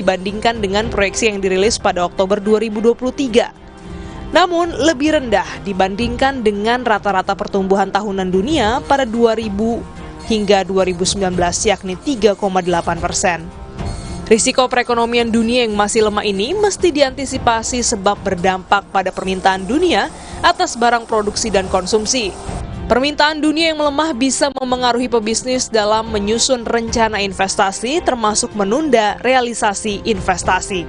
dibandingkan dengan proyeksi yang dirilis pada Oktober 2023. Namun lebih rendah dibandingkan dengan rata-rata pertumbuhan tahunan dunia pada 2000 hingga 2019 yakni 3,8%. Risiko perekonomian dunia yang masih lemah ini mesti diantisipasi sebab berdampak pada permintaan dunia atas barang produksi dan konsumsi. Permintaan dunia yang melemah bisa memengaruhi pebisnis dalam menyusun rencana investasi termasuk menunda realisasi investasi.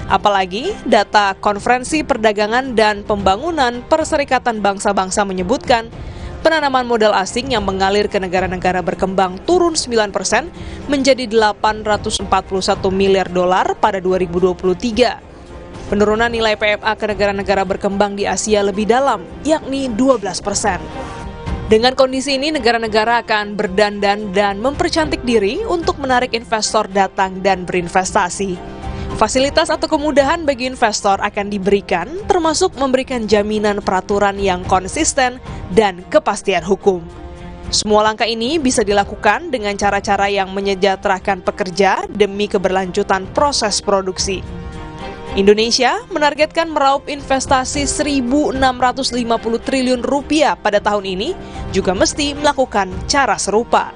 Apalagi data Konferensi Perdagangan dan Pembangunan Perserikatan Bangsa-Bangsa menyebutkan penanaman modal asing yang mengalir ke negara-negara berkembang turun 9% menjadi 841 miliar dolar pada 2023. Penurunan nilai PMA ke negara-negara berkembang di Asia lebih dalam, yakni 12%. Dengan kondisi ini, negara-negara akan berdandan dan mempercantik diri untuk menarik investor datang dan berinvestasi. Fasilitas atau kemudahan bagi investor akan diberikan, termasuk memberikan jaminan peraturan yang konsisten dan kepastian hukum. Semua langkah ini bisa dilakukan dengan cara-cara yang menyejahterakan pekerja demi keberlanjutan proses produksi. Indonesia menargetkan meraup investasi 1.650 triliun rupiah pada tahun ini, juga mesti melakukan cara serupa.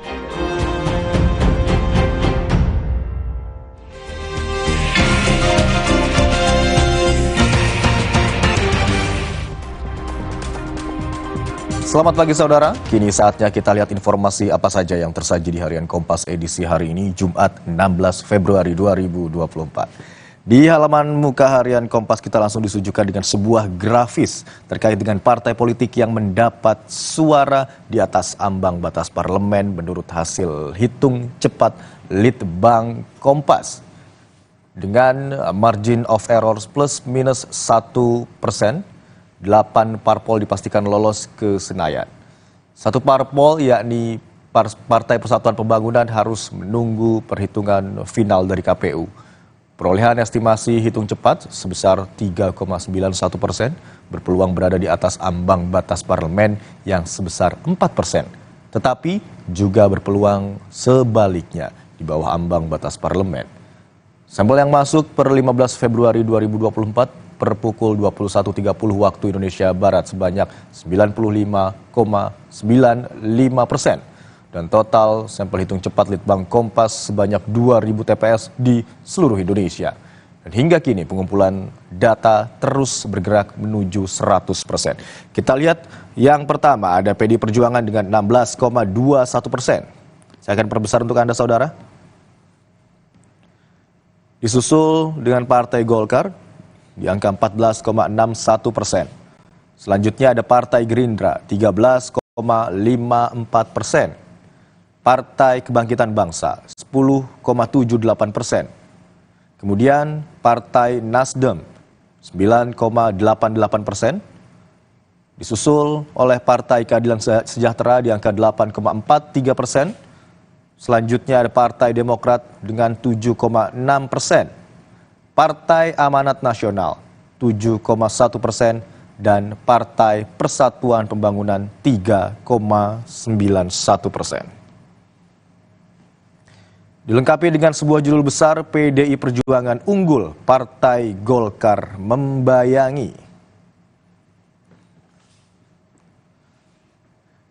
Selamat pagi saudara, kini saatnya kita lihat informasi apa saja yang tersaji di Harian Kompas edisi hari ini, Jumat 16 Februari 2024. Di halaman muka Harian Kompas kita langsung disuguhkan dengan sebuah grafis terkait dengan partai politik yang mendapat suara di atas ambang batas parlemen menurut hasil hitung cepat Litbang Kompas. Dengan margin of error plus minus 1%, 8 parpol dipastikan lolos ke Senayan. Satu parpol yakni Partai Persatuan Pembangunan harus menunggu perhitungan final dari KPU. Perolehan estimasi hitung cepat sebesar 3,91% berpeluang berada di atas ambang batas parlemen yang sebesar 4%. Tetapi juga berpeluang sebaliknya di bawah ambang batas parlemen. Sampel yang masuk per 15 Februari 2024 per pukul 21.30 waktu Indonesia Barat sebanyak 95,95%. Dan total sampel hitung cepat Litbang Kompas sebanyak 2.000 TPS di seluruh Indonesia. Dan hingga kini pengumpulan data terus bergerak menuju 100%. Kita lihat yang pertama ada PD Perjuangan dengan 16,21%. Saya akan perbesar untuk Anda saudara. Disusul dengan Partai Golkar di angka 14,61%. Selanjutnya ada Partai Gerindra 13,54%. Partai Kebangkitan Bangsa 10,78%. Kemudian Partai Nasdem 9,88%. Disusul oleh Partai Keadilan Sejahtera di angka 8,43%. Selanjutnya ada Partai Demokrat dengan 7,6%. Partai Amanat Nasional 7,1% dan Partai Persatuan Pembangunan 3,91%. Dilengkapi dengan sebuah judul besar, PDI Perjuangan unggul, Partai Golkar membayangi.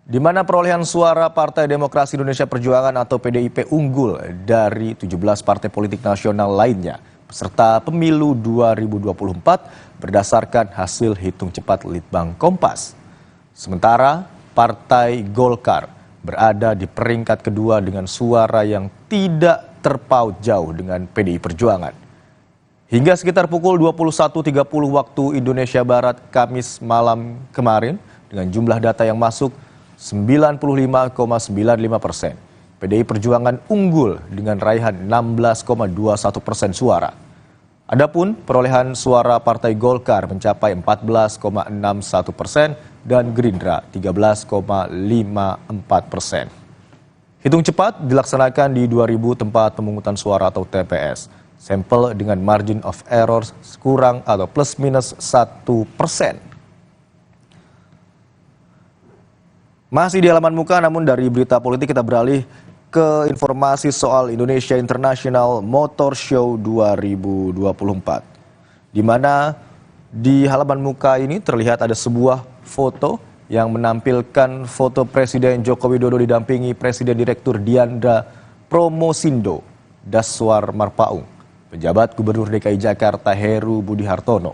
Di mana perolehan suara Partai Demokrasi Indonesia Perjuangan atau PDIP unggul dari 17 partai politik nasional lainnya peserta pemilu 2024 berdasarkan hasil hitung cepat Litbang Kompas. Sementara Partai Golkar berada di peringkat kedua dengan suara yang tidak terpaut jauh dengan PDI Perjuangan. Hingga sekitar pukul 21.30 waktu Indonesia Barat Kamis malam kemarin, dengan jumlah data yang masuk 95,95%. PDI Perjuangan unggul dengan raihan 16,21% suara. Adapun perolehan suara Partai Golkar mencapai 14,61% dan Gerindra 13,54%. Hitung cepat dilaksanakan di 2.000 tempat pemungutan suara atau TPS. Sampel dengan margin of error kurang atau plus minus 1%. Masih di halaman muka, namun dari berita politik kita beralih ke informasi soal Indonesia International Motor Show 2024. Di mana di halaman muka ini terlihat ada sebuah foto yang menampilkan foto Presiden Joko Widodo didampingi Presiden Direktur Diandra Promosindo Daswar Marpaung, pejabat Gubernur DKI Jakarta Heru Budi Hartono,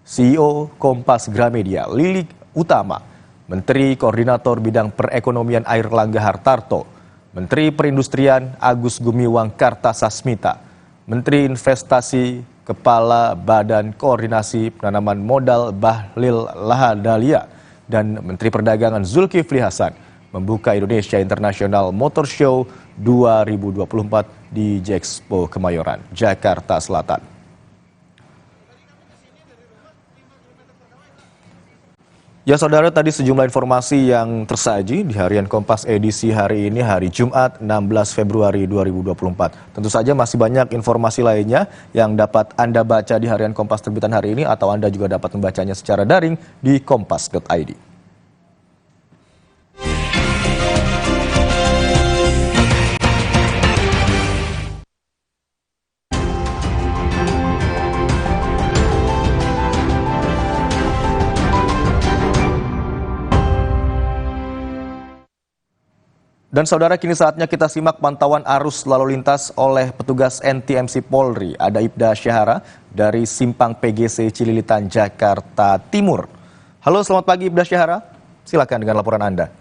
CEO Kompas Gramedia Lilik Utama, Menteri Koordinator Bidang Perekonomian Airlangga Hartarto, Menteri Perindustrian Agus Gumiwang Kartasasmita, Menteri Investasi Kepala Badan Koordinasi Penanaman Modal Bahlil Lahadalia, dan Menteri Perdagangan Zulkifli Hasan membuka Indonesia International Motor Show 2024 di Jexpo Kemayoran, Jakarta Selatan. Ya saudara, tadi sejumlah informasi yang tersaji di Harian Kompas edisi hari ini, hari Jumat 16 Februari 2024. Tentu saja masih banyak informasi lainnya yang dapat Anda baca di Harian Kompas terbitan hari ini, atau Anda juga dapat membacanya secara daring di kompas.id. Dan saudara, kini saatnya kita simak pantauan arus lalu lintas oleh petugas NTMC Polri. Ada Ibda Syahara dari Simpang PGC Cililitan, Jakarta Timur. Halo, selamat pagi Ibda Syahara. Silakan dengan laporan Anda.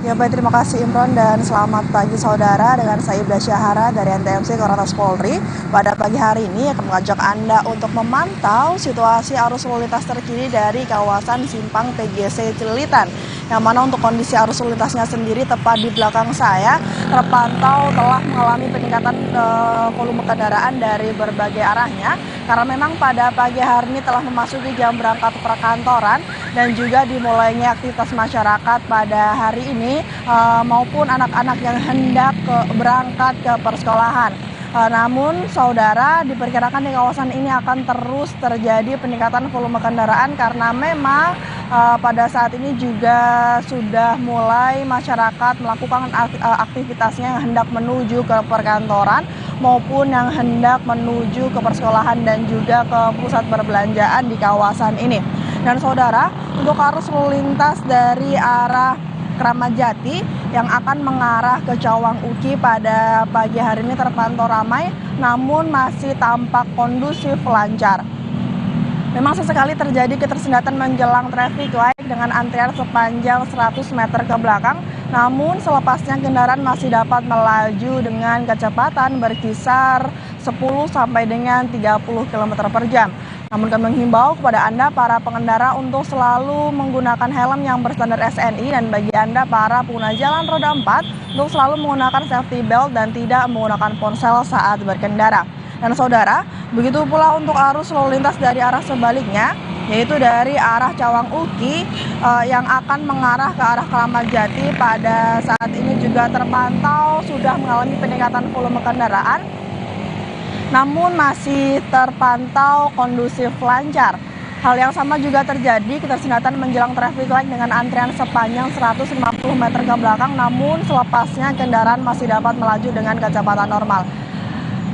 Ya baik, terima kasih Imron dan selamat pagi saudara, dengan saya Ibda Syahara dari NTMC Korlantas Polri. Pada pagi hari ini akan mengajak Anda untuk memantau situasi arus lalu lintas terkini dari kawasan Simpang PGC Cililitan. Yang mana untuk kondisi arus lalu lintasnya sendiri tepat di belakang saya terpantau telah mengalami peningkatan volume kendaraan dari berbagai arahnya. Karena memang pada pagi hari ini telah memasuki jam berangkat perkantoran dan juga dimulainya aktivitas masyarakat pada hari ini maupun anak-anak yang hendak berangkat ke persekolahan. Namun saudara, diperkirakan di kawasan ini akan terus terjadi peningkatan volume kendaraan karena memang pada saat ini juga sudah mulai masyarakat melakukan aktivitasnya yang hendak menuju ke perkantoran maupun yang hendak menuju ke persekolahan dan juga ke pusat perbelanjaan di kawasan ini. Dan saudara, untuk arus lalu lintas dari arah Kramat Jati yang akan mengarah ke Cawang Uki pada pagi hari ini terpantau ramai, namun masih tampak kondusif lancar. Memang sesekali terjadi ketersendatan menjelang traffic light dengan antrian sepanjang 100 meter ke belakang, namun selepasnya kendaraan masih dapat melaju dengan kecepatan berkisar 10 sampai dengan 30 km per jam. Namun kami menghimbau kepada Anda para pengendara untuk selalu menggunakan helm yang berstandar SNI, dan bagi Anda para pengguna jalan roda 4 untuk selalu menggunakan safety belt dan tidak menggunakan ponsel saat berkendara. Dan saudara, begitu pula untuk arus lalu lintas dari arah sebaliknya, yaitu dari arah Cawang Uki yang akan mengarah ke arah Kramat Jati pada saat ini juga terpantau sudah mengalami peningkatan volume kendaraan, namun masih terpantau kondusif lancar. Hal yang sama juga terjadi ketersendatan menjelang traffic light dengan antrian sepanjang 150 meter ke belakang, namun selepasnya kendaraan masih dapat melaju dengan kecepatan normal.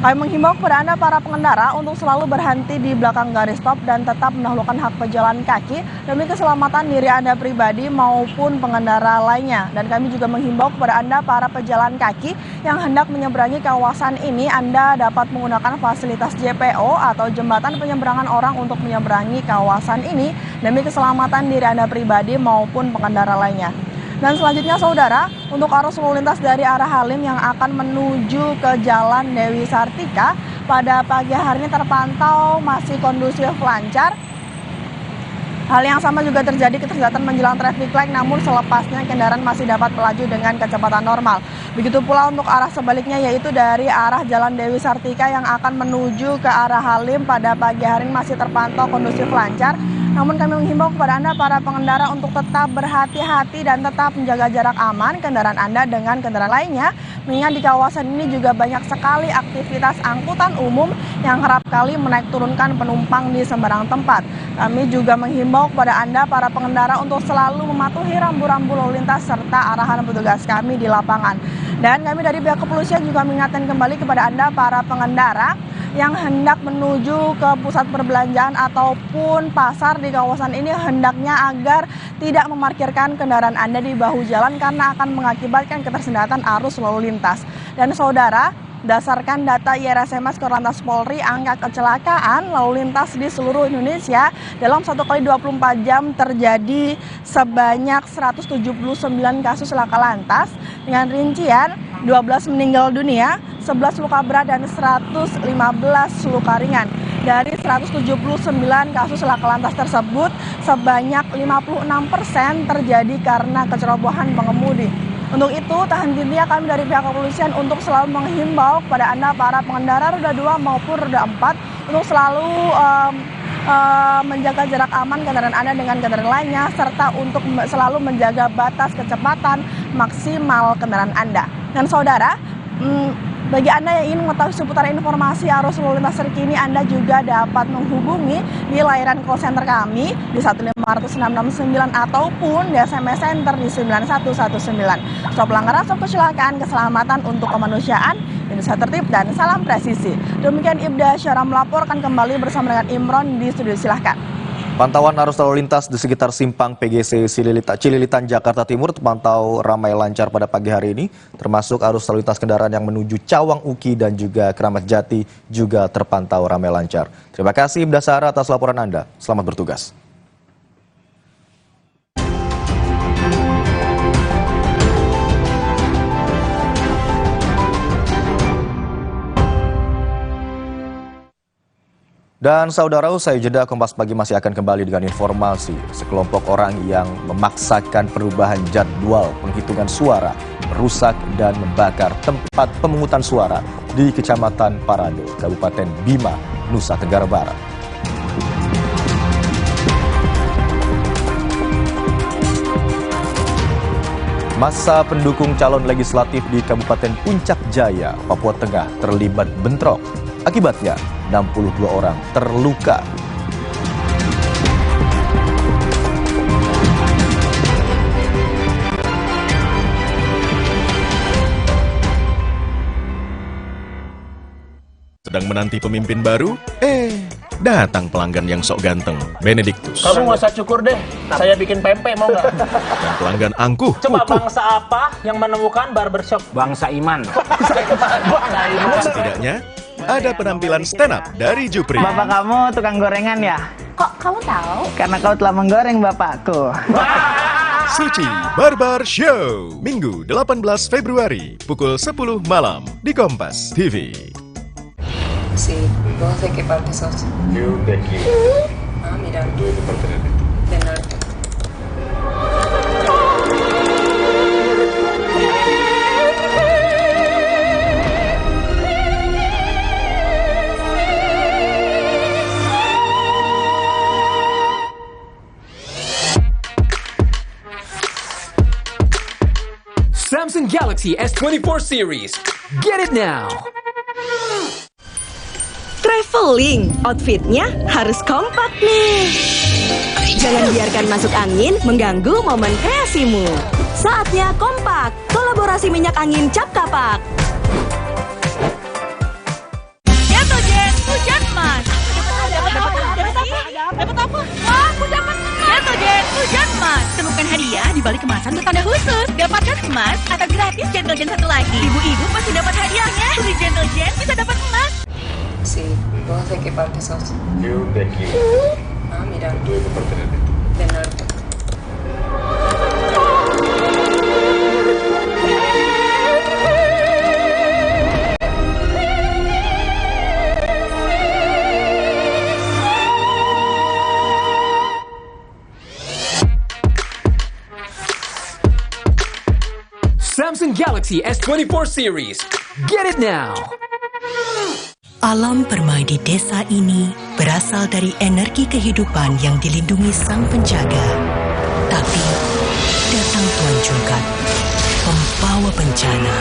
Kami menghimbau kepada Anda para pengendara untuk selalu berhenti di belakang garis stop dan tetap mendahulukan hak pejalan kaki demi keselamatan diri Anda pribadi maupun pengendara lainnya. Dan kami juga menghimbau kepada Anda para pejalan kaki yang hendak menyeberangi kawasan ini, Anda dapat menggunakan fasilitas JPO atau jembatan penyeberangan orang untuk menyeberangi kawasan ini demi keselamatan diri Anda pribadi maupun pengendara lainnya. Dan selanjutnya saudara, untuk arus lalu lintas dari arah Halim yang akan menuju ke Jalan Dewi Sartika pada pagi hari ini terpantau masih kondusif lancar. Hal yang sama juga terjadi ketersendatan menjelang traffic light, namun selepasnya kendaraan masih dapat melaju dengan kecepatan normal. Begitu pula untuk arah sebaliknya, yaitu dari arah Jalan Dewi Sartika yang akan menuju ke arah Halim pada pagi hari ini masih terpantau kondusif lancar. Namun kami menghimbau kepada Anda para pengendara untuk tetap berhati-hati dan tetap menjaga jarak aman kendaraan Anda dengan kendaraan lainnya, mengingat di kawasan ini juga banyak sekali aktivitas angkutan umum yang kerap kali menaik turunkan penumpang di sembarang tempat. Kami juga menghimbau kepada Anda para pengendara untuk selalu mematuhi rambu-rambu lalu lintas serta arahan petugas kami di lapangan. Dan kami dari pihak kepolisian juga mengingatkan kembali kepada Anda para pengendara yang hendak menuju ke pusat perbelanjaan ataupun pasar di kawasan ini hendaknya agar tidak memarkirkan kendaraan Anda di bahu jalan karena akan mengakibatkan ketersendatan arus lalu lintas. Dan saudara, berdasarkan data IRSMS Korlantas Polri, angka kecelakaan lalu lintas di seluruh Indonesia dalam 1 kali 24 jam terjadi sebanyak 179 kasus laka lantas dengan rincian 12 meninggal dunia, 11 luka berat dan 115 luka ringan. Dari 179 kasus laka lantas tersebut, sebanyak 56% terjadi karena kecerobohan pengemudi. Untuk itu, tak henti-hentinya kami dari pihak kepolisian untuk selalu menghimbau kepada Anda para pengendara roda 2 maupun roda 4 untuk selalu menjaga jarak aman kendaraan Anda dengan kendaraan lainnya serta untuk selalu menjaga batas kecepatan maksimal kendaraan Anda. Dan saudara, bagi Anda yang ingin mengetahui seputar informasi arus lalu lintas terkini, Anda juga dapat menghubungi di layanan call center kami di 15669 ataupun di SMS Center di 9119. Stop pelanggaran, stop kecelakaan, keselamatan untuk kemanusiaan, Indonesia tertib dan salam presisi. Demikian Ibda Syara melaporkan, kembali bersama dengan Imron di studio, silahkan. Pantauan arus lalu lintas di sekitar simpang PGC Cililitan, Jakarta Timur terpantau ramai lancar pada pagi hari ini, termasuk arus lalu lintas kendaraan yang menuju Cawang Uki dan juga Keramat Jati juga terpantau ramai lancar. Terima kasih Ibda Syara atas laporan Anda. Selamat bertugas. Dan saudara, usai jeda, Kompas Pagi masih akan kembali dengan informasi sekelompok orang yang memaksakan perubahan jadwal penghitungan suara, merusak dan membakar tempat pemungutan suara di Kecamatan Parado, Kabupaten Bima, Nusa Tenggara Barat. Massa pendukung calon legislatif di Kabupaten Puncak Jaya, Papua Tengah terlibat bentrok. Akibatnya, 62 orang terluka. Sedang menanti pemimpin baru? Datang pelanggan yang sok ganteng, Benediktus. Kamu nggak usah cukur deh, saya bikin pempek mau nggak? Dan pelanggan angkuh, Coba Kukuh. bangsa apa yang menemukan barbershop? Bangsa Iman. Setidaknya, ada penampilan stand up dari Jupri. Bapak kamu tukang gorengan ya? Kok kamu tahu? Karena kau telah menggoreng bapakku. Suci Barbar Show, Minggu 18 Februari, pukul 10 malam di Kompas TV. Sí, ¿vos de qué parte sos? Yo de aquí, Ah, mira, yo de parte de aquí. del norte. Samsung Galaxy S24 series. Get it now! Traveling, outfitnya harus kompak nih. Jangan biarkan masuk angin mengganggu momen kreasimu. Saatnya kompak, kolaborasi minyak angin Cap Kapak. Jetogen, hujan emas. Dapat apa? Wah, aku dapat emas. Jetogen, hujan emas. Temukan hadiah di balik kemasan bertanda khusus. Dapatkan emas atau gratis Jetogen satu lagi. Ibu-ibu pasti dapat hadiahnya. Beli Jetogen bisa dapat emas. Sí, ¿vos de qué parte sos? Yo de aquí, Ah, mira, yo de parte de aquí. del norte. Samsung Galaxy S24 series. Get it now! Alam permai di desa ini berasal dari energi kehidupan yang dilindungi sang penjaga. Tapi datang Tuan Jungkat, pembawa bencana.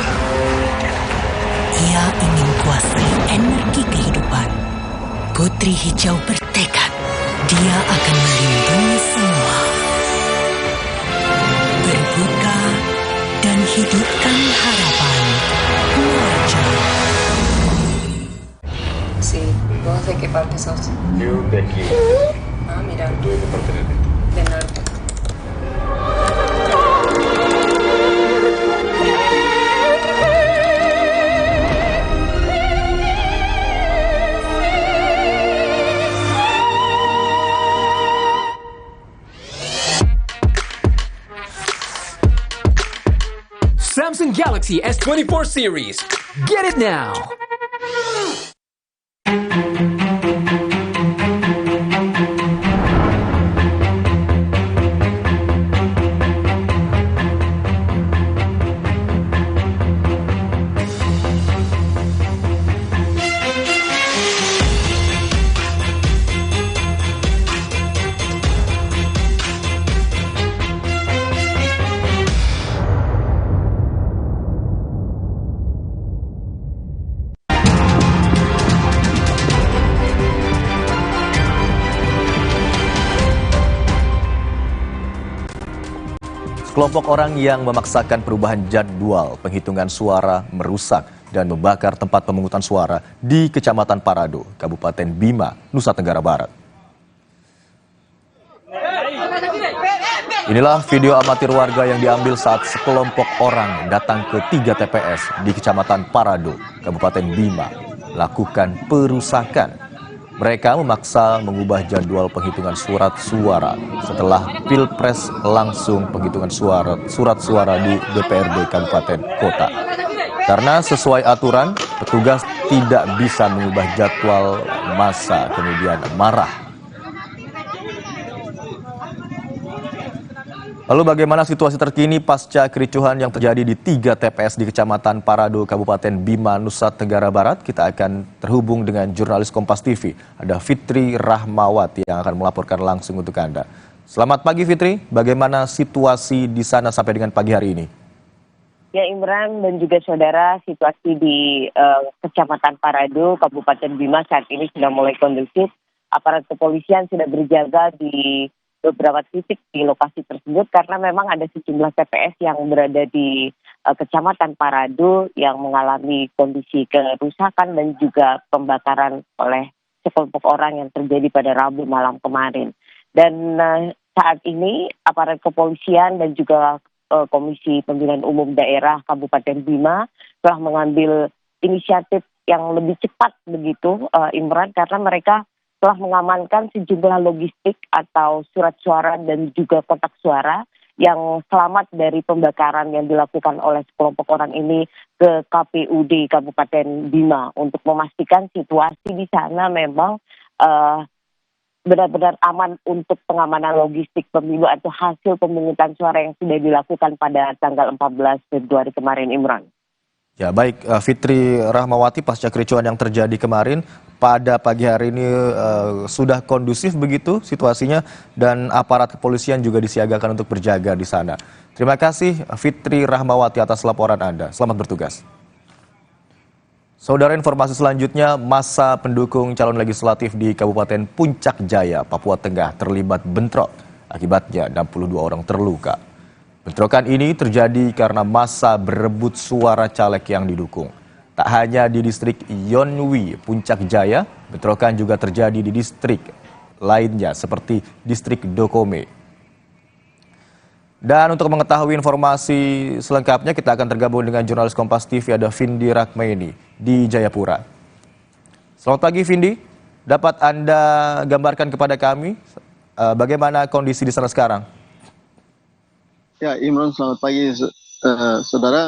Dia ingin kuasai energi kehidupan. Putri Hijau bertekad, dia akan melindungi semua. Berbuka dan hidupkan harapan. Muarja. Sí, ¿vos de qué parte sos? Yo de aquí. Ah, mira, ¿Tú de qué parte eres? del norte. Samsung Galaxy S24 series. Get it now. Sekelompok orang yang memaksakan perubahan jadwal penghitungan suara merusak dan membakar tempat pemungutan suara di Kecamatan Parado, Kabupaten Bima, Nusa Tenggara Barat. Inilah video amatir warga yang diambil saat sekelompok orang datang ke 3 TPS di Kecamatan Parado, Kabupaten Bima, melakukan perusakan. Mereka memaksa mengubah jadwal penghitungan surat suara setelah Pilpres langsung penghitungan surat suara di DPRD Kabupaten Kota. Karena sesuai aturan, petugas tidak bisa mengubah jadwal, massa kemudian marah. Lalu bagaimana situasi terkini pasca kericuhan yang terjadi di 3 TPS di Kecamatan Parado, Kabupaten Bima, Nusa Tenggara Barat? Kita akan terhubung dengan jurnalis Kompas TV. Ada Fitri Rahmawati yang akan melaporkan langsung untuk Anda. Selamat pagi Fitri, bagaimana situasi di sana sampai dengan pagi hari ini? Ya Imran dan juga saudara, situasi di Kecamatan Parado, Kabupaten Bima saat ini sudah mulai kondusif. Aparat kepolisian sudah berjaga di beberapa titik di lokasi tersebut karena memang ada sejumlah TPS yang berada di Kecamatan Parado yang mengalami kondisi kerusakan dan juga pembakaran oleh sekelompok orang yang terjadi pada Rabu malam kemarin. Dan saat ini aparat kepolisian dan juga Komisi Pemilihan Umum Daerah Kabupaten Bima telah mengambil inisiatif yang lebih cepat begitu Imran, karena mereka telah mengamankan sejumlah logistik atau surat suara dan juga kotak suara yang selamat dari pembakaran yang dilakukan oleh sekelompok orang ini ke KPUD Kabupaten Bima untuk memastikan situasi di sana memang benar-benar aman untuk pengamanan logistik pemilu atau hasil pemungutan suara yang sudah dilakukan pada tanggal 14 Februari kemarin, Imran. Ya baik, Fitri Rahmawati, pasca kericuhan yang terjadi kemarin, pada pagi hari ini sudah kondusif begitu situasinya dan aparat kepolisian juga disiagakan untuk berjaga di sana. Terima kasih Fitri Rahmawati atas laporan Anda. Selamat bertugas. Saudara, informasi selanjutnya, massa pendukung calon legislatif di Kabupaten Puncak Jaya, Papua Tengah terlibat bentrok. Akibatnya 62 orang terluka. Bentrokan ini terjadi karena massa berebut suara caleg yang didukung. Tak hanya di distrik Yonwi, Puncak Jaya, bentrokan juga terjadi di distrik lainnya seperti distrik Dokome. Dan untuk mengetahui informasi selengkapnya, kita akan tergabung dengan jurnalis Kompas TV, ada Vindi Rakmaini di Jayapura. Selamat pagi Vindi, dapat Anda gambarkan kepada kami bagaimana kondisi di sana sekarang? Ya, Imran, selamat pagi saudara.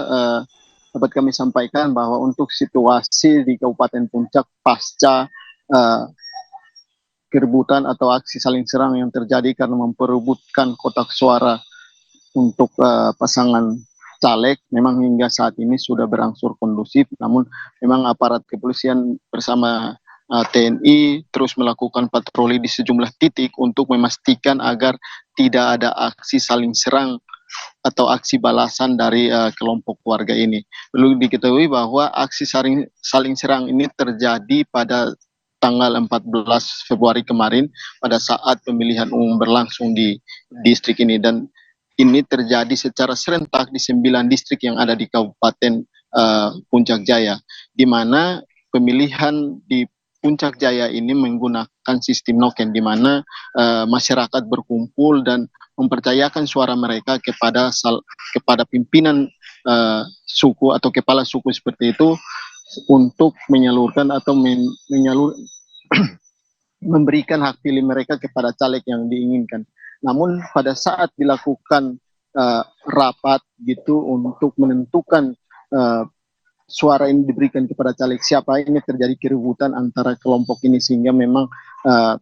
Dapat kami sampaikan bahwa untuk situasi di Kabupaten Puncak pasca keributan atau aksi saling serang yang terjadi karena memperebutkan kotak suara untuk pasangan caleg, memang hingga saat ini sudah berangsur kondusif. Namun memang aparat kepolisian bersama TNI terus melakukan patroli di sejumlah titik untuk memastikan agar tidak ada aksi saling serang atau aksi balasan dari kelompok warga ini. Perlu diketahui bahwa aksi saling serang ini terjadi pada tanggal 14 Februari kemarin pada saat pemilihan umum berlangsung di distrik ini, dan ini terjadi secara serentak di 9 distrik yang ada di Kabupaten Puncak Jaya, di mana pemilihan di Puncak Jaya ini menggunakan sistem noken, di mana masyarakat berkumpul dan mempercayakan suara mereka kepada pimpinan suku atau kepala suku seperti itu untuk menyalurkan atau memberikan hak pilih mereka kepada caleg yang diinginkan. Namun pada saat dilakukan rapat gitu untuk menentukan suara ini diberikan kepada caleg siapa, ini terjadi keributan antara kelompok ini sehingga memang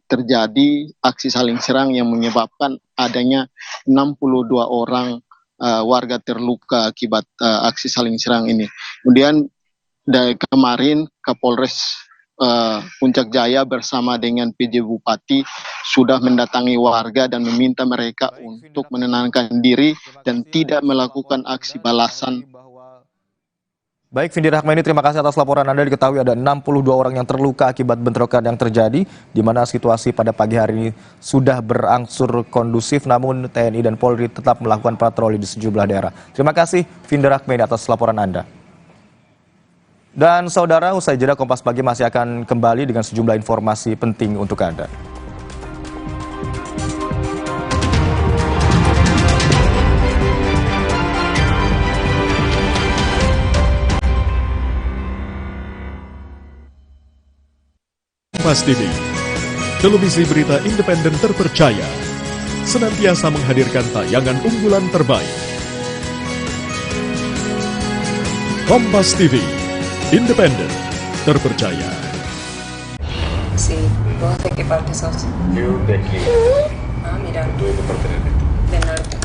terjadi aksi saling serang yang menyebabkan adanya 62 orang warga terluka akibat aksi saling serang ini. Kemudian dari kemarin Kapolres Puncak Jaya bersama dengan PJ Bupati sudah mendatangi warga dan meminta mereka untuk menenangkan diri dan tidak melakukan aksi balasan. Baik, Vindi Rahmani, terima kasih atas laporan Anda. Diketahui ada 62 orang yang terluka akibat bentrokan yang terjadi, di mana situasi pada pagi hari ini sudah berangsur kondusif, namun TNI dan Polri tetap melakukan patroli di sejumlah daerah. Terima kasih, Vindi Rahmani, atas laporan Anda. Dan saudara, usai jeda Kompas Pagi masih akan kembali dengan sejumlah informasi penting untuk Anda. Kompas TV, televisi berita independen terpercaya, senantiasa menghadirkan tayangan unggulan terbaik. Kompas TV, independen, terpercaya. Sí, ¿vos de qué parte sos? Yo de aquí. Ah, mira. ¿Tú de qué parte eres? Del norte.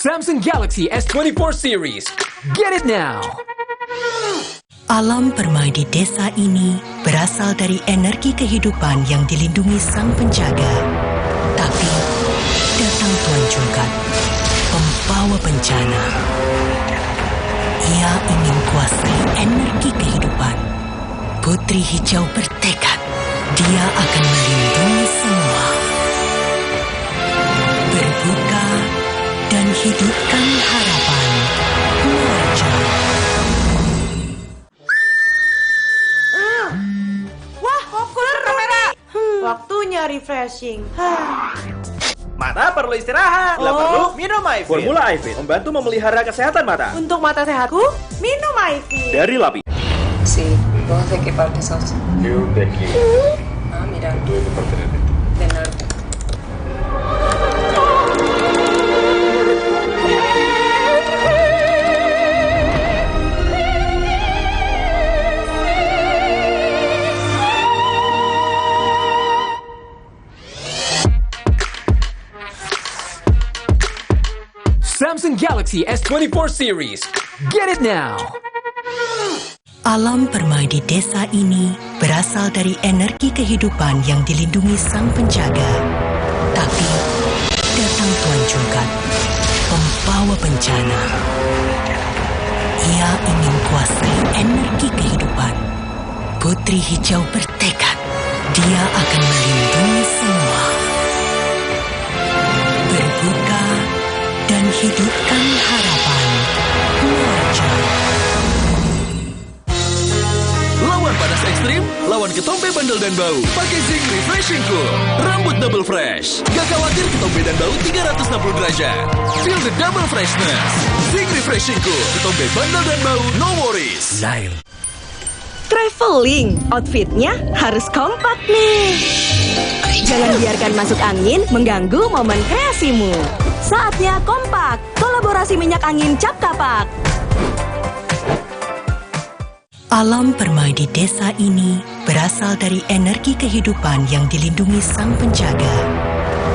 Samsung Galaxy S24 series. Get it now! Alam permai di desa ini berasal dari energi kehidupan yang dilindungi sang penjaga. Tapi datang Tuan Julkat, pembawa bencana. Ia ingin kuasai energi kehidupan. Putri Hijau bertekad, dia akan melindungi semua. Berbuka dan hidupkan harapan. Muarja. Wah, populer kamera. Waktunya refreshing. Mata perlu istirahat. Bila perlu, minum iFit. Formula iFit membantu memelihara kesehatan mata. Untuk mata sehatku, minum iFit. Dari Lapi. Sí, ¿vos de qué parte sos? Yo de aquí. Ah, mira. ¿Tú de qué parte eres? Del norte. Samsung Galaxy S24 series. Get it now! Alam permai di desa ini berasal dari energi kehidupan yang dilindungi sang penjaga. Tapi datang Tuan Julkat, pembawa bencana. Ia ingin kuasai energi kehidupan. Putri Hijau bertekad, dia akan melindungi semua. Berbuka dan hidupkan harapan. Muarja. Lawan panas ekstrim, lawan ketombe bandel dan bau. Pakai Zinc Refreshing Cool. Rambut double fresh. Gak khawatir ketombe dan bau 360 derajat. Feel the double freshness. Zinc Refreshing Cool. Ketombe bandel dan bau, no worries. Lyle. Traveling, outfitnya harus kompak nih. Jangan biarkan masuk angin mengganggu momen kreasimu. Saatnya kompak, kolaborasi minyak angin Cap Kapak. Alam permai di desa ini berasal dari energi kehidupan yang dilindungi sang penjaga.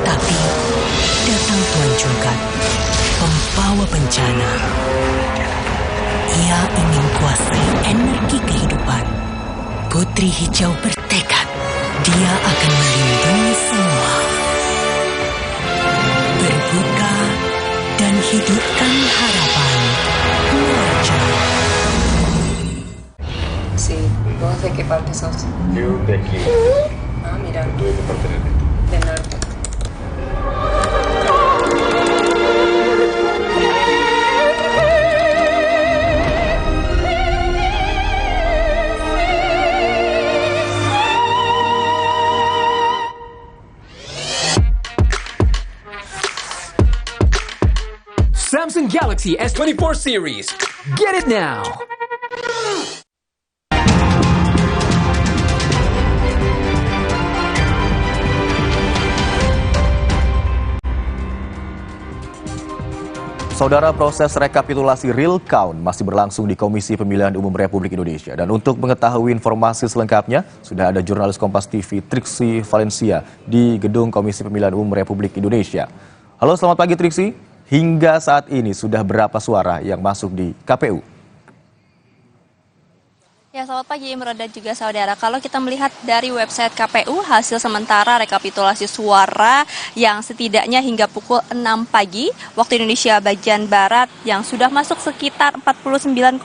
Tapi datang Tuan Jugat, pembawa bencana. Ia ingin kuasai energi kehidupan. Putri Hijau bertekad, dia akan melindungi semua. Berbuka dan hidupkan harapan. Muarja. Sí, ¿vos de qué parte sos? Yo de aquí. Ah, mira. ¿Tú de qué parte eres? Del norte. Samsung Galaxy S24 series. Get it now! Saudara, proses rekapitulasi real count masih berlangsung di Komisi Pemilihan Umum Republik Indonesia. Dan untuk mengetahui informasi selengkapnya, sudah ada jurnalis Kompas TV Triksi Valencia di Gedung Komisi Pemilihan Umum Republik Indonesia. Halo, selamat pagi Triksi. Hingga saat ini sudah berapa suara yang masuk di KPU? Ya, selamat pagi Imron dan juga saudara. Kalau kita melihat dari website KPU, hasil sementara rekapitulasi suara yang setidaknya hingga pukul 6 pagi waktu Indonesia bagian Barat yang sudah masuk sekitar 49,30%.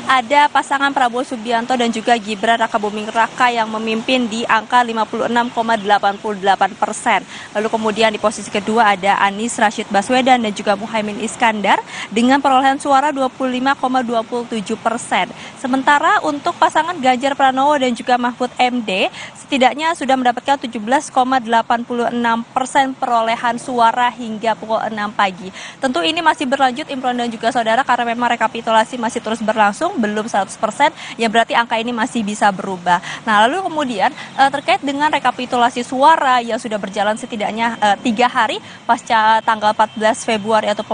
Ada pasangan Prabowo Subianto dan juga Gibran Rakabuming Raka yang memimpin di angka 56,88%. Lalu kemudian di posisi kedua ada Anies Rashid Baswedan dan juga Muhaimin Iskandar dengan perolehan suara 25,27%. Sementara untuk pasangan Ganjar Pranowo dan juga Mahfud MD setidaknya sudah mendapatkan 17,86% perolehan suara hingga pukul 6 pagi. Tentu ini masih berlanjut Imron dan juga saudara karena memang rekapitulasi masih terus berlangsung, belum 100%, yang berarti angka ini masih bisa berubah. Nah, lalu kemudian terkait dengan rekapitulasi suara yang sudah berjalan setidaknya 3 hari pasca tanggal 14 Februari atau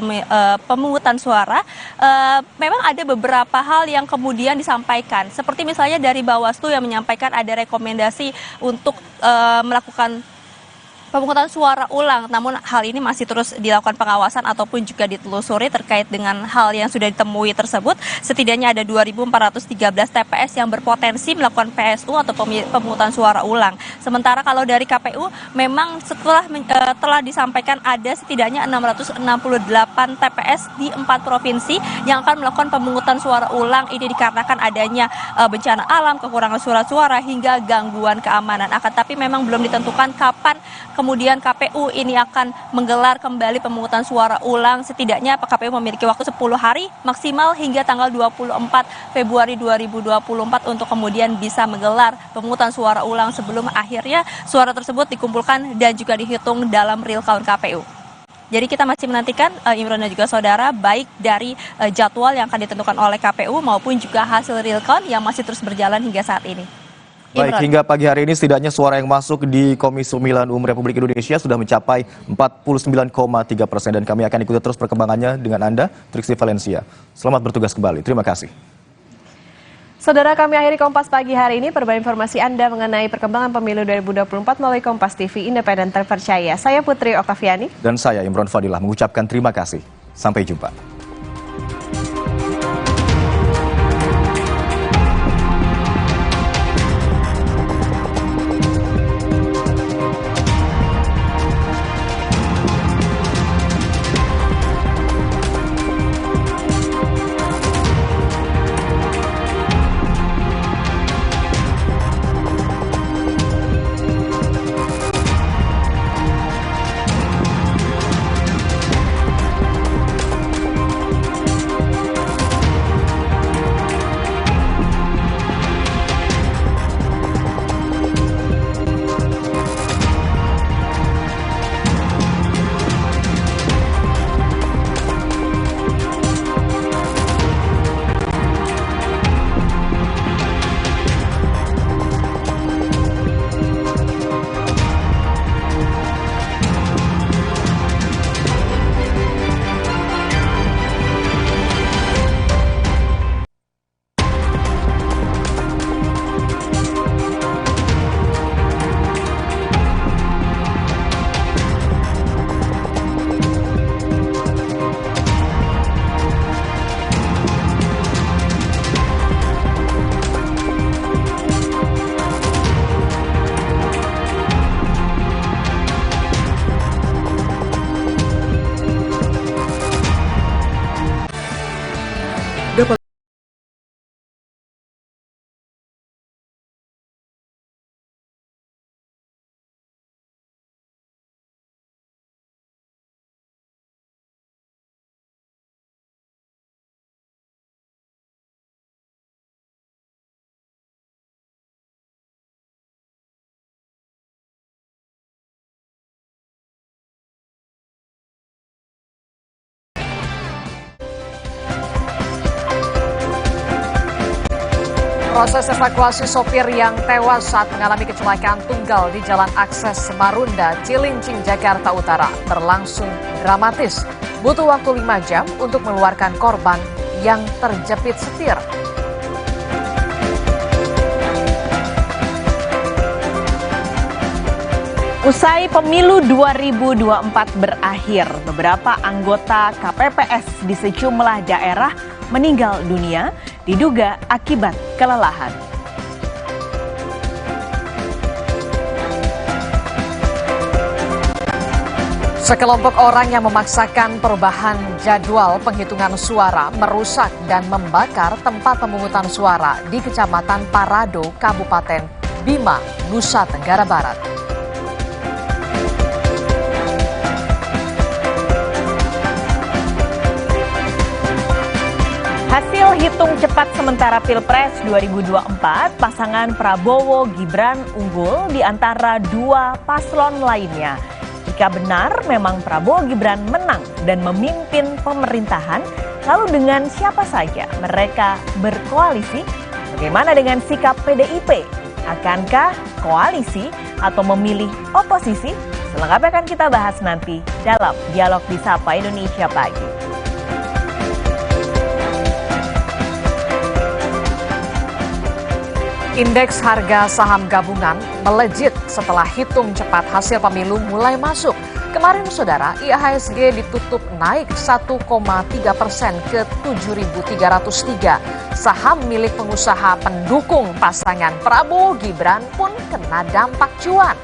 pemungutan suara, memang ada beberapa hal yang kemudian disampaikan, seperti misalnya dari Bawaslu yang menyampaikan ada rekomendasi untuk melakukan pemungutan suara ulang, namun hal ini masih terus dilakukan pengawasan ataupun juga ditelusuri terkait dengan hal yang sudah ditemui tersebut. Setidaknya ada 2.413 TPS yang berpotensi melakukan PSU atau pemungutan suara ulang. Sementara kalau dari KPU memang telah disampaikan ada setidaknya 668 TPS di 4 provinsi yang akan melakukan pemungutan suara ulang. Ini dikarenakan adanya bencana alam, kekurangan surat suara hingga gangguan keamanan. Akan tapi memang belum ditentukan kapan kemudian KPU ini akan menggelar kembali pemungutan suara ulang. Setidaknya KPU memiliki waktu 10 hari maksimal hingga tanggal 24 Februari 2024 untuk kemudian bisa menggelar pemungutan suara ulang sebelum akhirnya suara tersebut dikumpulkan dan juga dihitung dalam real count KPU. Jadi kita masih menantikan Imron dan juga saudara baik dari jadwal yang akan ditentukan oleh KPU maupun juga hasil real count yang masih terus berjalan hingga saat ini. Baik, hingga pagi hari ini setidaknya suara yang masuk di Komisi Pemilihan Umum Republik Indonesia sudah mencapai 49,3% dan kami akan ikuti terus perkembangannya dengan Anda, Triksi Valencia. Selamat bertugas kembali. Terima kasih. Saudara, kami akhiri Kompas pagi hari ini. Perbarui informasi Anda mengenai perkembangan pemilu 2024 melalui Kompas TV Independen Terpercaya. Saya Putri Oktaviani. Dan saya Imron Fadilah mengucapkan terima kasih. Sampai jumpa. Proses evakuasi sopir yang tewas saat mengalami kecelakaan tunggal di Jalan Akses Marunda, Cilincing, Jakarta Utara berlangsung dramatis. Butuh waktu 5 jam untuk mengeluarkan korban yang terjepit setir. Usai pemilu 2024 berakhir, beberapa anggota KPPS di sejumlah daerah meninggal dunia diduga akibat kelelahan. Sekelompok orang yang memaksakan perubahan jadwal penghitungan suara merusak dan membakar tempat pemungutan suara di Kecamatan Parado, Kabupaten Bima, Nusa Tenggara Barat. Hasil hitung cepat sementara Pilpres 2024, pasangan Prabowo Gibran unggul di antara dua paslon lainnya. Jika benar memang Prabowo Gibran menang dan memimpin pemerintahan, lalu dengan siapa saja mereka berkoalisi? Bagaimana dengan sikap PDIP? Akankah koalisi atau memilih oposisi? Selengkapnya akan kita bahas nanti dalam Dialog di Sapa Indonesia Pagi. Indeks harga saham gabungan melejit setelah hitung cepat hasil pemilu mulai masuk. Kemarin saudara, IHSG ditutup naik 1,3% ke 7.303. Saham milik pengusaha pendukung pasangan Prabowo Gibran pun kena dampak cuan.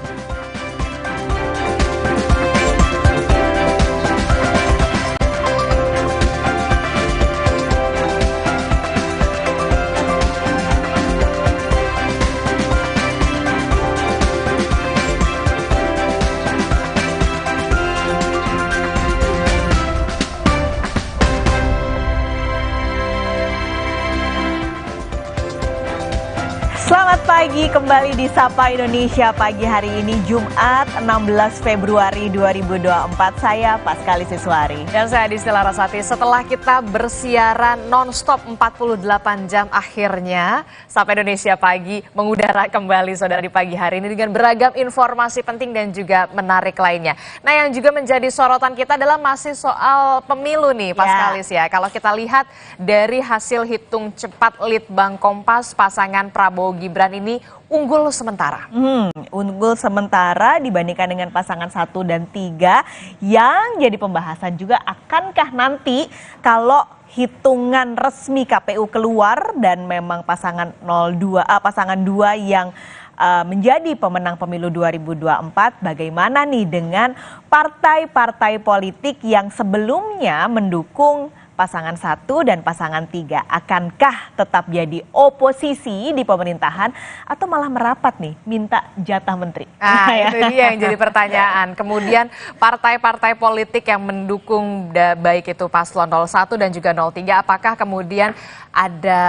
Selamat pagi, kembali di Sapa Indonesia pagi hari ini Jumat 16 Februari 2024. Saya Paskali Siswari. Dan saya Distila Rasati. Setelah kita bersiaran non-stop 48 jam, akhirnya Sapa Indonesia pagi mengudara kembali saudara di pagi hari ini dengan beragam informasi penting dan juga menarik lainnya. Nah, yang juga menjadi sorotan kita adalah masih soal pemilu nih Paskalis ya. Kalau kita lihat dari hasil hitung cepat Litbang Kompas, pasangan Prabowo Gibran ini unggul sementara. Unggul sementara dibandingkan dengan pasangan 1 dan 3 yang jadi pembahasan juga akankah nanti kalau hitungan resmi KPU keluar dan memang pasangan 2 yang menjadi pemenang pemilu 2024, bagaimana nih dengan partai-partai politik yang sebelumnya mendukung pasangan 1 dan pasangan 3, akankah tetap jadi oposisi di pemerintahan atau malah merapat nih minta jatah menteri? Itu dia yang jadi pertanyaan. Kemudian partai-partai politik yang mendukung baik itu paslon 01 dan juga 03, apakah kemudian ada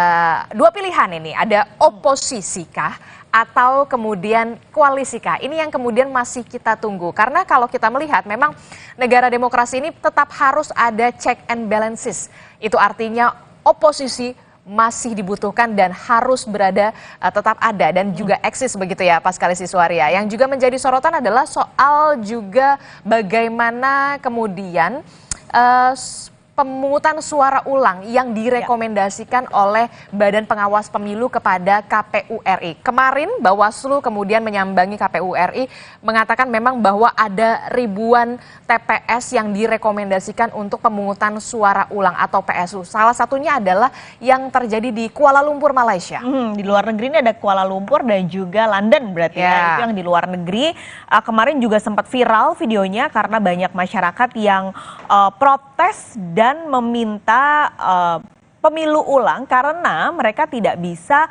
dua pilihan ini, ada oposisikah atau kemudian koalisikah? Ini yang kemudian masih kita tunggu. Karena kalau kita melihat memang negara demokrasi ini tetap harus ada check and balances. Itu artinya oposisi masih dibutuhkan dan harus berada, tetap ada dan juga eksis begitu ya Paskali Siswari ya. Yang juga menjadi sorotan adalah soal juga bagaimana kemudian pemungutan suara ulang yang direkomendasikan oleh Badan Pengawas Pemilu kepada KPU RI. Kemarin Bawaslu kemudian menyambangi KPU RI mengatakan memang bahwa ada ribuan TPS yang direkomendasikan untuk pemungutan suara ulang atau PSU. Salah satunya adalah yang terjadi di Kuala Lumpur, Malaysia. Di luar negeri ini ada Kuala Lumpur dan juga London berarti ya. Itu yang di luar negeri. Kemarin juga sempat viral videonya karena banyak masyarakat yang protes dan meminta pemilu ulang karena mereka tidak bisa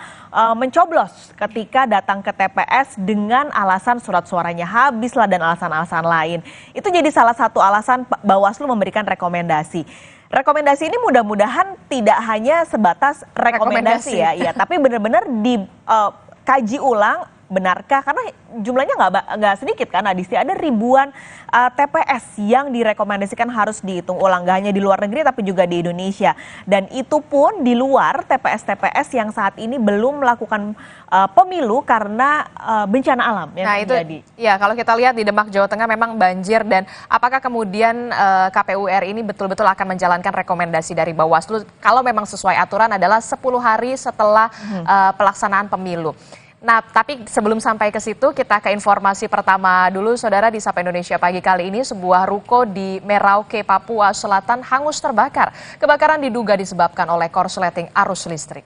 mencoblos ketika datang ke TPS dengan alasan surat suaranya habis lah dan alasan-alasan lain. Itu jadi salah satu alasan Bawaslu memberikan rekomendasi. Rekomendasi ini mudah-mudahan tidak hanya sebatas rekomendasi ya, tapi benar-benar dikaji ulang benarkah? Karena jumlahnya nggak sedikit kan, Adisti. Ada ribuan TPS yang direkomendasikan harus dihitung ulang, nggak hanya di luar negeri tapi juga di Indonesia. Dan itu pun di luar TPS-TPS yang saat ini belum melakukan pemilu karena bencana alam yang terjadi. Ya, kalau kita lihat di Demak, Jawa Tengah memang banjir, dan apakah kemudian KPU RI ini betul-betul akan menjalankan rekomendasi dari Bawaslu kalau memang sesuai aturan adalah 10 hari setelah pelaksanaan pemilu. Nah, tapi sebelum sampai ke situ, kita ke informasi pertama dulu, Saudara. Di Sapa Indonesia pagi kali ini, sebuah ruko di Merauke, Papua Selatan hangus terbakar. Kebakaran diduga disebabkan oleh korsleting arus listrik.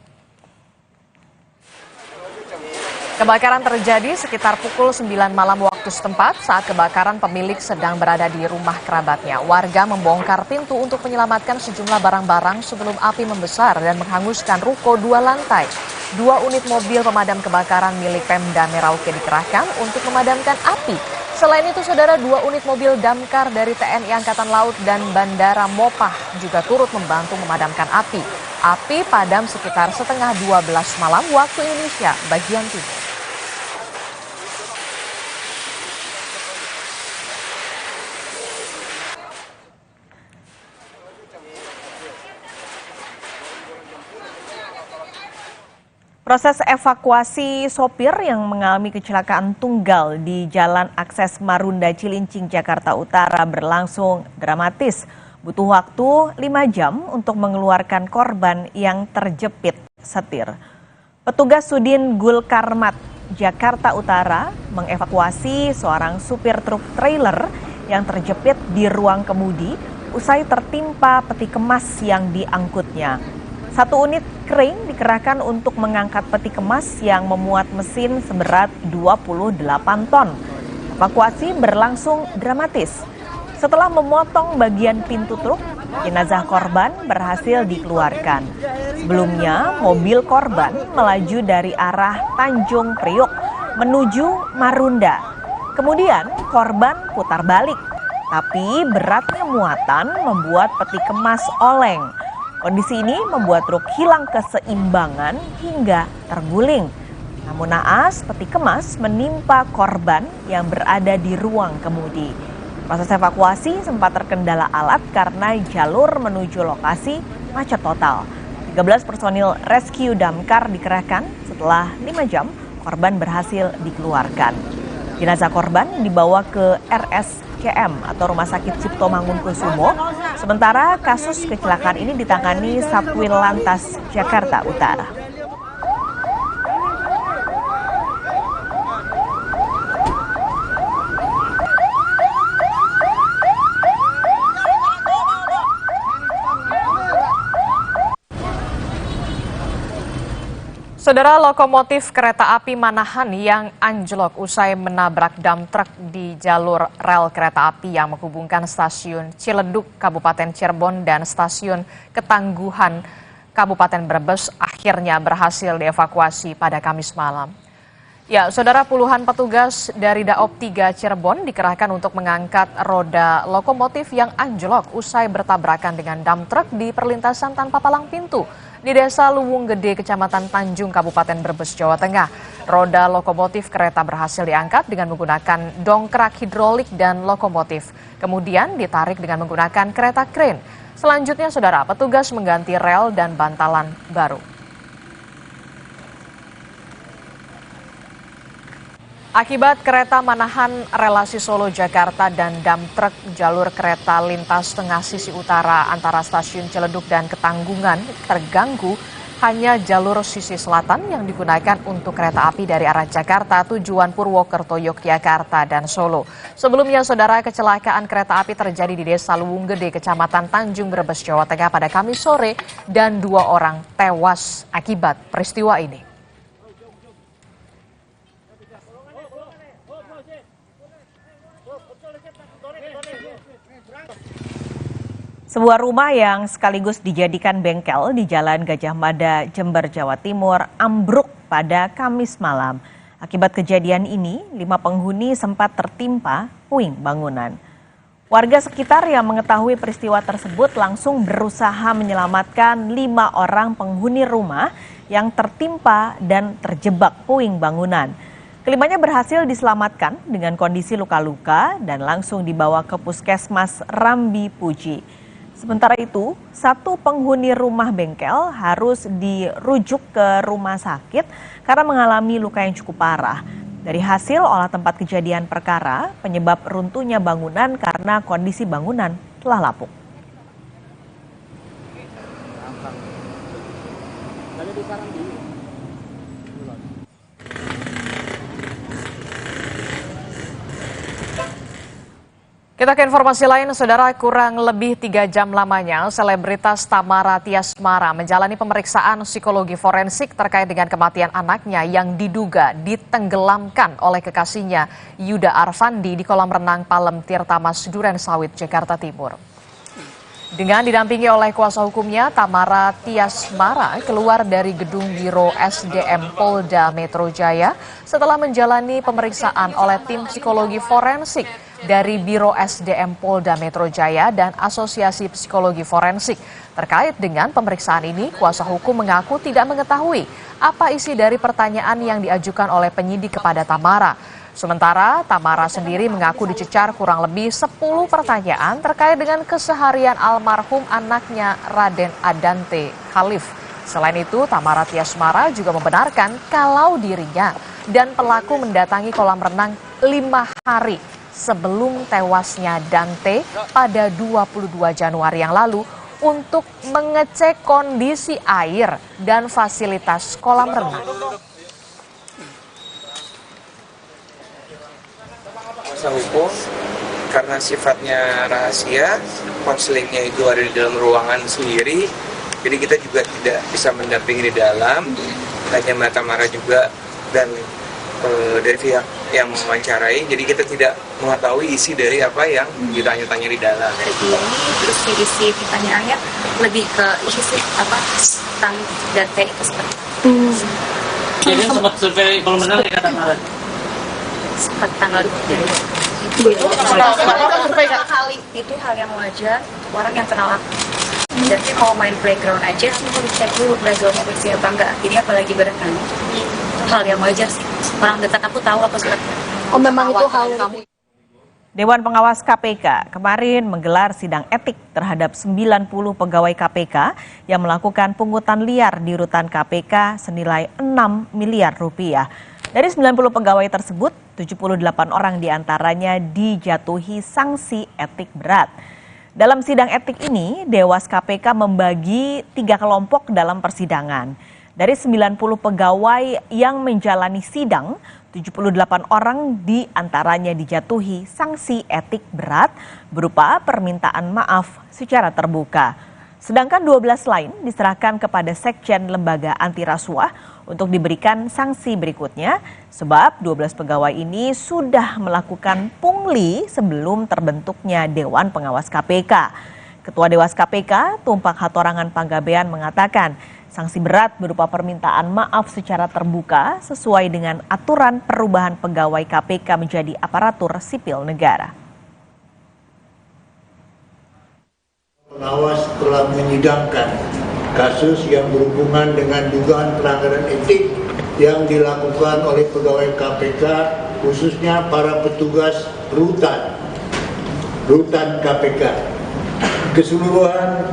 Kebakaran terjadi sekitar pukul 9 malam waktu setempat. Saat kebakaran, pemilik sedang berada di rumah kerabatnya. Warga membongkar pintu untuk menyelamatkan sejumlah barang-barang sebelum api membesar dan menghanguskan ruko 2 lantai. 2 unit mobil pemadam kebakaran milik Pemda Merauke dikerahkan untuk memadamkan api. Selain itu, Saudara, 2 unit mobil damkar dari TNI Angkatan Laut dan Bandara Mopah juga turut membantu memadamkan api. Api padam sekitar setengah 12 malam waktu Indonesia bagian timur. Proses evakuasi sopir yang mengalami kecelakaan tunggal di Jalan Akses Marunda Cilincing, Jakarta Utara berlangsung dramatis. Butuh waktu 5 jam untuk mengeluarkan korban yang terjepit setir. Petugas Sudin Gul Karmat, Jakarta Utara mengevakuasi seorang supir truk trailer yang terjepit di ruang kemudi usai tertimpa peti kemas yang diangkutnya. 1 unit crane dikerahkan untuk mengangkat peti kemas yang memuat mesin seberat 28 ton. Evakuasi berlangsung dramatis. Setelah memotong bagian pintu truk, jenazah korban berhasil dikeluarkan. Sebelumnya, mobil korban melaju dari arah Tanjung Priok menuju Marunda. Kemudian korban putar balik, tapi beratnya muatan membuat peti kemas oleng. Kondisi ini membuat truk hilang keseimbangan hingga terguling. Namun naas, peti kemas menimpa korban yang berada di ruang kemudi. Proses evakuasi sempat terkendala alat karena jalur menuju lokasi macet total. 13 personil rescue damkar dikerahkan. Setelah 5 jam, korban berhasil dikeluarkan. Jenazah korban dibawa ke RSCM atau Rumah Sakit Cipto Mangunkusumo. Sementara kasus kecelakaan ini ditangani Satwil Lantas Jakarta Utara. Saudara, lokomotif kereta api Manahan yang anjlok usai menabrak dam truk di jalur rel kereta api yang menghubungkan stasiun Ciledug, Kabupaten Cirebon dan stasiun Ketangguhan, Kabupaten Brebes akhirnya berhasil dievakuasi pada Kamis malam. Ya, Saudara, puluhan petugas dari Daop 3 Cirebon dikerahkan untuk mengangkat roda lokomotif yang anjlok usai bertabrakan dengan dam truk di perlintasan tanpa palang pintu di Desa Luwung Gede, Kecamatan Tanjung, Kabupaten Brebes, Jawa Tengah. Roda lokomotif kereta berhasil diangkat dengan menggunakan dongkrak hidrolik dan lokomotif. Kemudian ditarik dengan menggunakan kereta crane. Selanjutnya, Saudara, petugas mengganti rel dan bantalan baru. Akibat kereta Manahan relasi Solo Jakarta dan dam truk jalur kereta lintas tengah sisi utara antara stasiun Ciledug dan Ketanggungan terganggu, hanya jalur sisi selatan yang digunakan untuk kereta api dari arah Jakarta tujuan Purwokerto, Yogyakarta, dan Solo. Sebelumnya, Saudara, kecelakaan kereta api terjadi di Desa Luwung Gede, Kecamatan Tanjung, Brebes, Jawa Tengah pada Kamis sore dan 2 orang tewas akibat peristiwa ini. Sebuah rumah yang sekaligus dijadikan bengkel di Jalan Gajah Mada, Jember, Jawa Timur ambruk pada Kamis malam. Akibat kejadian ini, 5 penghuni sempat tertimpa puing bangunan. Warga sekitar yang mengetahui peristiwa tersebut langsung berusaha menyelamatkan 5 orang penghuni rumah yang tertimpa dan terjebak puing bangunan. Kelimanya berhasil diselamatkan dengan kondisi luka-luka dan langsung dibawa ke Puskesmas Rambi Puji. Sementara itu, satu penghuni rumah bengkel harus dirujuk ke rumah sakit karena mengalami luka yang cukup parah. Dari hasil olah tempat kejadian perkara, penyebab runtuhnya bangunan karena kondisi bangunan telah lapuk. Kita ke informasi lain, saudara. Kurang lebih 3 jam lamanya, selebritas Tamara Tiasmara menjalani pemeriksaan psikologi forensik terkait dengan kematian anaknya yang diduga ditenggelamkan oleh kekasihnya Yuda Arfandi di kolam renang Palem Tirtamas Duren Sawit, Jakarta Timur. Dengan didampingi oleh kuasa hukumnya, Tamara Tiasmara keluar dari gedung Biro SDM Polda Metro Jaya setelah menjalani pemeriksaan oleh tim psikologi forensik dari Biro SDM Polda Metro Jaya dan Asosiasi Psikologi Forensik. Terkait dengan pemeriksaan ini, kuasa hukum mengaku tidak mengetahui apa isi dari pertanyaan yang diajukan oleh penyidik kepada Tamara. Sementara Tamara sendiri mengaku dicecar kurang lebih 10 pertanyaan terkait dengan keseharian almarhum anaknya Raden Adante Khalif. Selain itu, Tamara Tiasmara juga membenarkan kalau dirinya dan pelaku mendatangi kolam renang 5 hari sebelum tewasnya Dante pada 22 Januari yang lalu untuk mengecek kondisi air dan fasilitas kolam renang. Kuasa hukum karena sifatnya rahasia, konselingnya itu ada di dalam ruangan sendiri, jadi kita juga tidak bisa mendampingi di dalam, hanya Mbak Tamara juga dan dari pihak yang mewawancarai, jadi kita tidak mengetahui isi dari apa yang ditanya-tanya di dalam. Terus isi pertanyaannya lebih ke isi apa tentang Dante itu seperti. Jadi sempat survei kolam renang ya Tamara? Sempat tanggal 20. Itu hal yang wajar, orang yang kenal aku. Jadi mau main playground aja, mau dicek dulu playgroundnya bersih apa enggak. Ini apalagi berenang. Hal yang wajar sih. Orang dekat aku tahu apa sebabnya. Oh, memang itu hal kamu. Dewan Pengawas KPK kemarin menggelar sidang etik terhadap 90 pegawai KPK yang melakukan pungutan liar di rutan KPK senilai 6 miliar rupiah. Dari 90 pegawai tersebut, 78 orang diantaranya dijatuhi sanksi etik berat. Dalam sidang etik ini, Dewas KPK membagi 3 kelompok dalam persidangan. Dari 90 pegawai yang menjalani sidang, 78 orang diantaranya dijatuhi sanksi etik berat berupa permintaan maaf secara terbuka. Sedangkan 12 lain diserahkan kepada Sekjen Lembaga Anti Rasuah untuk diberikan sanksi berikutnya sebab 12 pegawai ini sudah melakukan pungli sebelum terbentuknya Dewan Pengawas KPK. Ketua Dewas KPK, Tumpak Hatorangan Panggabean mengatakan sanksi berat berupa permintaan maaf secara terbuka sesuai dengan aturan perubahan pegawai KPK menjadi aparatur sipil negara. Pengawas telah menyidangkan kasus yang berhubungan dengan dugaan pelanggaran etik yang dilakukan oleh pegawai KPK, khususnya para petugas rutan KPK. Keseluruhan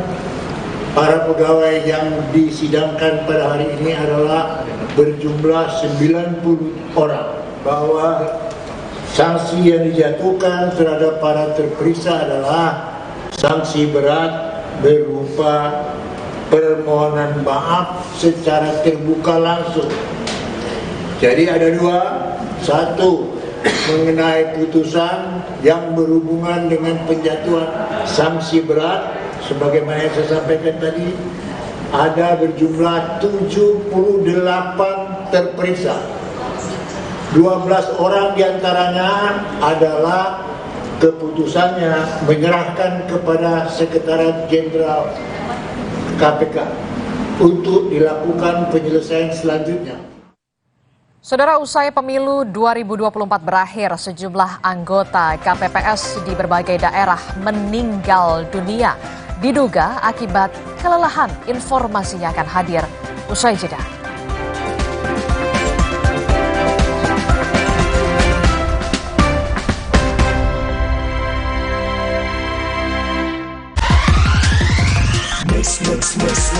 para pegawai yang disidangkan pada hari ini adalah berjumlah 90 orang, bahwa sanksi yang dijatuhkan terhadap para terperiksa adalah sanksi berat berupa permohonan maaf secara terbuka langsung. Jadi ada 2, 1 mengenai putusan yang berhubungan dengan penjatuhan sanksi berat, sebagaimana yang saya sampaikan tadi, ada berjumlah 78 terperiksa. 12 orang diantaranya adalah keputusannya menyerahkan kepada Sekretariat Jenderal KPK untuk dilakukan penyelesaian selanjutnya. Saudara, usai pemilu 2024 berakhir, sejumlah anggota KPPS di berbagai daerah meninggal dunia. Diduga akibat kelelahan. Informasinya akan hadir usai jeda.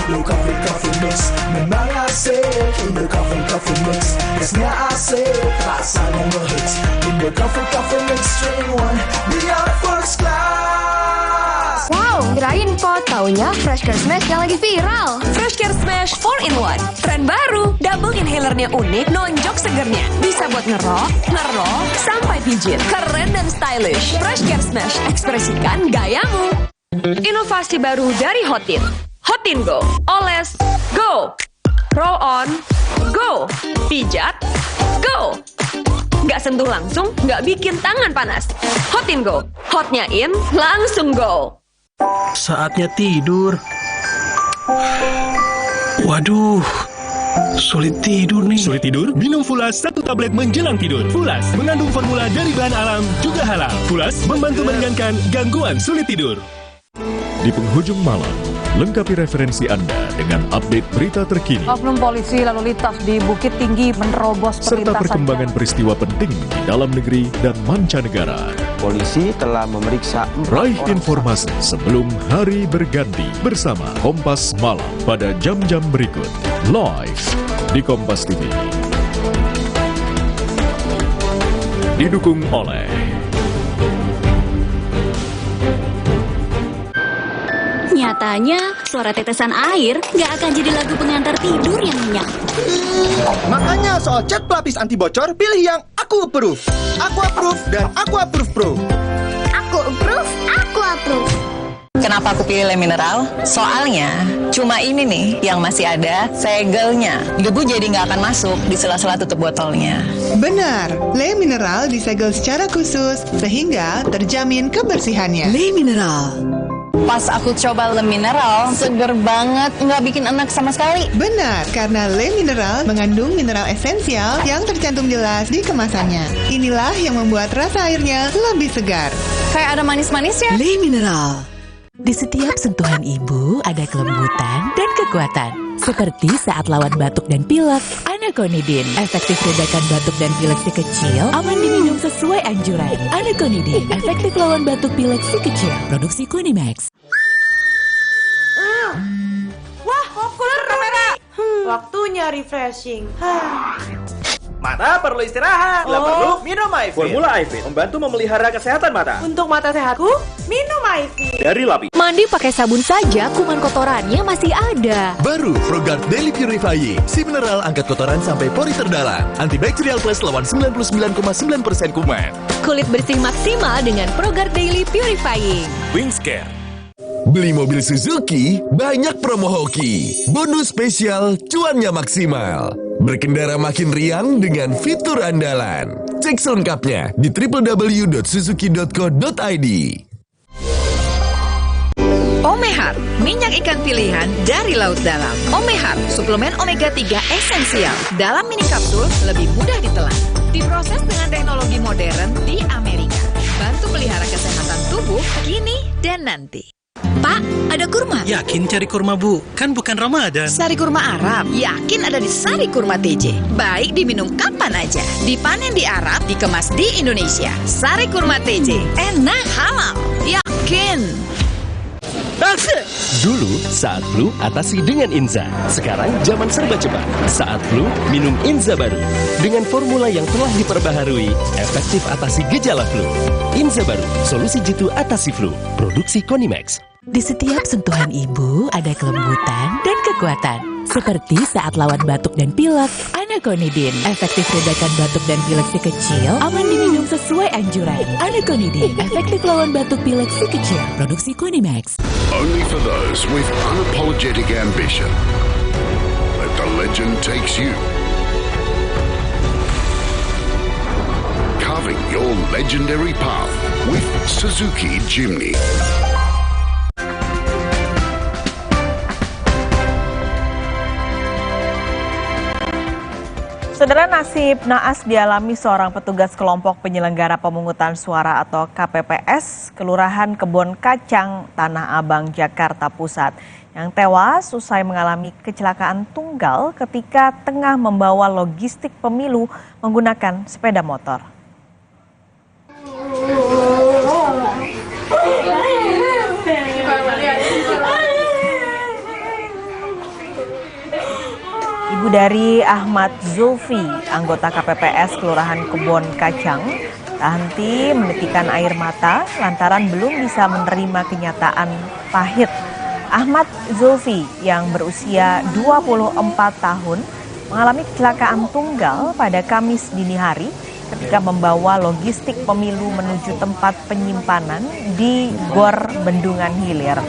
Lu coffee mix memang asik. Indo coffee mix, esnya asik, rasanya ngehits. Indo coffee mix, strain one, biar first class. Wow, kirain kok taunya Fresh Care Smash yang lagi viral. Fresh Care Smash 4-in-1. Tren baru, double inhalernya unik, nonjok segernya. Bisa buat ngerok, sampai pijit. Keren dan stylish. Fresh Care Smash, ekspresikan gayamu. Inovasi baru dari Hotin. Hotin Go. Oles, go. Roll on, go. Pijat, go. Nggak sentuh langsung, nggak bikin tangan panas. Hotin Go. Hotnya in, langsung go. Saatnya tidur. Waduh, sulit tidur nih. Sulit tidur? Minum Fulas 1 tablet menjelang tidur. Fulas mengandung formula dari bahan alam juga halal. Fulas membantu meringankan gangguan sulit tidur. Di penghujung malam, lengkapi referensi Anda dengan update berita terkini Oknum polisi lalu lintas di Bukit Tinggi menerobos serta perkembangan peristiwa penting di dalam negeri dan mancanegara. Polisi telah memeriksa Raih informasi sebelum hari berganti bersama Kompas Malam pada jam-jam berikut. Live di Kompas TV. Didukung oleh Nyatanya, suara tetesan air nggak akan jadi lagu pengantar tidur yang nyenyak. Makanya soal cat pelapis anti bocor, pilih yang Aku Approve. Aku Approve dan Aku Approve Pro. Aku approve, aku approve. Kenapa aku pilih Le Mineral? Soalnya cuma ini nih yang masih ada segelnya. Debu jadi nggak akan masuk di sela-sela tutup botolnya. Benar, Le Mineral disegel secara khusus sehingga terjamin kebersihannya. Le Mineral. Pas aku coba Le Mineral, seger banget, nggak bikin enak sama sekali. Benar, karena Le Mineral mengandung mineral esensial yang tercantum jelas di kemasannya. Inilah yang membuat rasa airnya lebih segar. Kayak ada manis-manisnya. Le Mineral. Di setiap sentuhan ibu ada kelembutan dan kekuatan. Seperti saat lawan batuk dan pilek, Anaconidin. Efektif redakan batuk dan pilek si kecil, aman diminum sesuai anjuran. Anaconidin, efektif lawan batuk pilek si kecil. Produksi Kunimax. Wah, popcorn kamera. Waktunya refreshing. Mata perlu istirahat. Bila perlu, minum Myfit. Formula Myfit membantu memelihara kesehatan mata. Untuk mata sehatku, minum Myfit. Dari Lapi. Mandi pakai sabun saja, kuman kotorannya masih ada. Baru ProGuard Daily Purifying. Si mineral angkat kotoran sampai pori terdalam. Antibacterial plus lawan 99,9% kuman. Kulit bersih maksimal dengan ProGuard Daily Purifying. Wingscare. Beli mobil Suzuki, banyak promo hoki. Bonus spesial, cuannya maksimal. Berkendara makin riang dengan fitur andalan. Cek selengkapnya di www.suzuki.co.id. Omehar, minyak ikan pilihan dari laut dalam. Omehar, suplemen omega 3 esensial. Dalam mini kapsul, lebih mudah ditelan. Diproses dengan teknologi modern di Amerika. Bantu pelihara kesehatan tubuh kini dan nanti. Pak, ada kurma? Yakin cari kurma, Bu? Kan bukan Ramadan. Sari kurma Arab, yakin ada di Sari Kurma TJ. Baik diminum kapan aja. Dipanen di Arab, dikemas di Indonesia. Sari Kurma TJ, enak halal. Yakin. Dulu, saat flu, atasi dengan Inza. Sekarang, zaman serba cepat. Saat flu, minum Inza baru. Dengan formula yang telah diperbaharui, efektif atasi gejala flu. Inza baru, solusi jitu atasi flu. Produksi Konimax. Di setiap sentuhan ibu ada kelembutan dan kekuatan. Seperti saat lawan batuk dan pilek, Anaconidin. Efektif redakan batuk dan pilek si kecil, aman diminum sesuai anjuran. Anaconidin, efektif lawan batuk pilek si kecil. Produksi Kunimax. Only for those with unapologetic ambition. Let the legend takes you. Carving your legendary path with Suzuki Jimny. Saudara, nasib naas dialami seorang petugas kelompok penyelenggara pemungutan suara atau KPPS Kelurahan Kebon Kacang, Tanah Abang, Jakarta Pusat yang tewas usai mengalami kecelakaan tunggal ketika tengah membawa logistik pemilu menggunakan sepeda motor. Ibu dari Ahmad Zulfi, anggota KPPS Kelurahan Kebon Kacang, tak henti menitikan air mata lantaran belum bisa menerima kenyataan pahit. Ahmad Zulfi yang berusia 24 tahun mengalami kecelakaan tunggal pada Kamis dini hari ketika membawa logistik pemilu menuju tempat penyimpanan di Gor Bendungan Hilir.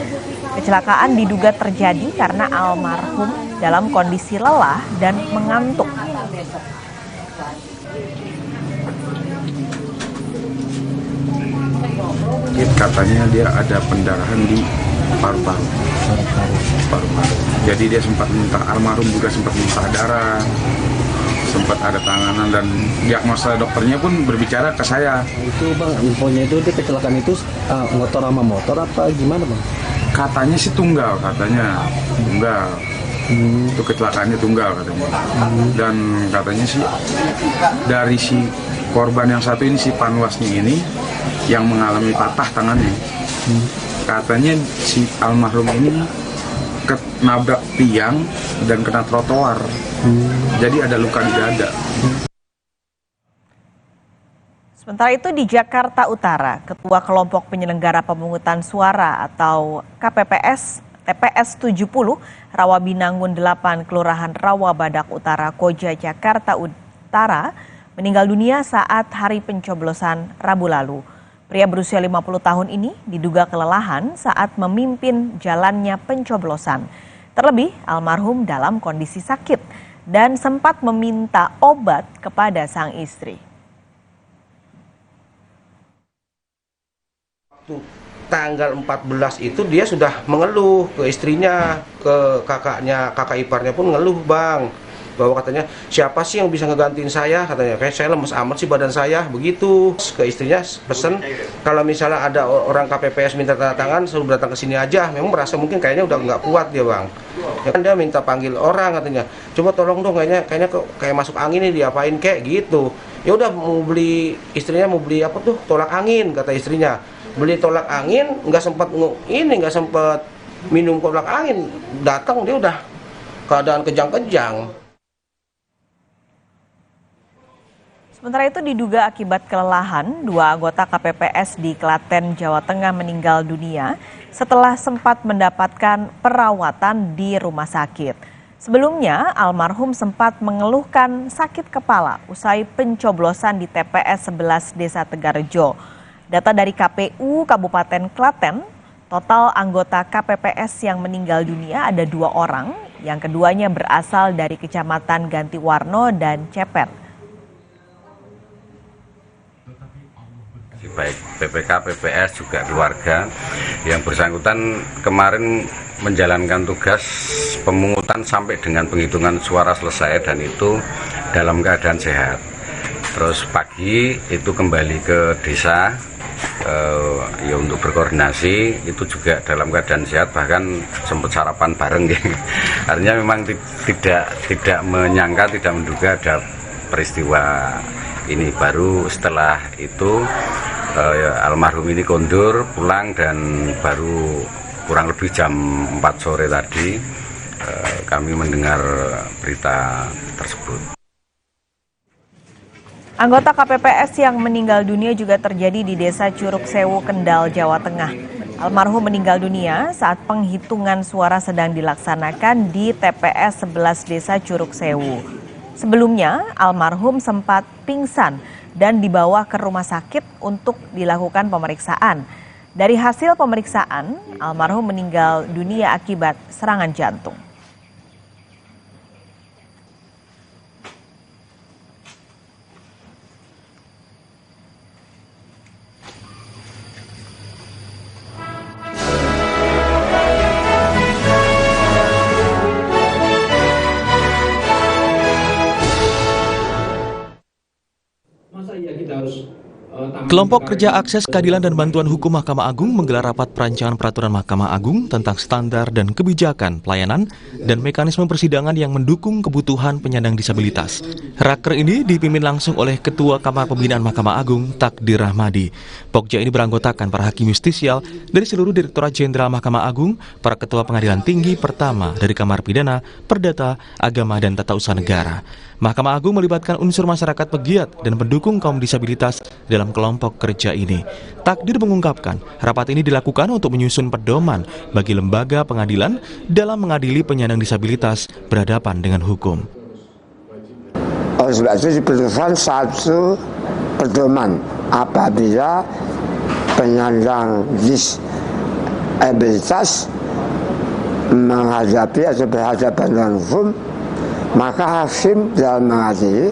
Kecelakaan diduga terjadi karena almarhum dalam kondisi lelah dan mengantuk. Katanya dia ada pendarahan di paru-paru. Jadi dia sempat minta, almarhum juga sempat minta darah, sempat ada tanganan, dan diagnosa dokternya pun berbicara ke saya. Itu bang, infonya itu dia kecelakaan itu motor sama motor apa gimana bang? Katanya sih tunggal, katanya tunggal. Itu kecelakaannya tunggal katanya. Dan katanya sih dari si korban yang satu ini, si panwasnya ini yang mengalami patah tangannya. Katanya si almarhum ini nabrak tiang dan kena trotoar. Jadi ada luka di dada. Sementara itu di Jakarta Utara, Ketua Kelompok Penyelenggara Pemungutan Suara atau KPPS TPS 70 Rawabinangun 8 Kelurahan Rawabadak Utara Koja Jakarta Utara meninggal dunia saat hari pencoblosan Rabu lalu. Pria berusia 50 tahun ini diduga kelelahan saat memimpin jalannya pencoblosan. Terlebih almarhum dalam kondisi sakit dan sempat meminta obat kepada sang istri. Tanggal 14 itu dia sudah mengeluh ke istrinya, ke kakaknya, kakak iparnya pun ngeluh bang, bahwa katanya siapa sih yang bisa ngegantiin saya, katanya kayak saya lemes amat sih badan saya, begitu. Ke istrinya pesen kalau misalnya ada orang KPPS minta tanda tangan suruh datang ke sini aja, memang merasa mungkin kayaknya udah nggak kuat dia bang, ya kan dia minta panggil orang katanya, coba tolong dong kayaknya kayak masuk angin nih, diapain kayak gitu. Ya udah mau beli, istrinya mau beli apa tuh, tolak angin, kata istrinya. Beli tolak angin, nggak sempat minum tolak angin, datang dia udah keadaan kejang-kejang. Sementara itu diduga akibat kelelahan, 2 anggota KPPS di Klaten, Jawa Tengah meninggal dunia setelah sempat mendapatkan perawatan di rumah sakit. Sebelumnya, almarhum sempat mengeluhkan sakit kepala usai pencoblosan di TPS 11 Desa Tegarrejo. Data dari KPU Kabupaten Klaten, total anggota KPPS yang meninggal dunia ada 2 orang, yang keduanya berasal dari Kecamatan Gantiwarno dan Cepet. Baik PPK, PPS juga keluarga yang bersangkutan kemarin menjalankan tugas pemungutan sampai dengan penghitungan suara selesai dan itu dalam keadaan sehat. Terus pagi itu kembali ke desa ya untuk berkoordinasi, itu juga dalam keadaan sehat, bahkan sempat sarapan bareng ya. Artinya memang tidak menyangka, tidak menduga ada peristiwa ini. Baru setelah itu almarhum ini kondur pulang, dan baru kurang lebih jam 4 sore tadi kami mendengar berita tersebut. Anggota KPPS yang meninggal dunia juga terjadi di Desa Curug Sewu, Kendal, Jawa Tengah. Almarhum meninggal dunia saat penghitungan suara sedang dilaksanakan di TPS 11 Desa Curug Sewu. Sebelumnya, almarhum sempat pingsan dan dibawa ke rumah sakit untuk dilakukan pemeriksaan. Dari hasil pemeriksaan, almarhum meninggal dunia akibat serangan jantung. Masa iya kita harus Kelompok Kerja Akses Keadilan dan Bantuan Hukum Mahkamah Agung menggelar rapat perancangan peraturan Mahkamah Agung tentang standar dan kebijakan pelayanan dan mekanisme persidangan yang mendukung kebutuhan penyandang disabilitas. Raker ini dipimpin langsung oleh Ketua Kamar Pembinaan Mahkamah Agung, Takdir Rahmadi. Pokja ini beranggotakan para hakim justisial dari seluruh Direktorat Jenderal Mahkamah Agung, para Ketua Pengadilan Tinggi pertama dari Kamar Pidana, Perdata, Agama, dan Tata Usaha Negara. Mahkamah Agung melibatkan unsur masyarakat pegiat dan pendukung kaum disabilitas dalam kelompok kerja ini. Takdir mengungkapkan, rapat ini dilakukan untuk menyusun pedoman bagi lembaga pengadilan dalam mengadili penyandang disabilitas berhadapan dengan hukum. Oleh sebab itu diperlukan satu pedoman apabila penyandang disabilitas menghadapi atau berhadapan dengan hukum, maka hakim dalam mengadili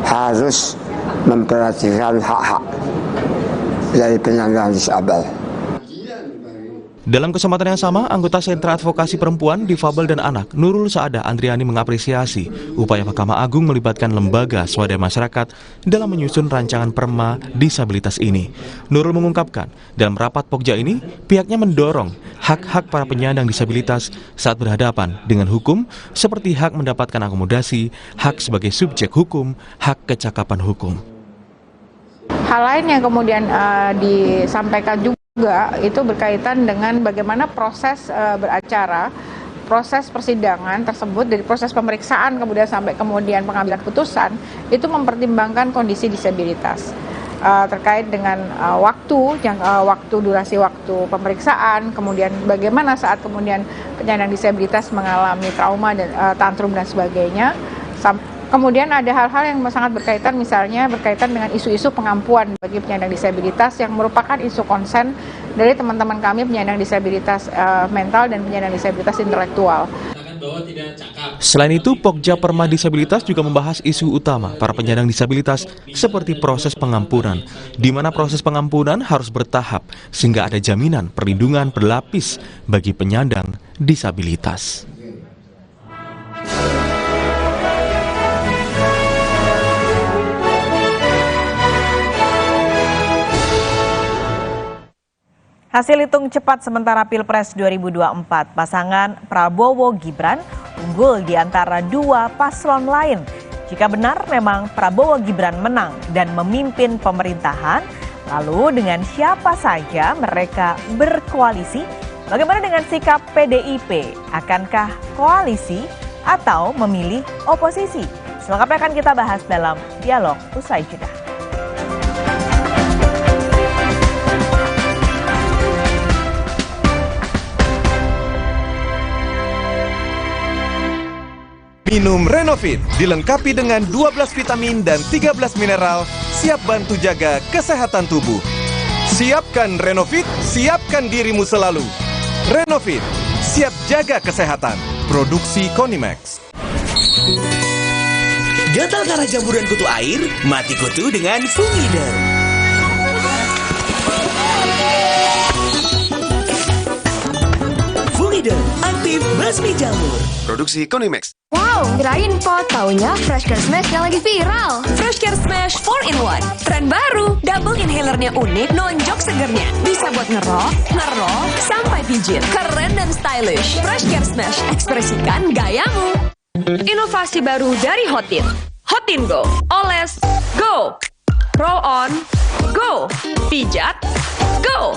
harus memperhatikan hak-hak dari penyandang disabel. Dalam kesempatan yang sama, anggota Sentra Advokasi Perempuan, Difabel dan Anak, Nurul Saadah Andriani mengapresiasi upaya Mahkamah Agung melibatkan lembaga swadaya masyarakat dalam menyusun rancangan perma disabilitas ini. Nurul mengungkapkan, dalam rapat Pokja ini, pihaknya mendorong hak-hak para penyandang disabilitas saat berhadapan dengan hukum, seperti hak mendapatkan akomodasi, hak sebagai subjek hukum, hak kecakapan hukum. Hal lain yang kemudian disampaikan juga itu berkaitan dengan bagaimana proses beracara, proses persidangan tersebut dari proses pemeriksaan kemudian sampai kemudian pengambilan putusan itu mempertimbangkan kondisi disabilitas terkait dengan waktu durasi waktu pemeriksaan, kemudian bagaimana saat kemudian penyandang disabilitas mengalami trauma dan tantrum dan sebagainya. Kemudian ada hal-hal yang sangat berkaitan, misalnya berkaitan dengan isu-isu pengampuan bagi penyandang disabilitas yang merupakan isu konsen dari teman-teman kami penyandang disabilitas mental dan penyandang disabilitas intelektual. Selain itu, Pokja Perma Disabilitas juga membahas isu utama para penyandang disabilitas seperti proses pengampunan, di mana proses pengampunan harus bertahap sehingga ada jaminan perlindungan berlapis bagi penyandang disabilitas. Hasil hitung cepat sementara Pilpres 2024, pasangan Prabowo-Gibran unggul di antara dua paslon lain. Jika benar memang Prabowo-Gibran menang dan memimpin pemerintahan, lalu dengan siapa saja mereka berkoalisi? Bagaimana dengan sikap PDIP? Akankah koalisi atau memilih oposisi? Selengkapnya akan kita bahas dalam dialog usai jeda. Minum Renovit, dilengkapi dengan 12 vitamin dan 13 mineral, siap bantu jaga kesehatan tubuh. Siapkan Renovit, siapkan dirimu selalu. Renovit, siap jaga kesehatan. Produksi Konimax. Gatal karena jamur dan kutu air? Mati kutu dengan Fungidem. Fungidem, aktif basmi jamur. Produksi Konimax. Wow, kirain pot, taunya Fresh Care Smash yang lagi viral. Fresh Care Smash 4-in-1. Tren baru, double inhalernya unik, nonjok segernya. Bisa buat ngerok, sampai pijit. Keren dan stylish. Fresh Care Smash, ekspresikan gayamu. Inovasi baru dari Hotin. Hotin Go. Oles, go. Roll on, go. Pijat, go.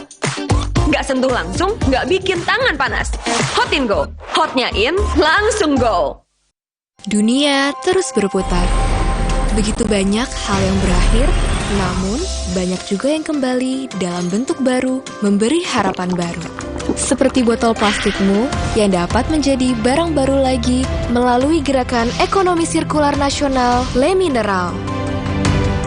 Nggak sentuh langsung, nggak bikin tangan panas. Hotin Go. Hotnya in, langsung go. Dunia terus berputar. Begitu banyak hal yang berakhir, namun banyak juga yang kembali dalam bentuk baru, memberi harapan baru. Seperti botol plastikmu yang dapat menjadi barang baru lagi melalui gerakan ekonomi sirkular nasional Le Mineral.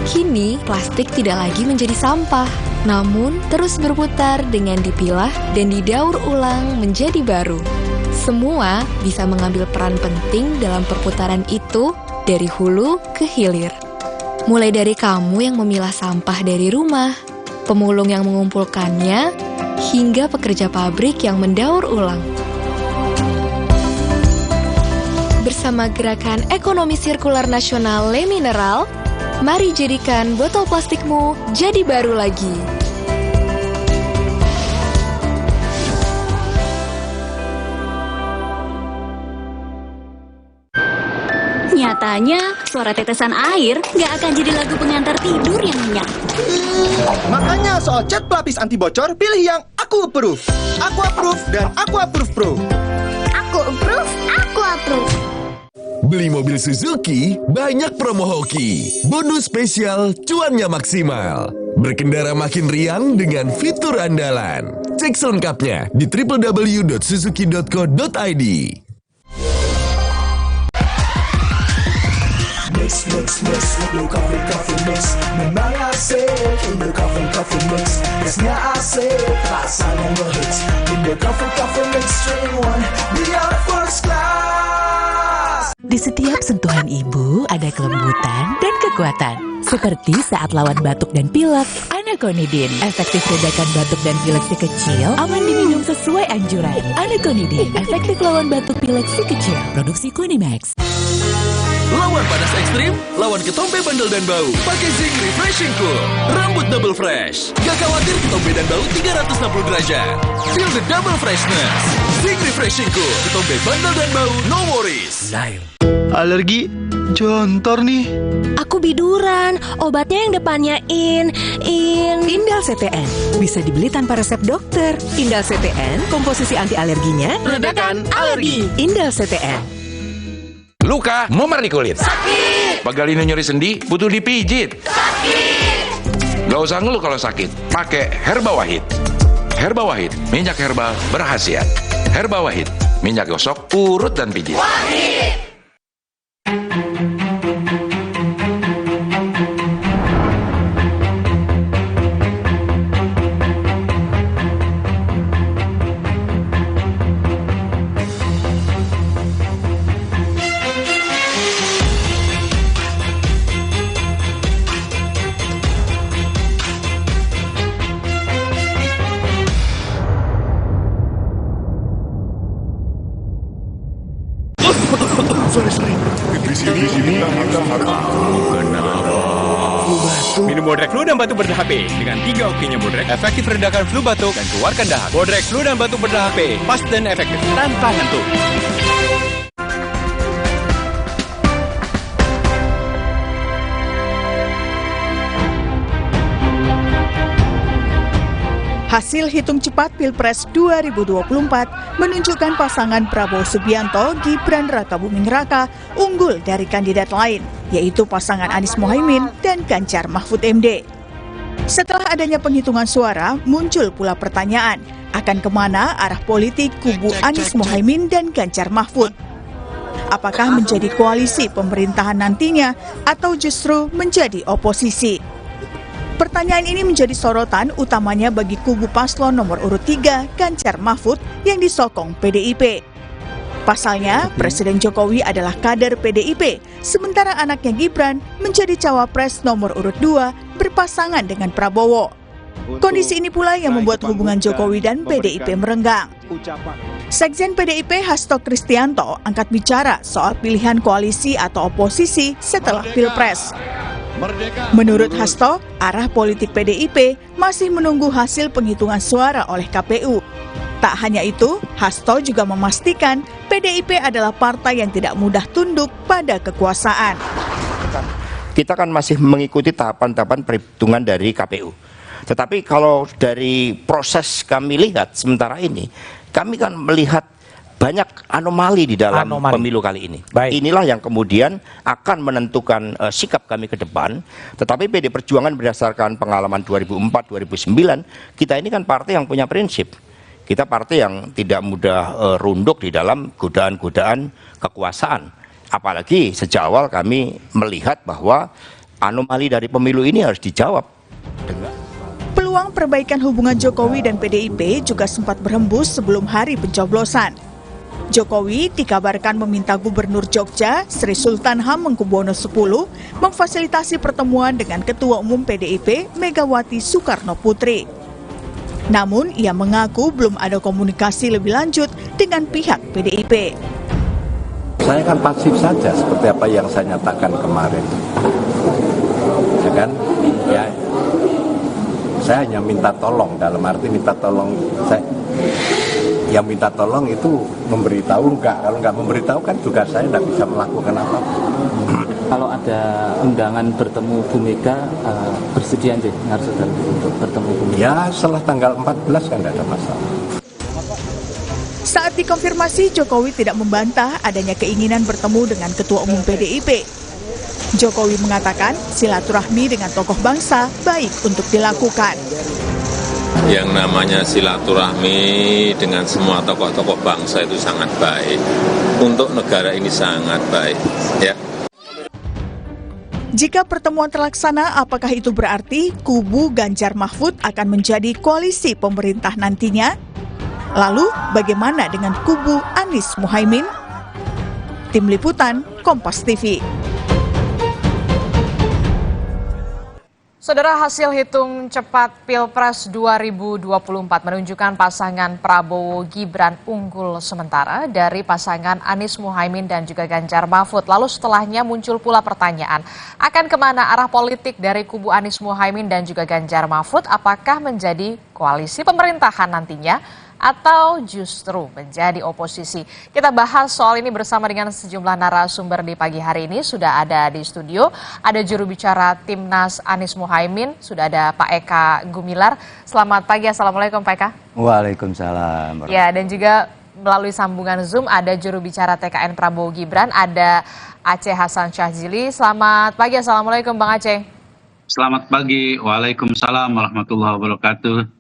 Kini, plastik tidak lagi menjadi sampah, namun terus berputar dengan dipilah dan didaur ulang menjadi baru. Semua bisa mengambil peran penting dalam perputaran itu dari hulu ke hilir. Mulai dari kamu yang memilah sampah dari rumah, pemulung yang mengumpulkannya, hingga pekerja pabrik yang mendaur ulang. Bersama Gerakan Ekonomi Sirkular Nasional Le Mineral, Mari jadikan botol plastikmu jadi baru lagi. Nyatanya, suara tetesan air nggak akan jadi lagu pengantar tidur yang nyenyak. Makanya soal cat pelapis anti bocor, pilih yang Aku Approve. Aku Approve dan Aku Approve Pro. Aku approve, aku approve. Beli mobil Suzuki, banyak promo hoki. Bonus spesial, cuannya maksimal. Berkendara makin riang dengan fitur andalan. Cek selengkapnya di www.suzuki.co.id. Mix, lu coffee mix. Memang asik, Indo coffee mix. Esnya asik, rasanya ngehits. Indo coffee mix, strain one, biar first class. Di setiap sentuhan ibu ada kelembutan dan kekuatan. Seperti saat lawan batuk dan pilek, Anaconidin. Efektif redakan batuk dan pilek si kecil, aman diminum sesuai anjuran. Anaconidin, efektif lawan batuk pilek si kecil. Produksi Kunimax. Lawan panas ekstrim, lawan ketombe bandel dan bau. Pakai Zinc Refreshing Cool. Rambut double fresh. Gak khawatir ketombe dan bau 360 derajat. Feel the double freshness. Zinc Refreshing Cool. Ketombe bandel dan bau, no worries. Alergi, jontor nih. Aku biduran, obatnya yang depannya Indal CTN. Bisa dibeli tanpa resep dokter. Indal CTN, komposisi anti alerginya Redakan alergi. Indal CTN. Luka, memar di kulit. sakit. Pegalinu nyeri sendi, butuh dipijit. Sakit. Gak usah ngeluh kalau sakit. Pakai Herba Wahid. Herba Wahid, minyak herbal berkhasiat. Herba Wahid, minyak gosok, urut dan pijit. Wahid. Minum Bodrek Flu dan Batuk Berdah HP. Dengan 3 okinya Bodrek, efektif redakan flu batuk dan keluarkan dahak. Bodrek Flu dan Batuk Berdah HP, pas dan efektif tanpa ngantuk. Hasil hitung cepat Pilpres 2024 menunjukkan pasangan Prabowo Subianto Gibran Rakabuming Raka unggul dari kandidat lain, yaitu pasangan Anies Mohaimin dan Ganjar Mahfud MD. Setelah adanya penghitungan suara, muncul pula pertanyaan, akan kemana arah politik kubu Anies Mohaimin dan Ganjar Mahfud? Apakah menjadi koalisi pemerintahan nantinya atau justru menjadi oposisi? Pertanyaan ini menjadi sorotan utamanya bagi kubu paslon nomor urut 3 Ganjar Mahfud yang disokong PDIP. Pasalnya, Presiden Jokowi adalah kader PDIP, sementara anaknya Gibran menjadi cawapres nomor urut 2 berpasangan dengan Prabowo. Kondisi ini pula yang membuat hubungan Jokowi dan PDIP merenggang. Sekjen PDIP Hasto Kristianto angkat bicara soal pilihan koalisi atau oposisi setelah Pilpres. Menurut Hasto, arah politik PDIP masih menunggu hasil penghitungan suara oleh KPU. Tak hanya itu, Hasto juga memastikan PDIP adalah partai yang tidak mudah tunduk pada kekuasaan. Kita kan masih mengikuti tahapan-tahapan perhitungan dari KPU. Tetapi kalau dari proses kami lihat sementara ini, kami kan melihat banyak anomali di dalam pemilu kali ini. Inilah yang kemudian akan menentukan sikap kami ke depan. Tetapi PD Perjuangan berdasarkan pengalaman 2004-2009, kita ini kan partai yang punya prinsip. Kita partai yang tidak mudah runduk di dalam godaan-godaan kekuasaan. Apalagi sejak awal kami melihat bahwa anomali dari pemilu ini harus dijawab. Peluang perbaikan hubungan Jokowi dan PDIP juga sempat berhembus sebelum hari pencoblosan. Jokowi dikabarkan meminta Gubernur Jogja, Sri Sultan Hamengkubuwono X, memfasilitasi pertemuan dengan Ketua Umum PDIP, Megawati Soekarno Putri. Namun, ia mengaku belum ada komunikasi lebih lanjut dengan pihak PDIP. Saya kan pasif saja seperti apa yang saya nyatakan kemarin. ya kan? Ya, saya hanya minta tolong, dalam arti minta tolong, yang minta tolong itu memberitahu enggak, kalau enggak memberitahu kan juga saya enggak bisa melakukan apa-apa. Kalau ada undangan bertemu Bu Mega, bersedia nggih Saudara untuk bertemu Bu Mega? Ya setelah tanggal 14 kan enggak ada masalah. Saat dikonfirmasi, Jokowi tidak membantah adanya keinginan bertemu dengan Ketua Umum PDIP. Jokowi mengatakan silaturahmi dengan tokoh bangsa baik untuk dilakukan. Yang namanya silaturahmi dengan semua tokoh-tokoh bangsa itu sangat baik. Untuk negara ini sangat baik. Ya. Jika pertemuan terlaksana, apakah itu berarti kubu Ganjar Mahfud akan menjadi koalisi pemerintah nantinya? Lalu, bagaimana dengan kubu Anies Muhaimin? Tim Liputan, Kompas TV. Saudara, hasil hitung cepat Pilpres 2024 menunjukkan pasangan Prabowo Gibran unggul sementara dari pasangan Anies Muhaimin dan juga Ganjar Mahfud. Lalu setelahnya muncul pula pertanyaan, akan kemana arah politik dari kubu Anies Muhaimin dan juga Ganjar Mahfud? Apakah menjadi koalisi pemerintahan nantinya? Atau justru menjadi oposisi? Kita bahas soal ini bersama dengan sejumlah narasumber di pagi hari ini. Sudah ada di studio, ada juru bicara Timnas Anies Muhaimin, sudah ada Pak Eka Gumilar. Selamat pagi, Assalamualaikum Pak Eka. Waalaikumsalam. Ya, dan juga melalui sambungan Zoom ada juru bicara TKN Prabowo Gibran, ada Aceh Hasan Syahzili. Selamat pagi, Assalamualaikum Bang Aceh. Selamat pagi, Waalaikumsalam warahmatullahi wabarakatuh.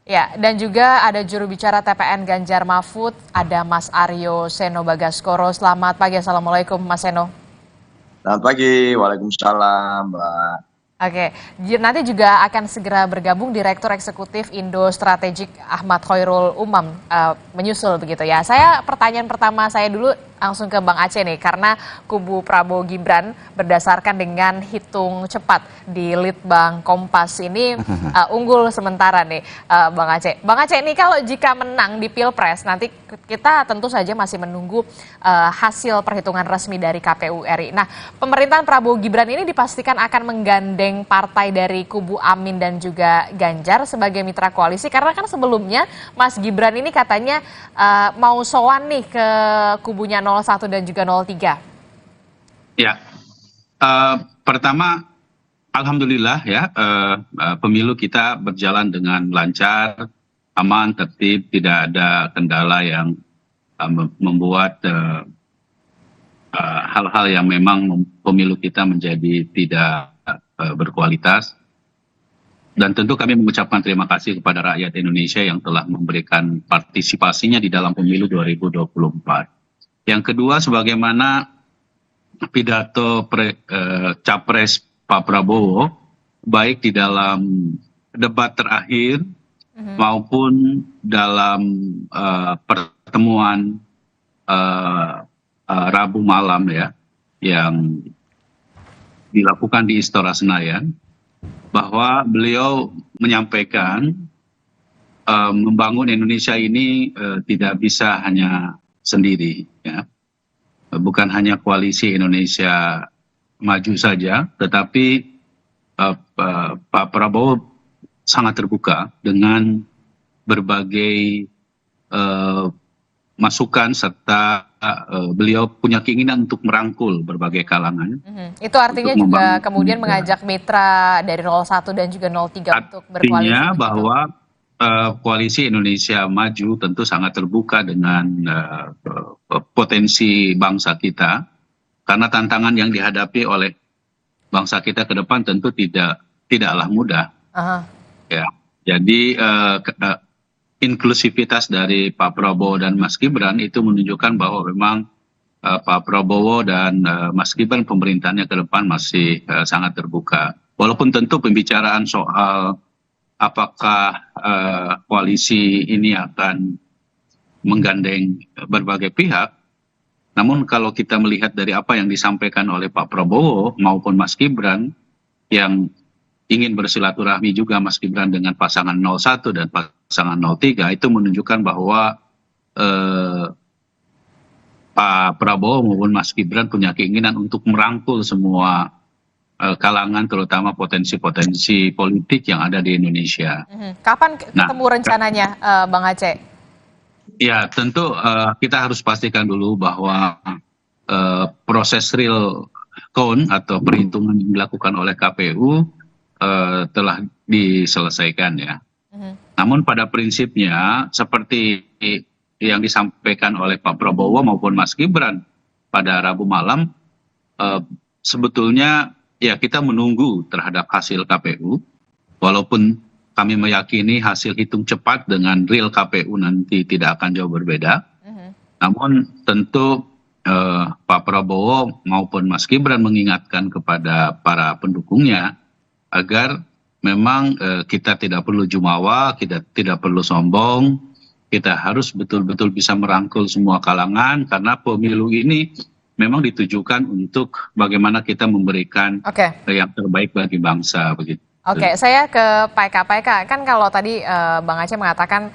Ya, dan juga ada juru bicara TPN Ganjar Mahfud, ada Mas Aryo Seno Bagaskoro. Selamat pagi, Assalamualaikum Mas Seno. Selamat pagi, Waalaikumsalam Mbak. Oke, nanti juga akan segera bergabung Direktur Eksekutif Indo Strategik Ahmad Khairul Umam menyusul begitu ya. Pertanyaan pertama saya dulu langsung ke Bang Aceh nih, karena kubu Prabowo Gibran berdasarkan dengan hitung cepat di Litbang Kompas ini unggul sementara nih Bang Aceh. Bang Aceh ini kalau jika menang di Pilpres nanti kita tentu saja masih menunggu hasil perhitungan resmi dari KPU RI. Nah, pemerintahan Prabowo Gibran ini dipastikan akan menggandeng partai dari kubu Amin dan juga Ganjar sebagai mitra koalisi, karena kan sebelumnya Mas Gibran ini katanya mau sowan nih ke kubunya 01 dan juga 03. Ya, pertama alhamdulillah ya, pemilu kita berjalan dengan lancar, aman, tertib, tidak ada kendala yang membuat hal-hal yang memang pemilu kita menjadi tidak berkualitas. Dan tentu kami mengucapkan terima kasih kepada rakyat Indonesia yang telah memberikan partisipasinya di dalam pemilu 2024. Yang kedua, sebagaimana pidato Capres Pak Prabowo, baik di dalam debat terakhir maupun dalam pertemuan Rabu malam ya, yang dilakukan di Istora Senayan, bahwa beliau menyampaikan membangun Indonesia ini tidak bisa hanya sendiri, ya. Bukan hanya koalisi Indonesia Maju saja, tetapi Pak Prabowo sangat terbuka dengan berbagai masukan serta beliau punya keinginan untuk merangkul berbagai kalangan. Itu artinya juga kemudian mengajak mitra dari 01 dan juga 03 untuk berkoalisi. Artinya bahwa koalisi Indonesia Maju tentu sangat terbuka dengan potensi bangsa kita, karena tantangan yang dihadapi oleh bangsa kita ke depan tentu tidaklah mudah. Ya, jadi inklusivitas dari Pak Prabowo dan Mas Gibran itu menunjukkan bahwa memang Pak Prabowo dan Mas Gibran pemerintahannya ke depan masih sangat terbuka. Walaupun tentu pembicaraan soal apakah koalisi ini akan menggandeng berbagai pihak, namun kalau kita melihat dari apa yang disampaikan oleh Pak Prabowo maupun Mas Gibran yang ingin bersilaturahmi juga Mas Gibran dengan pasangan 01 dan pasangan 03, itu menunjukkan bahwa Pak Prabowo maupun Mas Gibran punya keinginan untuk merangkul semua kalangan terutama potensi-potensi politik yang ada di Indonesia. Kapan ketemu rencananya, Bang Aceh? Ya, tentu kita harus pastikan dulu bahwa proses real count atau perhitungan yang dilakukan oleh KPU telah diselesaikan ya. Namun pada prinsipnya seperti yang disampaikan oleh Pak Prabowo maupun Mas Gibran pada Rabu malam, sebetulnya ya kita menunggu terhadap hasil KPU, walaupun kami meyakini hasil hitung cepat dengan real KPU nanti tidak akan jauh berbeda. Namun tentu Pak Prabowo maupun Mas Gibran mengingatkan kepada para pendukungnya agar memang kita tidak perlu jumawa, kita tidak perlu sombong, kita harus betul-betul bisa merangkul semua kalangan karena pemilu ini memang ditujukan untuk bagaimana kita memberikan yang terbaik bagi bangsa begitu. Oke, saya ke PK. Kan kalau tadi Bang Aceh mengatakan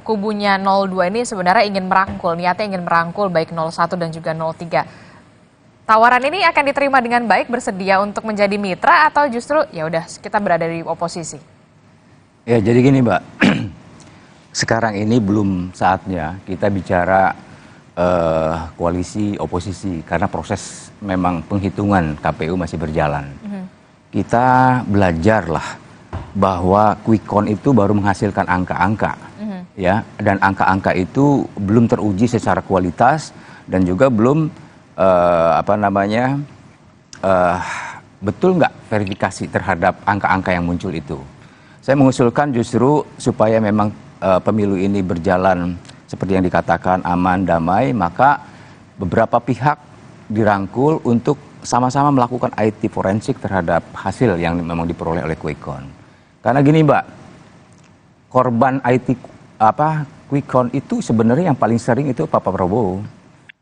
kubunya 02 ini sebenarnya ingin merangkul, niatnya ingin merangkul baik 01 dan juga 03. Tawaran ini akan diterima dengan baik, bersedia untuk menjadi mitra atau justru ya udah kita berada di oposisi? Ya jadi gini Mbak, sekarang ini belum saatnya kita bicara koalisi oposisi karena proses memang penghitungan KPU masih berjalan. Kita belajarlah bahwa quick count itu baru menghasilkan angka-angka, ya, dan angka-angka itu belum teruji secara kualitas dan juga belum betul nggak verifikasi terhadap angka-angka yang muncul itu. Saya mengusulkan justru supaya memang pemilu ini berjalan seperti yang dikatakan aman, damai, maka beberapa pihak dirangkul untuk sama-sama melakukan IT forensik terhadap hasil yang memang diperoleh oleh quick count. Karena gini Mbak, korban IT quick count itu sebenarnya yang paling sering itu Pak Prabowo.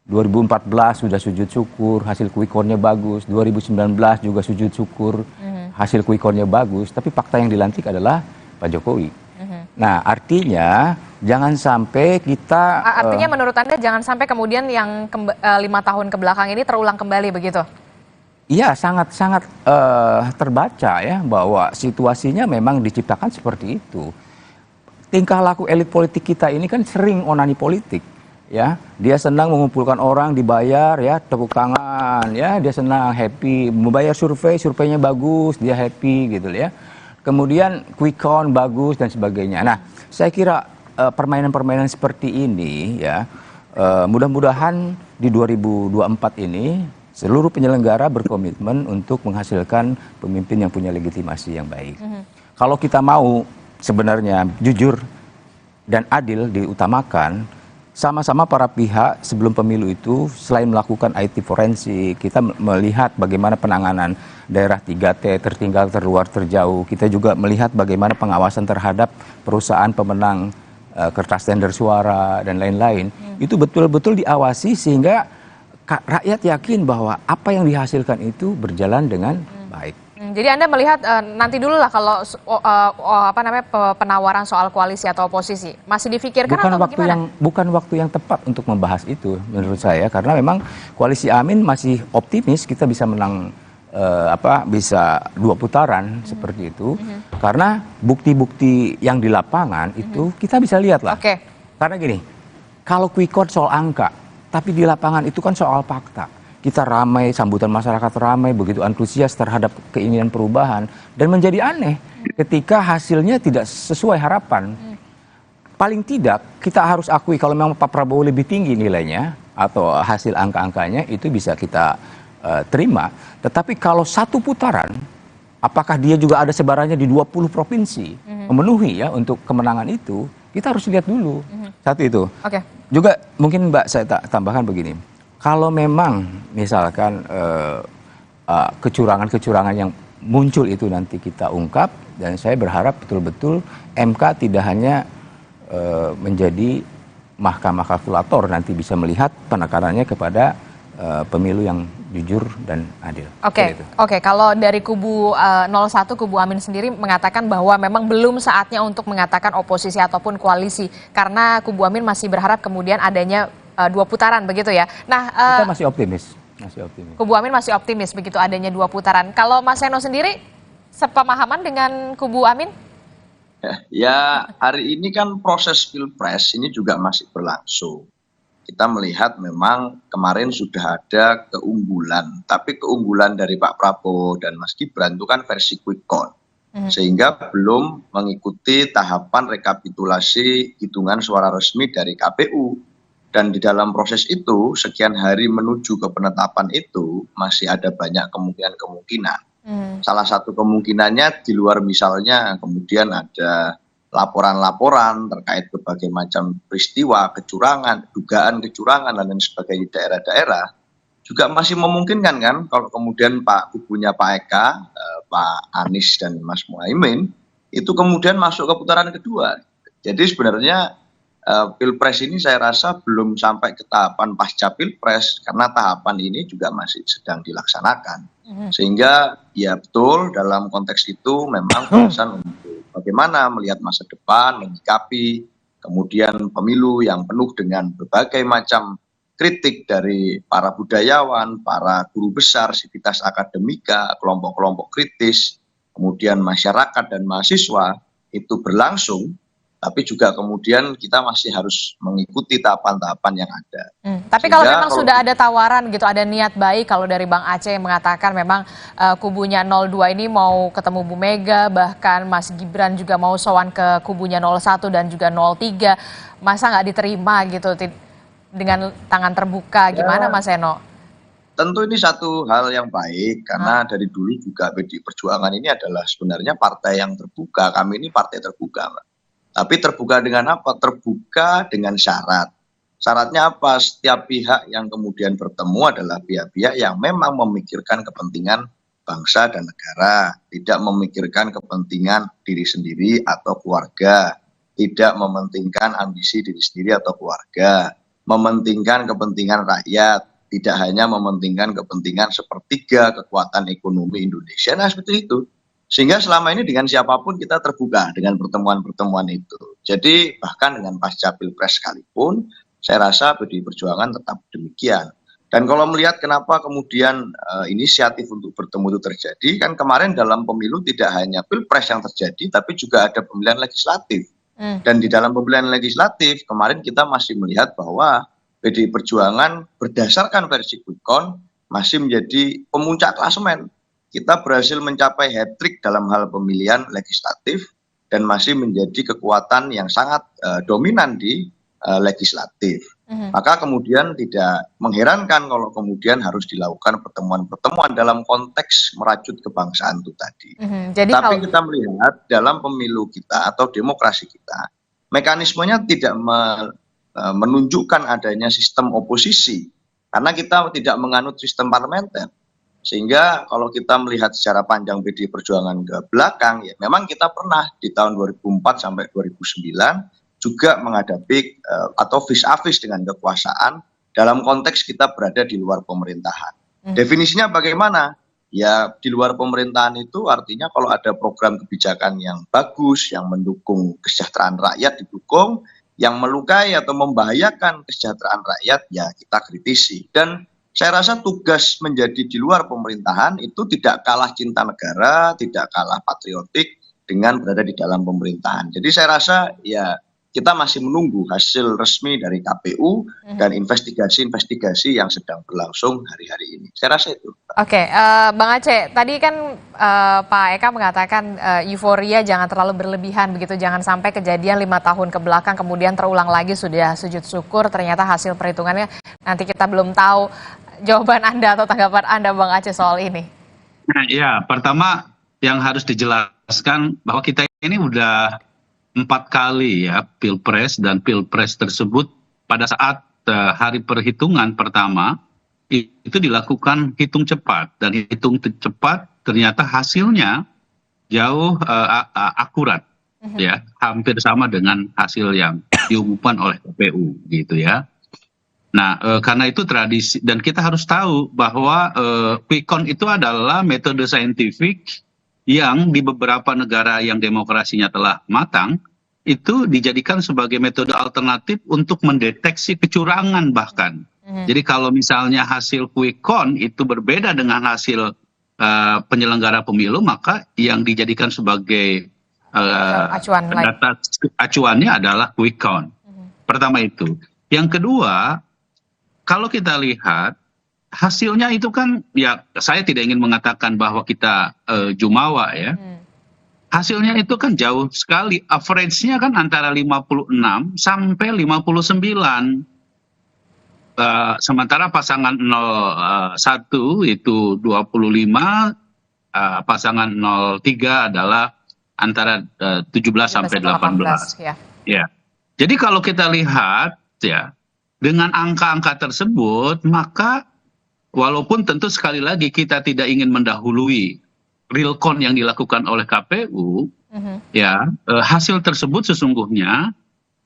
2014 sudah sujud syukur, hasil quick count-nya bagus. 2019 juga sujud syukur, hasil quick count-nya bagus. Tapi fakta yang dilantik adalah Pak Jokowi. Nah, artinya jangan sampai kita... Artinya menurut Anda jangan sampai kemudian yang 5 tahun ke belakang ini terulang kembali begitu? Iya, sangat-sangat terbaca ya bahwa situasinya memang diciptakan seperti itu. Tingkah laku elit politik kita ini kan sering onani politik. Ya, dia senang mengumpulkan orang, dibayar, ya, tepuk tangan, ya, dia senang, happy, membayar surveinya bagus, dia happy gitu ya. Kemudian quick count bagus dan sebagainya. Nah, saya kira permainan-permainan seperti ini ya, mudah-mudahan di 2024 ini seluruh penyelenggara berkomitmen untuk menghasilkan pemimpin yang punya legitimasi yang baik. Kalau kita mau sebenarnya jujur dan adil diutamakan, sama-sama para pihak sebelum pemilu itu selain melakukan IT forensik, kita melihat bagaimana penanganan daerah 3T, tertinggal, terluar, terjauh. Kita juga melihat bagaimana pengawasan terhadap perusahaan pemenang kertas tender suara dan lain-lain. Itu betul-betul diawasi sehingga rakyat yakin bahwa apa yang dihasilkan itu berjalan dengan baik. Jadi Anda melihat nanti dulu lah kalau penawaran soal koalisi atau oposisi masih difikirkan atau bagaimana? Bukan waktu yang tepat untuk membahas itu menurut saya karena memang koalisi Amin masih optimis kita bisa menang bisa 2 putaran seperti itu karena bukti-bukti yang di lapangan itu kita bisa lihat lah. Karena gini, kalau quick count soal angka, tapi di lapangan itu kan soal fakta. Kita ramai, sambutan masyarakat ramai, begitu antusias terhadap keinginan perubahan. Dan menjadi aneh ketika hasilnya tidak sesuai harapan. Paling tidak kita harus akui kalau memang Pak Prabowo lebih tinggi nilainya atau hasil angka-angkanya itu bisa kita terima. Tetapi kalau 1 putaran, apakah dia juga ada sebarannya di 20 provinsi memenuhi ya untuk kemenangan itu, kita harus lihat dulu. Satu itu. Juga mungkin Mbak saya tambahkan begini. Kalau memang misalkan kecurangan-kecurangan yang muncul itu nanti kita ungkap dan saya berharap betul-betul MK tidak hanya menjadi mahkamah kalkulator nanti bisa melihat penekanannya kepada pemilu yang jujur dan adil. Oke. Kalau dari kubu 01, kubu Amin sendiri mengatakan bahwa memang belum saatnya untuk mengatakan oposisi ataupun koalisi karena kubu Amin masih berharap kemudian adanya 2 putaran begitu ya. Nah, kita masih optimis. Masih optimis. Kubu Amin masih optimis begitu adanya 2 putaran. Kalau Mas Seno sendiri sepemahaman dengan kubu Amin? Ya, hari ini kan proses pilpres ini juga masih berlangsung. Kita melihat memang kemarin sudah ada keunggulan, tapi keunggulan dari Pak Prabowo dan Mas Gibran itu kan versi quick count, sehingga belum mengikuti tahapan rekapitulasi hitungan suara resmi dari KPU. Dan di dalam proses itu, sekian hari menuju ke penetapan itu, masih ada banyak kemungkinan-kemungkinan. Salah satu kemungkinannya di luar misalnya kemudian ada laporan-laporan terkait berbagai macam peristiwa, kecurangan, dugaan kecurangan, dan lain sebagainya di daerah-daerah, juga masih memungkinkan kan kalau kemudian kubunya Pak Eka, Pak Anies dan Mas Muhaimin, itu kemudian masuk ke putaran kedua. Jadi sebenarnya Pilpres ini saya rasa belum sampai ke tahapan pasca Pilpres, karena tahapan ini juga masih sedang dilaksanakan. Sehingga ya betul dalam konteks itu memang bahasan untuk bagaimana melihat masa depan, menyikapi kemudian pemilu yang penuh dengan berbagai macam kritik dari para budayawan, para guru besar, sivitas akademika, kelompok-kelompok kritis, kemudian masyarakat dan mahasiswa itu berlangsung. Tapi juga kemudian kita masih harus mengikuti tahapan-tahapan yang ada. Tapi kalau memang sudah ada tawaran gitu, ada niat baik kalau dari Bang Aceh yang mengatakan memang kubunya 02 ini mau ketemu Bu Mega, bahkan Mas Gibran juga mau sowan ke kubunya 01 dan juga 03, masa nggak diterima gitu dengan tangan terbuka, gimana Mas Seno? Tentu ini satu hal yang baik, karena dari dulu juga PDI Perjuangan ini adalah sebenarnya partai yang terbuka. Kami ini partai terbuka, Mbak. Tapi terbuka dengan apa? Terbuka dengan syarat. Syaratnya apa? Setiap pihak yang kemudian bertemu adalah pihak-pihak yang memang memikirkan kepentingan bangsa dan negara, tidak memikirkan kepentingan diri sendiri atau keluarga, tidak mementingkan ambisi diri sendiri atau keluarga, mementingkan kepentingan rakyat, tidak hanya mementingkan kepentingan sepertiga kekuatan ekonomi Indonesia. Nah, seperti itu. Sehingga selama ini dengan siapapun kita terbuka dengan pertemuan-pertemuan itu. Jadi bahkan dengan pasca Pilpres sekalipun, saya rasa PDI Perjuangan tetap demikian. Dan kalau melihat kenapa kemudian inisiatif untuk bertemu itu terjadi, kan kemarin dalam pemilu tidak hanya Pilpres yang terjadi, tapi juga ada pemilihan legislatif. Dan di dalam pemilihan legislatif, kemarin kita masih melihat bahwa PDI Perjuangan berdasarkan versi quick count masih menjadi pemuncak klasemen. Kita berhasil mencapai hat-trick dalam hal pemilihan legislatif dan masih menjadi kekuatan yang sangat dominan di legislatif. Maka kemudian tidak mengherankan kalau kemudian harus dilakukan pertemuan-pertemuan dalam konteks merajut kebangsaan itu tadi. Tapi kita melihat dalam pemilu kita atau demokrasi kita, mekanismenya tidak menunjukkan adanya sistem oposisi, karena kita tidak menganut sistem parlementer. Sehingga kalau kita melihat secara panjang PDI Perjuangan ke belakang, ya memang kita pernah di tahun 2004 sampai 2009 juga menghadapi atau vis-a-vis dengan kekuasaan dalam konteks kita berada di luar pemerintahan. Definisinya bagaimana? Ya di luar pemerintahan itu artinya kalau ada program kebijakan yang bagus, yang mendukung kesejahteraan rakyat didukung, yang melukai atau membahayakan kesejahteraan rakyat ya kita kritisi. Dan saya rasa tugas menjadi di luar pemerintahan itu tidak kalah cinta negara, tidak kalah patriotik dengan berada di dalam pemerintahan. Jadi saya rasa ya kita masih menunggu hasil resmi dari KPU dan investigasi-investigasi yang sedang berlangsung hari-hari ini. Saya rasa itu. Oke, Bang Aceh, tadi kan Pak Eka mengatakan euforia jangan terlalu berlebihan begitu, jangan sampai kejadian 5 tahun ke belakang kemudian terulang lagi, sudah sujud syukur ternyata hasil perhitungannya nanti kita belum tahu. Jawaban Anda atau tanggapan Anda Bang Aceh soal ini? Nah, ya, pertama yang harus dijelaskan bahwa kita ini udah 4 kali ya Pilpres, dan Pilpres tersebut pada saat hari perhitungan pertama itu dilakukan hitung cepat, dan hitung cepat ternyata hasilnya jauh akurat, ya hampir sama dengan hasil yang diumumkan oleh KPU gitu ya. Nah, karena itu tradisi, dan kita harus tahu bahwa quick count itu adalah metode saintifik yang di beberapa negara yang demokrasinya telah matang, itu dijadikan sebagai metode alternatif untuk mendeteksi kecurangan bahkan. Jadi kalau misalnya hasil quick count itu berbeda dengan hasil penyelenggara pemilu, maka yang dijadikan sebagai data acuannya adalah quick count. Pertama itu. Yang kedua, kalau kita lihat hasilnya itu kan, ya saya tidak ingin mengatakan bahwa kita jumawa ya. Hasilnya itu kan jauh sekali, average-nya kan antara 56 sampai 59. Sementara pasangan 01 itu 25, pasangan 03 adalah antara 17 sampai 18. Ya. Jadi kalau kita lihat ya, dengan angka-angka tersebut, maka walaupun tentu sekali lagi kita tidak ingin mendahului real count yang dilakukan oleh KPU, ya hasil tersebut sesungguhnya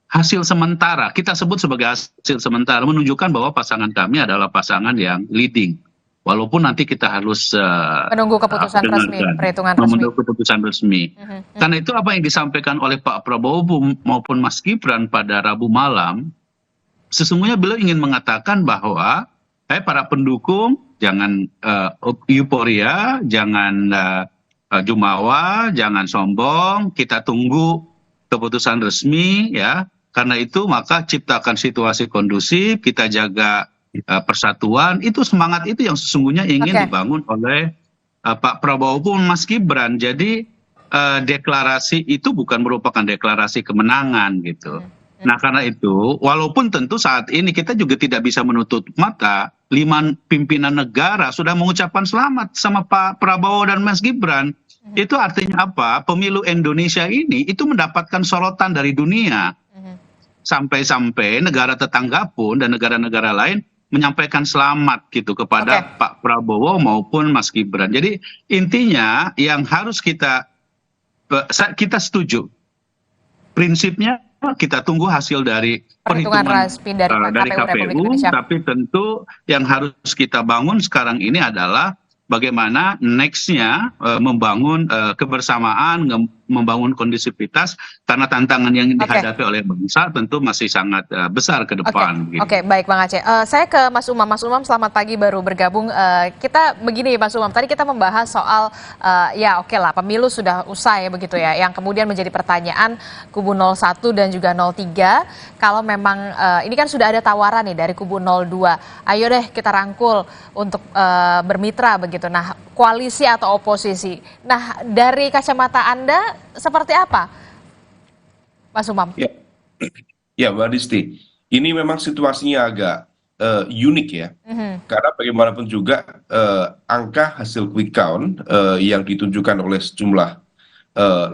hasil sementara, kita sebut sebagai hasil sementara, menunjukkan bahwa pasangan kami adalah pasangan yang leading. Walaupun nanti kita harus menunggu keputusan resmi, perhitungan resmi. Menunggu keputusan resmi. Karena itu apa yang disampaikan oleh Pak Prabowo maupun Mas Gibran pada Rabu malam, sesungguhnya beliau ingin mengatakan bahwa para pendukung jangan euforia, jangan jumawa, jangan sombong, kita tunggu keputusan resmi ya. Karena itu maka ciptakan situasi kondusif, kita jaga persatuan, itu semangat itu yang sesungguhnya ingin dibangun oleh Pak Prabowo pun Mas Gibran. Jadi deklarasi itu bukan merupakan deklarasi kemenangan gitu. Nah karena itu walaupun tentu saat ini kita juga tidak bisa menutup mata, 5 pimpinan negara sudah mengucapkan selamat sama Pak Prabowo dan Mas Gibran. Itu artinya apa? Pemilu Indonesia ini itu mendapatkan sorotan dari dunia. Sampai-sampai negara tetangga pun dan negara-negara lain menyampaikan selamat gitu kepada Pak Prabowo maupun Mas Gibran. Jadi intinya yang harus kita setuju. Prinsipnya kita tunggu hasil dari perhitungan resmi dari KPU, tapi tentu yang harus kita bangun sekarang ini adalah bagaimana next-nya membangun kebersamaan, membangun kondisivitas, karena tantangan yang dihadapi oleh bangsa tentu masih sangat besar ke depan. Oke, baik Bang Aceh. Saya ke Mas Umam. Mas Umam selamat pagi, baru bergabung. Kita begini Mas Umam, tadi kita membahas soal ya oke lah pemilu sudah usai begitu ya. Yang kemudian menjadi pertanyaan kubu 01 dan juga 03, kalau memang ini kan sudah ada tawaran nih dari kubu 02, ayo deh kita rangkul untuk bermitra begitu. Nah, koalisi atau oposisi. Nah, dari kacamata Anda seperti apa, Mas Umam? Ya, Mbak Disti, ini memang situasinya agak unik ya, karena bagaimanapun juga angka hasil quick count yang ditunjukkan oleh sejumlah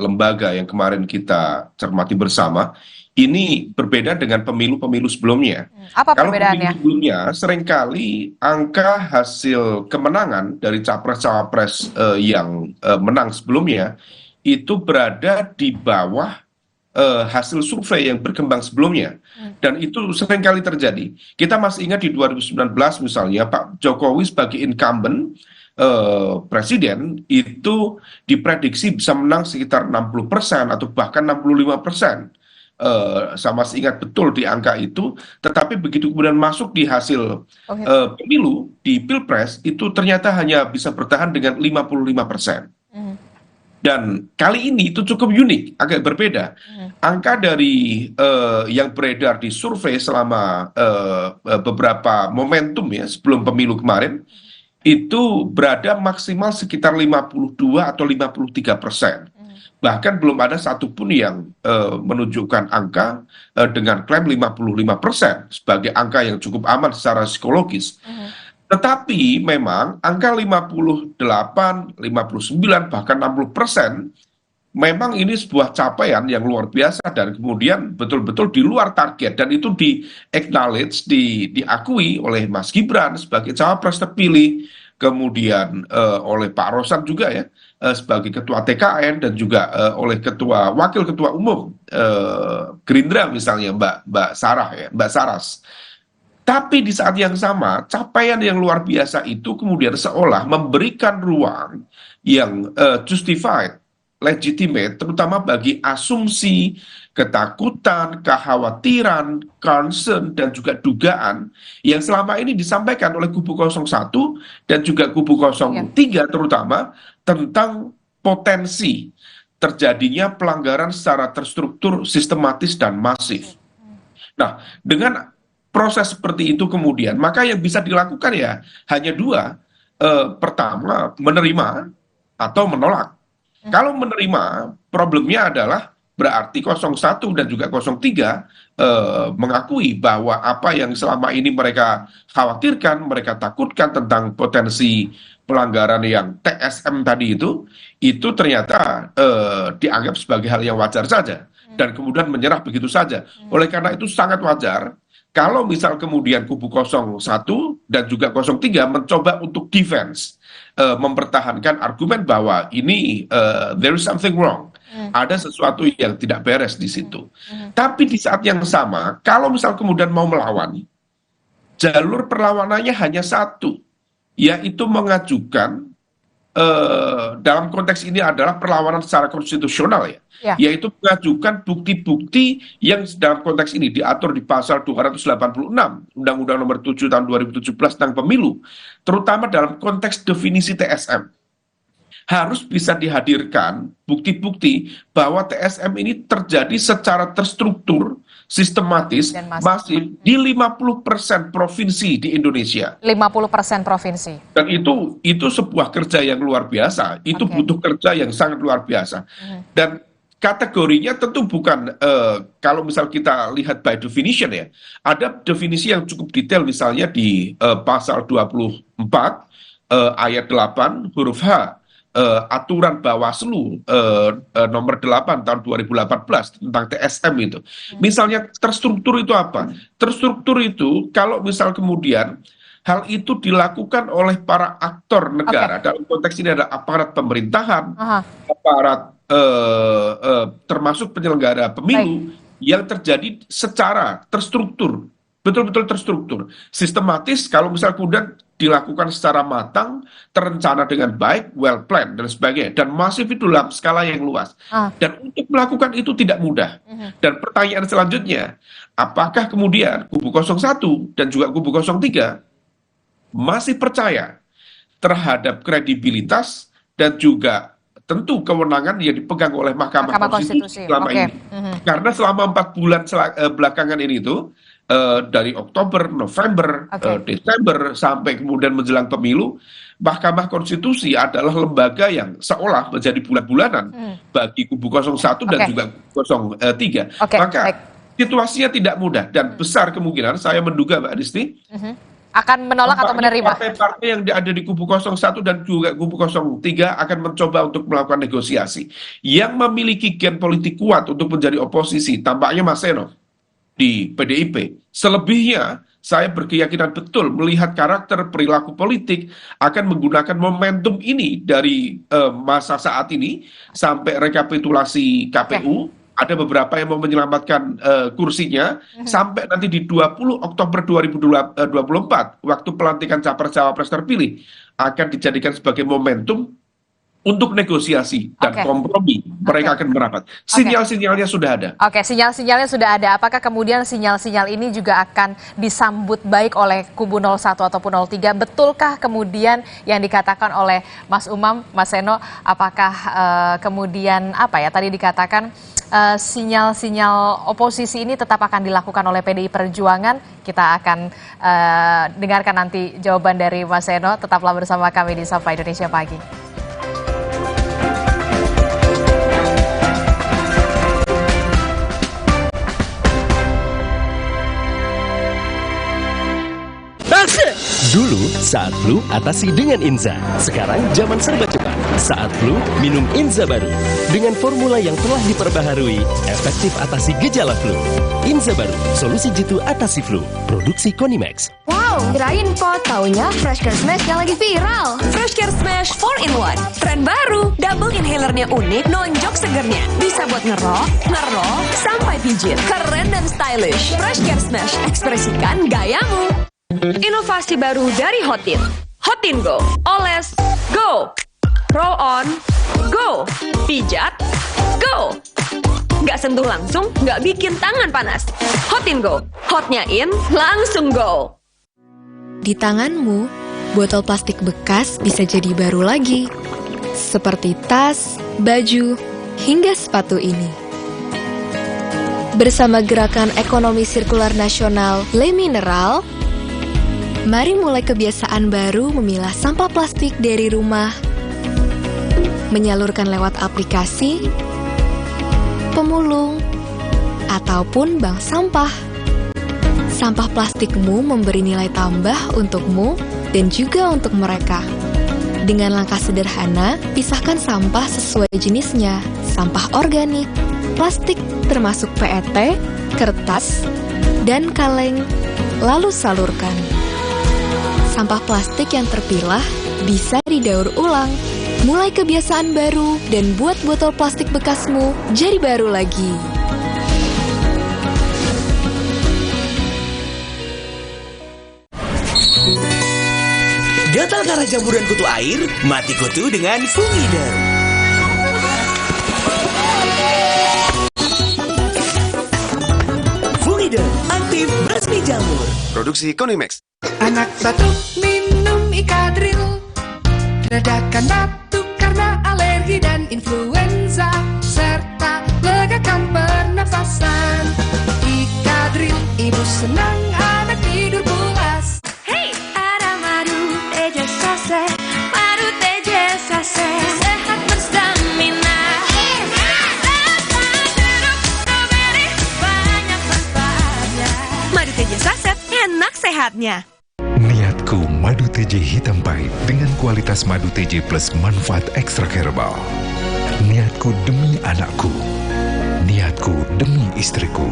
lembaga yang kemarin kita cermati bersama, ini berbeda dengan pemilu-pemilu sebelumnya. Apa Kalau perbedaannya? pemilu sebelumnya seringkali angka hasil kemenangan dari capres-cawapres yang menang sebelumnya itu berada di bawah hasil survei yang berkembang sebelumnya. Dan itu seringkali terjadi. Kita masih ingat di 2019 misalnya Pak Jokowi sebagai incumbent presiden itu diprediksi bisa menang sekitar 60% atau bahkan 65%. Saya masih ingat betul di angka itu, tetapi begitu kemudian masuk di hasil pemilu di Pilpres itu ternyata hanya bisa bertahan dengan 55%. Dan kali ini itu cukup unik, agak berbeda. Angka dari yang beredar di survei selama beberapa momentum ya sebelum pemilu kemarin itu berada maksimal sekitar 52 atau 53%. Bahkan belum ada satupun yang menunjukkan angka dengan klaim 55% sebagai angka yang cukup aman secara psikologis. Tetapi memang angka 58, 59, bahkan 60% memang ini sebuah capaian yang luar biasa dan kemudian betul-betul di luar target, dan itu di-acknowledge, diakui oleh Mas Gibran sebagai cawapres terpilih, kemudian oleh Pak Rosan juga ya sebagai ketua TKN, dan juga oleh wakil ketua umum Gerindra misalnya Mbak Saras. Tapi di saat yang sama capaian yang luar biasa itu kemudian seolah memberikan ruang yang justified legitimate, terutama bagi asumsi, ketakutan, kekhawatiran, concern, dan juga dugaan yang selama ini disampaikan oleh kubu 01 dan juga kubu 03 terutama tentang potensi terjadinya pelanggaran secara terstruktur, sistematis, dan masif. Nah, dengan proses seperti itu kemudian, maka yang bisa dilakukan ya hanya dua. Pertama, menerima atau menolak. Kalau menerima, problemnya adalah berarti 01 dan juga 03 mengakui bahwa apa yang selama ini mereka khawatirkan, mereka takutkan tentang potensi pelanggaran yang TSM tadi itu ternyata dianggap sebagai hal yang wajar saja dan kemudian menyerah begitu saja. Oleh karena itu sangat wajar kalau misal kemudian kubu 01 dan juga 03 mencoba untuk defense, mempertahankan argumen bahwa ini there is something wrong, ada sesuatu yang tidak beres di situ. Tapi di saat yang sama, kalau misal kemudian mau melawan, jalur perlawanannya hanya satu, yaitu mengajukan dalam konteks ini adalah perlawanan secara konstitusional yaitu mengajukan bukti-bukti yang dalam konteks ini diatur di pasal 286 Undang-Undang Nomor 7 Tahun 2017 tentang Pemilu, terutama dalam konteks definisi TSM. Harus bisa dihadirkan bukti-bukti bahwa TSM ini terjadi secara terstruktur, sistematis, masif di 50% provinsi di Indonesia. 50% provinsi. Dan itu sebuah kerja yang luar biasa. Itu butuh kerja yang sangat luar biasa. Dan kategorinya tentu bukan kalau misal kita lihat by definition ya. Ada definisi yang cukup detail misalnya di pasal 24 ayat 8 huruf H. Aturan Bawaslu nomor 8 tahun 2018 tentang TSM itu. Misalnya terstruktur itu apa? Terstruktur itu kalau misal kemudian hal itu dilakukan oleh para aktor negara, dalam konteks ini ada aparat pemerintahan, aparat termasuk penyelenggara pemilu yang terjadi secara terstruktur, betul-betul terstruktur, sistematis. Kalau misal kemudian dilakukan secara matang, terencana dengan baik, well planned dan sebagainya, dan masif itu dalam skala yang luas. Dan untuk melakukan itu tidak mudah. Dan pertanyaan selanjutnya, apakah kemudian kubu 01 dan juga kubu 03 masih percaya terhadap kredibilitas dan juga tentu kewenangan yang dipegang oleh Mahkamah Konstitusi selama ini? Karena selama 4 bulan belakangan ini dari Oktober, November, Desember sampai kemudian menjelang pemilu, Mahkamah Konstitusi adalah lembaga yang seolah menjadi bulan-bulanan bagi kubu 01 dan juga kubu 03. Maka situasinya tidak mudah dan besar kemungkinan saya menduga Mbak Adisti akan menolak atau menerima. Partai-partai yang ada di kubu 01 dan juga kubu 03 akan mencoba untuk melakukan negosiasi. Yang memiliki gen politik kuat untuk menjadi oposisi tampaknya Mas Seno di PDIP. Selebihnya, saya berkeyakinan betul melihat karakter perilaku politik akan menggunakan momentum ini dari masa saat ini sampai rekapitulasi KPU. Ada beberapa yang mau menyelamatkan kursinya sampai nanti di 20 Oktober 2024 waktu pelantikan capres-cawapres terpilih akan dijadikan sebagai momentum untuk negosiasi dan kompromi. Mereka akan merapat. Sinyal-sinyalnya sudah ada. Sinyal-sinyalnya sudah ada. Apakah kemudian sinyal-sinyal ini juga akan disambut baik oleh kubu 01 ataupun 03? Betulkah kemudian yang dikatakan oleh Mas Umam, Mas Seno, apakah kemudian tadi dikatakan sinyal-sinyal oposisi ini tetap akan dilakukan oleh PDI Perjuangan? Kita akan dengarkan nanti jawaban dari Mas Seno. Tetaplah bersama kami di Sapa Indonesia Pagi. Dulu, saat flu, atasi dengan Inza. Sekarang, zaman serba cepat. Saat flu, minum Inza baru. Dengan formula yang telah diperbaharui, efektif atasi gejala flu. Inza baru, solusi jitu atasi flu. Produksi Konimax. Wow, kirain po, taunya Fresh Care Smash yang lagi viral. Fresh Care Smash 4-in-1. Tren baru, double inhalernya unik, nonjok segernya. Bisa buat ngerok, sampai pijit. Keren dan stylish. Fresh Care Smash, ekspresikan gayamu. Inovasi baru dari Hotin. Hotin Go. Oles Go. Roll on, go. Pijat, go. Nggak sentuh langsung, nggak bikin tangan panas. Hot in Go. Hotnya in, langsung go. Di tanganmu, botol plastik bekas bisa jadi baru lagi. Seperti tas, baju, hingga sepatu ini. Bersama Gerakan Ekonomi Sirkular Nasional Le Mineral, mari mulai kebiasaan baru memilah sampah plastik dari rumah, menyalurkan lewat aplikasi, pemulung, ataupun bank sampah. Sampah plastikmu memberi nilai tambah untukmu dan juga untuk mereka. Dengan langkah sederhana, pisahkan sampah sesuai jenisnya, sampah organik, plastik termasuk PET, kertas, dan kaleng, lalu salurkan. Sampah plastik yang terpilah bisa didaur ulang. Mulai kebiasaan baru dan buat botol plastik bekasmu jadi baru lagi. Gatal karena campuran kutu air, mati kutu dengan Fungiderm. Fungiderm, aktif basmi jamur. Produksi Konimax. Anak batuk minum Ikadril, redakan batuk karena alergi dan influenza, serta legakan pernafasan. Ikadril, ibu senang anak tidur pulas. Hey, ada madu teja sase, madu teja sase, sehat berstamina. Banyak manfaatnya. Madu teja saset, enak sehatnya. Niatku madu TJ hitam pahit dengan kualitas madu TJ plus manfaat ekstra herbal. Niatku demi anakku. Niatku demi istriku.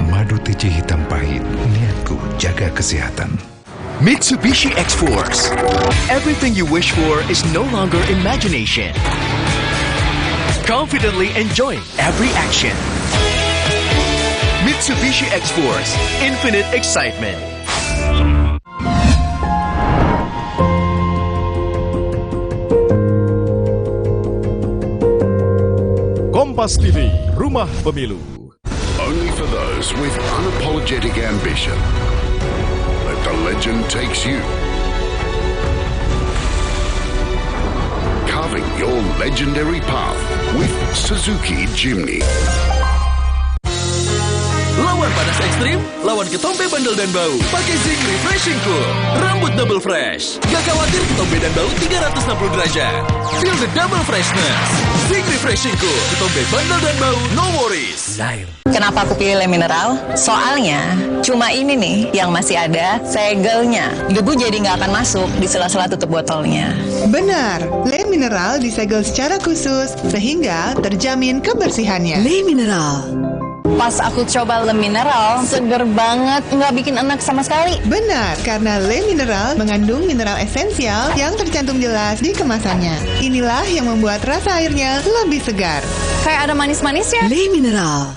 Madu TJ hitam pahit, niatku jaga kesehatan. Mitsubishi X-Force. Everything you wish for is no longer imagination. Confidently enjoy every action. Mitsubishi X-Force. Infinite excitement. Kompas TV, Rumah Pemilu. Only for those with unapologetic ambition. Let the legend takes you. Carving your legendary path with Suzuki Jimny. Lawan panas ekstrim, lawan ketombe bandel dan bau. Pakai Zinc Refreshing Cool. Rambut double fresh. Gak khawatir ketombe dan bau 360 derajat. Feel the double freshness. Zinc Refreshing Cool. Ketombe bandel dan bau, no worries. Kenapa aku pilih Le Mineral? Soalnya cuma ini nih yang masih ada segelnya. Debu jadi nggak akan masuk di sela-sela tutup botolnya. Benar, Le Mineral disegel secara khusus sehingga terjamin kebersihannya. Le Mineral. Pas aku coba Le Mineral, seger banget, nggak bikin enak sama sekali. Benar, karena Le Mineral mengandung mineral esensial yang tercantum jelas di kemasannya. Inilah yang membuat rasa airnya lebih segar. Kayak ada manis-manisnya. Le Mineral.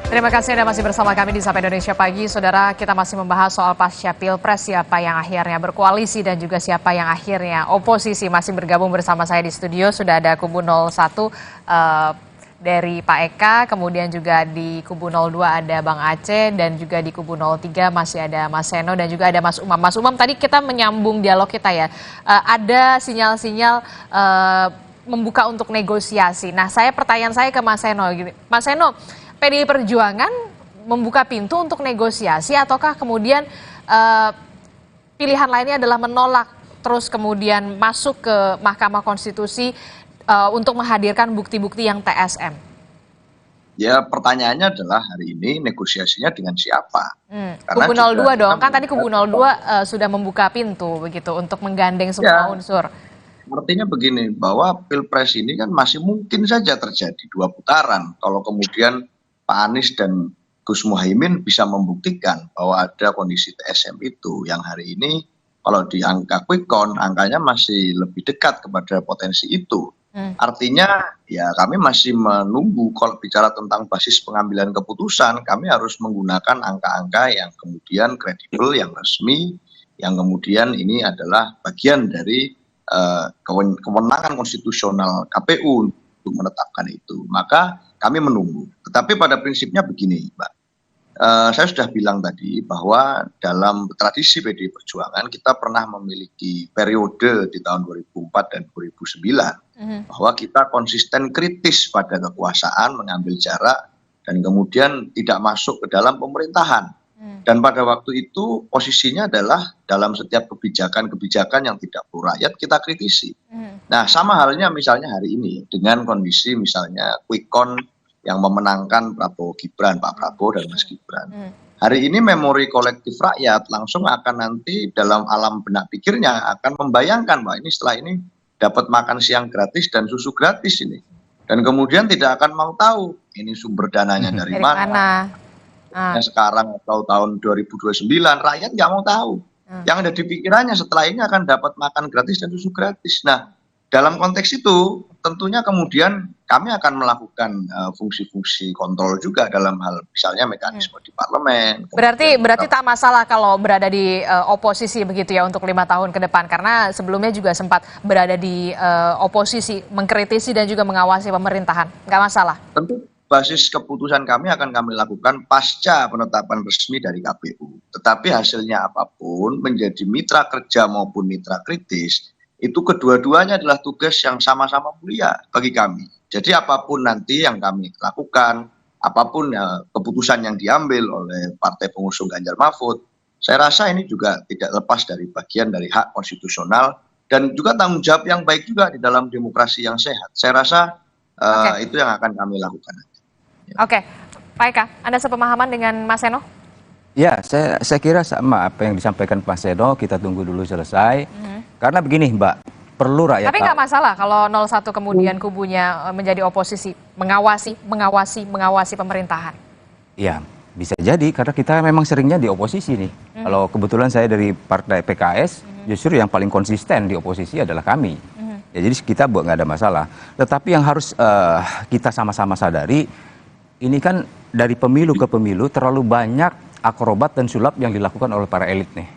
Terima kasih Anda masih bersama kami di Sapa Indonesia Pagi. Saudara, kita masih membahas soal pasca Pilpres, siapa yang akhirnya berkoalisi dan juga siapa yang akhirnya oposisi. Masih bergabung bersama saya di studio, sudah ada kubu 01 dari Pak Eka, kemudian juga di kubu 02 ada Bang Aceh, dan juga di kubu 03 masih ada Mas Seno dan juga ada Mas Umam. Mas Umam, tadi kita menyambung dialog kita ya, ada sinyal-sinyal membuka untuk negosiasi. Nah, pertanyaan saya ke Mas Seno, Mas Seno, PDI Perjuangan membuka pintu untuk negosiasi ataukah kemudian pilihan lainnya adalah menolak terus kemudian masuk ke Mahkamah Konstitusi untuk menghadirkan bukti-bukti yang TSM? Ya, pertanyaannya adalah hari ini negosiasinya dengan siapa? Kubu 02 dong, kan tadi kubu 02 sudah membuka pintu begitu untuk menggandeng semua unsur. Artinya begini, bahwa Pilpres ini kan masih mungkin saja terjadi 2 putaran. Kalau kemudian Pak Anies dan Gus Muhaimin bisa membuktikan bahwa ada kondisi TSM itu yang hari ini kalau di angka quick count angkanya masih lebih dekat kepada potensi itu Artinya ya kami masih menunggu. Kalau bicara tentang basis pengambilan keputusan, kami harus menggunakan angka-angka yang kemudian kredibel, yang resmi, yang kemudian ini adalah bagian dari kewenangan konstitusional KPU untuk menetapkan itu. Maka kami menunggu. Tetapi pada prinsipnya begini, Mbak. Saya sudah bilang tadi bahwa dalam tradisi PDI Perjuangan kita pernah memiliki periode di tahun 2004 dan 2009 bahwa kita konsisten kritis pada kekuasaan, mengambil jarak, dan kemudian tidak masuk ke dalam pemerintahan. Dan pada waktu itu posisinya adalah dalam setiap kebijakan-kebijakan yang tidak pro rakyat kita kritisi. Nah, sama halnya misalnya hari ini dengan kondisi misalnya quick count yang memenangkan Prabowo Gibran, Pak Prabowo dan Mas Gibran. Hari ini memori kolektif rakyat langsung akan nanti dalam alam benak pikirnya akan membayangkan bahwa ini setelah ini dapat makan siang gratis dan susu gratis ini. Dan kemudian tidak akan mau tahu ini sumber dananya dari mana. Sekarang atau tahun 2029 rakyat nggak mau tahu. Yang ada di pikirannya setelah ini akan dapat makan gratis dan susu gratis. Nah, dalam konteks itu tentunya kemudian kami akan melakukan fungsi-fungsi kontrol juga dalam hal misalnya mekanisme di parlemen. Berarti tak masalah kalau berada di oposisi begitu ya untuk 5 tahun ke depan, karena sebelumnya juga sempat berada di oposisi, mengkritisi dan juga mengawasi pemerintahan, nggak masalah. Tentu basis keputusan kami akan kami lakukan pasca penetapan resmi dari KPU. Tetapi hasilnya apapun, menjadi mitra kerja maupun mitra kritis, itu kedua-duanya adalah tugas yang sama-sama mulia bagi kami. Jadi apapun nanti yang kami lakukan, apapun keputusan yang diambil oleh partai pengusung Ganjar Mahfud, saya rasa ini juga tidak lepas dari bagian dari hak konstitusional dan juga tanggung jawab yang baik juga di dalam demokrasi yang sehat. Saya rasa itu yang akan kami lakukan. Oke, Pak Eka, Anda sepemahaman dengan Mas Seno? Ya, saya kira sama apa yang disampaikan Pak Seno, kita tunggu dulu selesai. Karena begini Mbak, perlu rakyat. Tapi nggak masalah kalau 01 kemudian kubunya menjadi oposisi, mengawasi pemerintahan. Ya, bisa jadi karena kita memang seringnya di oposisi nih. Kalau kebetulan saya dari partai PKS, justru yang paling konsisten di oposisi adalah kami. Ya, jadi kita buat nggak ada masalah. Tetapi yang harus kita sama-sama sadari, ini kan dari pemilu ke pemilu terlalu banyak akrobat dan sulap yang dilakukan oleh para elit nih.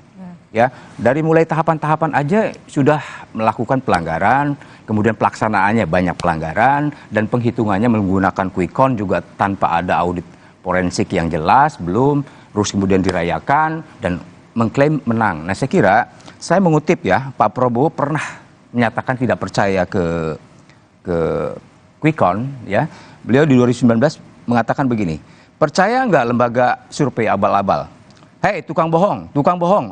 Ya, dari mulai tahapan-tahapan aja sudah melakukan pelanggaran, kemudian pelaksanaannya banyak pelanggaran dan penghitungannya menggunakan quick count juga tanpa ada audit forensik yang jelas, belum, terus kemudian dirayakan dan mengklaim menang. Nah, saya kira saya mengutip ya, Pak Prabowo pernah menyatakan tidak percaya ke quick count ya. Beliau di 2019 mengatakan begini, percaya nggak lembaga survei abal-abal? Hei tukang bohong,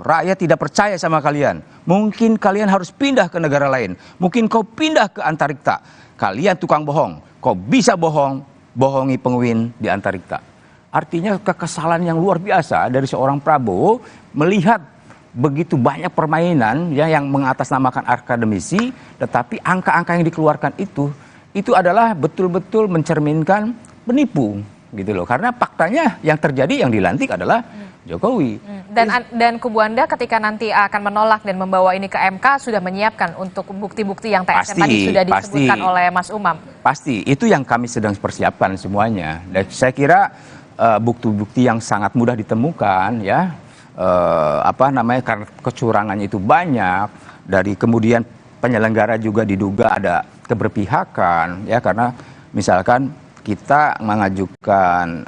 rakyat tidak percaya sama kalian. Mungkin kalian harus pindah ke negara lain. Mungkin kau pindah ke Antarikta. Kalian tukang bohong, kau bisa bohongi penguin di Antarikta. Artinya kekesalan yang luar biasa dari seorang Prabowo melihat begitu banyak permainan ya yang mengatasnamakan akademisi, tetapi angka-angka yang dikeluarkan itu adalah betul-betul mencerminkan penipu gitu loh. Karena faktanya yang terjadi yang dilantik adalah Jokowi. Dan kubu Anda ketika nanti akan menolak dan membawa ini ke MK sudah menyiapkan untuk bukti-bukti yang TSN tadi sudah disebutkan oleh Mas Umam. Pasti, itu yang kami sedang persiapkan semuanya. Dan saya kira bukti-bukti yang sangat mudah ditemukan ya, karena kecurangannya itu banyak, dari kemudian penyelenggara juga diduga ada keberpihakan ya, karena misalkan kita mengajukan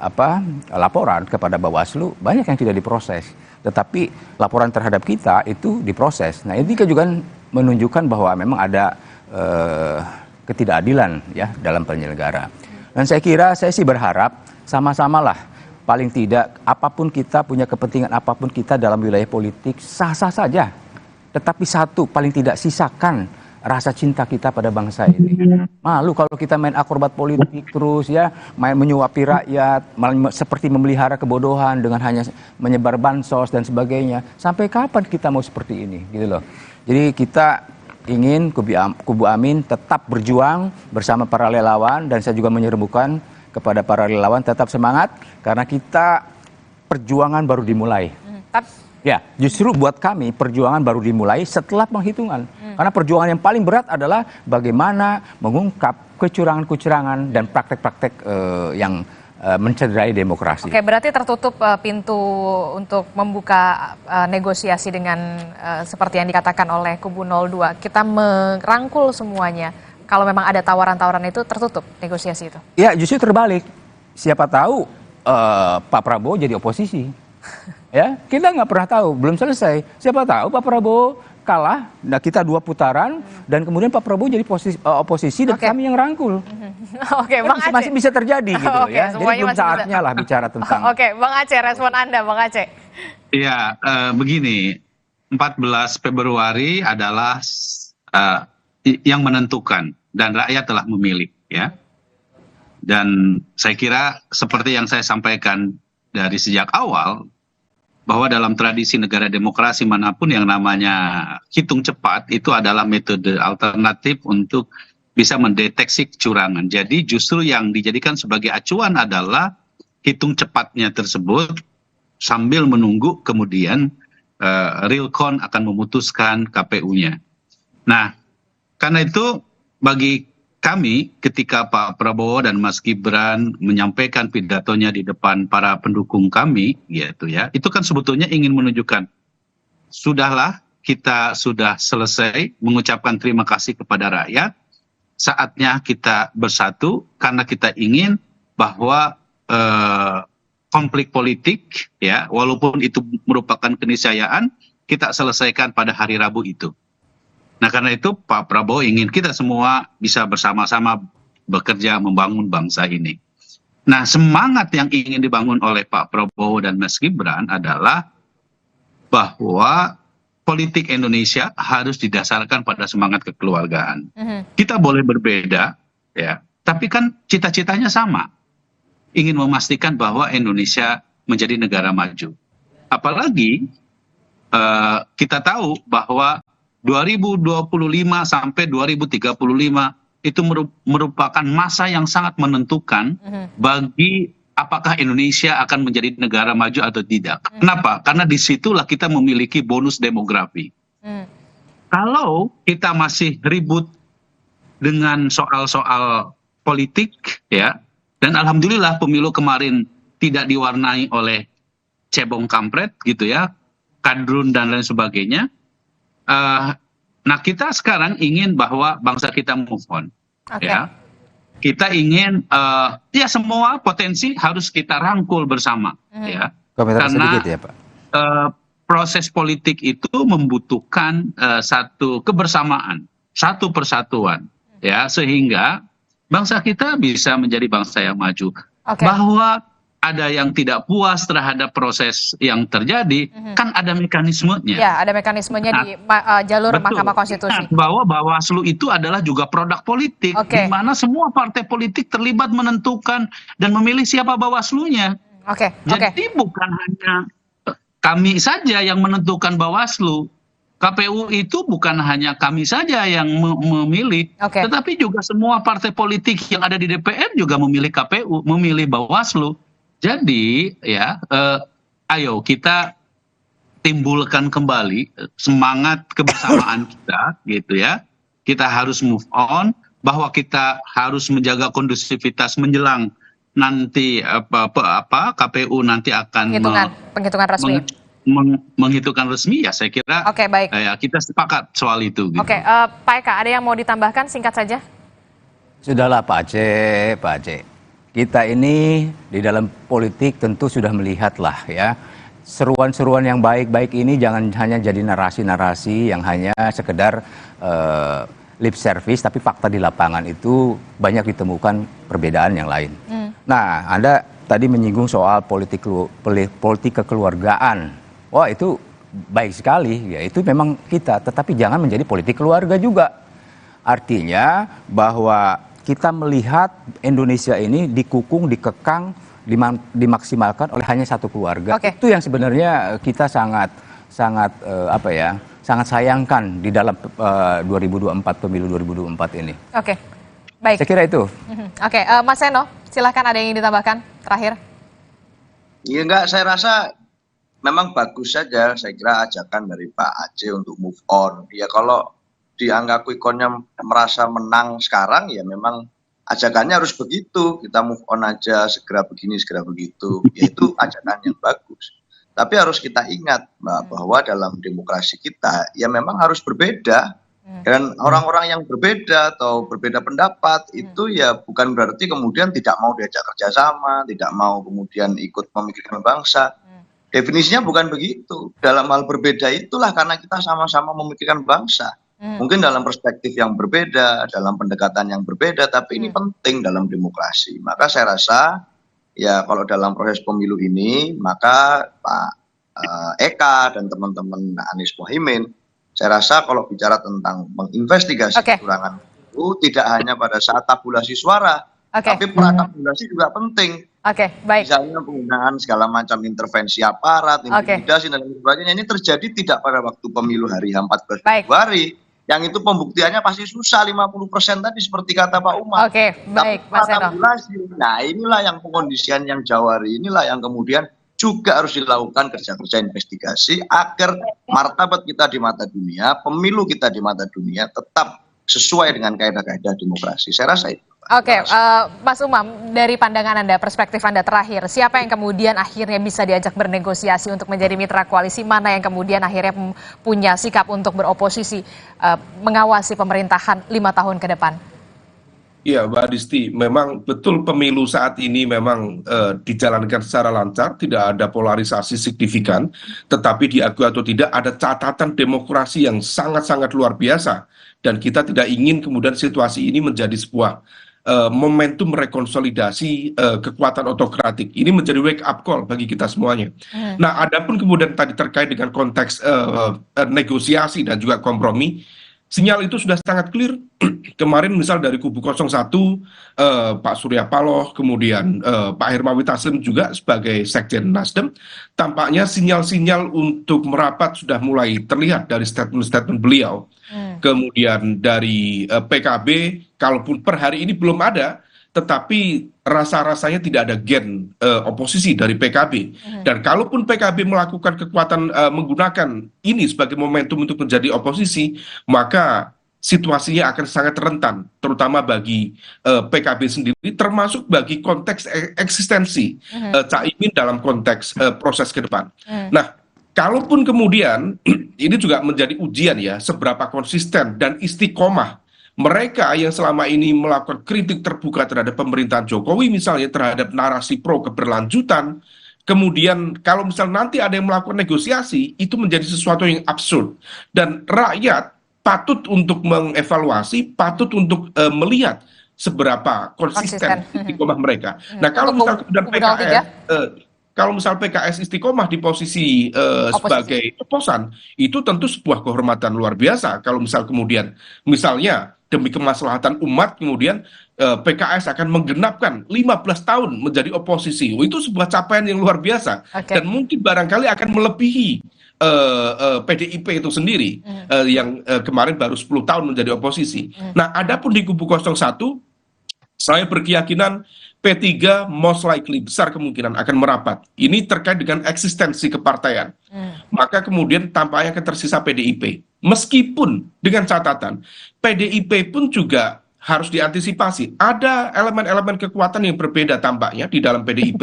laporan kepada Bawaslu, banyak yang tidak diproses, tetapi laporan terhadap kita itu diproses. Nah, ini juga menunjukkan bahwa memang ada ketidakadilan ya dalam penyelenggara. Dan saya kira, saya sih berharap sama-samalah, paling tidak apapun kita punya kepentingan apapun kita dalam wilayah politik sah-sah saja, tetapi satu paling tidak sisakan rasa cinta kita pada bangsa ini. Malu kalau kita main akrobat politik terus ya, main menyuapi rakyat, seperti memelihara kebodohan dengan hanya menyebar bansos dan sebagainya. Sampai kapan kita mau seperti ini gitu loh. Jadi kita ingin Kubu Amin tetap berjuang bersama para relawan, dan saya juga menyerukan kepada para relawan tetap semangat karena kita perjuangan baru dimulai. Ya, justru buat kami perjuangan baru dimulai setelah penghitungan. Karena perjuangan yang paling berat adalah bagaimana mengungkap kecurangan-kecurangan dan praktek-praktek yang mencederai demokrasi. Oke, berarti tertutup pintu untuk membuka negosiasi dengan seperti yang dikatakan oleh kubu 02. Kita merangkul semuanya. Kalau memang ada tawaran-tawaran itu tertutup negosiasi itu. Ya, justru terbalik. Siapa tahu Pak Prabowo jadi oposisi. Ya, kita nggak pernah tahu, belum selesai. Siapa tahu Pak Prabowo kalah, nah kita 2 putaran dan kemudian Pak Prabowo jadi oposisi dan kami yang rangkul. Oke, Bang Aceh. Masih bisa terjadi gitu Oke, ya. Jadi belum saatnya lah bicara tentang. Oke, Bang Aceh, respon Anda, Bang Aceh. Ya, begini, 14 Februari adalah yang menentukan dan rakyat telah memilih, ya. Dan saya kira seperti yang saya sampaikan dari sejak awal, bahwa dalam tradisi negara demokrasi manapun yang namanya hitung cepat itu adalah metode alternatif untuk bisa mendeteksi kecurangan. Jadi justru yang dijadikan sebagai acuan adalah hitung cepatnya tersebut sambil menunggu kemudian real count akan memutuskan KPU-nya. Nah, karena itu bagi kami ketika Pak Prabowo dan Mas Gibran menyampaikan pidatonya di depan para pendukung kami, gitu ya, itu kan sebetulnya ingin menunjukkan, sudahlah kita sudah selesai mengucapkan terima kasih kepada rakyat, saatnya kita bersatu karena kita ingin bahwa konflik politik, ya, walaupun itu merupakan keniscayaan, kita selesaikan pada hari Rabu itu. Nah, karena itu Pak Prabowo ingin kita semua bisa bersama-sama bekerja membangun bangsa ini. Nah, semangat yang ingin dibangun oleh Pak Prabowo dan Mas Gibran adalah bahwa politik Indonesia harus didasarkan pada semangat kekeluargaan. Kita boleh berbeda, ya, tapi kan cita-citanya sama. Ingin memastikan bahwa Indonesia menjadi negara maju. Apalagi kita tahu bahwa 2025 sampai 2035 itu merupakan masa yang sangat menentukan bagi apakah Indonesia akan menjadi negara maju atau tidak. Kenapa? Karena disitulah kita memiliki bonus demografi. Kalau kita masih ribut dengan soal-soal politik, ya, dan alhamdulillah pemilu kemarin tidak diwarnai oleh cebong kampret, gitu ya, kadrun dan lain sebagainya. Nah, kita sekarang ingin bahwa bangsa kita move on, ya. Kita ingin ya semua potensi harus kita rangkul bersama, ya. Komentar karena sedikit ya, Pak. Proses politik itu membutuhkan satu kebersamaan, satu persatuan, ya, sehingga bangsa kita bisa menjadi bangsa yang maju. Bahwa ada yang tidak puas terhadap proses yang terjadi, kan ada mekanismenya. Ya, ada mekanismenya di jalur Mahkamah Konstitusi. Bahwa Bawaslu itu adalah juga produk politik, di mana semua partai politik terlibat menentukan dan memilih siapa Bawaslunya. Jadi bukan hanya kami saja yang menentukan Bawaslu. KPU itu bukan hanya kami saja yang memilih, tetapi juga semua partai politik yang ada di DPR juga memilih KPU, memilih Bawaslu. Jadi ya, ayo kita timbulkan kembali semangat kebersamaan kita, gitu ya. Kita harus move on, bahwa kita harus menjaga kondusivitas menjelang nanti KPU nanti akan penghitungan resmi. Menghitungkan resmi, ya saya kira. Baik. Ya, kita sepakat soal itu. Gitu. Pak Eka, ada yang mau ditambahkan singkat saja? Sudahlah Pak Aceh. Kita ini di dalam politik tentu sudah melihat lah ya, seruan-seruan yang baik-baik ini jangan hanya jadi narasi-narasi yang hanya sekedar lip service, tapi fakta di lapangan itu banyak ditemukan perbedaan yang lain. Nah, Anda tadi menyinggung soal politik kekeluargaan. Wah, itu baik sekali, ya itu memang kita, tetapi jangan menjadi politik keluarga juga. Artinya bahwa kita melihat Indonesia ini dikukung, dikekang, dimaksimalkan oleh hanya satu keluarga. Itu yang sebenarnya kita sangat sayangkan di dalam 2024, pemilu 2024 ini. Baik. Saya kira itu. Mas Seno, silahkan ada yang ingin ditambahkan terakhir. Iya enggak, saya rasa memang bagus saja, saya kira ajakan dari Pak Aceh untuk move on. Ya kalau di angka quick count-nya merasa menang sekarang, ya memang ajakannya harus begitu, kita move on aja, segera begini, segera begitu, yaitu ajakan yang bagus. Tapi harus kita ingat bahwa dalam demokrasi kita ya memang harus berbeda, dan orang-orang yang berbeda atau berbeda pendapat itu ya bukan berarti kemudian tidak mau diajak kerjasama, tidak mau kemudian ikut memikirkan bangsa. Definisinya bukan begitu. Dalam hal berbeda itulah karena kita sama-sama memikirkan bangsa. Mungkin dalam perspektif yang berbeda, dalam pendekatan yang berbeda, tapi ini penting dalam demokrasi. Maka saya rasa ya kalau dalam proses pemilu ini, maka Pak Eka dan teman-teman Anies Mohaimin, saya rasa kalau bicara tentang menginvestigasi kecurangan itu tidak hanya pada saat tabulasi suara, tapi pratabulasi juga penting. Misalnya penggunaan segala macam intervensi aparat, intimidasi dan sebagainya, ini terjadi tidak pada waktu pemilu hari H14 Februari. Yang itu pembuktiannya pasti susah 50% tadi seperti kata Pak Umar. Mas Eno. Nah inilah yang pengkondisian yang jawari, inilah yang kemudian juga harus dilakukan kerja-kerja investigasi agar martabat kita di mata dunia, pemilu kita di mata dunia tetap sesuai dengan kaidah-kaidah demokrasi. Saya rasa itu. Mas Umam, dari pandangan Anda, perspektif Anda terakhir, siapa yang kemudian akhirnya bisa diajak bernegosiasi untuk menjadi mitra koalisi, mana yang kemudian akhirnya punya sikap untuk beroposisi, mengawasi pemerintahan 5 tahun ke depan? Ya, Mbak Adisti, memang betul pemilu saat ini memang dijalankan secara lancar, tidak ada polarisasi signifikan, tetapi diakui atau tidak ada catatan demokrasi yang sangat-sangat luar biasa, dan kita tidak ingin kemudian situasi ini menjadi sebuah momentum rekonsolidasi kekuatan otokratik. Ini menjadi wake up call bagi kita semuanya. Nah, adapun kemudian tadi terkait dengan konteks negosiasi dan juga kompromi, sinyal itu sudah sangat clear. Kemarin misal dari kubu 01, Pak Surya Paloh, kemudian Pak Hermawi Taslim juga sebagai Sekjen Nasdem, tampaknya sinyal-sinyal untuk merapat sudah mulai terlihat dari statement-statement beliau. Kemudian dari PKB, kalaupun per hari ini belum ada, tetapi rasa-rasanya tidak ada gen oposisi dari PKB. Dan kalaupun PKB melakukan kekuatan menggunakan ini sebagai momentum untuk menjadi oposisi, maka situasinya akan sangat rentan, terutama bagi PKB sendiri, termasuk bagi konteks eksistensi Caimin dalam konteks proses ke depan. Nah, kalaupun kemudian ini juga menjadi ujian ya, seberapa konsisten dan istiqomah mereka yang selama ini melakukan kritik terbuka terhadap pemerintahan Jokowi, misalnya terhadap narasi pro keberlanjutan, kemudian kalau misal nanti ada yang melakukan negosiasi, itu menjadi sesuatu yang absurd. Dan rakyat patut untuk mengevaluasi, patut untuk melihat seberapa konsisten istiqomah mereka. Nah, kalau misal kemudian PKS, kalau misal PKS istiqomah di posisi sebagai oposan, itu tentu sebuah kehormatan luar biasa. Kalau misal kemudian, misalnya demi kemaslahatan umat, kemudian PKS akan menggenapkan 15 tahun menjadi oposisi. Itu sebuah capaian yang luar biasa. Dan mungkin barangkali akan melebihi PDIP itu sendiri, yang kemarin baru 10 tahun menjadi oposisi. Nah, adapun di kubu 01, saya berkeyakinan P3 most likely, besar kemungkinan akan merapat. Ini terkait dengan eksistensi kepartaian. Maka kemudian tampaknya akan tersisa PDIP. Meskipun dengan catatan, PDIP pun juga harus diantisipasi. Ada elemen-elemen kekuatan yang berbeda tampaknya di dalam PDIP.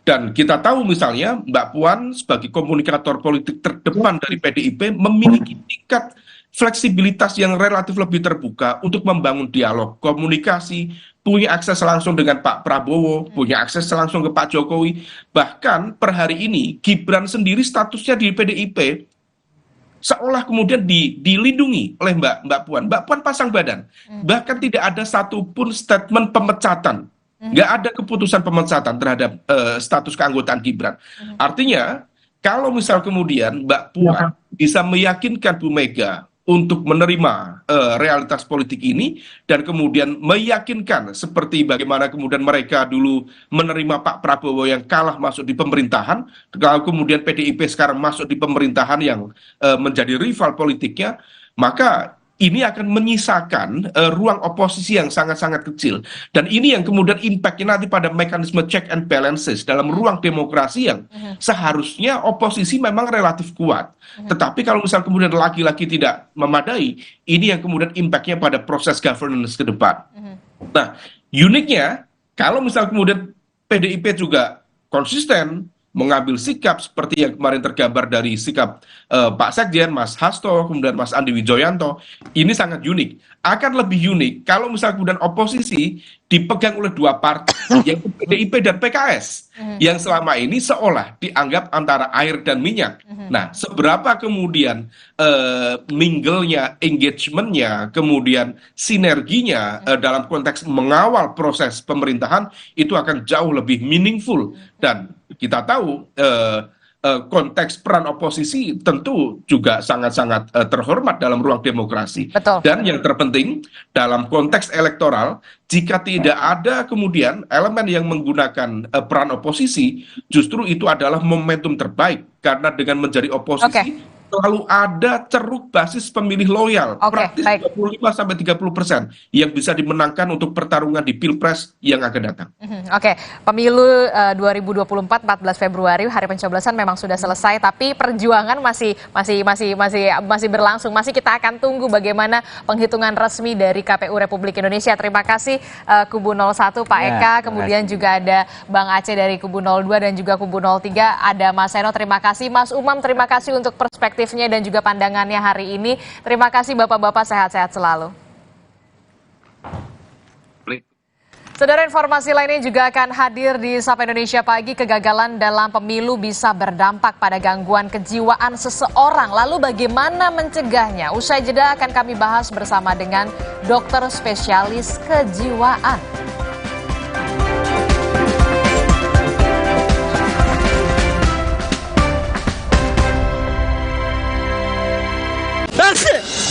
Dan kita tahu misalnya Mbak Puan sebagai komunikator politik terdepan dari PDIP memiliki tingkat fleksibilitas yang relatif lebih terbuka untuk membangun dialog, komunikasi, punya akses langsung dengan Pak Prabowo, punya akses langsung ke Pak Jokowi. Bahkan per hari ini Gibran sendiri statusnya di PDIP seolah kemudian dilindungi oleh Mbak Puan. Mbak Puan pasang badan. Bahkan tidak ada satupun statement pemecatan. Nggak ada keputusan pemecatan terhadap status keanggotaan Gibran. Artinya, kalau misal kemudian Mbak Puan bisa meyakinkan Bu Mega untuk menerima realitas politik ini, dan kemudian meyakinkan seperti bagaimana kemudian mereka dulu menerima Pak Prabowo yang kalah masuk di pemerintahan, kalau kemudian PDIP sekarang masuk di pemerintahan yang menjadi rival politiknya, maka ini akan menyisakan ruang oposisi yang sangat-sangat kecil. Dan ini yang kemudian impact-nya nanti pada mekanisme check and balances dalam ruang demokrasi yang seharusnya oposisi memang relatif kuat. Tetapi kalau misal kemudian lagi-lagi tidak memadai, ini yang kemudian impact-nya pada proses governance ke depan. Nah, uniknya, kalau misal kemudian PDIP juga konsisten mengambil sikap seperti yang kemarin tergambar dari sikap Pak Sekjen, Mas Hasto, kemudian Mas Andi Wijoyanto, ini sangat unik. Akan lebih unik kalau misalnya kemudian oposisi dipegang oleh dua partai, yaitu PDIP dan PKS, yang selama ini seolah dianggap antara air dan minyak. Nah, seberapa kemudian mingle-nya, engagement-nya, kemudian sinerginya dalam konteks mengawal proses pemerintahan, itu akan jauh lebih meaningful. Dan kita tahu konteks peran oposisi tentu juga sangat-sangat terhormat dalam ruang demokrasi. Betul. Dan yang terpenting dalam konteks elektoral, jika tidak ada kemudian elemen yang menggunakan peran oposisi, justru itu adalah momentum terbaik. Karena dengan menjadi oposisi, selalu ada ceruk basis pemilih loyal, praktis 25-30% yang bisa dimenangkan untuk pertarungan di Pilpres yang akan datang. Oke, pemilu 2024 14 Februari hari pencoblosan memang sudah selesai, tapi perjuangan masih berlangsung. Masih kita akan tunggu bagaimana penghitungan resmi dari KPU Republik Indonesia. Terima kasih kubu 01 Pak Eka, kemudian juga ada Bang Aceh dari kubu 02 dan juga kubu 03 ada Mas Seno. Terima kasih Mas Umam, terima kasih untuk perspektif dan juga pandangannya hari ini. Terima kasih Bapak-Bapak, sehat-sehat selalu. Saudara, informasi lainnya juga akan hadir di Sapa Indonesia Pagi. Kegagalan dalam pemilu bisa berdampak pada gangguan kejiwaan seseorang. Lalu bagaimana mencegahnya? Usai jeda akan kami bahas bersama dengan dokter spesialis kejiwaan.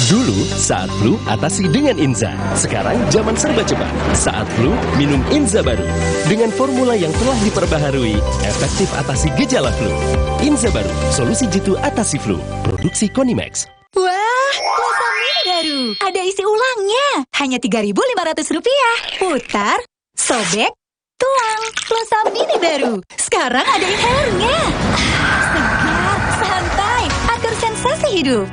Dulu saat flu atasi dengan Inza. Sekarang zaman serba cepat. Saat flu minum Inza baru. Dengan formula yang telah diperbaharui, efektif atasi gejala flu. Inza baru, solusi jitu atasi flu. Produksi Konimax. Wah, Plaza Mini baru. Ada isi ulangnya. Hanya Rp3.500. Putar, sobek, tuang. Plaza Mini baru. Sekarang ada inhalernya. Segar, santai, atur sensasi hidup.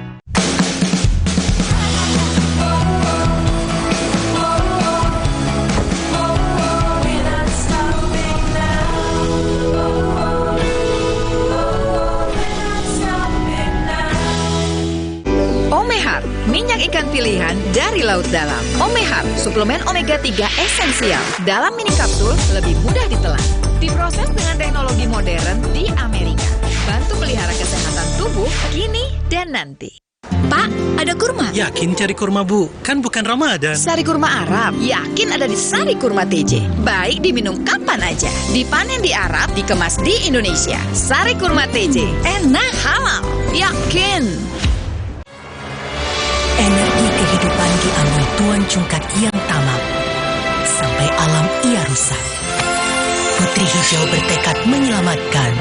Omehar, minyak ikan pilihan dari laut dalam. Omehar, suplemen omega 3 esensial. Dalam mini kapsul, lebih mudah ditelan. Diproses dengan teknologi modern di Amerika. Bantu pelihara kesehatan tubuh kini dan nanti. Pak, ada kurma? Yakin cari kurma, Bu? Kan bukan Ramadan. Sari kurma Arab? Yakin ada di Sari Kurma TJ. Baik diminum kapan aja. Dipanen di Arab, dikemas di Indonesia. Sari Kurma TJ. Enak, halal. Yakin. Energi kehidupan diambil Tuan Cungkat yang tamak. Sampai alam ia rusak. Putri Hijau bertekad menyelamatkan.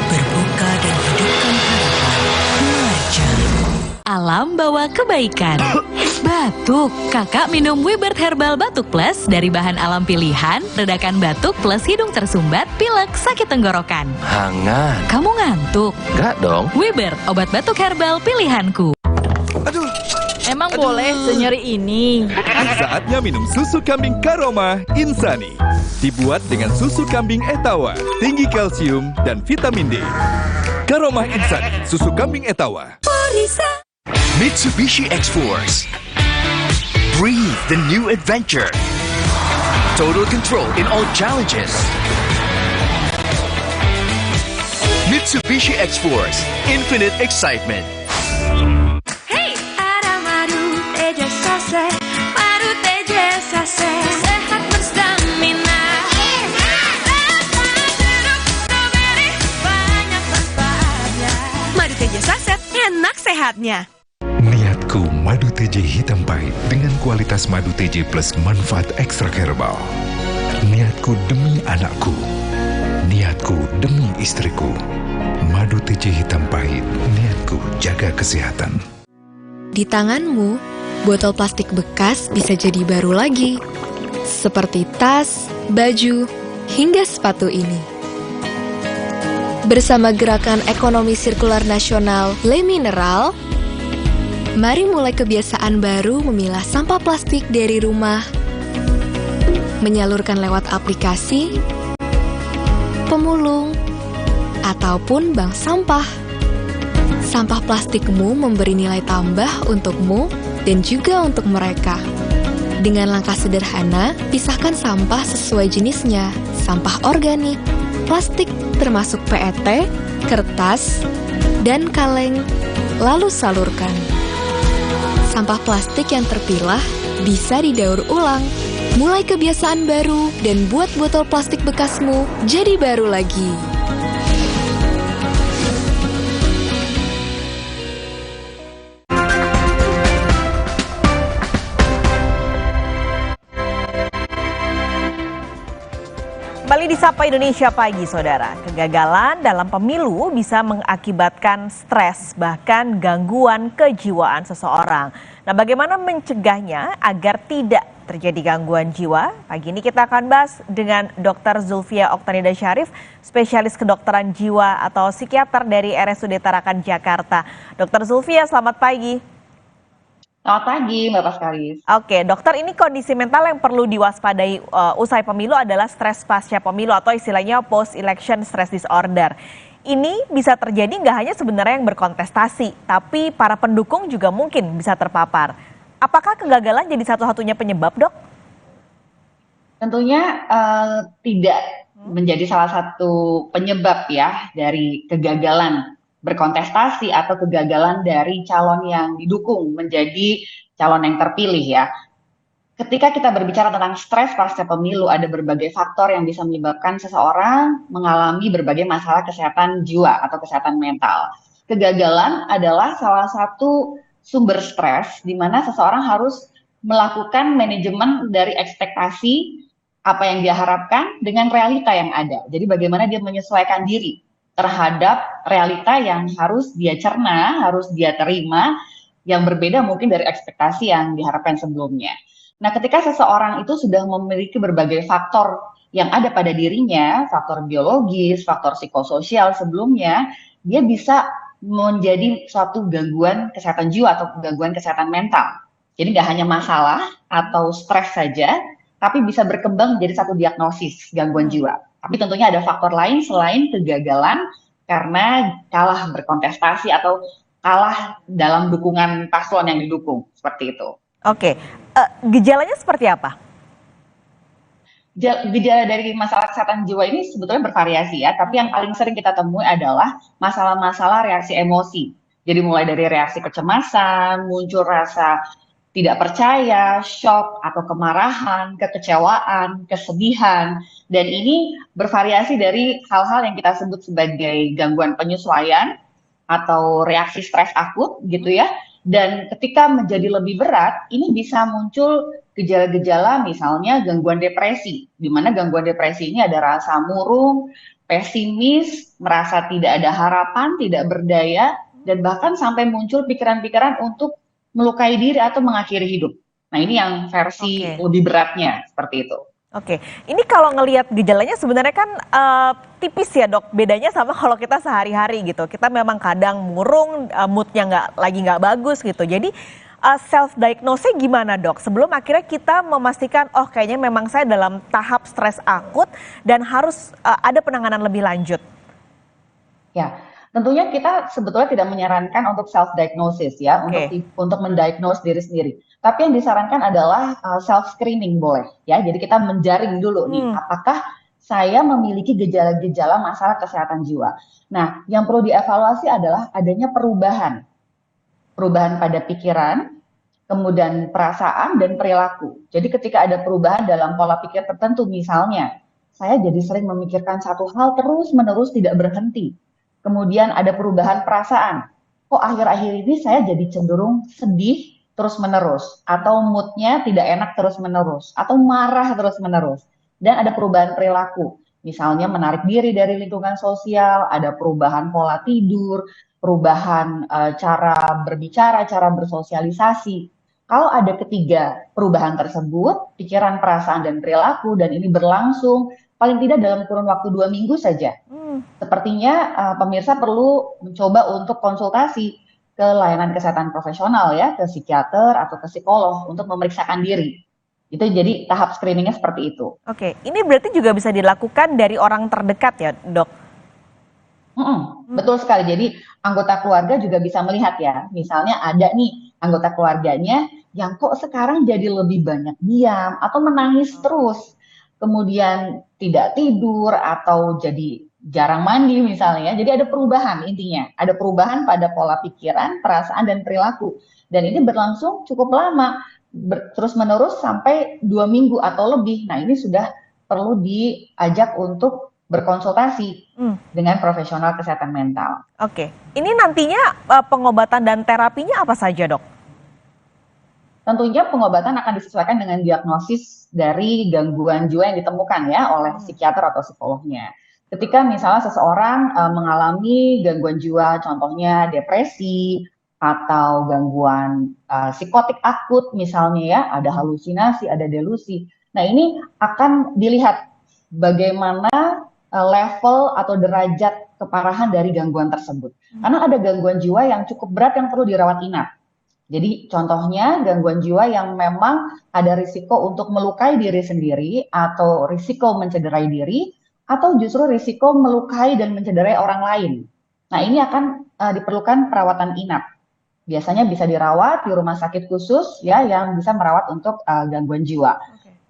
Berbuka dan hidupkan harapan. Marja. Alam bawa kebaikan. Batuk, kakak minum Wibert Herbal Batuk Plus dari bahan alam pilihan, redakan batuk plus hidung tersumbat, pilek, sakit tenggorokan. Hangat. Kamu ngantuk? Enggak dong. Wibert, obat batuk herbal pilihanku. Aduh. Emang boleh senyeri ini? Saatnya minum susu kambing Karoma Insani. Dibuat dengan susu kambing Etawa, tinggi kalsium dan vitamin D. Karoma Insani, susu kambing Etawa. Mitsubishi X-Force. Breathe the new adventure. Total control in all challenges. Mitsubishi X-Force. Infinite excitement. Hey, ada madu TJ Saset. Madu TJ Saset. Sehat berstamina. Banyak manfaatnya. Madu TJ Saset, enak sehatnya. Niatku madu TJ hitam pahit dengan kualitas madu TJ plus manfaat ekstra herbal. Niatku demi anakku. Niatku demi istriku. Madu TJ hitam pahit, niatku jaga kesehatan. Di tanganmu botol plastik bekas bisa jadi baru lagi. Seperti tas, baju, hingga sepatu ini. Bersama Gerakan Ekonomi Sirkular Nasional Le Mineral, mari mulai kebiasaan baru memilah sampah plastik dari rumah, menyalurkan lewat aplikasi, pemulung, ataupun bank sampah. Sampah plastikmu memberi nilai tambah untukmu dan juga untuk mereka. Dengan langkah sederhana, pisahkan sampah sesuai jenisnya, sampah organik, plastik termasuk PET, kertas, dan kaleng, lalu salurkan. Sampah plastik yang terpilah bisa didaur ulang. Mulai kebiasaan baru dan buat botol plastik bekasmu jadi baru lagi. Kembali di Sapa Indonesia Pagi, Saudara. Kegagalan dalam pemilu bisa mengakibatkan stres, bahkan gangguan kejiwaan seseorang. Nah, bagaimana mencegahnya agar tidak terjadi gangguan jiwa? Pagi ini kita akan bahas dengan Dr. Zulfia Oktanida Syarif, spesialis kedokteran jiwa atau psikiater dari RSUD Tarakan, Jakarta. Dr. Zulfia, selamat pagi. Selamat pagi, Mbak Paskaris. Oke, dokter, ini kondisi mental yang perlu diwaspadai usai pemilu adalah stres pasca pemilu atau istilahnya post-election stress disorder. Ini bisa terjadi nggak hanya sebenarnya yang berkontestasi, tapi para pendukung juga mungkin bisa terpapar. Apakah kegagalan jadi satu-satunya penyebab, Dok? Tentunya tidak menjadi salah satu penyebab ya dari kegagalan berkontestasi atau kegagalan dari calon yang didukung menjadi calon yang terpilih ya. Ketika kita berbicara tentang stres pasca pemilu, ada berbagai faktor yang bisa menyebabkan seseorang mengalami berbagai masalah kesehatan jiwa atau kesehatan mental. Kegagalan adalah salah satu sumber stres di mana seseorang harus melakukan manajemen dari ekspektasi apa yang dia harapkan dengan realita yang ada. Jadi bagaimana dia menyesuaikan diri terhadap realita yang harus dia cerna, harus dia terima, yang berbeda mungkin dari ekspektasi yang diharapkan sebelumnya. Nah, ketika seseorang itu sudah memiliki berbagai faktor yang ada pada dirinya, faktor biologis, faktor psikososial sebelumnya, dia bisa menjadi suatu gangguan kesehatan jiwa atau gangguan kesehatan mental. Jadi nggak hanya masalah atau stres saja, tapi bisa berkembang menjadi satu diagnosis gangguan jiwa. Tapi tentunya ada faktor lain selain kegagalan karena kalah berkontestasi atau kalah dalam dukungan paslon yang didukung, seperti itu. Oke, gejalanya seperti apa? Gejala dari masalah kesehatan jiwa ini sebetulnya bervariasi ya, tapi yang paling sering kita temui adalah masalah-masalah reaksi emosi. Jadi mulai dari reaksi kecemasan, muncul rasa tidak percaya, shock atau kemarahan, kekecewaan, kesedihan, dan ini bervariasi dari hal-hal yang kita sebut sebagai gangguan penyesuaian atau reaksi stres akut gitu ya. Dan ketika menjadi lebih berat, ini bisa muncul gejala-gejala misalnya gangguan depresi, di mana gangguan depresi ini ada rasa murung, pesimis, merasa tidak ada harapan, tidak berdaya, dan bahkan sampai muncul pikiran-pikiran untuk melukai diri atau mengakhiri hidup. Nah, ini yang versi lebih beratnya, seperti itu. Oke, ini kalau ngelihat gejalanya sebenarnya kan tipis ya, Dok. Bedanya sama kalau kita sehari-hari gitu. Kita memang kadang murung, moodnya nggak bagus gitu. Jadi self-diagnosnya gimana, Dok? Sebelum akhirnya kita memastikan, oh kayaknya memang saya dalam tahap stres akut dan harus ada penanganan lebih lanjut. Ya, tentunya kita sebetulnya tidak menyarankan untuk self-diagnosis ya, untuk mendiagnose diri sendiri. Tapi yang disarankan adalah self-screening boleh ya. Jadi kita menjaring dulu nih, apakah saya memiliki gejala-gejala masalah kesehatan jiwa. Nah, yang perlu dievaluasi adalah adanya perubahan. Perubahan pada pikiran, kemudian perasaan dan perilaku. Jadi ketika ada perubahan dalam pola pikir tertentu, misalnya saya jadi sering memikirkan satu hal terus-menerus tidak berhenti. Kemudian ada perubahan perasaan. Kok akhir-akhir ini saya jadi cenderung sedih terus-menerus, atau moodnya tidak enak terus-menerus, atau marah terus-menerus. Dan ada perubahan perilaku. Misalnya menarik diri dari lingkungan sosial, ada perubahan pola tidur, perubahan cara berbicara, cara bersosialisasi. Kalau ada ketiga perubahan tersebut, pikiran, perasaan, dan perilaku, dan ini berlangsung paling tidak dalam kurun waktu 2 minggu saja, sepertinya pemirsa perlu mencoba untuk konsultasi ke layanan kesehatan profesional ya, ke psikiater atau ke psikolog untuk memeriksakan diri. Itu jadi tahap screeningnya seperti itu. Oke, ini berarti juga bisa dilakukan dari orang terdekat ya, Dok? Betul sekali. Jadi anggota keluarga juga bisa melihat ya. Misalnya ada nih anggota keluarganya yang kok sekarang jadi lebih banyak diam atau menangis terus. Kemudian tidak tidur atau jadi jarang mandi misalnya. Jadi ada perubahan intinya. Ada perubahan pada pola pikiran, perasaan, dan perilaku. Dan ini berlangsung cukup lama. Terus menerus sampai 2 minggu atau lebih. Nah ini sudah perlu diajak untuk berkonsultasi dengan profesional kesehatan mental. Oke, ini nantinya pengobatan dan terapinya apa saja, Dok? Tentunya pengobatan akan disesuaikan dengan diagnosis dari gangguan jiwa yang ditemukan ya oleh psikiater atau psikolognya. Ketika misalnya seseorang mengalami gangguan jiwa, contohnya depresi atau gangguan psikotik akut misalnya ya, ada halusinasi, ada delusi. Nah ini akan dilihat bagaimana level atau derajat keparahan dari gangguan tersebut. Karena ada gangguan jiwa yang cukup berat yang perlu dirawat inap. Jadi contohnya gangguan jiwa yang memang ada risiko untuk melukai diri sendiri atau risiko mencederai diri atau justru risiko melukai dan mencederai orang lain. Nah ini akan diperlukan perawatan inap. Biasanya bisa dirawat di rumah sakit khusus ya yang bisa merawat untuk gangguan jiwa.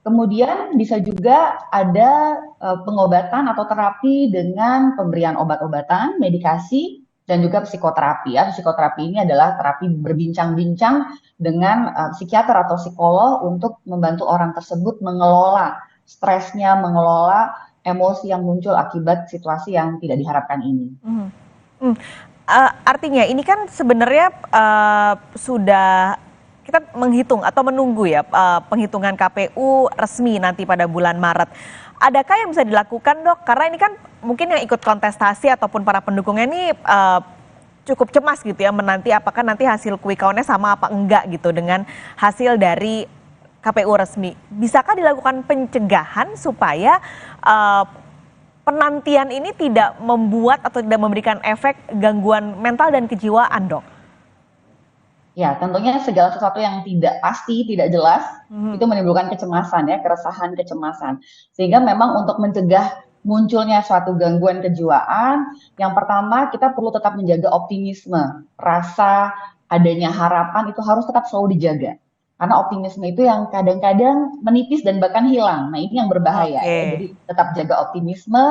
Kemudian bisa juga ada pengobatan atau terapi dengan pemberian obat-obatan, medikasi, dan juga psikoterapi. Ya. Psikoterapi ini adalah terapi berbincang-bincang dengan psikiater atau psikolog untuk membantu orang tersebut mengelola stresnya, mengelola emosi yang muncul akibat situasi yang tidak diharapkan ini. Artinya ini kan sebenarnya sudah kita menghitung atau menunggu ya penghitungan KPU resmi nanti pada bulan Maret. Adakah yang bisa dilakukan, Dok? Karena ini kan mungkin yang ikut kontestasi ataupun para pendukungnya ini cukup cemas gitu ya menanti apakah nanti hasil quick count-nya sama apa enggak gitu dengan hasil dari KPU resmi. Bisakah dilakukan pencegahan supaya penantian ini tidak membuat atau tidak memberikan efek gangguan mental dan kejiwaan, Dok? Ya, tentunya segala sesuatu yang tidak pasti, tidak jelas, itu menimbulkan kecemasan ya, keresahan, kecemasan. Sehingga memang untuk mencegah munculnya suatu gangguan kejiwaan, yang pertama kita perlu tetap menjaga optimisme. Rasa adanya harapan itu harus tetap selalu dijaga. Karena optimisme itu yang kadang-kadang menipis dan bahkan hilang. Nah ini yang berbahaya. Ya. Jadi tetap jaga optimisme,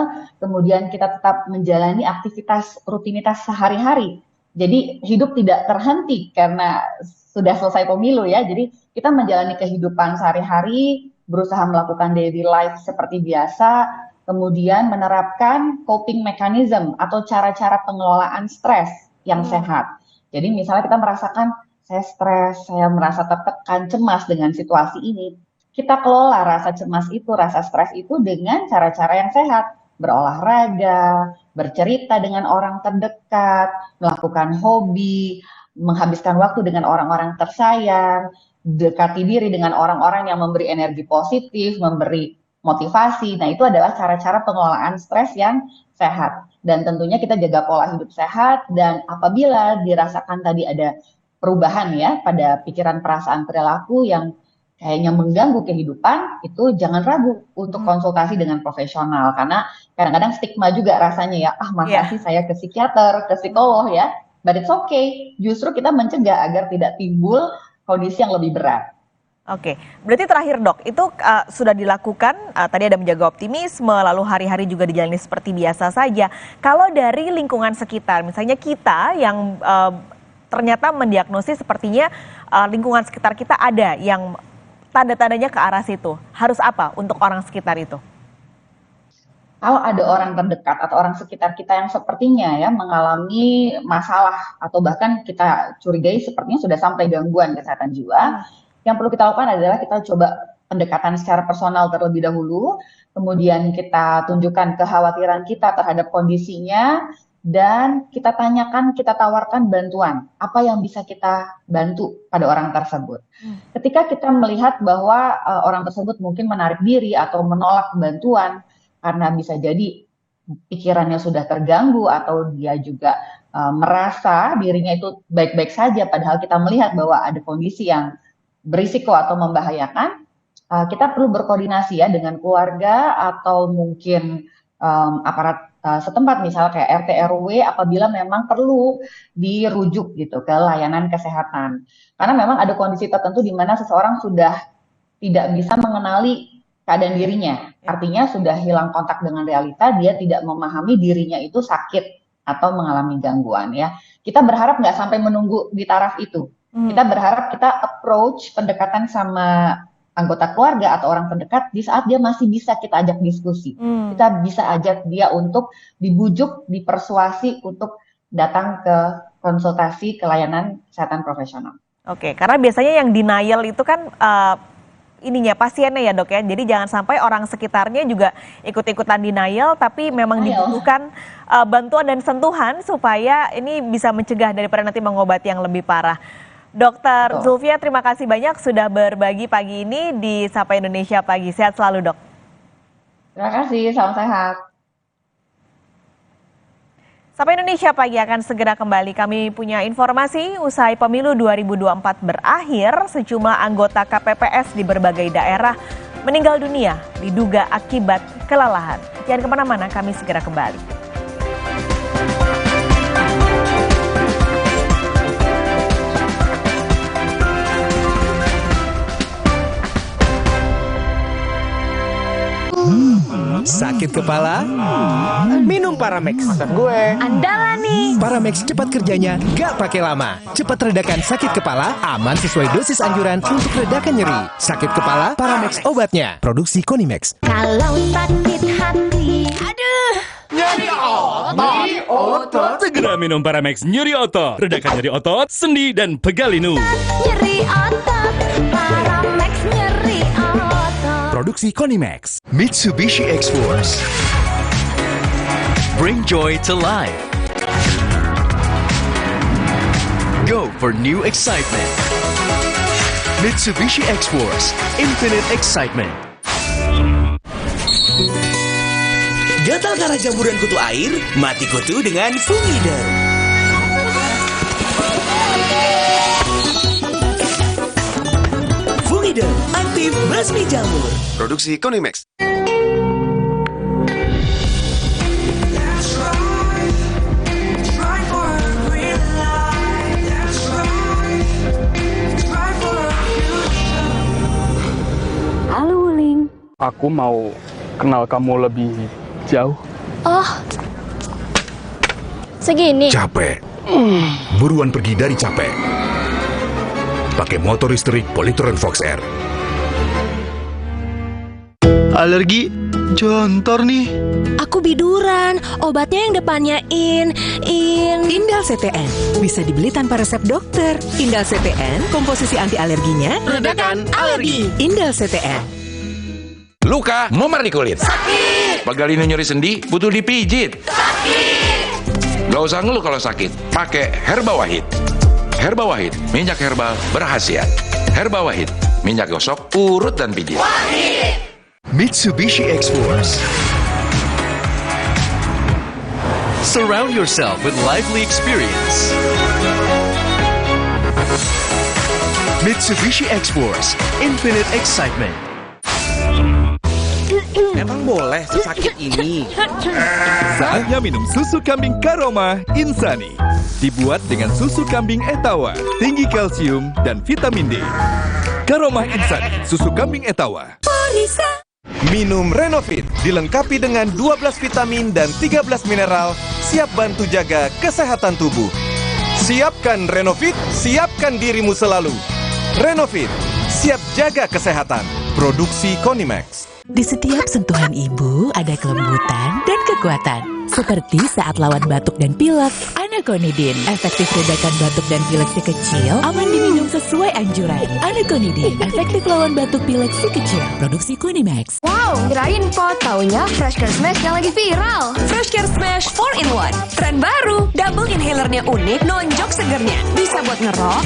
kemudian kita tetap menjalani aktivitas rutinitas sehari-hari. Jadi hidup tidak terhenti karena sudah selesai pemilu ya. Jadi kita menjalani kehidupan sehari-hari, berusaha melakukan daily life seperti biasa, kemudian menerapkan coping mechanism atau cara-cara pengelolaan stres yang sehat. Jadi misalnya kita merasakan saya stres, saya merasa tertekan, cemas dengan situasi ini. Kita kelola rasa cemas itu, rasa stres itu dengan cara-cara yang sehat. Berolahraga, bercerita dengan orang terdekat, melakukan hobi, menghabiskan waktu dengan orang-orang tersayang, dekati diri dengan orang-orang yang memberi energi positif, memberi motivasi. Nah, itu adalah cara-cara pengelolaan stres yang sehat. Dan tentunya kita jaga pola hidup sehat dan apabila dirasakan tadi ada perubahan ya pada pikiran, perasaan, perilaku yang kayaknya mengganggu kehidupan, itu jangan ragu untuk konsultasi dengan profesional. Karena kadang-kadang stigma juga rasanya ya, masa sih saya ke psikiater, ke psikolog ya. But it's okay, justru kita mencegah agar tidak timbul kondisi yang lebih berat. Oke, berarti terakhir, Dok, itu sudah dilakukan, tadi ada menjaga optimisme, lalu hari-hari juga dijalani seperti biasa saja. Kalau dari lingkungan sekitar, misalnya kita yang ternyata mendiagnosis sepertinya lingkungan sekitar kita ada yang tanda-tandanya ke arah situ. Harus apa untuk orang sekitar itu? Kalau ada orang terdekat atau orang sekitar kita yang sepertinya ya mengalami masalah atau bahkan kita curigai sepertinya sudah sampai gangguan kesehatan jiwa, yang perlu kita lakukan adalah kita coba pendekatan secara personal terlebih dahulu, kemudian kita tunjukkan kekhawatiran kita terhadap kondisinya, dan kita tanyakan, kita tawarkan bantuan, apa yang bisa kita bantu pada orang tersebut. Ketika kita melihat bahwa orang tersebut mungkin menarik diri atau menolak bantuan karena bisa jadi pikirannya sudah terganggu atau dia juga merasa dirinya itu baik-baik saja, padahal kita melihat bahwa ada kondisi yang berisiko atau membahayakan, kita perlu berkoordinasi ya dengan keluarga atau mungkin aparat setempat, misalnya kayak RT RW, apabila memang perlu dirujuk gitu ke layanan kesehatan. Karena memang ada kondisi tertentu di mana seseorang sudah tidak bisa mengenali keadaan dirinya. Artinya sudah hilang kontak dengan realita, dia tidak memahami dirinya itu sakit atau mengalami gangguan ya. Kita berharap nggak sampai menunggu di taraf itu. Kita berharap kita approach pendekatan sama anggota keluarga atau orang terdekat di saat dia masih bisa kita ajak diskusi. Kita bisa ajak dia untuk dibujuk, dipersuasi untuk datang ke konsultasi ke layanan kesehatan profesional. Oke, karena biasanya yang denial itu kan pasiennya ya dok ya. Jadi jangan sampai orang sekitarnya juga ikut-ikutan denial, tapi memang dibutuhkan bantuan dan sentuhan supaya ini bisa mencegah daripada nanti mengobati yang lebih parah. Dr. Zulfia, terima kasih banyak sudah berbagi pagi ini di Sapa Indonesia Pagi. Sehat selalu, Dok. Terima kasih, salam sehat. Sapa Indonesia Pagi akan segera kembali. Kami punya informasi usai pemilu 2024 berakhir, sejumlah anggota KPPS di berbagai daerah meninggal dunia diduga akibat kelelahan. Jangan kemana-mana, kami segera kembali. Sakit kepala? Minum Paramex. Maksud gue. Andalan nih. Paramex cepat kerjanya, gak pakai lama. Cepat redakan sakit kepala, aman sesuai dosis anjuran untuk redakan nyeri. Sakit kepala, Paramex obatnya. Produksi Konimex. Kalau sakit hati, aduh. Nyeri otot. Segera minum Paramex nyeri otot. Redakan nyeri otot, sendi, dan pegal linu. Nyeri otot, Paramex nyeri otot. Produksi Konimex. Mitsubishi X-Force. Bring joy to life. Go for new excitement. Mitsubishi X-Force. Infinite excitement. Gatal karena jamburan kutu air? Mati kutu dengan Fungider. Fungider, aktif basmi jamur. Produksi Konimex. Halo Wuling. Aku mau kenal kamu lebih jauh. Oh, segini. Capek. Buruan pergi dari capek. Pakai motor listrik Polytron Fox R. Alergi jontor nih. Aku biduran, obatnya yang depannya Indal CTN, bisa dibeli tanpa resep dokter. Indal CTN, komposisi anti alerginya redakan alergi. Indal CTN. Luka, memar di kulit. Sakit. Pegal linu nyeri sendi, butuh dipijit. Sakit. Gak usah ngeluh kalau sakit, pakai Herba Wahid. Herba Wahid, minyak herbal berkhasiat. Herba Wahid, minyak gosok, urut dan pijit. Wahid. Mitsubishi X-Force. Surround yourself with lively experience. Mitsubishi X-Force. Infinite excitement. Emang boleh sesakit ini? Saatnya minum susu kambing Karoma Insani. Dibuat dengan susu kambing Etawa, tinggi kalsium dan vitamin D. Karoma Insani, susu kambing Etawa. Minum Renovit, dilengkapi dengan 12 vitamin dan 13 mineral, siap bantu jaga kesehatan tubuh. Siapkan Renovit, siapkan dirimu selalu. Renovit, siap jaga kesehatan. Produksi Konimex. Di setiap sentuhan ibu ada kelembutan dan kekuatan. Seperti saat lawan batuk dan pilek, Anaconidin, efektif redakan batuk dan pilek si kecil, aman diminum sesuai anjuran. Anaconidin, efektif lawan batuk pilek si kecil. Produksi Konimax. Wow, kirain po, taunya Fresh Care Smash yang lagi viral. Fresh Care Smash 4-in-1, tren baru. Double inhalernya unik, nonjok segernya. Bisa buat ngerok,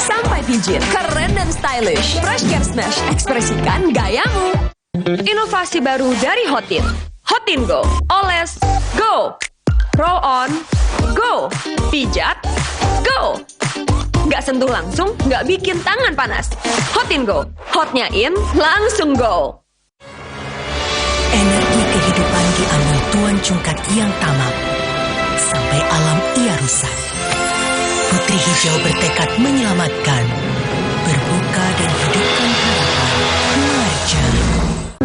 sampai pijit. Keren dan stylish. Fresh Care Smash, ekspresikan gayamu. Inovasi baru dari Hotin. Hotin Go, oles, go. Roll on, go. Pijat, go. Nggak sentuh langsung, nggak bikin tangan panas. Hotin Go, hotnya in, langsung go. Energi kehidupan diambil Tuan Cungkat yang tamak, sampai alam ia rusak. Putri Hijau bertekad menyelamatkan, berbuka dan hidupkan harapan. Marja.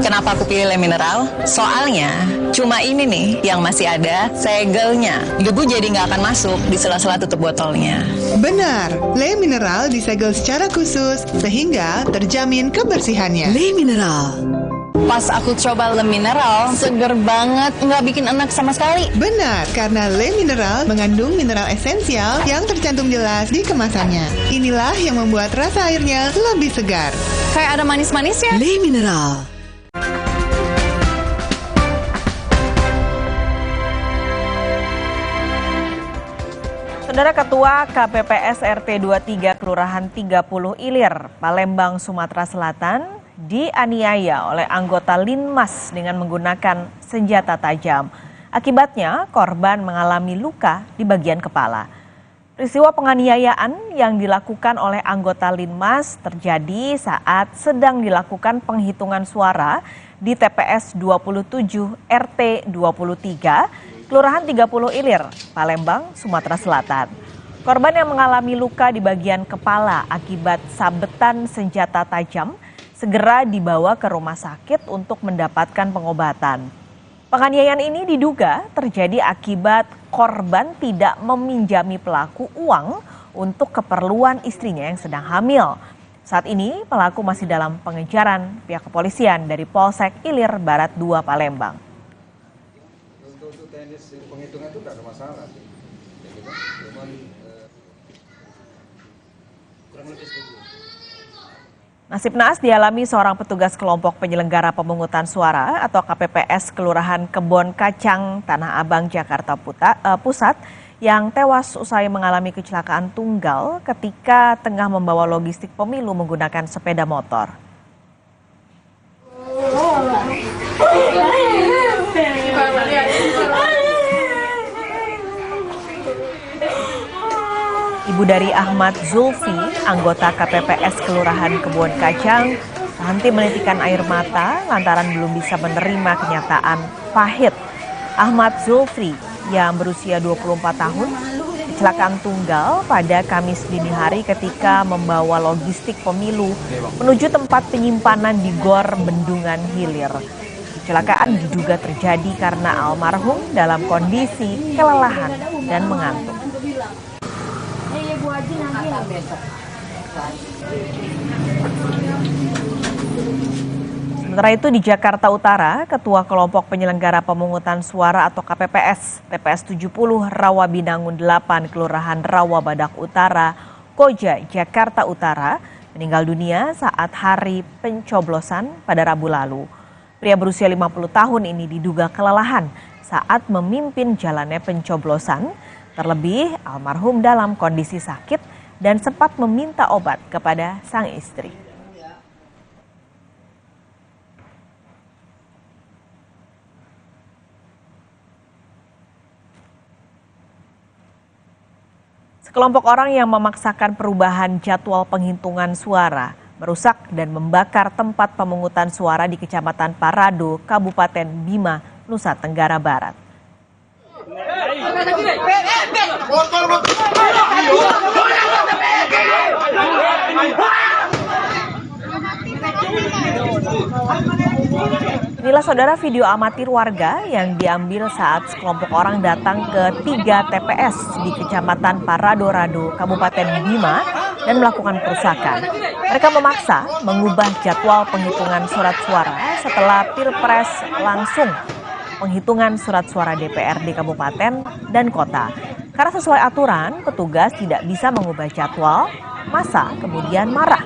Kenapa aku pilih Le Mineral? Soalnya cuma ini nih yang masih ada segelnya. Debu jadi nggak akan masuk di sela-sela tutup botolnya. Benar, Le Mineral disegel secara khusus sehingga terjamin kebersihannya. Le Mineral. Pas aku coba Le Mineral, seger banget, nggak bikin enak sama sekali. Benar, karena Le Mineral mengandung mineral esensial yang tercantum jelas di kemasannya. Inilah yang membuat rasa airnya lebih segar. Kayak ada manis-manisnya. Le Mineral. Saudara Ketua KPPS RT 23 Kelurahan 30 Ilir, Palembang, Sumatera Selatan dianiaya oleh anggota Linmas dengan menggunakan senjata tajam. Akibatnya korban mengalami luka di bagian kepala. Peristiwa penganiayaan yang dilakukan oleh anggota Linmas terjadi saat sedang dilakukan penghitungan suara di TPS 27 RT 23 Kelurahan 30 Ilir, Palembang, Sumatera Selatan. Korban yang mengalami luka di bagian kepala akibat sabetan senjata tajam segera dibawa ke rumah sakit untuk mendapatkan pengobatan. Penganiayaan ini diduga terjadi akibat korban tidak meminjami pelaku uang untuk keperluan istrinya yang sedang hamil. Saat ini pelaku masih dalam pengejaran pihak kepolisian dari Polsek Ilir Barat 2 Palembang. Untuk teknis penghitungan itu tidak ada masalah sih. Cuman kurang lebih segitu. Nasib naas dialami seorang petugas kelompok penyelenggara pemungutan suara atau KPPS Kelurahan Kebon Kacang, Tanah Abang, Jakarta Pusat yang tewas usai mengalami kecelakaan tunggal ketika tengah membawa logistik pemilu menggunakan sepeda motor. Ibu dari Ahmad Zulfi, anggota KPPS Kelurahan Kebon Kacang, henti menitikan air mata lantaran belum bisa menerima kenyataan pahit. Ahmad Zulfi yang berusia 24 tahun kecelakaan tunggal pada Kamis dini hari ketika membawa logistik pemilu menuju tempat penyimpanan di Gor Bendungan Hilir. Kecelakaan diduga terjadi karena almarhum dalam kondisi kelelahan dan mengantuk. Sementara itu di Jakarta Utara, Ketua Kelompok Penyelenggara Pemungutan Suara atau KPPS TPS 70 Rawabinangun 8 Kelurahan Rawabadak Utara, Koja, Jakarta Utara meninggal dunia saat hari pencoblosan pada Rabu lalu. Pria berusia 50 tahun ini diduga kelelahan saat memimpin jalannya pencoblosan. Terlebih, almarhum dalam kondisi sakit dan sempat meminta obat kepada sang istri. Sekelompok orang yang memaksakan perubahan jadwal penghitungan suara merusak dan membakar tempat pemungutan suara di Kecamatan Parado, Kabupaten Bima, Nusa Tenggara Barat. Inilah saudara video amatir warga yang diambil saat sekelompok orang datang ke 3 TPS di Kecamatan Parado-Rado, Kabupaten Bima dan melakukan perusakan. Mereka memaksa mengubah jadwal penghitungan surat suara setelah Pilpres langsung penghitungan surat suara DPRD Kabupaten dan Kota. Karena sesuai aturan, petugas tidak bisa mengubah jadwal, massa kemudian marah.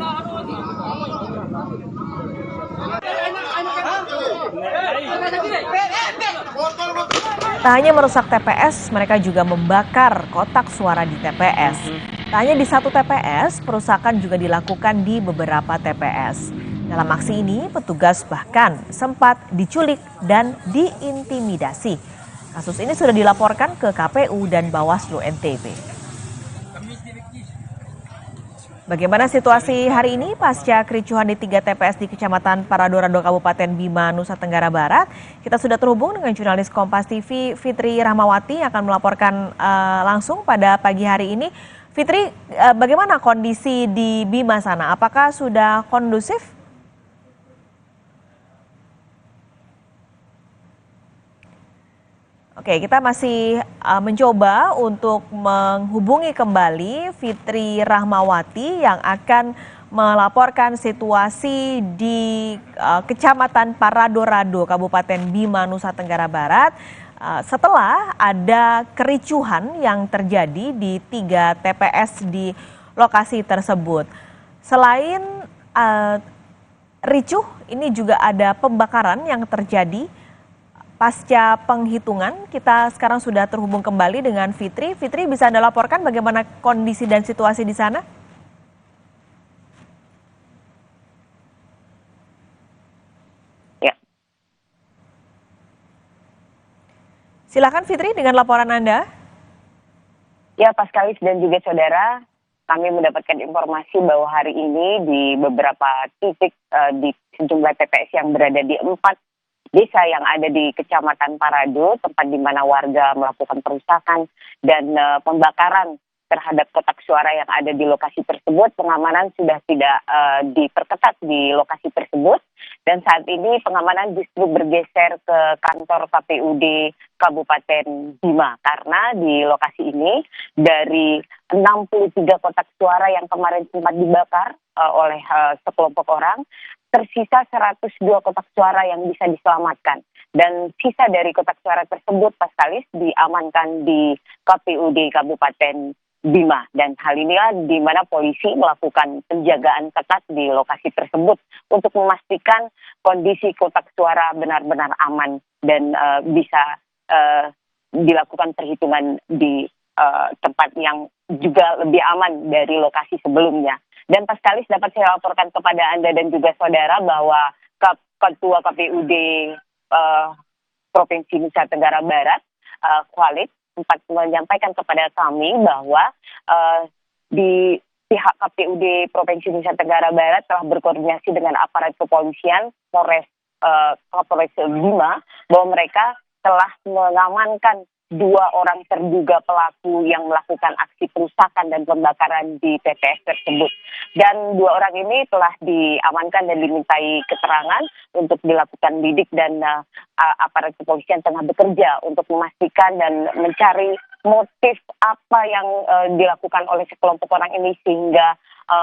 Tak hanya merusak TPS, mereka juga membakar kotak suara di TPS. Tak hanya di satu TPS, perusakan juga dilakukan di beberapa TPS. Dalam aksi ini, petugas bahkan sempat diculik dan diintimidasi. Kasus ini sudah dilaporkan ke KPU dan Bawaslu NTB. Bagaimana situasi hari ini pasca kericuhan di 3 TPS di Kecamatan Paradorado, Kabupaten Bima, Nusa Tenggara Barat? Kita sudah terhubung dengan jurnalis Kompas TV Fitri Rahmawati yang akan melaporkan langsung pada pagi hari ini. Fitri, bagaimana kondisi di Bima sana? Apakah sudah kondusif? Oke, kita masih mencoba untuk menghubungi kembali Fitri Rahmawati yang akan melaporkan situasi di Kecamatan Paradorado, Kabupaten Bima, Nusa Tenggara Barat setelah ada kericuhan yang terjadi di 3 TPS di lokasi tersebut. Selain ricuh, ini juga ada pembakaran yang terjadi. Pasca penghitungan, kita sekarang sudah terhubung kembali dengan Fitri. Fitri, bisa Anda laporkan bagaimana kondisi dan situasi di sana? Ya. Silakan Fitri dengan laporan Anda. Ya, Paskalis dan juga saudara, kami mendapatkan informasi bahwa hari ini di beberapa titik di sejumlah TPS yang berada di 4 desa yang ada di Kecamatan Parado, tempat di mana warga melakukan perusakan dan pembakaran terhadap kotak suara yang ada di lokasi tersebut. Pengamanan sudah tidak diperketat di lokasi tersebut, dan saat ini pengamanan justru bergeser ke kantor KPUD Kabupaten Bima, karena di lokasi ini dari 63 kotak suara yang kemarin sempat dibakar oleh sekelompok orang, tersisa 102 kotak suara yang bisa diselamatkan. Dan sisa dari kotak suara tersebut, Paskalis, diamankan di KPUD Kabupaten Bima. Dan hal inilah di mana polisi melakukan penjagaan ketat di lokasi tersebut untuk memastikan kondisi kotak suara benar-benar aman dan bisa dilakukan perhitungan di tempat yang juga lebih aman dari lokasi sebelumnya. Dan Paskalis, dapat saya laporkan kepada Anda dan juga saudara bahwa Ketua KPUD Provinsi Nusa Tenggara Barat, Khalid, sempat menyampaikan kepada kami bahwa di pihak KPUD Provinsi Nusa Tenggara Barat telah berkoordinasi dengan aparat kepolisian Kapolres Bima, bahwa mereka telah mengamankan 2 orang terduga pelaku yang melakukan aksi perusakan dan pembakaran di TPS tersebut. Dan 2 orang ini telah diamankan dan dimintai keterangan untuk dilakukan lidik, dan aparat kepolisian tengah bekerja untuk memastikan dan mencari motif apa yang dilakukan oleh sekelompok orang ini sehingga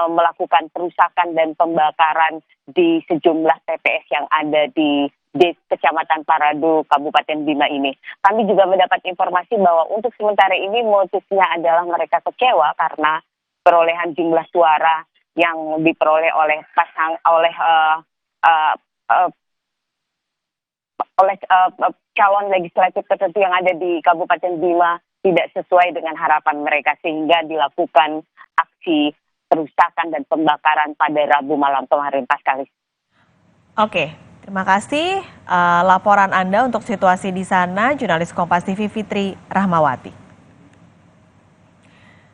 melakukan perusakan dan pembakaran di sejumlah TPS yang ada di Kecamatan Parado, Kabupaten Bima ini. Kami juga mendapat informasi bahwa untuk sementara ini motifnya adalah mereka kecewa karena perolehan jumlah suara yang diperoleh oleh calon legislatif tertentu yang ada di Kabupaten Bima tidak sesuai dengan harapan mereka, sehingga dilakukan aksi perusakan dan pembakaran pada Rabu malam kemarin, Paskalis. Oke. Terima kasih laporan Anda untuk situasi di sana, jurnalis Kompas TV Fitri Rahmawati.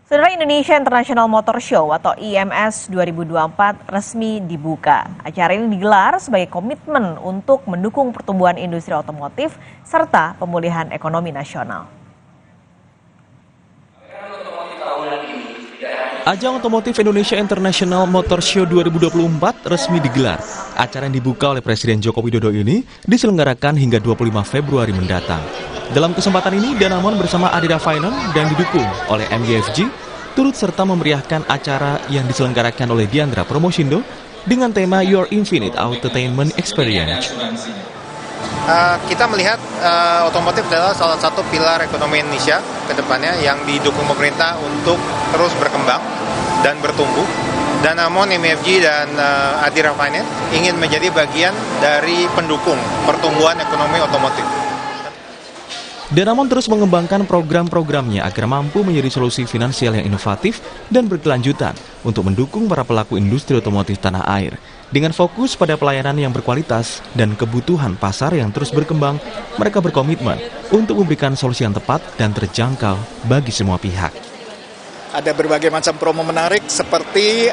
Saudara, Indonesia International Motor Show atau IMS 2024 resmi dibuka. Acara ini digelar sebagai komitmen untuk mendukung pertumbuhan industri otomotif serta pemulihan ekonomi nasional. Ajang Otomotif Indonesia International Motor Show 2024 resmi digelar. Acara yang dibuka oleh Presiden Joko Widodo ini diselenggarakan hingga 25 Februari mendatang. Dalam kesempatan ini, Danamon bersama Adidas Finance dan didukung oleh MUFG turut serta memeriahkan acara yang diselenggarakan oleh Diandra Promosindo dengan tema Your Infinite Entertainment Experience. kita melihat otomotif adalah salah satu pilar ekonomi Indonesia ke depannya yang didukung pemerintah untuk terus berkembang dan bertumbuh. Dan namun MUFG dan Adira Finance ingin menjadi bagian dari pendukung pertumbuhan ekonomi otomotif. Danamon terus mengembangkan program-programnya agar mampu menjadi solusi finansial yang inovatif dan berkelanjutan untuk mendukung para pelaku industri otomotif tanah air. Dengan fokus pada pelayanan yang berkualitas dan kebutuhan pasar yang terus berkembang, mereka berkomitmen untuk memberikan solusi yang tepat dan terjangkau bagi semua pihak. Ada berbagai macam promo menarik seperti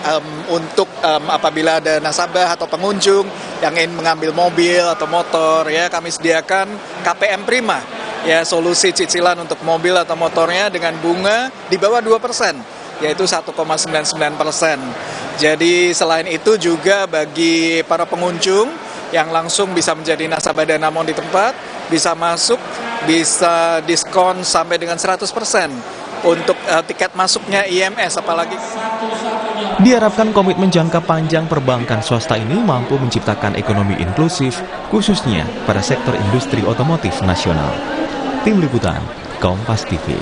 untuk apabila ada nasabah atau pengunjung yang ingin mengambil mobil atau motor, ya kami sediakan KPM Prima, ya solusi cicilan untuk mobil atau motornya dengan bunga di bawah 2%, yaitu 1,99%. Jadi selain itu juga bagi para pengunjung yang langsung bisa menjadi nasabah Danamon di tempat, bisa masuk, bisa diskon sampai dengan 100%. Untuk tiket masuknya IMS apalagi. Diharapkan komitmen jangka panjang perbankan swasta ini mampu menciptakan ekonomi inklusif, khususnya pada sektor industri otomotif nasional. Tim Liputan, Kompas TV.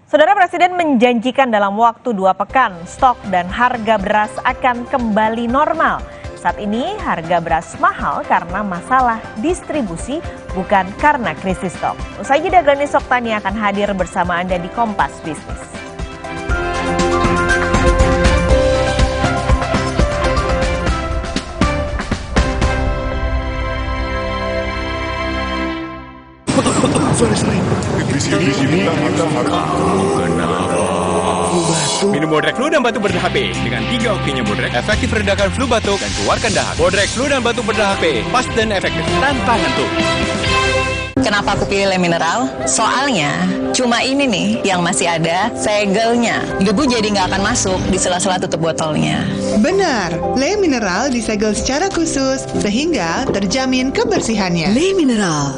Saudara Presiden menjanjikan dalam waktu 2 pekan, stok dan harga beras akan kembali normal. Saat ini harga beras mahal karena masalah distribusi, bukan karena krisis stok. Usai jeda, Glennis Oktani akan hadir bersama Anda di Kompas Bisnis. Sorry. Di sini kita minum Bodrek Flu dan Batuk Berdah HP dengan 3 oksinya Bodrek, efektif redakan flu batuk dan keluarkan dahak. Bodrek Flu dan Batuk Berdah HP, pas dan efektif tanpa ngantuk. Kenapa aku pilih Le Mineral? Soalnya cuma ini nih yang masih ada segelnya. Debu jadi nggak akan masuk di sela-sela tutup botolnya. Benar, Le Mineral disegel secara khusus sehingga terjamin kebersihannya. Le Mineral.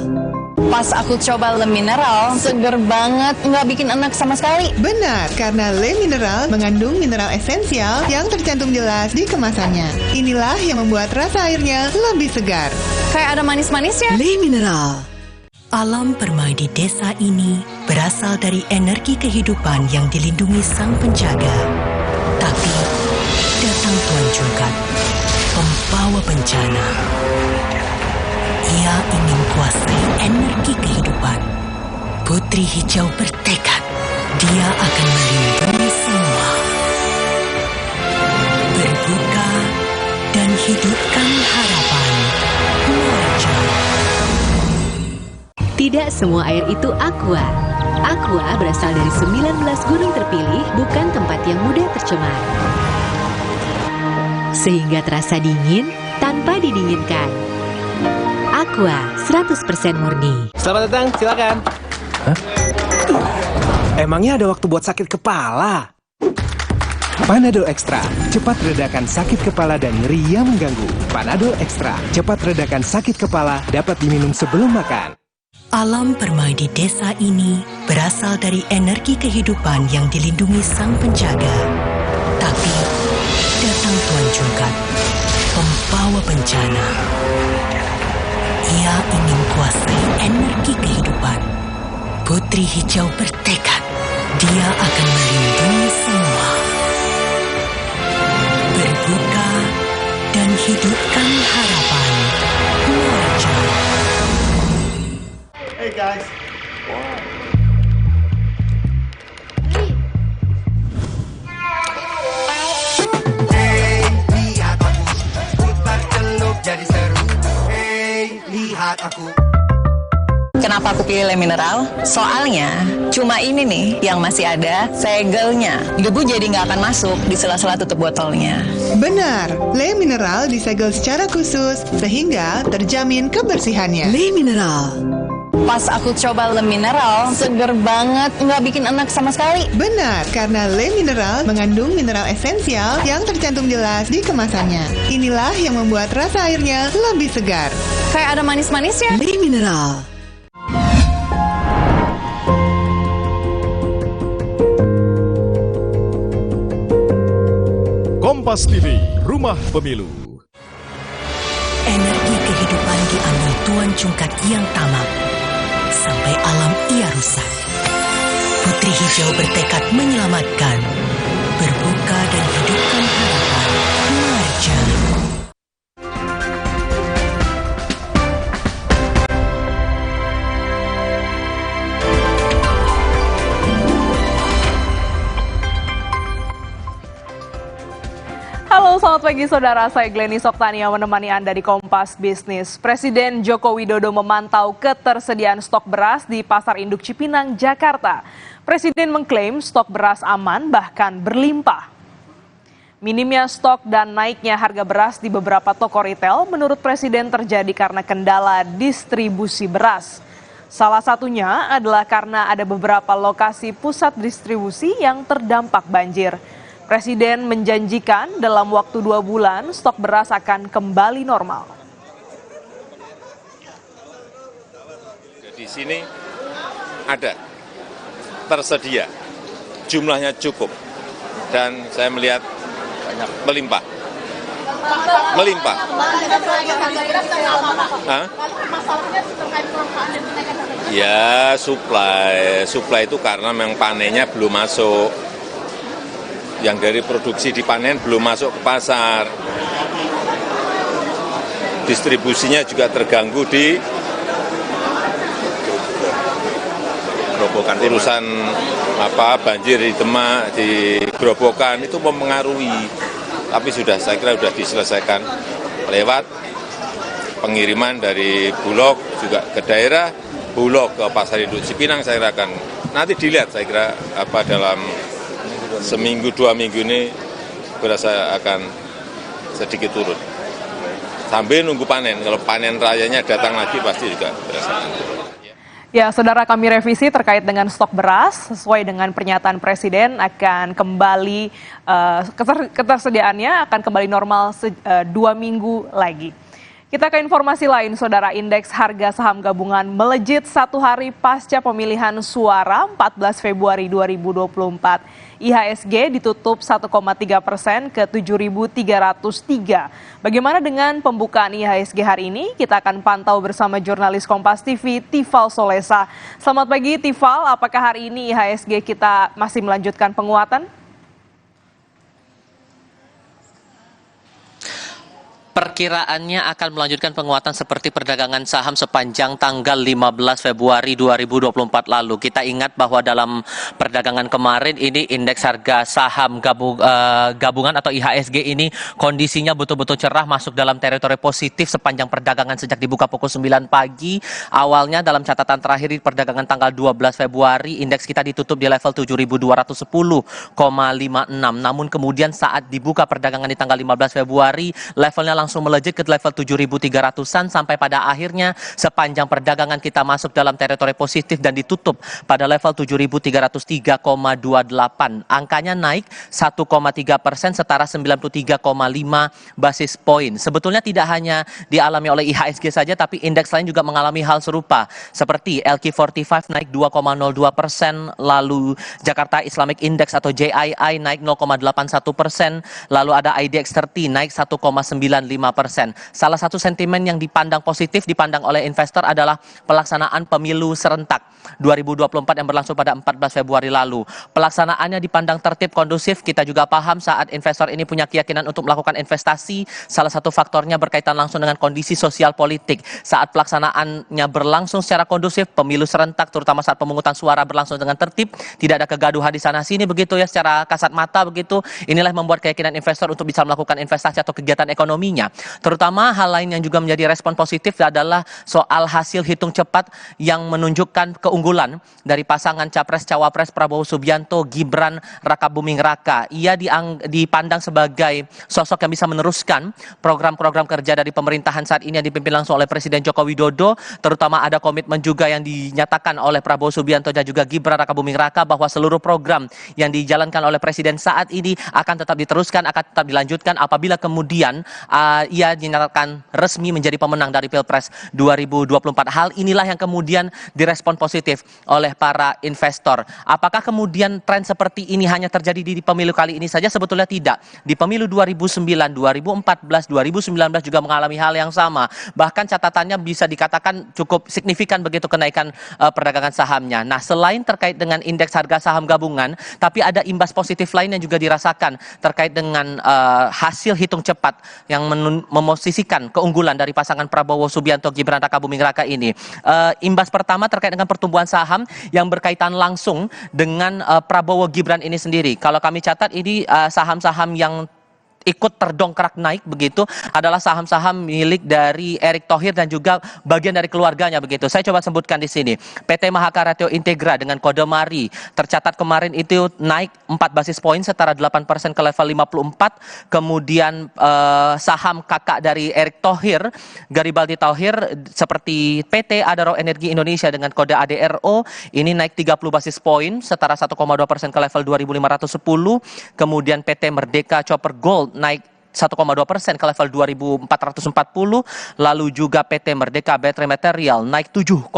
Pas aku coba Le Mineral, seger banget, nggak bikin enak sama sekali. Benar, karena Le Mineral mengandung mineral esensial yang tercantum jelas di kemasannya. Inilah yang membuat rasa airnya lebih segar. Kayak ada manis-manisnya. Le Mineral. Alam permai di desa ini berasal dari energi kehidupan yang dilindungi sang penjaga. Tapi datang Tuan Jungkat, pembawa bencana. Ia ingin kuasai energi kehidupan. Putri Hijau bertekad, dia akan melindungi semua. Berbuka dan hidupkan harapan. Muarjo. Tidak semua air itu aqua. Aqua berasal dari 19 gunung terpilih, bukan tempat yang mudah tercemar. Sehingga terasa dingin tanpa didinginkan. Aqua 100% murni. Selamat datang, silakan. Hah? Emangnya ada waktu buat sakit kepala? Panadol Extra, cepat redakan sakit kepala dan nyeri yang mengganggu. Panadol Extra, cepat redakan sakit kepala, dapat diminum sebelum makan. Alam permai di desa ini berasal dari energi kehidupan yang dilindungi sang penjaga. Tapi datang Tuan Jungkat, pembawa bencana. Ia ingin kuasai energi kehidupan. Putri Hijau bertekad, dia akan melindungi semua. Berbuka dan hidupkan harapan. Muarjo. Hey guys. Lihat aku, putar celup jadi seru. Lihat aku. Kenapa aku pilih Le Mineral? Soalnya cuma ini nih yang masih ada segelnya. Debu jadi nggak akan masuk di sela-sela tutup botolnya. Benar, Le Mineral disegel secara khusus sehingga terjamin kebersihannya. Le Mineral. Pas aku coba Le Mineral, seger banget, nggak bikin enak sama sekali. Benar, karena Le Mineral mengandung mineral esensial yang tercantum jelas di kemasannya. Inilah yang membuat rasa airnya lebih segar. Kayak ada manis-manisnya. Le Mineral. Kompas TV, Rumah Pemilu. cungkat yang tamak sampai alam ia rusak. Putri Hijau bertekad menyelamatkan, berbuka dan hidupkan harapan. Marja. Halo, selamat pagi saudara. Saya Glenny Soktania menemani Anda di Kompas Bisnis. Presiden Joko Widodo memantau ketersediaan stok beras di Pasar Induk Cipinang, Jakarta. Presiden mengklaim stok beras aman bahkan berlimpah. Minimnya stok dan naiknya harga beras di beberapa toko retail menurut Presiden terjadi karena kendala distribusi beras. Salah satunya adalah karena ada beberapa lokasi pusat distribusi yang terdampak banjir. Presiden menjanjikan dalam waktu 2 bulan stok beras akan kembali normal. Di sini ada, tersedia, jumlahnya cukup, dan saya melihat melimpah. Melimpah. Hah? Ya, suplai itu karena memang panennya belum masuk. Yang dari produksi dipanen belum masuk ke pasar. Distribusinya juga terganggu di urusan banjir di Demak, di Grobogan itu mempengaruhi. Tapi saya kira sudah diselesaikan lewat pengiriman dari Bulog juga ke daerah, Bulog ke Pasar Induk Cipinang. Saya kira akan nanti dilihat, saya kira dalam seminggu 2 minggu ini berasa akan sedikit turun. Sambil nunggu panen, kalau panen rayanya datang lagi pasti juga berasa turun. Ya, saudara, kami revisi terkait dengan stok beras sesuai dengan pernyataan Presiden akan kembali ketersediaannya akan kembali normal 2 minggu lagi. Kita ke informasi lain, saudara. Indeks harga saham gabungan melejit 1 hari pasca pemilihan suara 14 Februari 2024. IHSG ditutup 1,3% ke 7.303. Bagaimana dengan pembukaan IHSG hari ini? Kita akan pantau bersama jurnalis Kompas TV, Tifal Solesa. Selamat pagi, Tifal. Apakah hari ini IHSG kita masih melanjutkan penguatan? Perkiraannya akan melanjutkan penguatan seperti perdagangan saham sepanjang tanggal 15 Februari 2024 lalu. Kita ingat bahwa dalam perdagangan kemarin ini indeks harga saham gabungan atau IHSG ini kondisinya betul-betul cerah, masuk dalam teritori positif sepanjang perdagangan sejak dibuka pukul 9 pagi. Awalnya dalam catatan terakhir di perdagangan tanggal 12 Februari indeks kita ditutup di level 7.210,56. Namun kemudian saat dibuka perdagangan di tanggal 15 Februari levelnya langsung melejit ke level 7.300-an sampai pada akhirnya sepanjang perdagangan kita masuk dalam teritori positif dan ditutup pada level 7.303,28. Angkanya naik 1,3% setara 93,5 basis poin. Sebetulnya tidak hanya dialami oleh IHSG saja, tapi indeks lain juga mengalami hal serupa. Seperti LQ45 naik 2,02%, lalu Jakarta Islamic Index atau JII naik 0,81%, lalu ada IDX30 naik 1,95%. Salah satu sentimen yang dipandang positif dipandang oleh investor adalah pelaksanaan pemilu serentak 2024 yang berlangsung pada 14 Februari lalu. Pelaksanaannya dipandang tertib, kondusif. Kita juga paham saat investor ini punya keyakinan untuk melakukan investasi. Salah satu faktornya berkaitan langsung dengan kondisi sosial politik. Saat pelaksanaannya berlangsung secara kondusif, pemilu serentak terutama saat pemungutan suara berlangsung dengan tertib, tidak ada kegaduhan di sana sini begitu ya, secara kasat mata begitu. Inilah yang membuat keyakinan investor untuk bisa melakukan investasi atau kegiatan ekonominya. Terutama hal lain yang juga menjadi respon positif adalah soal hasil hitung cepat yang menunjukkan keunggulan dari pasangan Capres-Cawapres Prabowo Subianto, Gibran Rakabuming Raka. Ia dipandang sebagai sosok yang bisa meneruskan program-program kerja dari pemerintahan saat ini yang dipimpin langsung oleh Presiden Joko Widodo. Terutama ada komitmen juga yang dinyatakan oleh Prabowo Subianto dan juga Gibran Rakabuming Raka bahwa seluruh program yang dijalankan oleh Presiden saat ini akan tetap diteruskan, akan tetap dilanjutkan apabila kemudian ia dinyatakan resmi menjadi pemenang dari Pilpres 2024. Hal inilah yang kemudian direspon positif oleh para investor. Apakah kemudian tren seperti ini hanya terjadi di pemilu kali ini saja? Sebetulnya tidak. Di pemilu 2009, 2014, 2019 juga mengalami hal yang sama. Bahkan catatannya bisa dikatakan cukup signifikan begitu kenaikan perdagangan sahamnya. Nah, selain terkait dengan indeks harga saham gabungan, tapi ada imbas positif lain yang juga dirasakan terkait dengan hasil hitung cepat yang memosisikan keunggulan dari pasangan Prabowo Subianto Gibran Rakabuming Raka ini. Imbas pertama terkait dengan pertumbuhan saham yang berkaitan langsung dengan Prabowo Gibran ini sendiri. Kalau kami catat ini saham-saham yang ikut terdongkrak naik begitu adalah saham-saham milik dari Erick Thohir dan juga bagian dari keluarganya begitu. Saya coba sebutkan di sini. PT Mahakaratio Integra dengan kode MARI tercatat kemarin itu naik 4 basis poin setara 8% ke level 54. Kemudian saham kakak dari Erick Thohir, Garibaldi Thohir seperti PT Adaro Energi Indonesia dengan kode ADRO ini naik 30 basis poin setara 1,2% ke level 2.510. Kemudian PT Merdeka Copper Gold naik 1,2% ke level 2.440, lalu juga PT Merdeka Battery Material naik 7,2%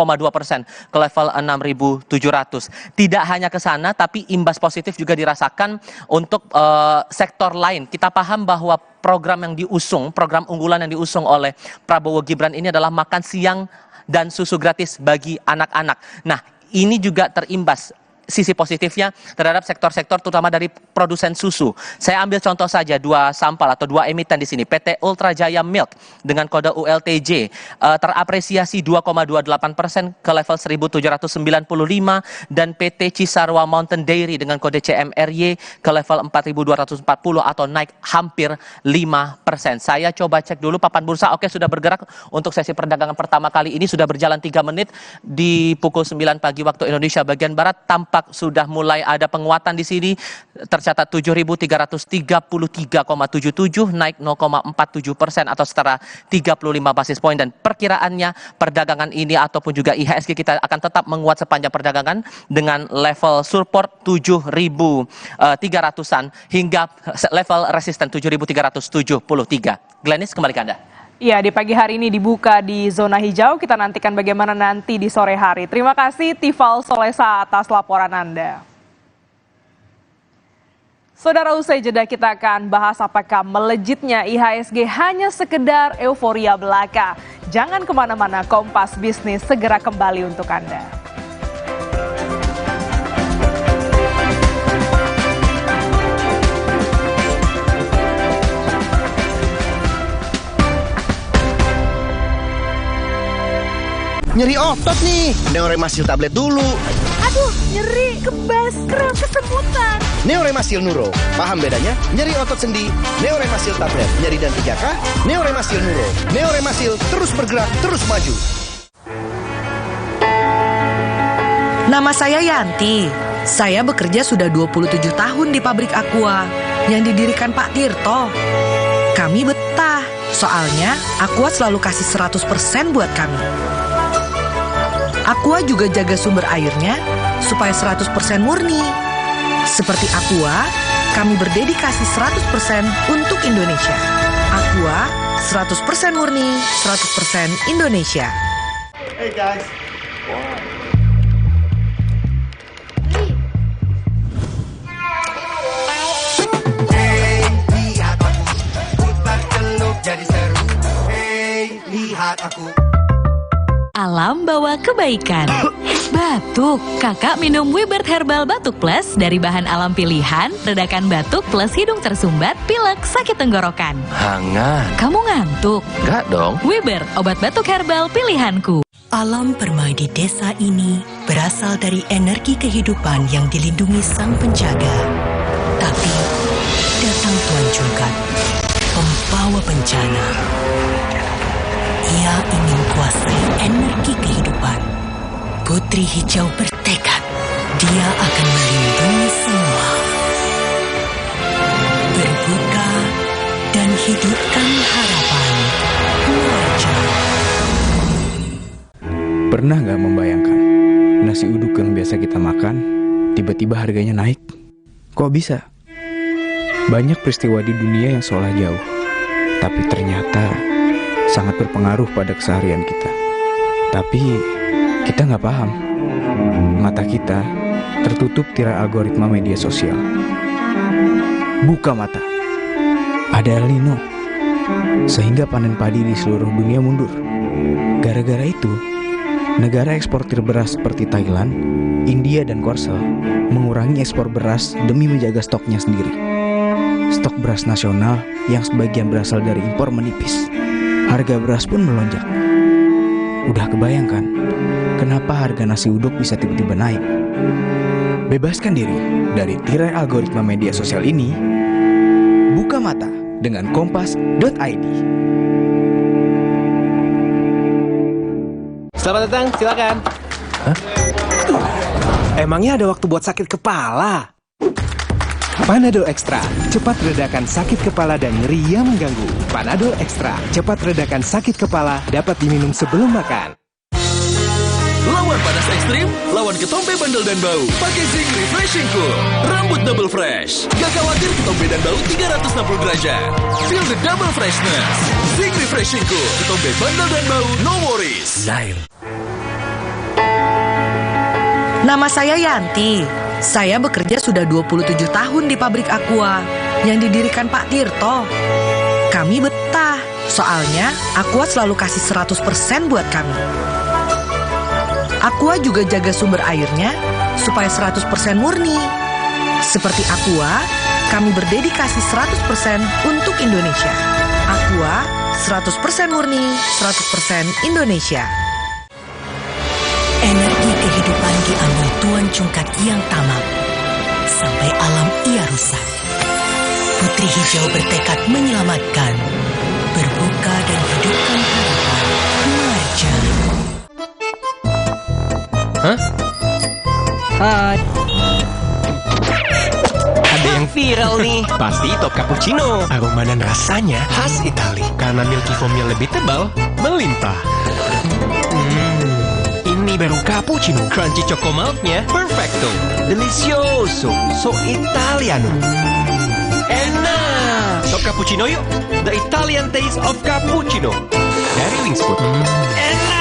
ke level 6.700. Tidak hanya ke sana, tapi imbas positif juga dirasakan untuk sektor lain. Kita paham bahwa program yang diusung, program unggulan yang diusung oleh Prabowo Gibran ini adalah makan siang dan susu gratis bagi anak-anak. Nah, ini juga terimbas sisi positifnya terhadap sektor-sektor terutama dari produsen susu. Saya ambil contoh saja dua sampel atau dua emiten di sini. PT Ultra Jaya Milk dengan kode ULTJ terapresiasi 2,28% ke level 1.795 dan PT Cisarua Mountain Dairy dengan kode CMRY ke level 4.240 atau naik hampir 5%. Saya coba cek dulu papan bursa. Oke, sudah bergerak untuk sesi perdagangan pertama kali ini, sudah berjalan 3 menit di pukul 9 pagi waktu Indonesia bagian Barat. Tampak sudah mulai ada penguatan di sini, tercatat 7.333,77 naik 0,47% atau setara 35 basis poin, dan perkiraannya perdagangan ini ataupun juga IHSG kita akan tetap menguat sepanjang perdagangan dengan level support 7.300-an hingga level resisten 7.373. Glenis, kembali ke Anda. Ya, di pagi hari ini dibuka di zona hijau. Kita nantikan bagaimana nanti di sore hari. Terima kasih Tifal Solesa atas laporan Anda. Saudara, usai jeda kita akan bahas apakah melejitnya IHSG hanya sekedar euforia belaka. Jangan kemana-mana, Kompas Bisnis segera kembali untuk Anda. Nyeri otot nih, Neoremasil tablet dulu. Aduh, nyeri, kebas, kram, kesemutan. Neoremasil Nuro, paham bedanya? Nyeri otot sendi, Neoremasil tablet. Nyeri dan 3K, Neoremasil Nuro. Neoremasil terus bergerak, terus maju. Nama saya Yanti. Saya bekerja sudah 27 tahun di pabrik Aqua yang didirikan Pak Tirto. Kami betah, soalnya Aqua selalu kasih 100% buat kami. Aqua juga jaga sumber airnya supaya 100% murni. Seperti Aqua, kami berdedikasi 100% untuk Indonesia. Aqua, 100% murni, 100% Indonesia. Hey guys. Hey, lihat aku, putar celup jadi seru. Hey, lihat aku. Alam bawa kebaikan. Batuk, kakak minum Wibert Herbal Batuk Plus dari bahan alam pilihan, redakan batuk plus hidung tersumbat, pilek, sakit tenggorokan. Hangat. Kamu ngantuk? Enggak dong. Wibert, obat batuk herbal pilihanku. Alam permai di desa ini berasal dari energi kehidupan yang dilindungi sang penjaga. Tapi datang Tuan Cungkat, pembawa bencana. Ia ingin kuasai energi kehidupan. Putri Hijau bertekad, dia akan melindungi semua. Berbuka dan hidupkan harapan. Muarjo. Pernah gak membayangkan nasi uduk yang biasa kita makan tiba-tiba harganya naik? Kok bisa? Banyak peristiwa di dunia yang seolah jauh, tapi ternyata sangat berpengaruh pada keseharian kita. Tapi kita nggak paham. Mata kita tertutup tirai algoritma media sosial. Buka mata. Ada El Nino. Sehingga panen padi di seluruh dunia mundur. Gara-gara itu, negara eksportir beras seperti Thailand, India, dan Korsel mengurangi ekspor beras demi menjaga stoknya sendiri. Stok beras nasional yang sebagian berasal dari impor menipis. Harga beras pun melonjak. Udah kebayangkan kenapa harga nasi uduk bisa tiba-tiba naik? Bebaskan diri dari tirai algoritma media sosial ini. Buka mata dengan kompas.id. Selamat datang, silakan. Hah? Emangnya ada waktu buat sakit kepala? Panadol Extra, cepat redakan sakit kepala dan nyeri yang mengganggu. Panadol Extra, cepat redakan sakit kepala, dapat diminum sebelum makan. Lawan panas ekstrim, lawan ketombe bandel dan bau. Pakai Zinc Refreshing Cool. Rambut double fresh. Gak khawatir ketombe dan bau 360 derajat. Feel the double freshness. Zinc Refreshing Cool. Ketombe bandel dan bau, no worries. Zail. Nama saya Yanti. Saya bekerja sudah 27 tahun di pabrik Aqua yang didirikan Pak Tirto. Kami betah, soalnya Aqua selalu kasih 100% buat kami. Aqua juga jaga sumber airnya supaya 100% murni. Seperti Aqua, kami berdedikasi 100% untuk Indonesia. Aqua, 100% murni, 100% Indonesia. Energi kehidupan diambil Tuan Cungkat yang tamak, sampai alam ia rusak. Putri Hijau bertekad menyelamatkan, berbuka dan hidupkan harapan. Marja. Hah? Hai. Ada yang viral nih. Pasti top cappuccino. Aroma dan rasanya khas Itali. Karena milky foamnya lebih tebal, melimpah. Ini baru cappuccino. Crunchy choco milknya perfecto. Delicioso. So Italiano. Enak. Top cappuccino yuk. The Italian taste of cappuccino. Dari Wings Food. Enak.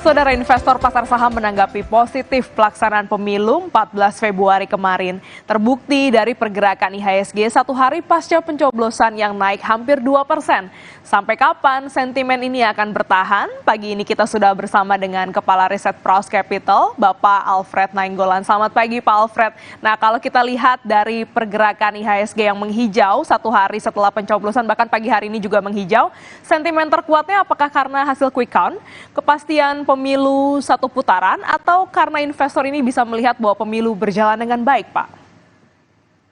Saudara investor pasar saham menanggapi positif pelaksanaan pemilu 14 Februari kemarin. Terbukti dari pergerakan IHSG satu hari pasca pencoblosan yang naik hampir 2%. Sampai kapan sentimen ini akan bertahan? Pagi ini kita sudah bersama dengan Kepala Riset Praus Capital, Bapak Alfred Nainggolan. Selamat pagi Pak Alfred. Nah kalau kita lihat dari pergerakan IHSG yang menghijau satu hari setelah pencoblosan, bahkan pagi hari ini juga menghijau, sentimen terkuatnya apakah karena hasil quick count, kepastian pemilu satu putaran, atau karena investor ini bisa melihat bahwa pemilu berjalan dengan baik, Pak?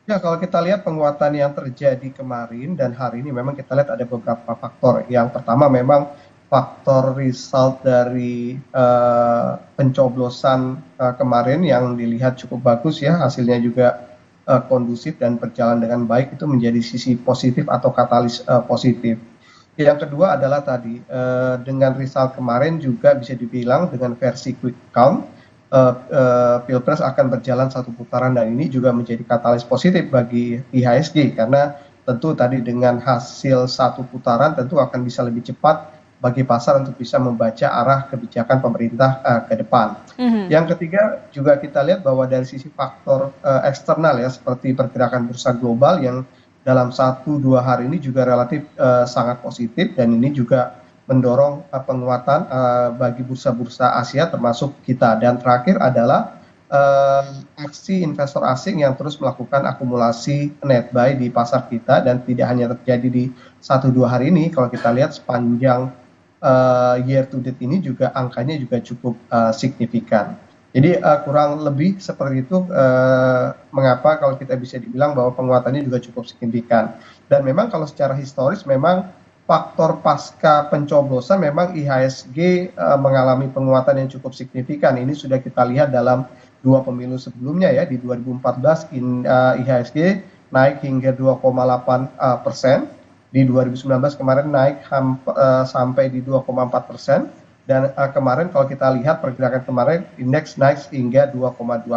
Ya, kalau kita lihat penguatan yang terjadi kemarin dan hari ini memang kita lihat ada beberapa faktor. Yang pertama memang faktor result dari pencoblosan kemarin yang dilihat cukup bagus ya, hasilnya juga kondusif dan berjalan dengan baik, itu menjadi sisi positif atau katalis positif. Yang kedua adalah tadi dengan result kemarin juga bisa dibilang dengan versi quick count Pilpres akan berjalan satu putaran, dan ini juga menjadi katalis positif bagi IHSG karena tentu tadi dengan hasil satu putaran tentu akan bisa lebih cepat bagi pasar untuk bisa membaca arah kebijakan pemerintah ke depan. Yang ketiga juga kita lihat bahwa dari sisi faktor eksternal ya, seperti pergerakan bursa global yang dalam 1-2 hari ini juga relatif sangat positif, dan ini juga mendorong penguatan bagi bursa-bursa Asia termasuk kita. Dan terakhir adalah aksi investor asing yang terus melakukan akumulasi net buy di pasar kita, dan tidak hanya terjadi di 1-2 hari ini. Kalau kita lihat sepanjang year to date ini juga angkanya juga cukup signifikan. Jadi kurang lebih seperti itu mengapa kalau kita bisa dibilang bahwa penguatannya juga cukup signifikan. Dan memang kalau secara historis memang faktor pasca pencoblosan memang IHSG mengalami penguatan yang cukup signifikan. Ini sudah kita lihat dalam 2 pemilu sebelumnya ya. Di 2014 IHSG naik hingga 2,8%. Di 2019 kemarin naik sampai di 2,4%, dan kemarin kalau kita lihat pergerakan kemarin indeks naik hingga 2,2%,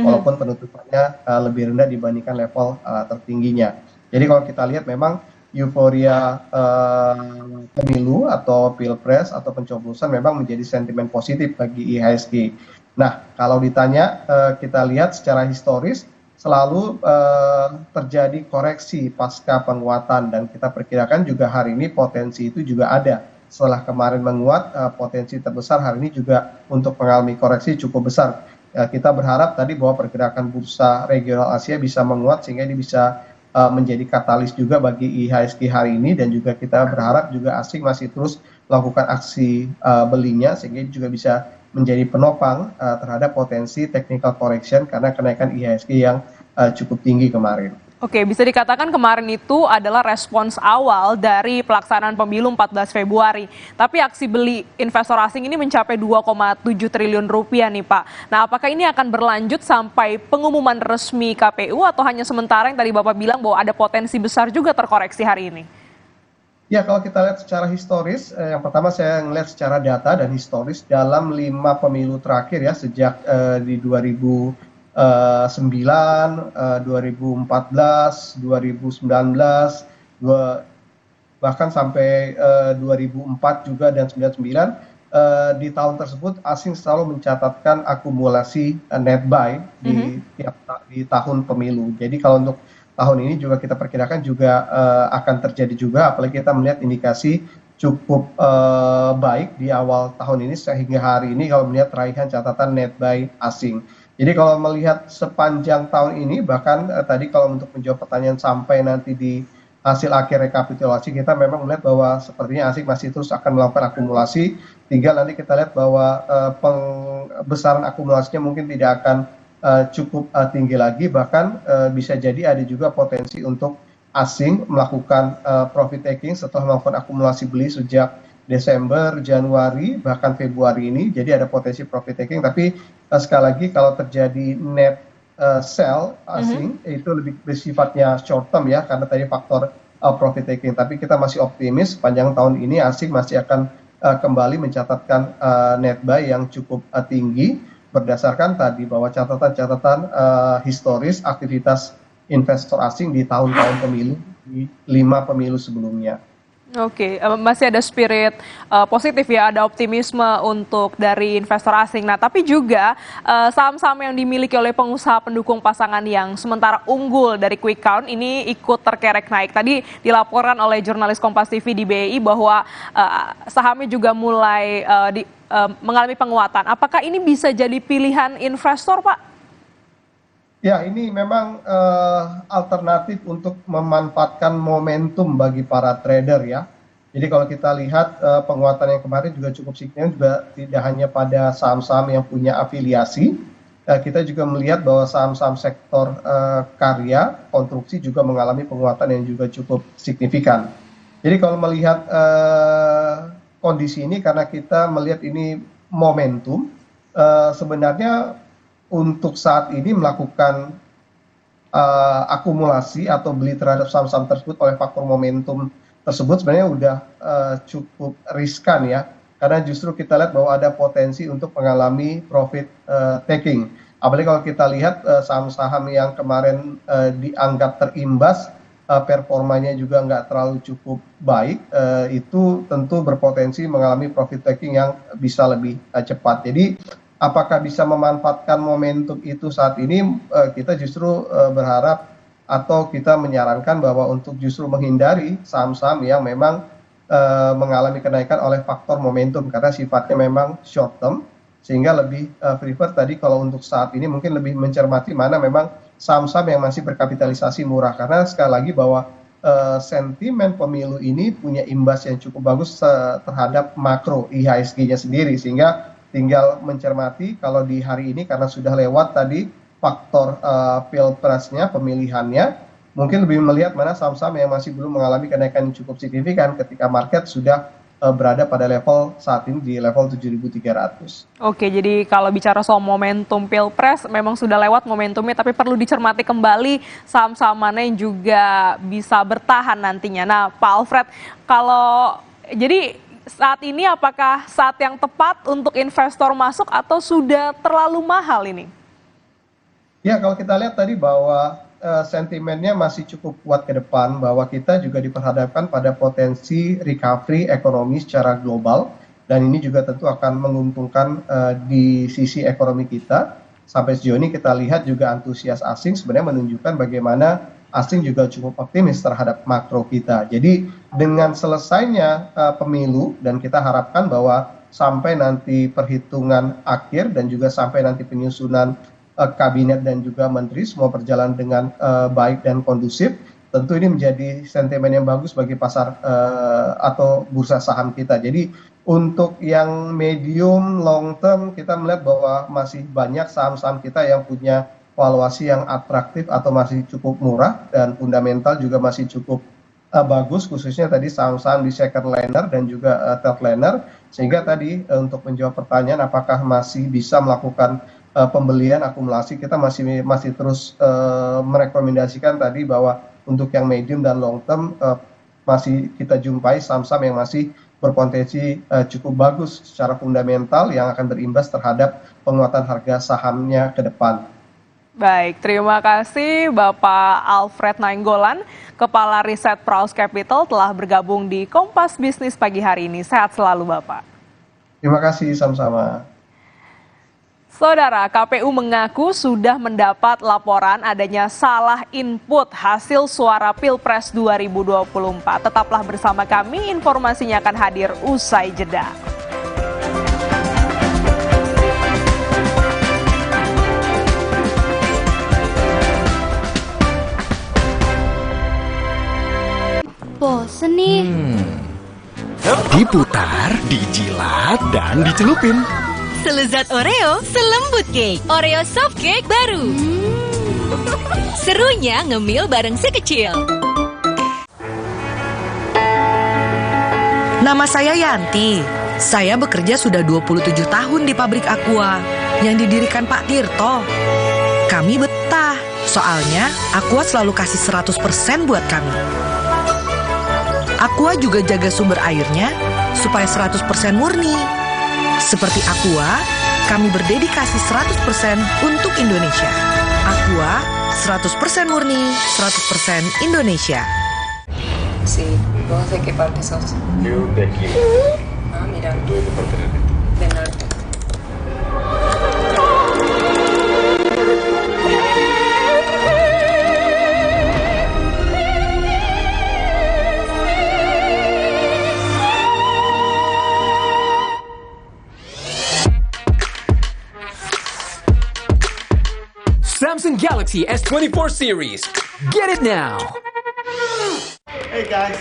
walaupun penutupannya lebih rendah dibandingkan level tertingginya. Jadi kalau kita lihat memang euforia pemilu atau pilpres atau pencoblosan memang menjadi sentimen positif bagi IHSG. Nah, kalau ditanya, kita lihat secara historis selalu terjadi koreksi pasca penguatan, dan kita perkirakan juga hari ini potensi itu juga ada. Setelah kemarin menguat, potensi terbesar hari ini juga untuk mengalami koreksi cukup besar. Kita berharap tadi bahwa pergerakan bursa regional Asia bisa menguat sehingga ini bisa menjadi katalis juga bagi IHSG hari ini, dan juga kita berharap juga asing masih terus melakukan aksi belinya sehingga ini juga bisa menjadi penopang terhadap potensi technical correction karena kenaikan IHSG yang cukup tinggi kemarin. Oke, bisa dikatakan kemarin itu adalah respons awal dari pelaksanaan pemilu 14 Februari. Tapi aksi beli investor asing ini mencapai 2,7 triliun rupiah nih Pak. Nah, apakah ini akan berlanjut sampai pengumuman resmi KPU atau hanya sementara yang tadi Bapak bilang bahwa ada potensi besar juga terkoreksi hari ini? Ya, kalau kita lihat secara historis, yang pertama saya melihat secara data dan historis dalam 5 pemilu terakhir ya, sejak di 2009, 2014, 2019, bahkan sampai 2004 juga dan 99, di tahun tersebut asing selalu mencatatkan akumulasi net buy di tahun pemilu. Jadi kalau untuk tahun ini juga kita perkirakan juga akan terjadi juga, apalagi kita melihat indikasi cukup baik di awal tahun ini sehingga hari ini kalau melihat raihan catatan net buy asing. Jadi kalau melihat sepanjang tahun ini, bahkan tadi kalau untuk menjawab pertanyaan sampai nanti di hasil akhir rekapitulasi, kita memang melihat bahwa sepertinya asing masih terus akan melakukan akumulasi. Tinggal nanti kita lihat bahwa pembesaran akumulasinya mungkin tidak akan cukup tinggi lagi, bahkan bisa jadi ada juga potensi untuk asing melakukan profit taking setelah melakukan akumulasi beli sejak Desember, Januari, bahkan Februari ini. Jadi ada potensi profit taking, tapi sekali lagi kalau terjadi net sell asing itu lebih bersifatnya short term ya, karena tadi faktor profit taking. Tapi kita masih optimis sepanjang tahun ini asing masih akan kembali mencatatkan net buy yang cukup tinggi berdasarkan tadi bahwa catatan-catatan historis aktivitas investor asing di tahun-tahun pemilu di 5 pemilu sebelumnya. Oke, masih ada spirit positif ya, ada optimisme untuk dari investor asing. Nah, tapi juga saham-saham yang dimiliki oleh pengusaha pendukung pasangan yang sementara unggul dari quick count ini ikut terkerek naik. Tadi dilaporkan oleh jurnalis Kompas TV di BI bahwa sahamnya juga mulai mengalami penguatan. Apakah ini bisa jadi pilihan investor, Pak? Ya, ini memang alternatif untuk memanfaatkan momentum bagi para trader ya. Jadi kalau kita lihat penguatan yang kemarin juga cukup signifikan, juga tidak hanya pada saham-saham yang punya afiliasi. Kita juga melihat bahwa saham-saham sektor karya, konstruksi juga mengalami penguatan yang juga cukup signifikan. Jadi kalau melihat kondisi ini, karena kita melihat ini momentum, sebenarnya untuk saat ini melakukan akumulasi atau beli terhadap saham-saham tersebut oleh faktor momentum tersebut sebenarnya udah cukup riskan ya, karena justru kita lihat bahwa ada potensi untuk mengalami profit taking. Apalagi kalau kita lihat saham-saham yang kemarin dianggap terimbas, performanya juga nggak terlalu cukup baik, itu tentu berpotensi mengalami profit taking yang bisa lebih cepat. Jadi apakah bisa memanfaatkan momentum itu saat ini? Kita justru berharap atau kita menyarankan bahwa untuk justru menghindari saham-saham yang memang mengalami kenaikan oleh faktor momentum, karena sifatnya memang short term, sehingga lebih prefer tadi kalau untuk saat ini mungkin lebih mencermati mana memang saham-saham yang masih berkapitalisasi murah, karena sekali lagi bahwa sentimen pemilu ini punya imbas yang cukup bagus terhadap makro IHSG-nya sendiri, sehingga tinggal mencermati kalau di hari ini karena sudah lewat tadi faktor pilpresnya, pemilihannya, mungkin lebih melihat mana saham-saham yang masih belum mengalami kenaikan yang cukup signifikan ketika market sudah berada pada level saat ini di level 7.300. Oke, jadi kalau bicara soal momentum Pilpres, memang sudah lewat momentumnya, tapi perlu dicermati kembali saham-saham mana yang juga bisa bertahan nantinya. Nah, Pak Alfred, kalau jadi saat ini apakah saat yang tepat untuk investor masuk atau sudah terlalu mahal ini? Ya, kalau kita lihat tadi bahwa sentimennya masih cukup kuat ke depan, bahwa kita juga diperhadapkan pada potensi recovery ekonomi secara global, dan ini juga tentu akan menguntungkan di sisi ekonomi kita. Sampai sejauh ini kita lihat juga antusias asing sebenarnya menunjukkan bagaimana asing juga cukup optimis terhadap makro kita. Jadi dengan selesainya pemilu, dan kita harapkan bahwa sampai nanti perhitungan akhir dan juga sampai nanti penyusunan kabinet dan juga menteri semua berjalan dengan baik dan kondusif, tentu ini menjadi sentimen yang bagus bagi pasar atau bursa saham kita. Jadi untuk yang medium long term kita melihat bahwa masih banyak saham-saham kita yang punya valuasi yang atraktif atau masih cukup murah, dan fundamental juga masih cukup bagus, khususnya tadi saham-saham di second liner dan juga third liner. Sehingga tadi untuk menjawab pertanyaan apakah masih bisa melakukan pembelian akumulasi, kita masih terus merekomendasikan tadi bahwa untuk yang medium dan long term masih kita jumpai saham-saham yang masih berpotensi cukup bagus secara fundamental yang akan berimbas terhadap penguatan harga sahamnya ke depan. Baik, terima kasih Bapak Alfred Nainggolan, Kepala Riset Praus Capital telah bergabung di Kompas Bisnis pagi hari ini. Sehat selalu Bapak. Terima kasih, sama-sama. Saudara, KPU mengaku sudah mendapat laporan adanya salah input hasil suara Pilpres 2024. Tetaplah bersama kami, informasinya akan hadir usai jeda. Bosen nih. Diputar, dijilat, dan dicelupin. Selezat Oreo, selembut cake. Oreo soft cake baru. Serunya ngemil bareng si kecil. Nama saya Yanti. Saya bekerja sudah 27 tahun di pabrik Aqua yang didirikan Pak Tirto. Kami betah, soalnya Aqua selalu kasih 100% buat kami. Aqua juga jaga sumber airnya supaya 100% murni. Seperti Aqua, kami berdedikasi 100% untuk Indonesia. Aqua, 100% murni, 100% Indonesia. Sí, ¿vos de qué parte sos? Yo de aquí. Ah, mira. Tú de qué parte eres? Del norte. Samsung Galaxy S24 series. Get it now. Hey guys.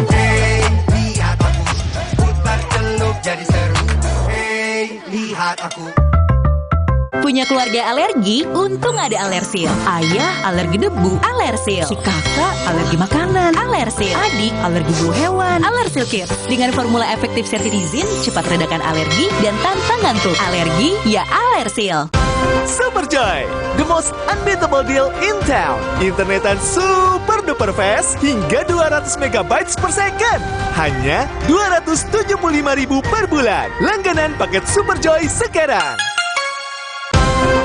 Hey, lihat aku putar celup jadi seru. Hey, lihat aku. Punya keluarga alergi? Untung ada Alersil. Ayah alergi debu, Alersil. Si kakak alergi makanan, Alersil. Adik alergi bulu hewan, Alersil Kids. Dengan formula efektif cetirizin, cepat redakan alergi dan tanpa ngantuk. Alergi ya Alersil. Superjoy, the most unbeatable deal in town. Internetan super duper fast hingga 200 MB per second. Hanya 275.000 per bulan. Langganan paket Superjoy sekarang.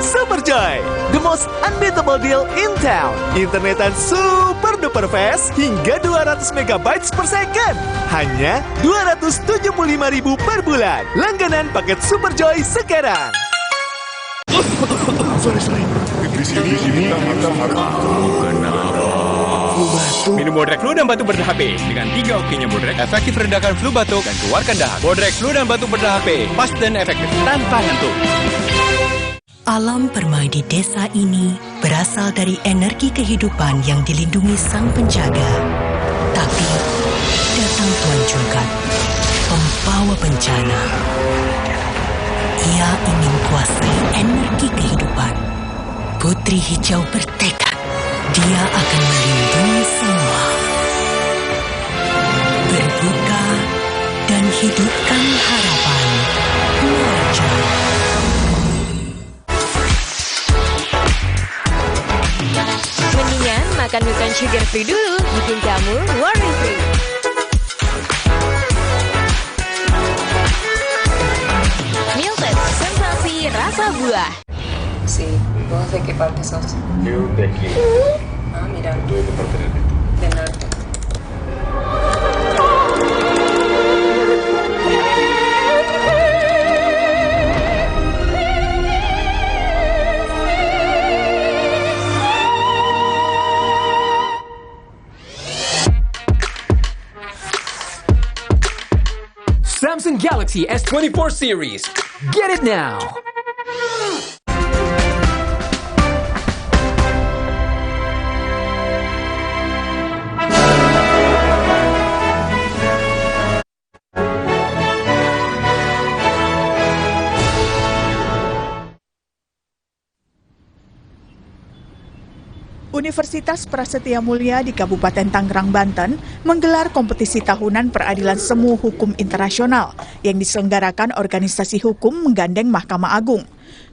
Superjoy, the most unbeatable deal in town. Internetan super duper fast hingga 200 MB per second. Hanya 275.000 per bulan. Langganan paket Superjoy sekarang. Sorry. Di sini kita makan Minum Bodrek Flu dan Batuk Berdah HP. Dengan 3 okinya Bodrek, efektif redakan flu batuk dan keluarkan dahak. Bodrek Flu dan Batuk Berdah HP, pas dan efektif tanpa ngantuk. Alam permai di desa ini berasal dari energi kehidupan yang dilindungi sang penjaga. Tapi datang Tuan Cungkat, pembawa bencana. Ia ingin kuasai energi kehidupan. Putri Hijau bertekad Dia akan melindungi semua. Berbuka dan hidupkan harapan. Muarja. Mendingan makan bukan sugar free dulu, bikin kamu worry free. Milted, sensasi rasa buah. Sí, ¿vos de qué parte sos? Yo de aquí. Ah, mira. Tú de qué parte eres? Del norte. Samsung Galaxy S24 series. Get it now! Universitas Prasetya Mulia di Kabupaten Tangerang, Banten menggelar kompetisi tahunan peradilan semu hukum internasional yang diselenggarakan organisasi hukum menggandeng Mahkamah Agung.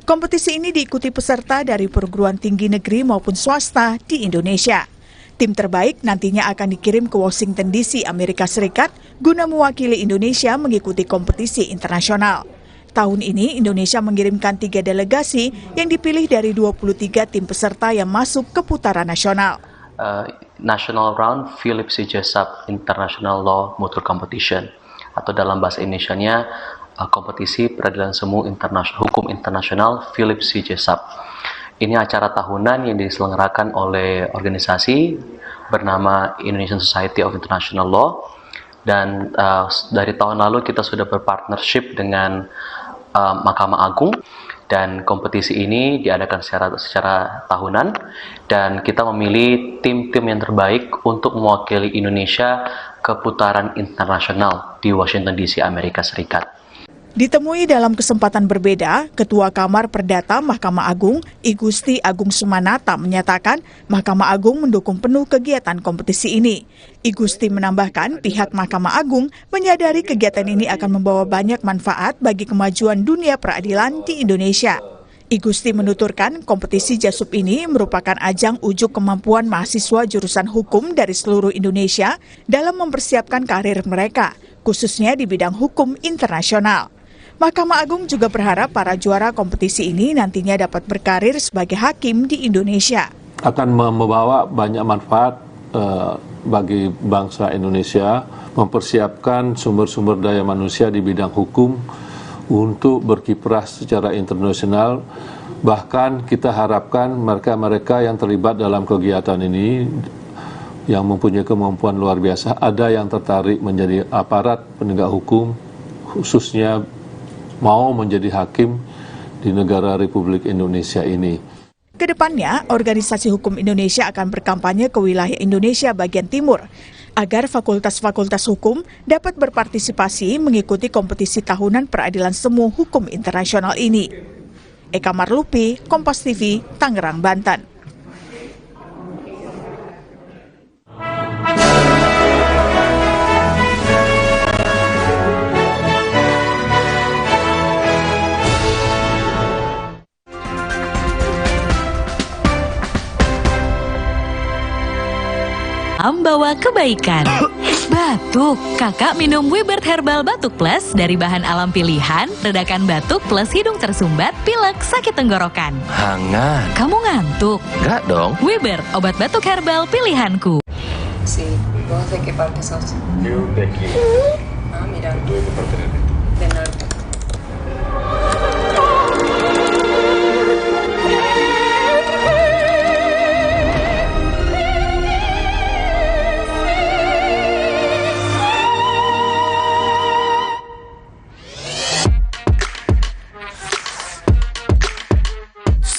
Kompetisi ini diikuti peserta dari perguruan tinggi negeri maupun swasta di Indonesia. Tim terbaik nantinya akan dikirim ke Washington DC, Amerika Serikat guna mewakili Indonesia mengikuti kompetisi internasional. Tahun ini Indonesia mengirimkan 3 delegasi yang dipilih dari 23 tim peserta yang masuk ke putaran nasional. National Round Philip C. Jessup International Law Motor Competition, atau dalam bahasa Indonesianya kompetisi peradilan semu hukum internasional Philip C. Jessup. Ini acara tahunan yang diselenggarakan oleh organisasi bernama Indonesian Society of International Law, dan dari tahun lalu kita sudah berpartnership dengan Mahkamah Agung, dan kompetisi ini diadakan secara tahunan, dan kita memilih tim-tim yang terbaik untuk mewakili Indonesia ke putaran internasional di Washington DC, Amerika Serikat. Ditemui dalam kesempatan berbeda, Ketua Kamar Perdata Mahkamah Agung, I Gusti Agung Sumanata menyatakan Mahkamah Agung mendukung penuh kegiatan kompetisi ini. I Gusti menambahkan pihak Mahkamah Agung menyadari kegiatan ini akan membawa banyak manfaat bagi kemajuan dunia peradilan di Indonesia. I Gusti menuturkan kompetisi Jasup ini merupakan ajang ujuk kemampuan mahasiswa jurusan hukum dari seluruh Indonesia dalam mempersiapkan karir mereka, khususnya di bidang hukum internasional. Mahkamah Agung juga berharap para juara kompetisi ini nantinya dapat berkarir sebagai hakim di Indonesia. Akan membawa banyak manfaat bagi bangsa Indonesia, mempersiapkan sumber-sumber daya manusia di bidang hukum untuk berkiprah secara internasional. Bahkan kita harapkan mereka-mereka yang terlibat dalam kegiatan ini yang mempunyai kemampuan luar biasa, ada yang tertarik menjadi aparat penegak hukum, khususnya mau menjadi hakim di negara Republik Indonesia ini. Kedepannya, Organisasi Hukum Indonesia akan berkampanye ke wilayah Indonesia bagian timur agar fakultas-fakultas hukum dapat berpartisipasi mengikuti kompetisi tahunan peradilan semu hukum internasional ini. Eka Marlupi, Kompas TV, Tangerang, Banten. Membawa kebaikan. Batuk, kakak minum Wibert Herbal Batuk Plus dari bahan alam pilihan, redakan batuk plus hidung tersumbat, pilek, sakit tenggorokan. Hangat. Kamu ngantuk? Enggak dong. Wibert, obat batuk herbal pilihanku. Sí, ¿vos de qué parte sos? Yo de aquí. Ah, mira. ¿Tú de qué parte eres? Del norte.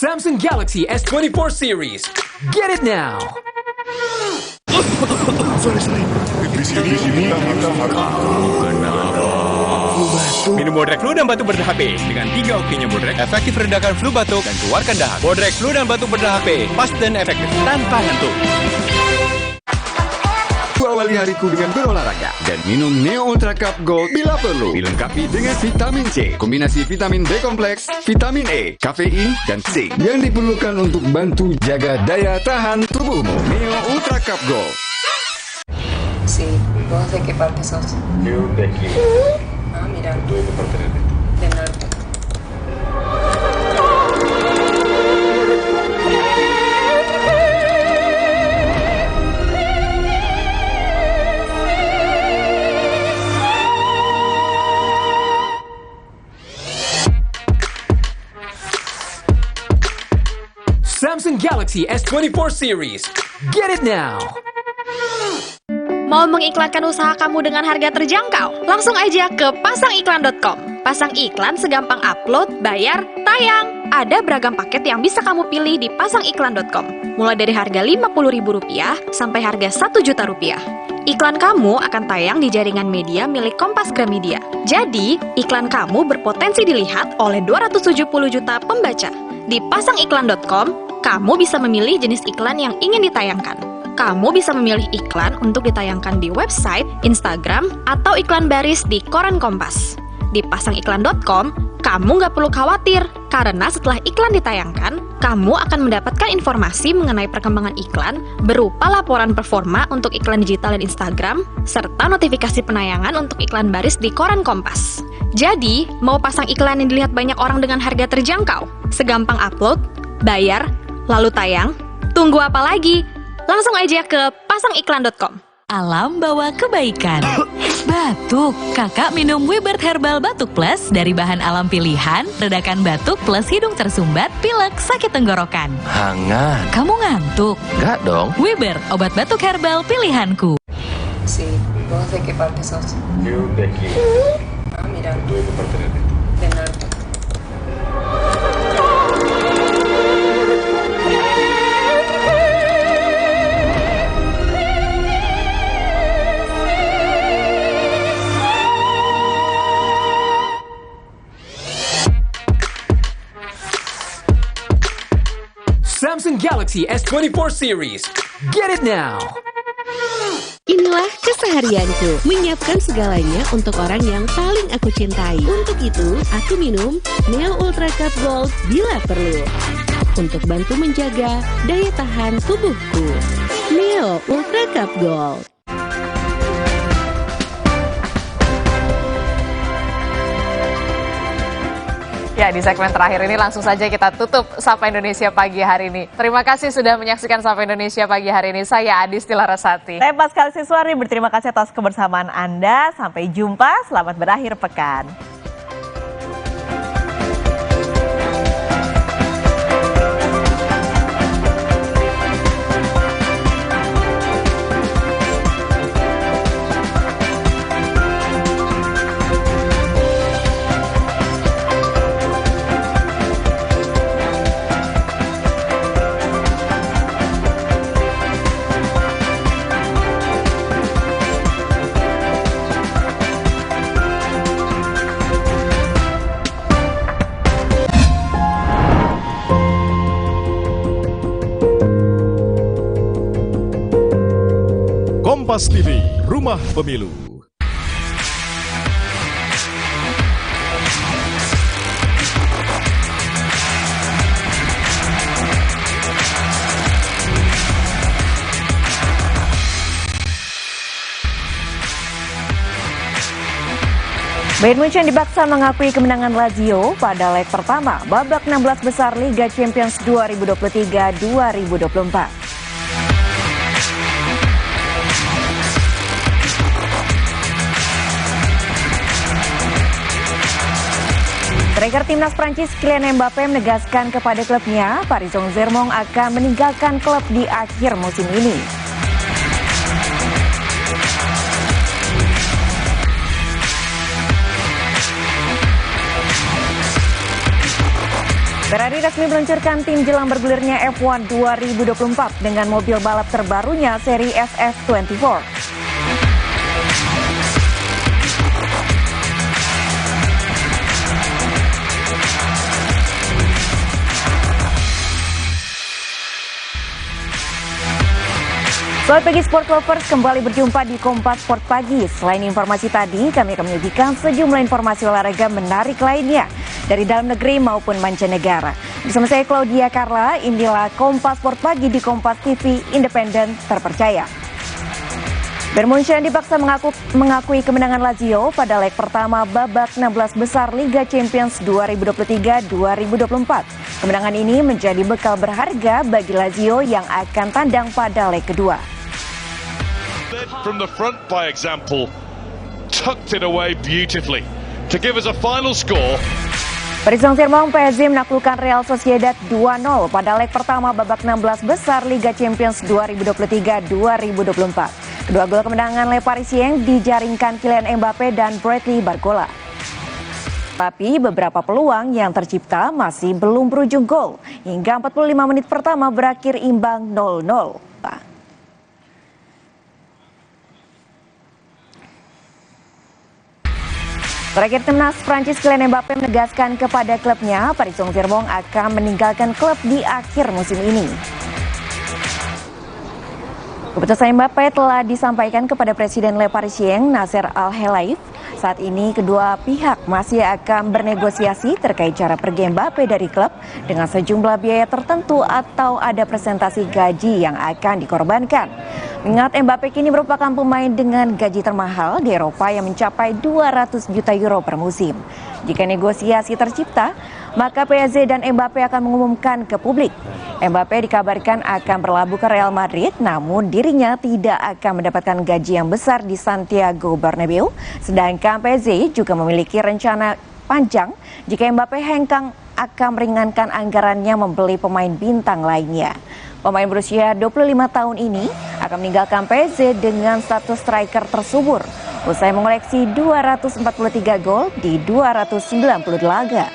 Samsung Galaxy S24 series. Get it now! Sorry. Di sini kita harus Flu batuk. Minum Bodrek Flu dan batuk berdah HP. Dengan 3 oksinya Bodrek, efektif redakan flu batuk dan keluarkan dahak. Bodrek Flu dan batuk berdah HP, pas dan efektif tanpa ngantuk. Awali hariku dengan berolahraga dan minum Neo Ultra Cup Gold bila perlu. Dilengkapi dengan vitamin C, kombinasi vitamin B kompleks, vitamin E, kafein, dan zinc yang diperlukan untuk bantu jaga daya tahan tubuhmu. Neo Ultra Cup Gold. Sí, ¿puedo de qué parte sos? Yo de aquí. Ah, mira. ¿Tú de qué parte eres? Del norte. Samsung Galaxy S24 series. Get it now. Mau mengiklankan usaha kamu dengan harga terjangkau? Langsung aja ke pasangiklan.com. Pasang iklan segampang upload, bayar, tayang. Ada beragam paket yang bisa kamu pilih di pasangiklan.com. Mulai dari harga Rp50.000 sampai harga Rp1.000.000. Iklan kamu akan tayang di jaringan media milik Kompas Gramedia. Jadi, iklan kamu berpotensi dilihat oleh 270 juta pembaca. Di pasangiklan.com, kamu bisa memilih jenis iklan yang ingin ditayangkan. Kamu bisa memilih iklan untuk ditayangkan di website, Instagram, atau iklan baris di koran Kompas. Di pasangiklan.com, kamu nggak perlu khawatir, karena setelah iklan ditayangkan, kamu akan mendapatkan informasi mengenai perkembangan iklan berupa laporan performa untuk iklan digital dan Instagram, serta notifikasi penayangan untuk iklan baris di koran Kompas. Jadi, mau pasang iklan yang dilihat banyak orang dengan harga terjangkau? Segampang upload, bayar, lalu tayang? Tunggu apa lagi? Langsung aja ke pasangiklan.com. Alam bawa kebaikan. Batuk, kakak minum Wibert Herbal Batuk Plus dari bahan alam pilihan, redakan batuk plus hidung tersumbat, pilek, sakit tenggorokan. Hangat. Kamu ngantuk? Enggak dong. Wibert, obat batuk herbal pilihanku. Sí, ¿vos de qué parte sos? Yo de aquí. Ah, mira. ¿Tú de qué parte eres? Del norte. Samsung Galaxy S24 series. Get it now. Inilah keseharianku, menyiapkan segalanya untuk orang yang paling aku cintai. Untuk itu, aku minum Neo Ultra Cup Gold bila perlu, untuk bantu menjaga daya tahan tubuhku. Neo Ultra Cup Gold. Ya, di segmen terakhir ini langsung saja kita tutup Sapa Indonesia pagi hari ini. Terima kasih sudah menyaksikan Sapa Indonesia pagi hari ini. Saya Adis Tilarasati. Saya Pascal Siswari, berterima kasih atas kebersamaan Anda. Sampai jumpa, selamat berakhir pekan. Kompas TV, Rumah Pemilu. Bayern Munchen dipaksa mengakui kemenangan Lazio pada leg pertama babak 16 besar Liga Champions 2023-2024. Striker timnas Prancis Kylian Mbappe menegaskan kepada klubnya Paris Saint-Germain akan meninggalkan klub di akhir musim ini. Ferrari resmi meluncurkan tim jelang bergulirnya F1 2024 dengan mobil balap terbarunya seri FF24. Selamat pagi Sport Lovers, kembali berjumpa di Kompas Sport Pagi. Selain informasi tadi, kami akan menyajikan sejumlah informasi olahraga menarik lainnya dari dalam negeri maupun mancanegara. Bersama saya Claudia Carla, inilah Kompas Sport Pagi di Kompas TV, independen, terpercaya. Bayern Munchen dipaksa mengakui kemenangan Lazio pada leg pertama babak 16 besar Liga Champions 2023-2024. Kemenangan ini menjadi bekal berharga bagi Lazio yang akan tandang pada leg kedua. From the front by example, tucked it away beautifully to give us a final score. Paris Saint-Germain PSG menaklukkan Real Sociedad 2-0 pada leg pertama babak 16 besar Liga Champions 2023-2024. Kedua gol kemenangan Le Parisien dijaringkan Kylian Mbappe dan Bradley Barcola. Tapi beberapa peluang yang tercipta masih belum berujung gol. Hingga 45 menit pertama berakhir imbang 0-0. Terakhir, timnas Prancis Kylian Mbappe menegaskan kepada klubnya Paris Saint-Germain akan meninggalkan klub di akhir musim ini. Keputusan Mbappe telah disampaikan kepada Presiden Le Parisien Nasser Al-Khelaifi. Saat ini kedua pihak masih akan bernegosiasi terkait cara pergi Mbappe dari klub dengan sejumlah biaya tertentu atau ada presentasi gaji yang akan dikorbankan. Mengingat Mbappe kini merupakan pemain dengan gaji termahal di Eropa yang mencapai 200 juta euro per musim. Jika negosiasi tercipta, maka PSG dan Mbappe akan mengumumkan ke publik. Mbappe dikabarkan akan berlabuh ke Real Madrid, namun dirinya tidak akan mendapatkan gaji yang besar di Santiago Bernabeu. Sedangkan PSG juga memiliki rencana panjang jika Mbappe hengkang akan meringankan anggarannya membeli pemain bintang lainnya. Pemain berusia 25 tahun ini akan meninggalkan PSG dengan status striker tersubur usai mengoleksi 243 gol di 290 laga.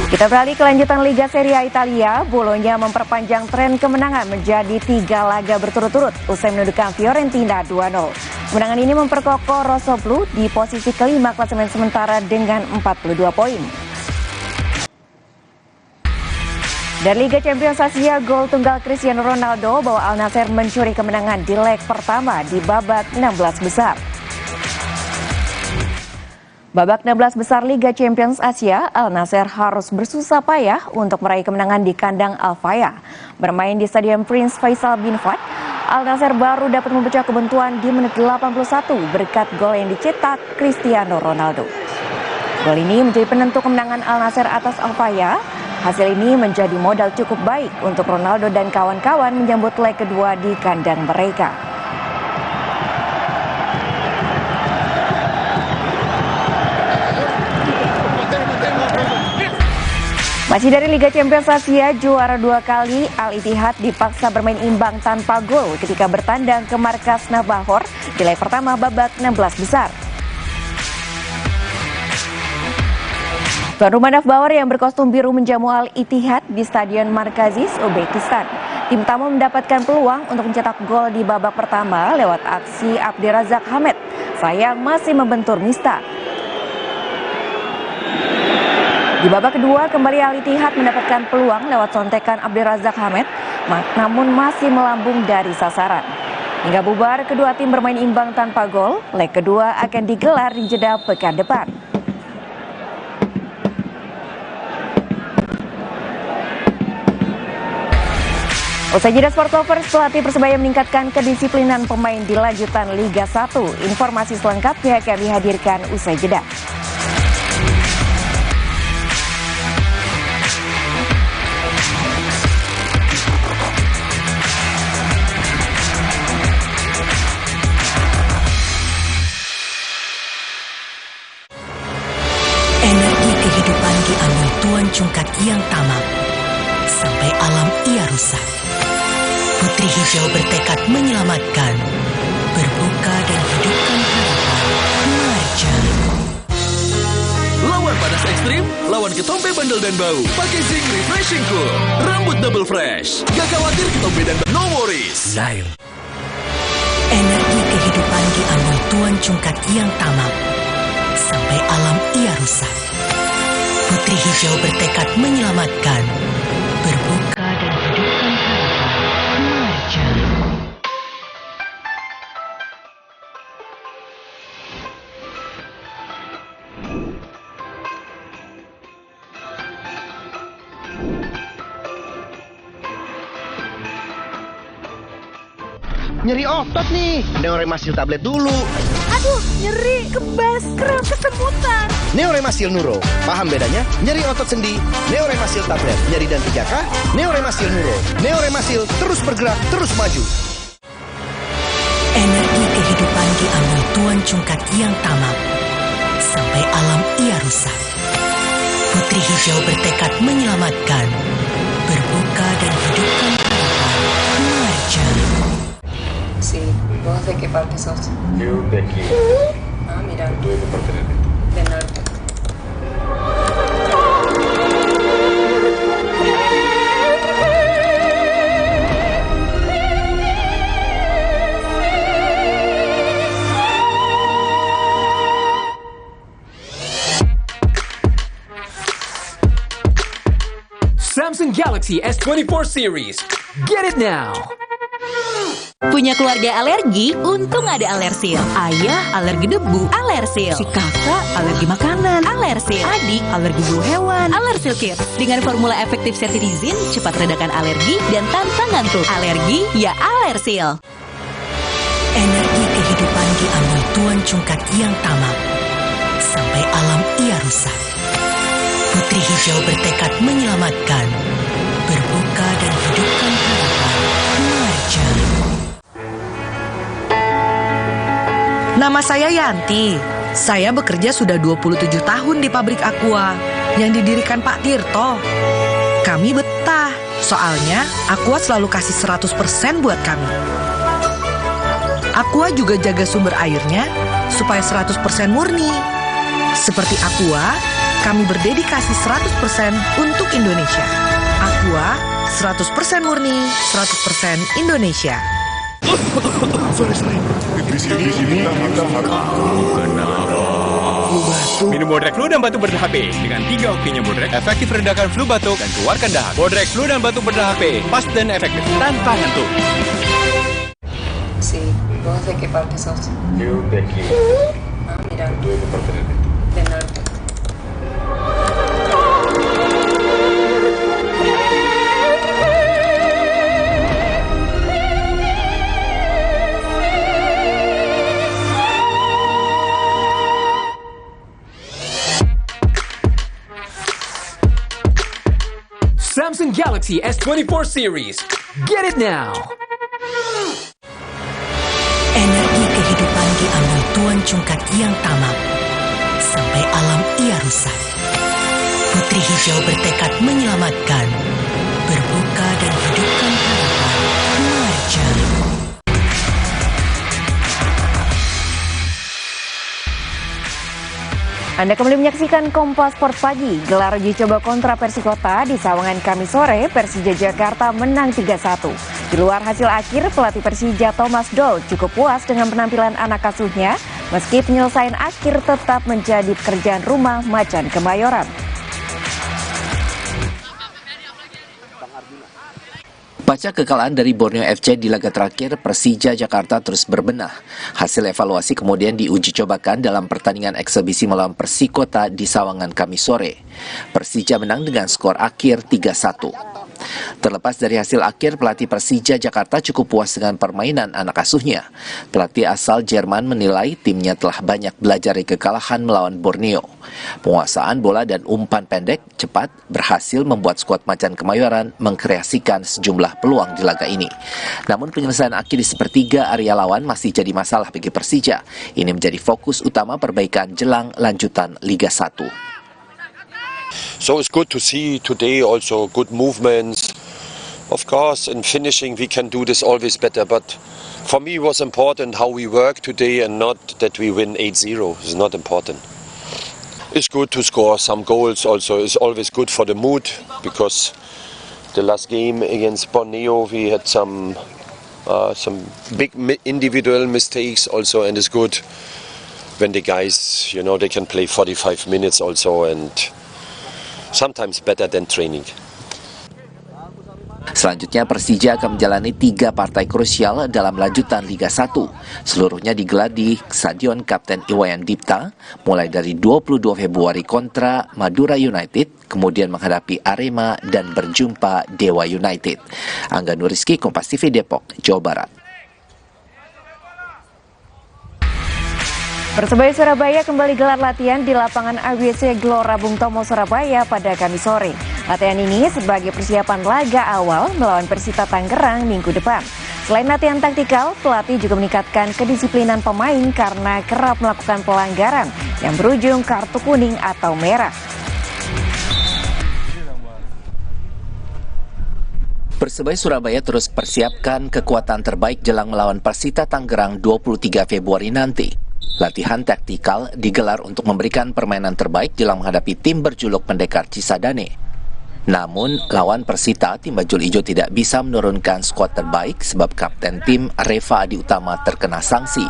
Kita beralih ke lanjutan Liga Serie A Italia. Bologna memperpanjang tren kemenangan menjadi 3 laga berturut-turut usai menundukkan Fiorentina 2-0. Kemenangan ini memperkokoh Rossoblu di posisi kelima klasemen sementara dengan 42 poin. Dari Liga Champions Asia, gol tunggal Cristiano Ronaldo bawa Al Nassr mencuri kemenangan di leg pertama di babak 16 besar. Babak 16 besar Liga Champions Asia, Al Nassr harus bersusah payah untuk meraih kemenangan di kandang Al Fayha. Bermain di Stadion Prince Faisal bin Fahd, Al Nassr baru dapat memecah kebuntuan di menit 81 berkat gol yang dicetak Cristiano Ronaldo. Gol ini menjadi penentu kemenangan Al Nassr atas Al Fayha. Hasil ini menjadi modal cukup baik untuk Ronaldo dan kawan-kawan menyambut leg kedua di kandang mereka. Masih dari Liga Champions Asia, juara 2 kali Al-Ittihad dipaksa bermain imbang tanpa gol ketika bertandang ke markas Nabahor di leg pertama babak 16 besar. Tuan rumah Nafbahor yang berkostum biru menjamu Al-Ittihad di Stadion Markazis, Uzbekistan. Tim tamu mendapatkan peluang untuk mencetak gol di babak pertama lewat aksi Abdirazak Hamed. Sayang masih membentur Mista. Di babak kedua, kembali Al-Ittihad mendapatkan peluang lewat sontekan Abdirazak Hamed, namun masih melambung dari sasaran. Hingga bubar, kedua tim bermain imbang tanpa gol. Leg kedua akan digelar di jeda pekan depan. Usai jeda Sport Lovers, pelatih Persebaya meningkatkan kedisiplinan pemain di lanjutan Liga 1. Informasi selengkapnya kami hadirkan usai jeda. Energi kehidupan diambil Tuan Cungkat yang tamak, sampai alam ia rusak. Putri Hijau bertekad menyelamatkan, berbuka dan hidupkan harapan. Marja. Lawan panas ekstrim, lawan ketombe bandel dan bau. Pakai Zinc Refreshing Cool. Rambut double fresh. Gak khawatir ketombe dan bau. No worries. Zail. Energi kehidupan diambil Tuan Cungkat yang tamak, sampai alam ia rusak. Putri Hijau bertekad menyelamatkan, berbuka dan hidupkan harapan. Marja. Nyeri otot nih, Neoremasil tablet dulu. Aduh, nyeri, kebas, kram, kesemutan. Neoremasil Nuro, paham bedanya? Nyeri otot sendi, Neoremasil tablet. Nyeri dan 3K, Neoremasil Nuro. Neoremasil terus bergerak, terus maju. Energi kehidupan diambil Tuan Cungkat yang tamak, sampai alam ia rusak. Putri Hijau bertekad menyelamatkan, berbuka dan hidupkan harapan. Marja. Sí, ¿puedo de qué parte sos? Yo de aquí. Ah, mira. ¿Tú de qué parte eres? Del norte. Samsung Galaxy S24 series. Get it now. Punya keluarga alergi? Untung ada Alersil. Ayah alergi debu, Alersil. Si kakak alergi makanan, Alersil. Adik alergi bulu hewan, Alersil Kids. Dengan formula efektif cetirizin, cepat redakan alergi dan tanpa ngantuk. Alergi ya Alersil. Energi kehidupan diambil Tuan Cungkat yang tamak, sampai alam ia rusak. Putri Hijau bertekad menyelamatkan, berbuka dan hidupkan harapan. Marja. Nama saya Yanti. Saya bekerja sudah 27 tahun di pabrik Aqua yang didirikan Pak Tirto. Kami betah, soalnya Aqua selalu kasih 100% buat kami. Aqua juga jaga sumber airnya supaya 100% murni. Seperti Aqua, kami berdedikasi 100% untuk Indonesia. Aqua, 100% murni, 100% Indonesia. Sorry. Di sini kita harus minum Bodrek Flu dan Batuk Berdah HP dengan 3 okinya Bodrek, efektif redakan flu batuk dan keluarkan dahak. Bodrek Flu dan Batuk Berdah HP, pas dan efektif tanpa ngantuk. Sí, ¿puedo de qué parte sos? Yo de aquí. Ah, mira. ¿Tú de qué parte eres? Del norte. Samsung Galaxy S24 series. Get it now. Energi kehidupan diambil Tuan Cungkat yang tamak, sampai alam ia rusak. Putri Hijau bertekad menyelamatkan, berbuka dan hidupkan harapan. Marja. Anda kembali menyaksikan Kompas Sport Pagi. Gelar uji coba kontra Persikota di Sawangan Kamis sore, Persija Jakarta menang 3-1. Di luar hasil akhir, pelatih Persija Thomas Doll cukup puas dengan penampilan anak asuhnya, meski penyelesaian akhir tetap menjadi pekerjaan rumah Macan Kemayoran. Pasca kekalahan dari Borneo FC di laga terakhir, Persija Jakarta terus berbenah. Hasil evaluasi kemudian diuji cobakan dalam pertandingan eksebisi melawan Persikota di Sawangan Kamis sore. Persija menang dengan skor akhir 3-1. Terlepas dari hasil akhir, pelatih Persija Jakarta cukup puas dengan permainan anak asuhnya. Pelatih asal Jerman menilai timnya telah banyak belajar dari kekalahan melawan Borneo. Penguasaan bola dan umpan pendek cepat berhasil membuat skuad Macan Kemayoran mengkreasikan sejumlah peluang di laga ini. Namun penyelesaian akhir di sepertiga area lawan masih jadi masalah bagi Persija. Ini menjadi fokus utama perbaikan jelang lanjutan Liga 1. So it's good to see today also good movements. Of course, in finishing we can do this always better, but for me it was important how we work today and not that we win 8-0. It's not important. It's good to score some goals also. It's always good for the mood, because the last game against Borneo we had some big individual mistakes also, and it's good when the guys, they can play 45 minutes also, and sometimes better than training. Selanjutnya Persija akan menjalani 3 partai krusial dalam lanjutan Liga 1. Seluruhnya digelar di Stadion Kapten Iwayan Dipta mulai dari 22 Februari kontra Madura United, kemudian menghadapi Arema dan berjumpa Dewa United. Angga Nuriski, Kompas TV Depok, Jawa Barat. Persebaya Surabaya kembali gelar latihan di lapangan ABC Gelora Bung Tomo Surabaya pada Kamis sore. Latihan ini sebagai persiapan laga awal melawan Persita Tangerang minggu depan. Selain latihan taktikal, pelatih juga meningkatkan kedisiplinan pemain karena kerap melakukan pelanggaran yang berujung kartu kuning atau merah. Persebaya Surabaya terus persiapkan kekuatan terbaik jelang melawan Persita Tangerang 23 Februari nanti. Latihan taktikal digelar untuk memberikan permainan terbaik jelang menghadapi tim berjuluk Pendekar Cisadane. Namun, lawan Persita, tim Bajul Ijo tidak bisa menurunkan skuad terbaik sebab kapten tim Reva Adi Utama terkena sanksi.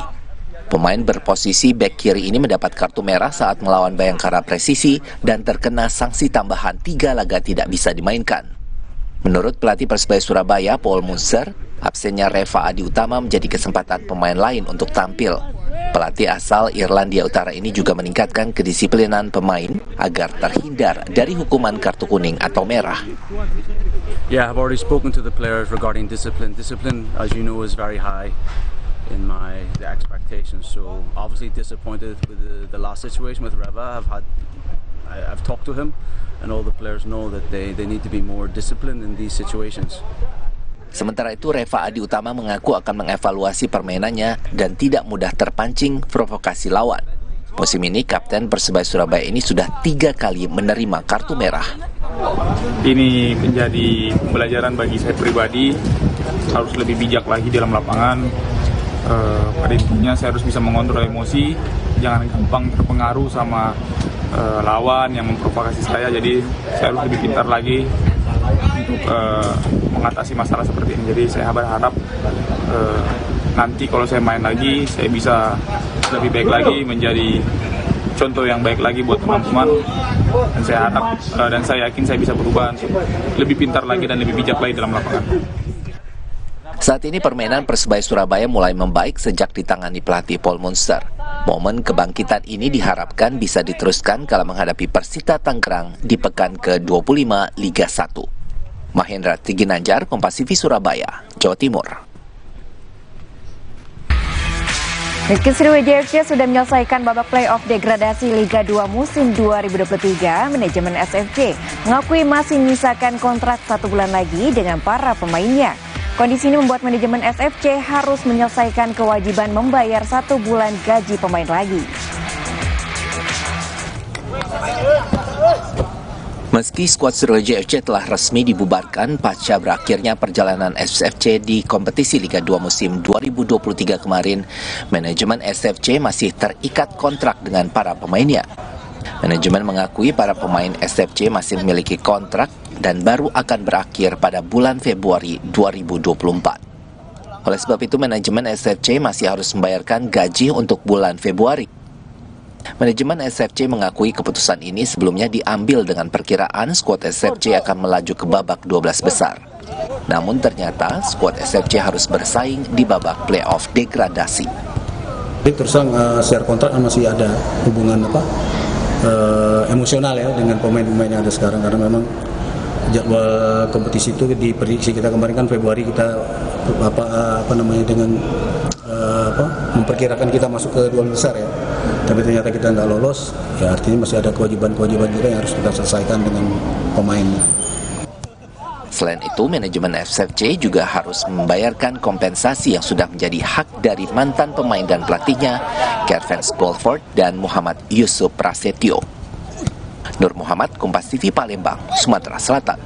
Pemain berposisi bek kiri ini mendapat kartu merah saat melawan Bayangkara Presisi dan terkena sanksi tambahan 3 laga tidak bisa dimainkan. Menurut pelatih Persebaya Surabaya, Paul Munster, absennya Reva Adi Utama menjadi kesempatan pemain lain untuk tampil. Pelatih asal Irlandia Utara ini juga meningkatkan kedisiplinan pemain agar terhindar dari hukuman kartu kuning atau merah. Yeah, I've already spoken to the players regarding discipline. Discipline, as you know, is very high in the expectations. So obviously disappointed with the last situation with Reva. I've talked to him, and all the players know that they need to be more disciplined in these situations. Sementara itu, Reva Adi Utama mengaku akan mengevaluasi permainannya dan tidak mudah terpancing provokasi lawan. Musim ini, Kapten Persebaya Surabaya ini sudah 3 kali menerima kartu merah. Ini menjadi pembelajaran bagi saya pribadi, harus lebih bijak lagi dalam lapangan. Pada intinya saya harus bisa mengontrol emosi, jangan gampang terpengaruh sama lawan yang memprovokasi saya. Jadi saya harus lebih pintar lagi untuk mengatasi masalah seperti ini. Jadi saya berharap nanti kalau saya main lagi, saya bisa lebih baik lagi, menjadi contoh yang baik lagi buat teman-teman. Dan saya harap dan saya yakin saya bisa berubah lebih pintar lagi dan lebih bijak lagi dalam lapangan. Saat ini permainan Persebaya Surabaya mulai membaik sejak ditangani pelatih Paul Munster. Momen kebangkitan ini diharapkan bisa diteruskan kala menghadapi Persita Tangerang di pekan ke-25 Liga 1. Mahendra Tiginanjar, Kompas TV Surabaya, Jawa Timur. Meski Sriwijaya FC sudah menyelesaikan babak play-off degradasi Liga 2 musim 2023, manajemen SFC mengakui masih menyisakan kontrak 1 bulan lagi dengan para pemainnya. Kondisi ini membuat manajemen SFC harus menyelesaikan kewajiban membayar 1 bulan gaji pemain lagi. Meski skuad Sriwijaya FC telah resmi dibubarkan pasca berakhirnya perjalanan SFC di kompetisi Liga 2 musim 2023 kemarin, manajemen SFC masih terikat kontrak dengan para pemainnya. Manajemen mengakui para pemain SFC masih memiliki kontrak dan baru akan berakhir pada bulan Februari 2024. Oleh sebab itu, manajemen SFC masih harus membayarkan gaji untuk bulan Februari. Manajemen SFC mengakui keputusan ini sebelumnya diambil dengan perkiraan skuad SFC akan melaju ke babak 12 besar. Namun ternyata skuad SFC harus bersaing di babak playoff degradasi. Terus terang secara kontrak masih ada hubungan emosional ya dengan pemain-pemain yang ada sekarang, karena memang jadwal kompetisi itu di prediksi kita kemarin kan Februari kita memperkirakan kita masuk ke 2 besar ya, tapi ternyata kita nggak lolos, ya artinya masih ada kewajiban-kewajiban kita yang harus kita selesaikan dengan pemainnya. Selain itu, manajemen SFC juga harus membayarkan kompensasi yang sudah menjadi hak dari mantan pemain dan pelatihnya, Kervens Bolford dan Muhammad Yusuf Prasetyo. Nur Muhammad, Kompas TV Palembang, Sumatera Selatan.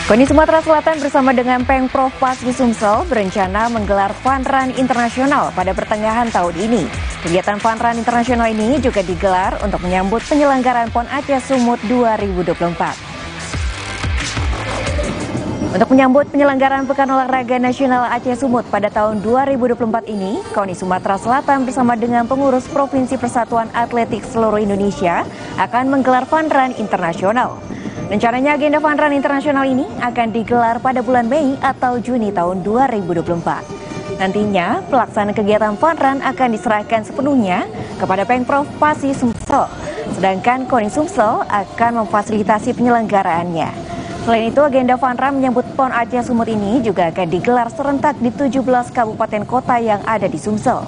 KONI Sumatera Selatan bersama dengan Pengprov Pasdi Sumsel berencana menggelar Fun Run Internasional pada pertengahan tahun ini. Kegiatan Fun Run Internasional ini juga digelar untuk menyambut penyelenggaraan PON Aceh Sumut 2024. Untuk menyambut penyelenggaraan Pekan Olahraga Nasional Aceh Sumut pada tahun 2024 ini, KONI Sumatera Selatan bersama dengan pengurus Provinsi Persatuan Atletik seluruh Indonesia akan menggelar Fun Run Internasional. Rencananya agenda Fun Run Internasional ini akan digelar pada bulan Mei atau Juni tahun 2024. Nantinya, pelaksanaan kegiatan Fun Run akan diserahkan sepenuhnya kepada Pemprov Pasi Sumsel, sedangkan KONI Sumsel akan memfasilitasi penyelenggaraannya. Selain itu, agenda Fun Run menyambut PON Aceh Sumut ini juga akan digelar serentak di 17 kabupaten kota yang ada di Sumsel.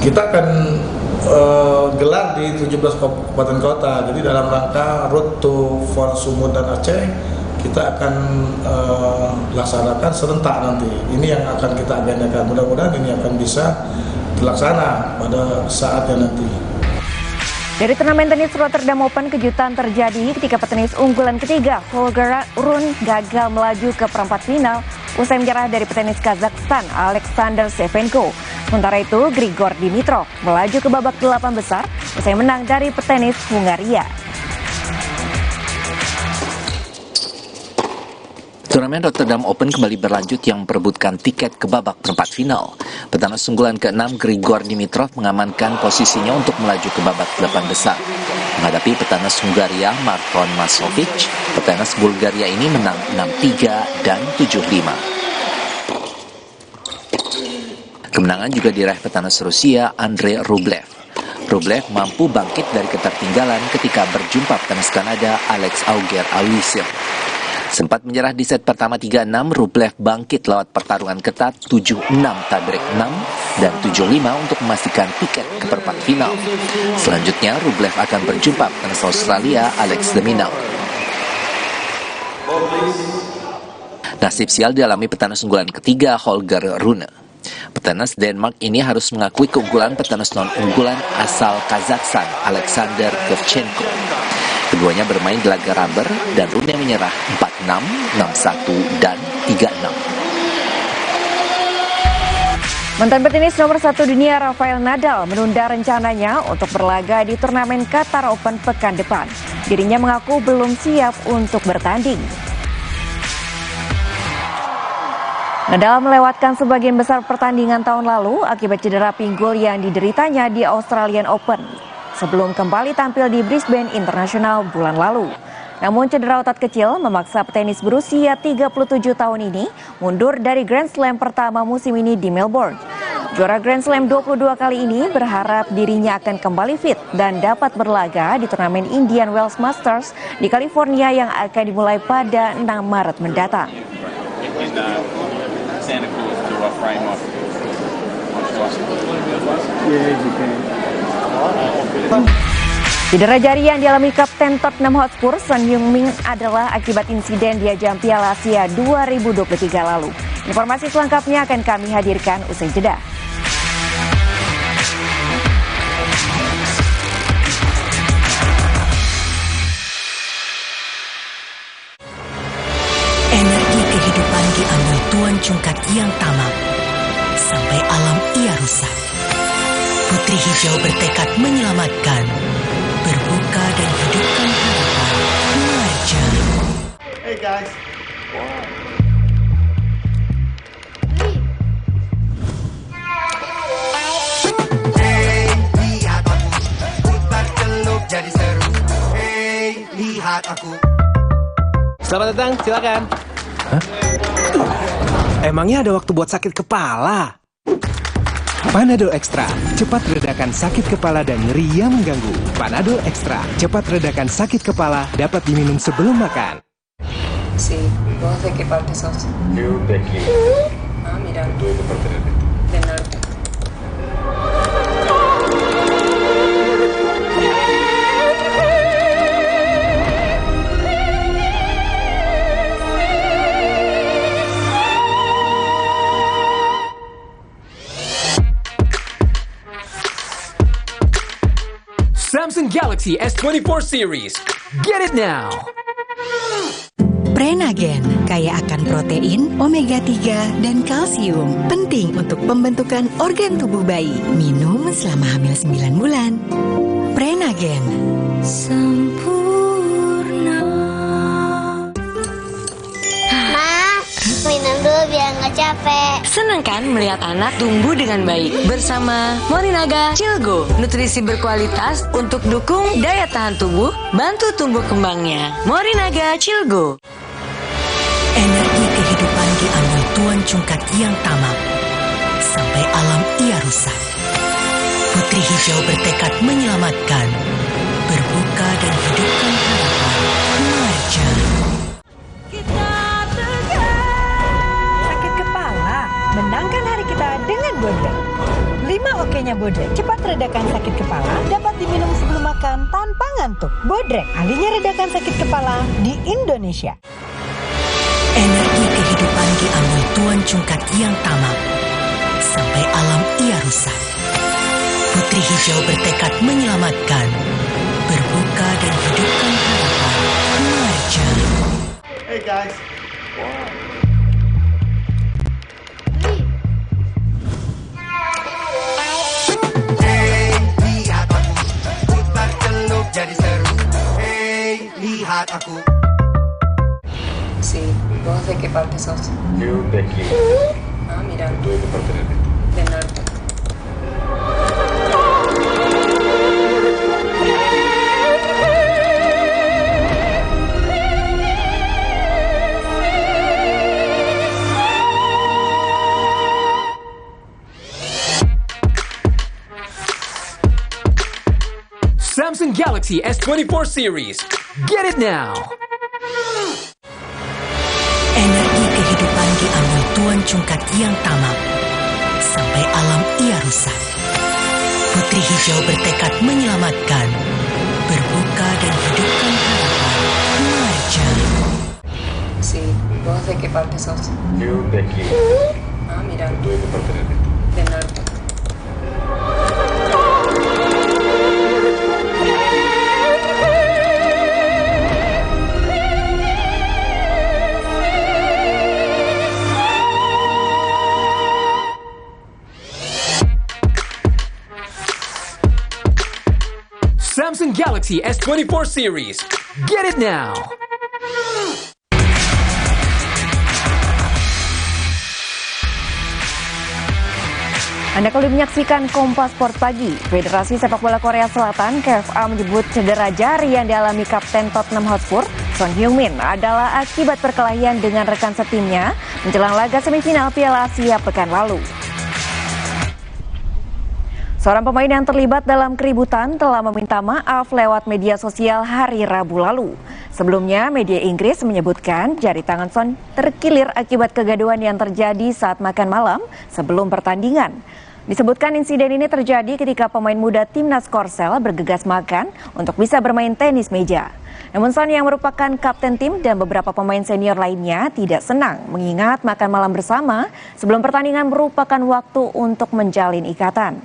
Kita akan gelar di 17 kabupaten kota. Jadi dalam rangka Road to Fun Sumut dan Aceh, kita akan laksanakan serentak nanti. Ini yang akan kita agendakan. Mudah-mudahan ini akan bisa dilaksana pada saatnya nanti. Dari turnamen tenis Rotterdam Open, kejutan terjadi ketika petenis unggulan ketiga Holger Rune gagal melaju ke perempat final usai menyerah dari petenis Kazakhstan Alexander Shevchenko. Sementara itu, Grigor Dimitrov melaju ke babak 8 besar usai menang dari petenis Hungaria. Turnamen Rotterdam Open kembali berlanjut yang memperebutkan tiket ke babak perempat final. Petenis unggulan ke-6 Grigor Dimitrov mengamankan posisinya untuk melaju ke babak 8 besar. Menghadapi petenis Hungaria Marton Masovic, petenis Bulgaria ini menang 6-3 dan 7-5. Kemenangan juga diraih petenis Rusia Andrei Rublev. Rublev mampu bangkit dari ketertinggalan ketika berjumpa petenis Kanada Alex Auger-Aliassime. Sempat menyerah di set pertama 3-6, Rublev bangkit lewat pertarungan ketat 7-6 tiebreak 6 dan 7-5 untuk memastikan tiket ke perempat final. Selanjutnya, Rublev akan berjumpa petenis Australia Alex de Minaur. Nasib sial dialami petenis unggulan ketiga Holger Rune. Petenis Denmark ini harus mengakui keunggulan petenis non-unggulan asal Kazakhstan Alexander Shevchenko. Keduanya bermain di laga rubber dan Rune menyerah 4-6, 6-1, dan 3-6. Mantan petenis nomor 1 dunia Rafael Nadal menunda rencananya untuk berlaga di turnamen Qatar Open pekan depan. Dirinya mengaku belum siap untuk bertanding. Nadal melewatkan sebagian besar pertandingan tahun lalu akibat cedera pinggul yang dideritanya di Australian Open sebelum kembali tampil di Brisbane International bulan lalu. Namun cedera otot kecil memaksa petenis berusia 37 tahun ini mundur dari Grand Slam pertama musim ini di Melbourne. Juara Grand Slam 22 kali ini berharap dirinya akan kembali fit dan dapat berlaga di turnamen Indian Wells Masters di California yang akan dimulai pada 6 Maret mendatang. Cedera jari yang dialami Kapten Tottenham Hotspur Son Heung-min adalah akibat insiden di ajang Piala Asia 2023 lalu. Informasi selengkapnya akan kami hadirkan usai jeda. Energi kehidupan diambil Tuan Cungkat yang tamak, sampai alam ia rusak. Putri Hijau bertekad menyelamatkan, berbuka dan hidupkan harapan mengajar. Hey guys. Hey, lihat aku, putar celup jadi seru. Hey, lihat aku. Selamat datang, silakan. Hah? Emangnya ada waktu buat sakit kepala? Panadol Extra, cepat redakan sakit kepala dan nyeri yang mengganggu. Panadol Extra, cepat redakan sakit kepala, dapat diminum sebelum makan. Sí, ¿vos de qué parte sos? Yo de aquí. Ah, mira. Tú de qué parte de aquí? Del norte. Samsung Galaxy S24 series. Get it now. Prenagen, kaya akan protein, omega 3, dan kalsium. Penting untuk pembentukan organ tubuh bayi. Minum selama hamil 9 bulan. Prenagen. Sempurna. capek. Senang kan melihat anak tumbuh dengan baik bersama Morinaga Cilgo, nutrisi berkualitas untuk dukung daya tahan tubuh, bantu tumbuh kembangnya. Morinaga Cilgo. Energi kehidupan diambil Tuan Cungkat yang tamak, sampai alam ia rusak. Putri Hijau bertekad menyelamatkan, berbuka dan hidupkan harapan. Marja. Sakit kepala, menangkan hari kita dengan Bodrek. 5 oke-nya Bodrek cepat redakan sakit kepala, dapat diminum sebelum makan tanpa ngantuk. Bodrek, ahlinya redakan sakit kepala di Indonesia. Energi kehidupan diambil Tuan Cungkat yang tamak, sampai alam ia rusak. Putri Hijau bertekad menyelamatkan, berbuka dan hidupkan harapan. Marja. Hey guys. Hey, lihat aku, putar celup jadi seru. Hey, lihat aku. Sí, ¿vos de qué parte sos? Yo de aquí. Ah, mira. ¿Tú de qué parte eres? Del norte. Samsung Galaxy S24 series. Get it now! Energi kehidupan diambil Tuan Cungkat yang tamak, sampai alam ia rusak. Putri Hijau bertekad menyelamatkan, berbuka dan hidupkan harapan. Marja. Sí, ¿vos de qué parte sos? Yo de aquí. Ah, mira. ¿Tú de qué parte eres? Del norte. Samsung Galaxy S24 series. Get it now! Anda kembali menyaksikan Kompas Sport Pagi. Federasi Sepak Bola Korea Selatan (KFA) menyebut cedera jari yang dialami Kapten Tottenham Hotspur, Son Heung-min, adalah akibat perkelahian dengan rekan setimnya menjelang laga semifinal Piala Asia pekan lalu. Seorang pemain yang terlibat dalam keributan telah meminta maaf lewat media sosial hari Rabu lalu. Sebelumnya, media Inggris menyebutkan jari tangan Son terkilir akibat kegaduhan yang terjadi saat makan malam sebelum pertandingan. Disebutkan insiden ini terjadi ketika pemain muda timnas Korsel bergegas makan untuk bisa bermain tenis meja. Namun Son yang merupakan kapten tim dan beberapa pemain senior lainnya tidak senang mengingat makan malam bersama sebelum pertandingan merupakan waktu untuk menjalin ikatan.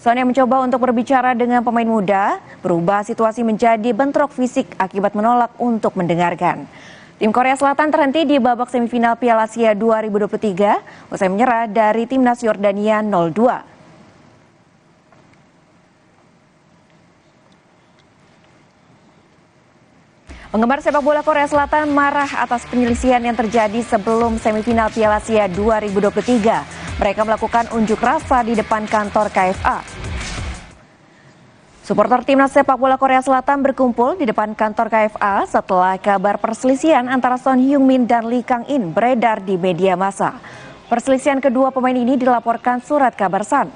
Son yang mencoba untuk berbicara dengan pemain muda, berubah situasi menjadi bentrok fisik akibat menolak untuk mendengarkan. Tim Korea Selatan terhenti di babak semifinal Piala Asia 2023 usai menyerah dari timnas Yordania 0-2. Penggemar sepak bola Korea Selatan marah atas penyelisihan yang terjadi sebelum semifinal Piala Asia 2023. Mereka melakukan unjuk rasa di depan kantor KFA. Supporter timnas sepak bola Korea Selatan berkumpul di depan kantor KFA setelah kabar perselisihan antara Son Heung-min dan Lee Kang-in beredar di media massa. Perselisihan kedua pemain ini dilaporkan surat kabar Sun.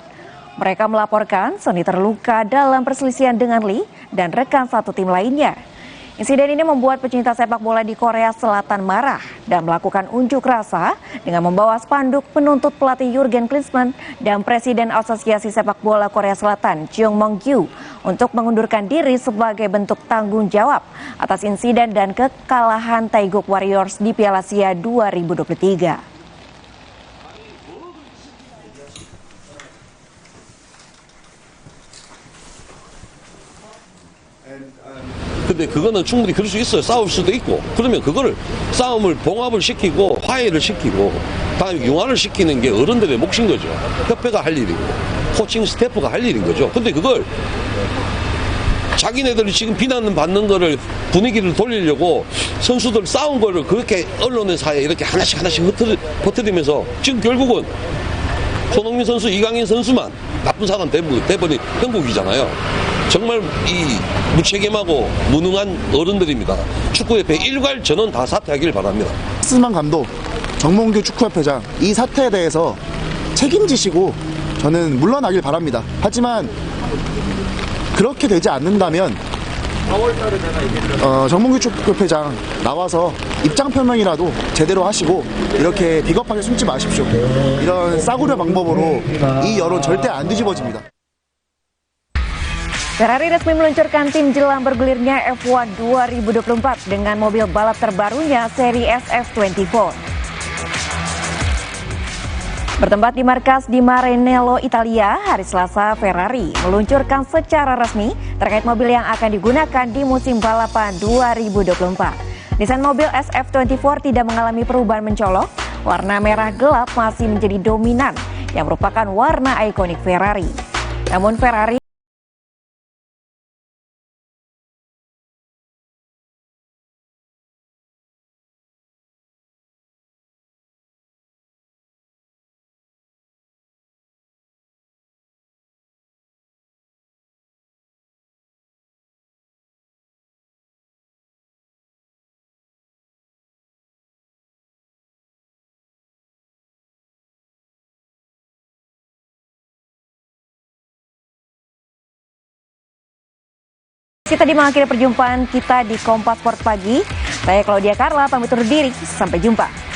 Mereka melaporkan Son terluka dalam perselisihan dengan Lee dan rekan satu tim lainnya. Insiden ini membuat pecinta sepak bola di Korea Selatan marah dan melakukan unjuk rasa dengan membawa spanduk penuntut pelatih Jurgen Klinsmann dan Presiden Asosiasi Sepak Bola Korea Selatan Jung Mong-gyu untuk mengundurkan diri sebagai bentuk tanggung jawab atas insiden dan kekalahan Taeguk Warriors di Piala Asia 2023. 근데 그거는 충분히 그럴 수 있어요. 싸울 수도 있고. 그러면 그거를 싸움을 봉합을 시키고 화해를 시키고 다 융화를 시키는 게 어른들의 몫인 거죠. 협회가 할 일이고 코칭 스태프가 할 일인 거죠. 근데 그걸 자기네들이 지금 비난을 받는 거를 분위기를 돌리려고 선수들 싸운 거를 그렇게 언론사에 이렇게 하나씩 퍼뜨리면서 지금 결국은 손흥민 선수, 이강인 선수만 나쁜 사람 돼버린 형국이잖아요. 정말 이 무책임하고 무능한 어른들입니다. 축구협회 일괄 전원 다 사퇴하기를 바랍니다. 스만 감독, 정몽규 축구협회장 이 사태에 대해서 책임지시고 저는 물러나길 바랍니다. 하지만 그렇게 되지 않는다면 정몽규 축구협회장 나와서 입장 표명이라도 제대로 하시고 이렇게 비겁하게 숨지 마십시오. 이런 싸구려 방법으로 이 여론 절대 안 뒤집어집니다. Ferrari resmi meluncurkan tim jelang bergulirnya F1 2024 dengan mobil balap terbarunya seri SF24. Bertempat di markas di Maranello, Italia, hari Selasa Ferrari meluncurkan secara resmi terkait mobil yang akan digunakan di musim balapan 2024. Desain mobil SF24 tidak mengalami perubahan mencolok, warna merah gelap masih menjadi dominan yang merupakan warna ikonik Ferrari. Namun Ferrari kita mengakhiri perjumpaan kita di Kompas Sport Pagi. Saya Claudia Carla pamit undur diri. Sampai jumpa.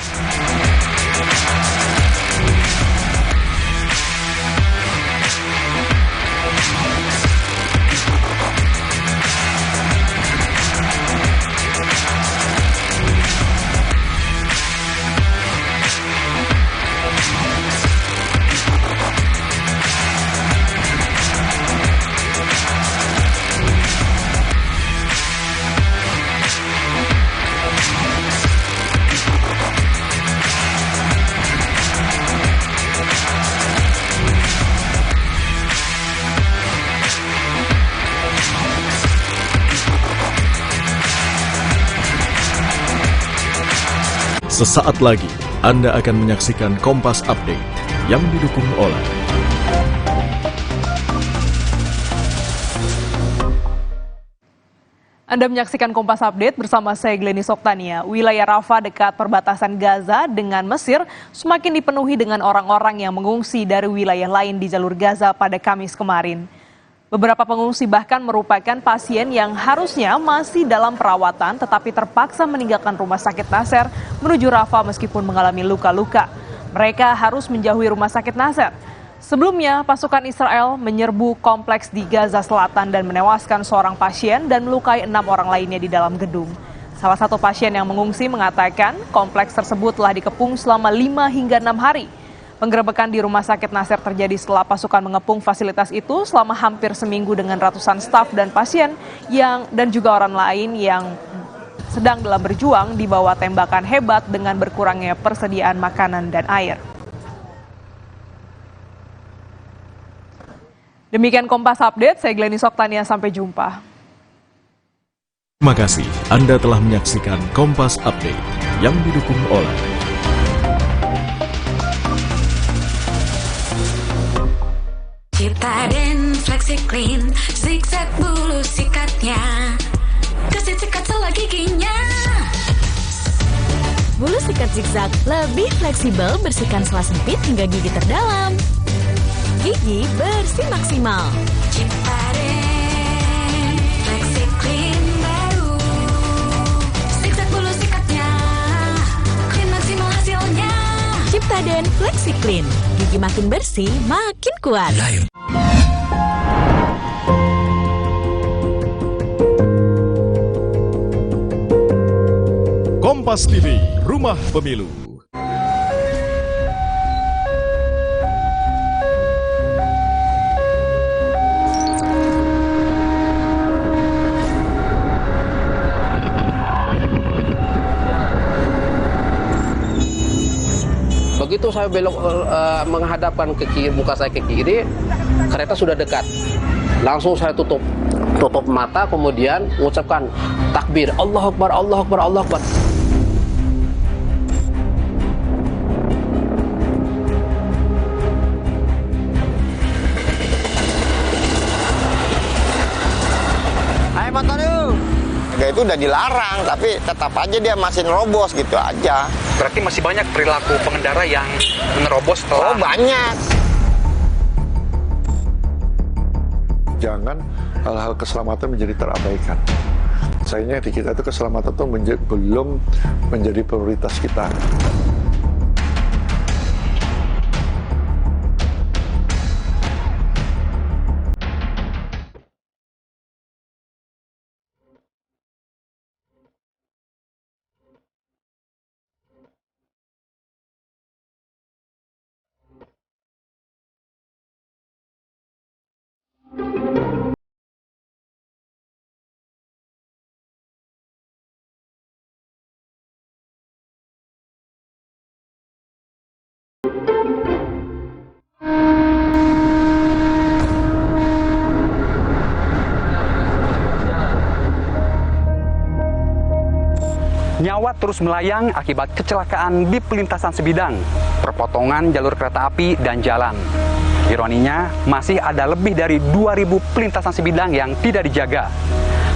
Sesaat lagi Anda akan menyaksikan Kompas Update yang didukung oleh Anda menyaksikan Kompas Update bersama saya Glenny Soktania. Wilayah Rafah dekat perbatasan Gaza dengan Mesir semakin dipenuhi dengan orang-orang yang mengungsi dari wilayah lain di jalur Gaza pada Kamis kemarin. Beberapa pengungsi bahkan merupakan pasien yang harusnya masih dalam perawatan tetapi terpaksa meninggalkan rumah sakit Nasser menuju Rafah meskipun mengalami luka-luka. Mereka harus menjauhi rumah sakit Nasser. Sebelumnya, pasukan Israel menyerbu kompleks di Gaza Selatan dan menewaskan seorang pasien dan melukai 6 orang lainnya di dalam gedung. Salah satu pasien yang mengungsi mengatakan kompleks tersebut telah dikepung selama 5 hingga 6 hari. Penggerebekan di rumah sakit Nasser terjadi setelah pasukan mengepung fasilitas itu selama hampir seminggu dengan ratusan staf dan pasien dan juga orang lain yang sedang dalam berjuang di bawah tembakan hebat dengan berkurangnya persediaan makanan dan air. Demikian Kompas Update, saya Glenny Soktania, sampai jumpa. Terima kasih Anda telah menyaksikan Kompas Update yang didukung oleh Ciptaden Flexi Clean, zigzag bulu sikatnya, kasih sikat sela giginya. Bulu sikat zigzag lebih fleksibel, bersihkan sela sempit hingga gigi terdalam. Gigi bersih maksimal. Ciptaden Flexi Clean baru, zigzag bulu sikatnya, clean maksimal hasilnya. Ciptaden Flexi Clean, gigi makin bersih, makin kuat. Kompas TV, Rumah Pemilu. Begitu saya belok menghadapkan ke kiri, muka saya ke kiri, kereta sudah dekat. Langsung saya tutup tutup mata, kemudian mengucapkan takbir, Allahu Akbar, Allahu Akbar, Allahu Akbar. Hai motor yuk. Itu udah dilarang, tapi tetap aja dia masih nerobos gitu aja. Berarti masih banyak perilaku pengendara yang menerobos setelah... Oh banyak. Jangan hal-hal keselamatan menjadi terabaikan. Sayangnya di kita itu keselamatan itu belum menjadi prioritas kita. Nyawa terus melayang akibat kecelakaan di pelintasan sebidang, perpotongan jalur kereta api dan jalan. Ironinya, masih ada lebih dari 2.000 pelintasan sebidang yang tidak dijaga.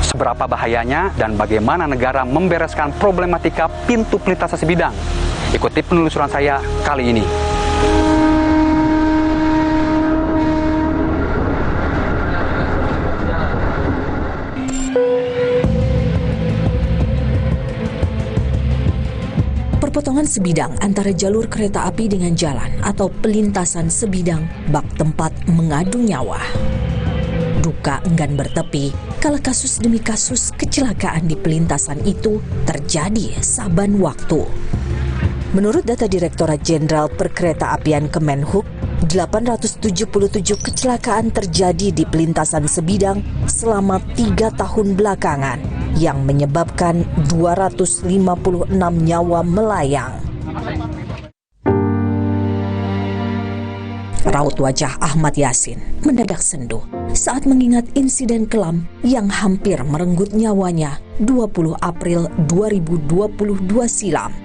Seberapa bahayanya dan bagaimana negara membereskan problematika pintu pelintasan sebidang? Ikuti penelusuran saya kali ini. Perpotongan sebidang antara jalur kereta api dengan jalan atau pelintasan sebidang bak tempat mengadu nyawa. Duka enggan bertepi kala kasus demi kasus kecelakaan di pelintasan itu terjadi saban waktu. Menurut data Direktorat Jenderal Perkeretaapian Kemenhub, 877 kecelakaan terjadi di pelintasan sebidang selama 3 tahun belakangan yang menyebabkan 256 nyawa melayang. Raut wajah Ahmad Yasin mendadak sendu saat mengingat insiden kelam yang hampir merenggut nyawanya 20 April 2022 silam.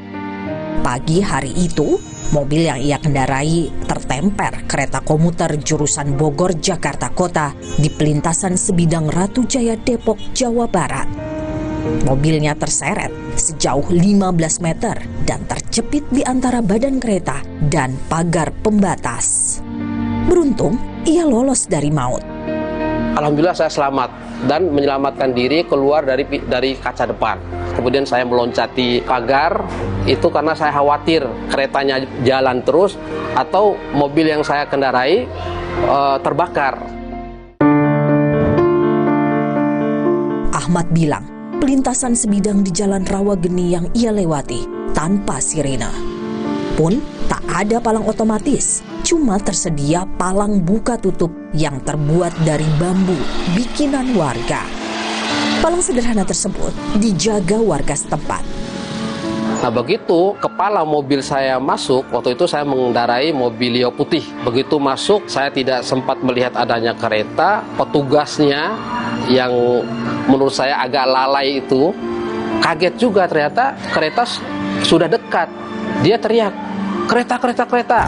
Pagi hari itu, mobil yang ia kendarai tertemper kereta komuter jurusan Bogor Jakarta Kota di pelintasan sebidang Ratu Jaya Depok, Jawa Barat. Mobilnya terseret sejauh 15 meter dan terjepit di antara badan kereta dan pagar pembatas. Beruntung, ia lolos dari maut. Alhamdulillah saya selamat dan menyelamatkan diri keluar dari kaca depan. Kemudian saya meloncati pagar, itu karena saya khawatir keretanya jalan terus atau mobil yang saya kendarai terbakar. Ahmad bilang, pelintasan sebidang di Jalan Rawageni yang ia lewati tanpa sirine. Pun tak ada palang otomatis, cuma tersedia palang buka tutup yang terbuat dari bambu bikinan warga. Palang sederhana tersebut dijaga warga setempat. Nah begitu kepala mobil saya masuk, waktu itu saya mengendarai mobilio putih. Begitu masuk, saya tidak sempat melihat adanya kereta. Petugasnya yang menurut saya agak lalai itu kaget juga, ternyata kereta sudah dekat. Dia teriak, kereta, kereta, kereta.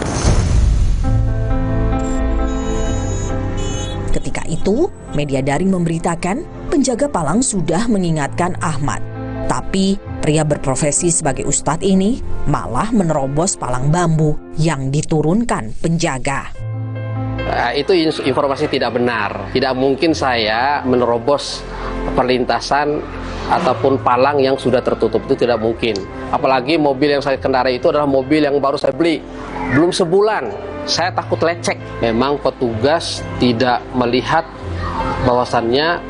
Ketika itu, media daring memberitakan penjaga palang sudah mengingatkan Ahmad. Tapi pria berprofesi sebagai ustadz ini malah menerobos palang bambu yang diturunkan penjaga. Itu informasi tidak benar. Tidak mungkin saya menerobos perlintasan ataupun palang yang sudah tertutup, itu tidak mungkin. Apalagi mobil yang saya kendarai itu adalah mobil yang baru saya beli. Belum sebulan, saya takut lecek. Memang petugas tidak melihat bahwasannya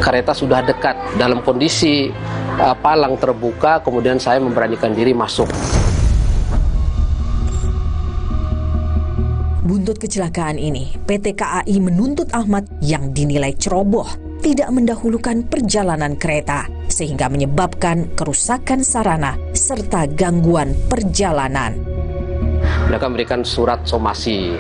kereta sudah dekat. Dalam kondisi palang terbuka, kemudian saya memberanikan diri masuk. Buntut kecelakaan ini, PT KAI menuntut Ahmad yang dinilai ceroboh tidak mendahulukan perjalanan kereta sehingga menyebabkan kerusakan sarana serta gangguan perjalanan. Mereka memberikan surat somasi.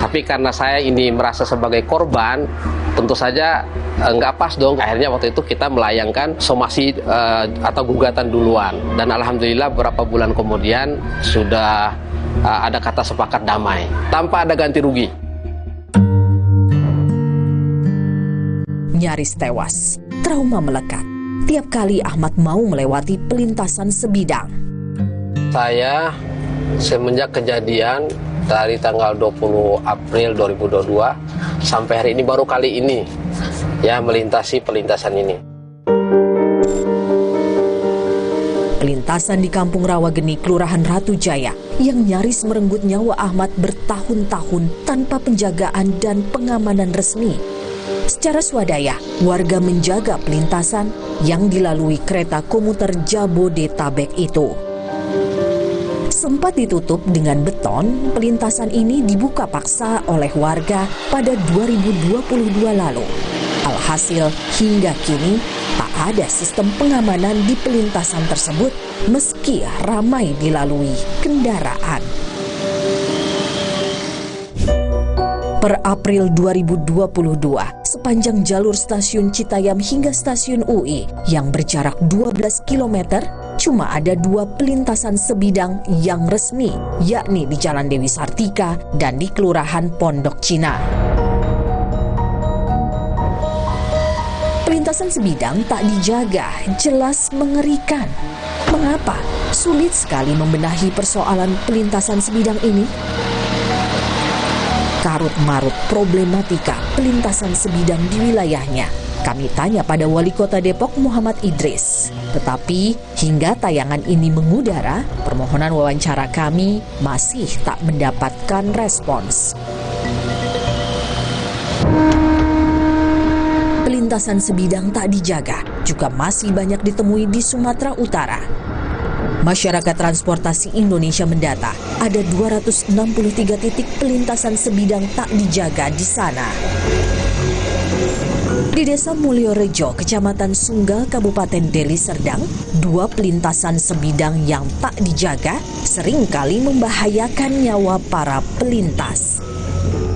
Tapi karena saya ini merasa sebagai korban, tentu saja nggak pas dong. Akhirnya waktu itu kita melayangkan somasi atau gugatan duluan. Dan alhamdulillah beberapa bulan kemudian sudah ada kata sepakat damai tanpa ada ganti rugi. Nyaris tewas, trauma melekat tiap kali Ahmad mau melewati pelintasan sebidang. Saya semenjak kejadian dari tanggal 20 April 2022 sampai hari ini baru kali ini ya melintasi pelintasan ini. Pelintasan di Kampung Rawageni, Kelurahan Ratu Jaya yang nyaris merenggut nyawa Ahmad bertahun-tahun tanpa penjagaan dan pengamanan resmi. Secara swadaya, warga menjaga pelintasan yang dilalui kereta komuter Jabodetabek itu. Sempat ditutup dengan beton, pelintasan ini dibuka paksa oleh warga pada 2022 lalu. Alhasil, hingga kini tak ada sistem pengamanan di pelintasan tersebut meski ramai dilalui kendaraan. Per April 2022, sepanjang jalur stasiun Citayam hingga stasiun UI yang berjarak 12 km, cuma ada 2 pelintasan sebidang yang resmi, yakni di Jalan Dewi Sartika dan di Kelurahan Pondok Cina. Pelintasan sebidang tak dijaga, jelas mengerikan. Mengapa sulit sekali membenahi persoalan pelintasan sebidang ini? Karut-marut problematika pelintasan sebidang di wilayahnya. Kami tanya pada Wali Kota Depok Muhammad Idris. Tetapi hingga tayangan ini mengudara, permohonan wawancara kami masih tak mendapatkan respons. Pelintasan sebidang tak dijaga juga masih banyak ditemui di Sumatera Utara. Masyarakat Transportasi Indonesia mendata ada 263 titik pelintasan sebidang tak dijaga di sana. Di Desa Mulyorejo, Kecamatan Sunggal, Kabupaten Deli Serdang, 2 pelintasan sebidang yang tak dijaga seringkali membahayakan nyawa para pelintas.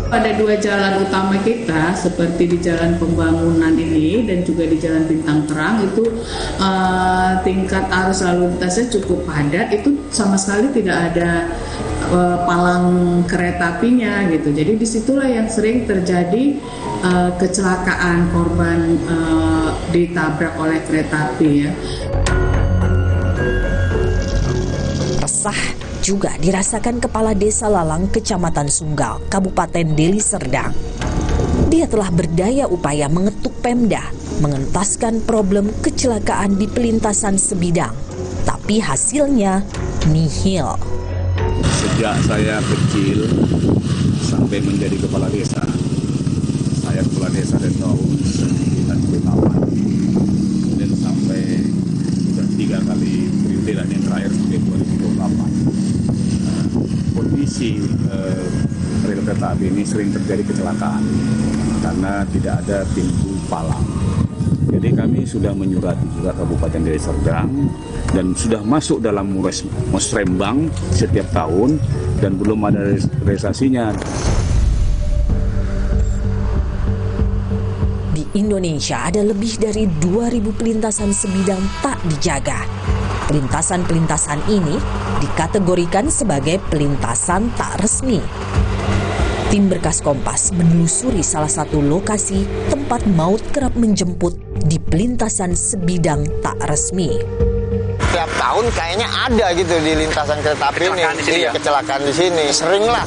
Pada 2 jalan utama kita, seperti di Jalan Pembangunan ini dan juga di Jalan Bintang Terang, itu tingkat arus lalu lintasnya cukup padat, itu sama sekali tidak ada palang kereta apinya gitu. Jadi disitulah yang sering terjadi kecelakaan, korban ditabrak oleh kereta api ya. Resah juga dirasakan Kepala Desa Lalang, Kecamatan Sunggal, Kabupaten Deli Serdang. Dia telah berdaya upaya mengetuk Pemda, mengentaskan problem kecelakaan di pelintasan sebidang. Tapi hasilnya nihil. Sejak saya kecil sampai menjadi kepala desa, saya kepala desa dari tahun 1998 dan sampai sudah 3 kali periode dan yang terakhir sampai 2028. Kondisi rel kereta api ini sering terjadi kecelakaan karena tidak ada pintu palang. Jadi kami sudah menyurati juga Kabupaten Deli Serdang dan sudah masuk dalam musrembang setiap tahun dan belum ada realisasinya. Di Indonesia ada lebih dari 2.000 pelintasan sebidang tak dijaga. Pelintasan-pelintasan ini dikategorikan sebagai pelintasan tak resmi. Tim Berkas Kompas menelusuri salah satu lokasi tempat maut kerap menjemput di pelintasan sebidang tak resmi. Tiap tahun kayaknya ada gitu di lintasan kereta api ini. Iya, kecelakaan di sini. Sering lah.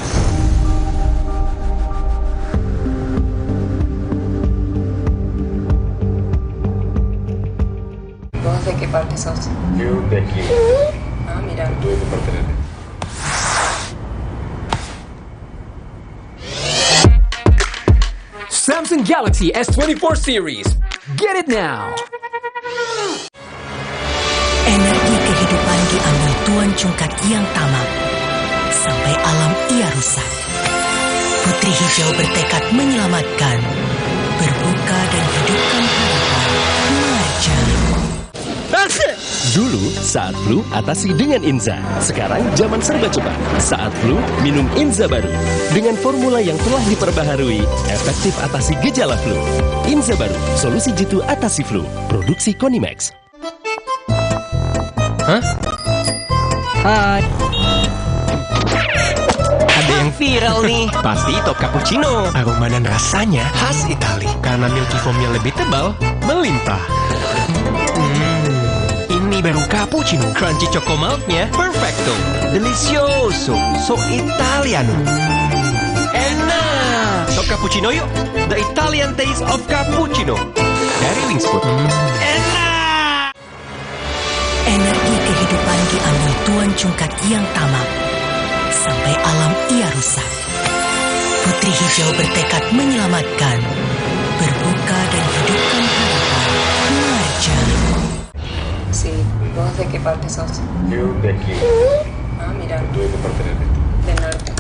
Cosa che parte sos? Più da chi? Mira. 2 appartenenti. Samsung Galaxy S24 series. Get it now. Energi kehidupan diambil Tuan Cungkat yang tamak, sampai alam ia rusak. Putri Hijau bertekad menyelamatkan, berbuka dan hidupkan harapan. Marja. That's it! Dulu, saat flu, atasi dengan Inza. Sekarang, zaman serba cepat. Saat flu, minum Inza baru. Dengan formula yang telah diperbaharui, efektif atasi gejala flu. Inza baru, solusi jitu atasi flu. Produksi Konimax. Hah? Hai. Ada yang viral nih. Pasti top cappuccino. Aroma dan rasanya khas Itali. Karena milky foamnya lebih tebal, melimpah. Ini baru cappuccino. Crunchy choco milknya perfecto. Delicioso. So Italiano. Enak. Top cappuccino yuk. The Italian taste of cappuccino. Dari Wings Food. Enak. Energi kehidupan diambil Tuan Cungkak yang tamak. Sampai alam ia rusak. Putri Hijau bertekad menyelamatkan, berbuka dan hidupkan harapan. Marja. Sì, vos de qué parte sos? Yo de aquí. Ah, mira. Yo de parte del norte. Del norte.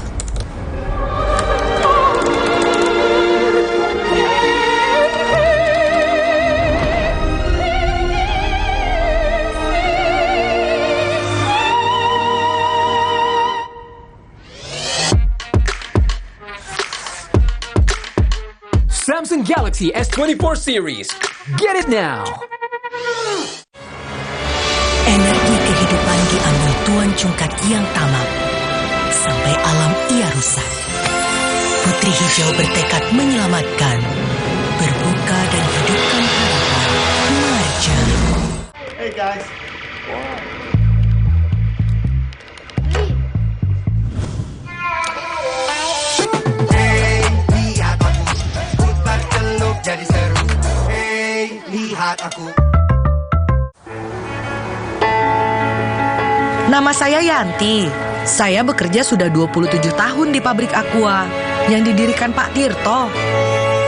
Samsung Galaxy S24 series. Get it now. Energi kehidupan diambil Tuan Cungkak yang tamak. Sampai alam ia rusak. Putri Hijau bertekad menyelamatkan, berbuka dan hidupkan harapan. Marja. Hey guys. Hey, lihat aku. Putar celup jadi seru. Hey, lihat aku. Nama saya Yanti. Saya bekerja sudah 27 tahun di pabrik Aqua yang didirikan Pak Tirto.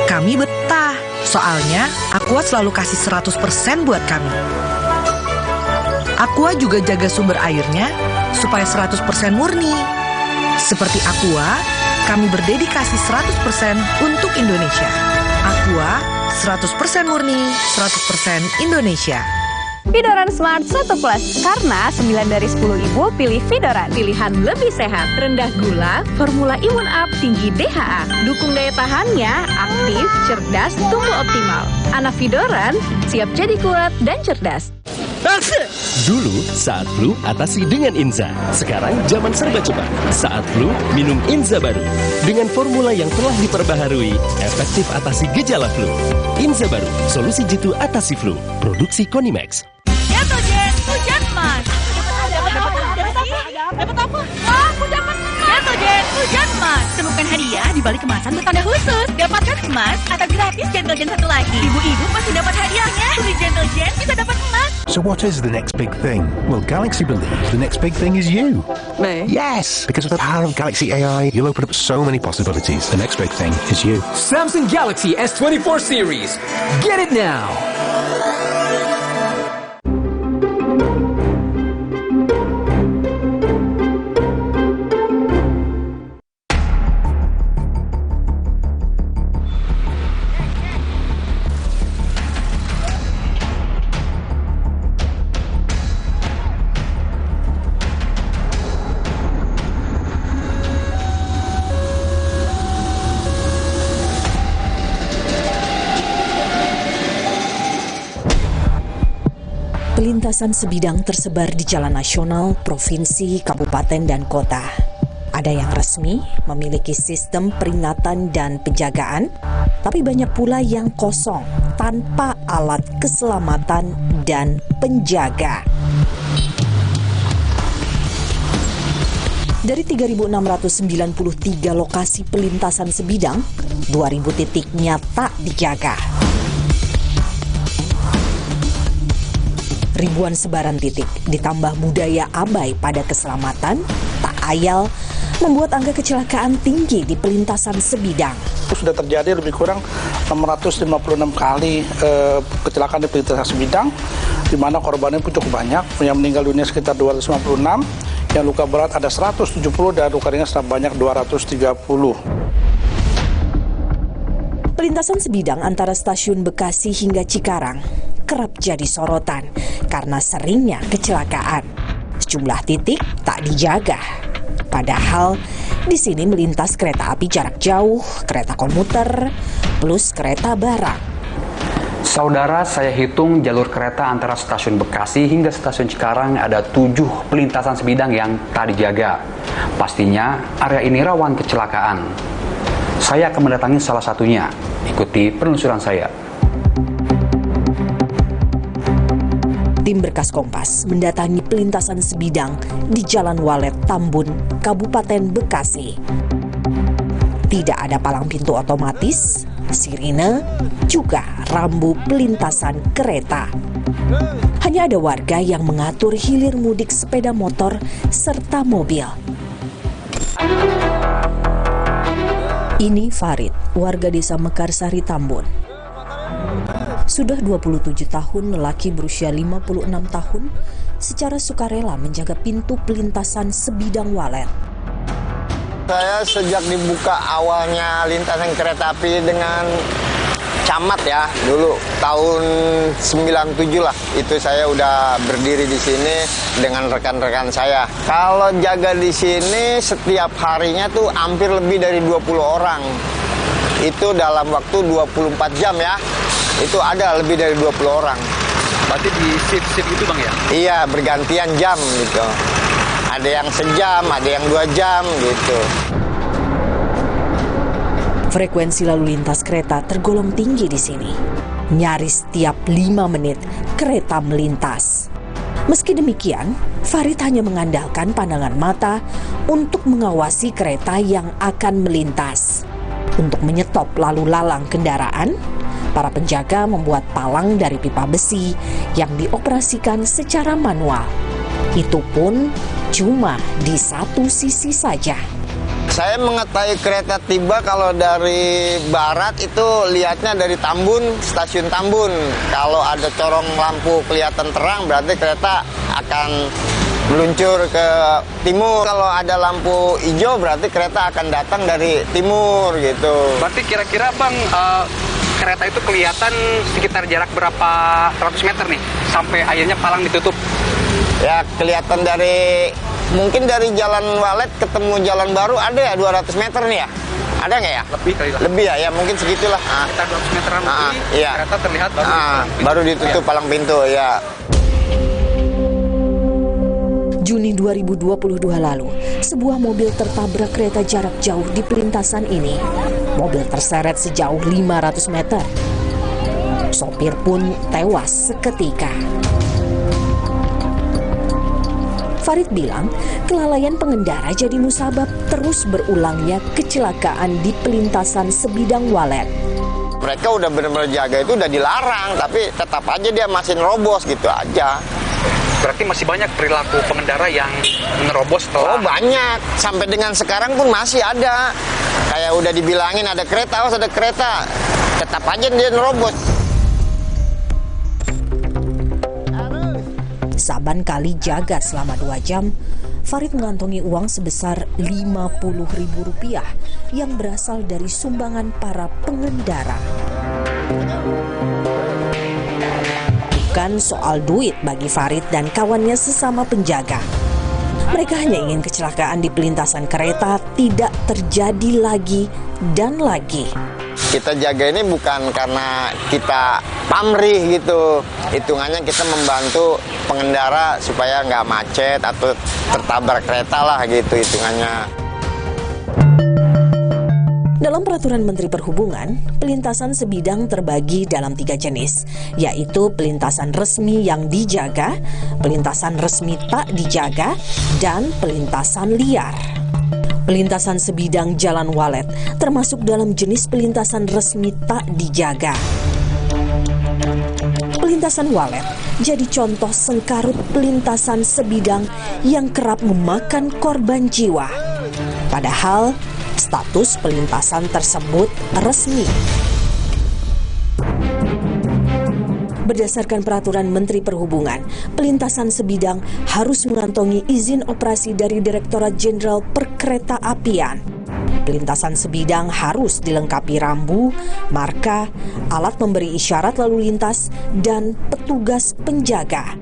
Kami betah, soalnya Aqua selalu kasih 100% buat kami. Aqua juga jaga sumber airnya supaya 100% murni. Seperti Aqua, kami berdedikasi 100% untuk Indonesia. Aqua, 100% murni, 100% Indonesia. Vidoran Smart 1 Plus, karena 9 dari 10 ibu pilih Vidoran. Pilihan lebih sehat, rendah gula, formula imun up, tinggi DHA. Dukung daya tahannya, aktif, cerdas, tumbuh optimal. Anak Vidoran siap jadi kuat dan cerdas. Dulu, saat flu, atasi dengan Inza. Sekarang, zaman serba cepat. Saat flu, minum Inza baru. Dengan formula yang telah diperbaharui, efektif atasi gejala flu. Inza baru, solusi jitu atasi flu. Produksi Konimax. Jatuh, Jen. Hujan, Mas. Dapat apa? Oh, aku dapat emas. Jatuh, Jen. Hujan, Mas. Temukan hadiah di balik kemasan bertanda khusus. Dapatkan emas atau gratis Gentle Gen satu lagi. Ibu-ibu pasti dapat hadiahnya. Beli Gentle Gen bisa dapat emas. So what is the next big thing? Well, Galaxy believes the next big thing is you. Me? Yes! Because of the power of Galaxy AI, you'll open up so many possibilities. The next big thing is you. Samsung Galaxy S24 series. Get it now. Pelintasan sebidang tersebar di jalan nasional, provinsi, kabupaten, dan kota. Ada yang resmi, memiliki sistem peringatan dan penjagaan, tapi banyak pula yang kosong, tanpa alat keselamatan dan penjaga. Dari 3.693 lokasi pelintasan sebidang, 2.000 titiknya tak dijaga. Ribuan sebaran titik ditambah budaya abai pada keselamatan tak ayal membuat angka kecelakaan tinggi di pelintasan sebidang. Sudah terjadi lebih kurang 656 kali kecelakaan di pelintasan sebidang, di mana korbannya pun cukup banyak, yang meninggal dunia sekitar 256, yang luka berat ada 170 dan luka ringan sebanyak 230. Pelintasan sebidang antara stasiun Bekasi hingga Cikarang kerap jadi sorotan karena seringnya kecelakaan. Sejumlah titik tak dijaga. Padahal di sini melintas kereta api jarak jauh, kereta komuter, plus kereta barang. Saudara, saya hitung jalur kereta antara stasiun Bekasi hingga stasiun Cikarang ada 7 pelintasan sebidang yang tak dijaga. Pastinya area ini rawan kecelakaan. Saya akan mendatangi salah satunya. Ikuti penelusuran saya. Tim Berkas Kompas mendatangi pelintasan sebidang di Jalan Walet Tambun, Kabupaten Bekasi. Tidak ada palang pintu otomatis, sirine, juga rambu pelintasan kereta. Hanya ada warga yang mengatur hilir mudik sepeda motor serta mobil. Ini Farid, warga desa Mekarsari Tambun. Sudah 27 tahun, lelaki berusia 56 tahun secara sukarela menjaga pintu pelintasan sebidang Walet. Saya sejak dibuka awalnya lintasan kereta api dengan camat ya, dulu tahun 97 lah, itu saya udah berdiri di sini dengan rekan-rekan saya. Kalau jaga di sini setiap harinya tuh hampir lebih dari 20 orang. Itu dalam waktu 24 jam ya. Itu ada lebih dari 20 orang. Berarti di shift-shift itu Bang ya? Iya, bergantian jam gitu. Ada yang sejam, ada yang 2 jam gitu. Frekuensi lalu lintas kereta tergolong tinggi di sini. Nyaris tiap 5 menit kereta melintas. Meski demikian, Farid hanya mengandalkan pandangan mata untuk mengawasi kereta yang akan melintas. Untuk menyetop lalu lalang kendaraan, para penjaga membuat palang dari pipa besi yang dioperasikan secara manual. Itu pun cuma di satu sisi saja. Saya mengetahui kereta tiba kalau dari barat itu lihatnya dari Tambun, stasiun Tambun. Kalau ada corong lampu kelihatan terang berarti kereta akan meluncur ke timur. Kalau ada lampu hijau berarti kereta akan datang dari timur gitu. Berarti kira-kira Bang, kereta itu kelihatan sekitar jarak berapa ratus meter nih sampai akhirnya palang ditutup? Ya kelihatan dari, mungkin dari Jalan Walet ketemu Jalan Baru ada ya 200 meter nih ya? Ada nggak ya? Lebih kali lah. Lebih ya mungkin segitulah. Sekitar 200 meteran lebih, iya. Kereta terlihat baru ditutup palang pintu ya. Juni 2022 lalu, sebuah mobil tertabrak kereta jarak jauh di pelintasan ini. Mobil terseret sejauh 500 meter. Sopir pun tewas seketika. Farid bilang, kelalaian pengendara jadi musabab terus berulangnya kecelakaan di pelintasan sebidang Walet. Mereka udah benar-benar jaga itu udah dilarang, tapi tetap aja dia masih nerobos gitu aja. Berarti masih banyak perilaku pengendara yang menerobos setelah... Oh banyak, sampai dengan sekarang pun masih ada. Kayak udah dibilangin ada kereta, awas ada kereta, tetap aja dia nerobos. Saban kali jaga selama 2 jam, Farid mengantongi uang sebesar Rp50.000 yang berasal dari sumbangan para pengendara. Bukan soal duit bagi Farid dan kawannya sesama penjaga. Mereka hanya ingin kecelakaan di pelintasan kereta tidak terjadi lagi dan lagi. Kita jaga ini bukan karena kita pamrih gitu. Hitungannya kita membantu pengendara supaya nggak macet atau tertabrak kereta lah gitu hitungannya. Dalam peraturan Menteri Perhubungan, pelintasan sebidang terbagi dalam 3 jenis, yaitu pelintasan resmi yang dijaga, pelintasan resmi tak dijaga, dan pelintasan liar. Pelintasan sebidang Jalan Walet termasuk dalam jenis pelintasan resmi tak dijaga. Pelintasan Walet jadi contoh sengkarut pelintasan sebidang yang kerap memakan korban jiwa. Padahal status pelintasan tersebut resmi. Berdasarkan peraturan Menteri Perhubungan, pelintasan sebidang harus mengantongi izin operasi dari Direktorat Jenderal Perkeretaapian. Pelintasan sebidang harus dilengkapi rambu, marka, alat memberi isyarat lalu lintas, dan petugas penjaga.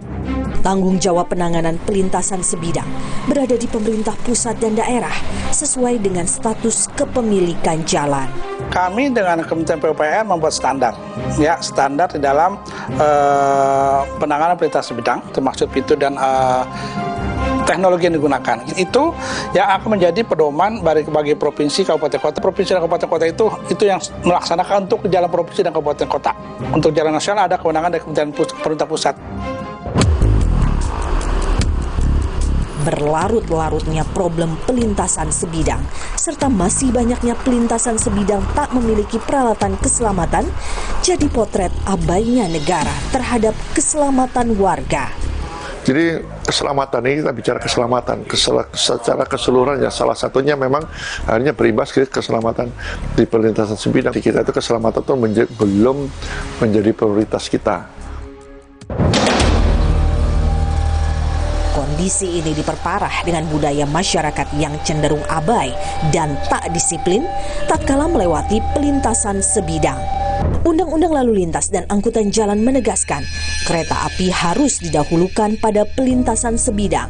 Tanggung jawab penanganan pelintasan sebidang berada di pemerintah pusat dan daerah sesuai dengan status kepemilikan jalan. Kami dengan Kementerian PUPR membuat standar, ya standar di dalam penanganan pelintasan sebidang, termasuk pintu dan teknologi yang digunakan. Itu yang akan menjadi pedoman bagi provinsi, kabupaten kota. Provinsi dan kabupaten kota itu yang melaksanakan untuk jalan provinsi dan kabupaten kota. Untuk jalan nasional ada kewenangan dari Kementerian Pemerintah Pusat. Berlarut-larutnya problem pelintasan sebidang, serta masih banyaknya pelintasan sebidang tak memiliki peralatan keselamatan, jadi potret abainya negara terhadap keselamatan warga. Jadi keselamatan ini, kita bicara keselamatan secara keseluruhan ya, salah satunya memang akhirnya berimbas ke keselamatan di pelintasan sebidang. Di kita itu keselamatan itu belum menjadi prioritas kita. Kondisi ini diperparah dengan budaya masyarakat yang cenderung abai dan tak disiplin tatkala melewati pelintasan sebidang. Undang-Undang Lalu Lintas dan Angkutan Jalan menegaskan kereta api harus didahulukan pada pelintasan sebidang.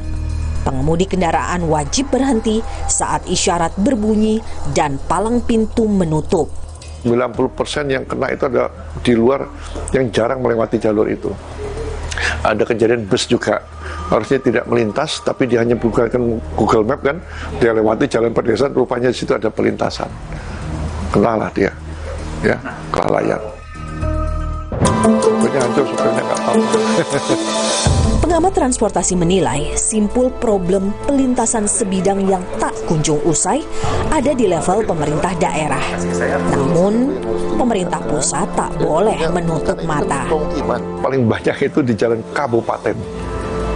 Pengemudi kendaraan wajib berhenti saat isyarat berbunyi dan palang pintu menutup. 90% yang kena itu ada di luar yang jarang melewati jalur itu. Ada kejadian bus juga harusnya tidak melintas, tapi dia hanya bukakan Google Map kan, dia lewati jalan pedesaan, rupanya di situ ada pelintasan. Kenalah dia, ya kelalaian. Supirnya hancur, supirnya nggak tahu. Pengamat transportasi menilai simpul problem pelintasan sebidang yang tak kunjung usai ada di level pemerintah daerah. Namun, pemerintah pusat tak boleh menutup mata. Paling banyak itu di jalan kabupaten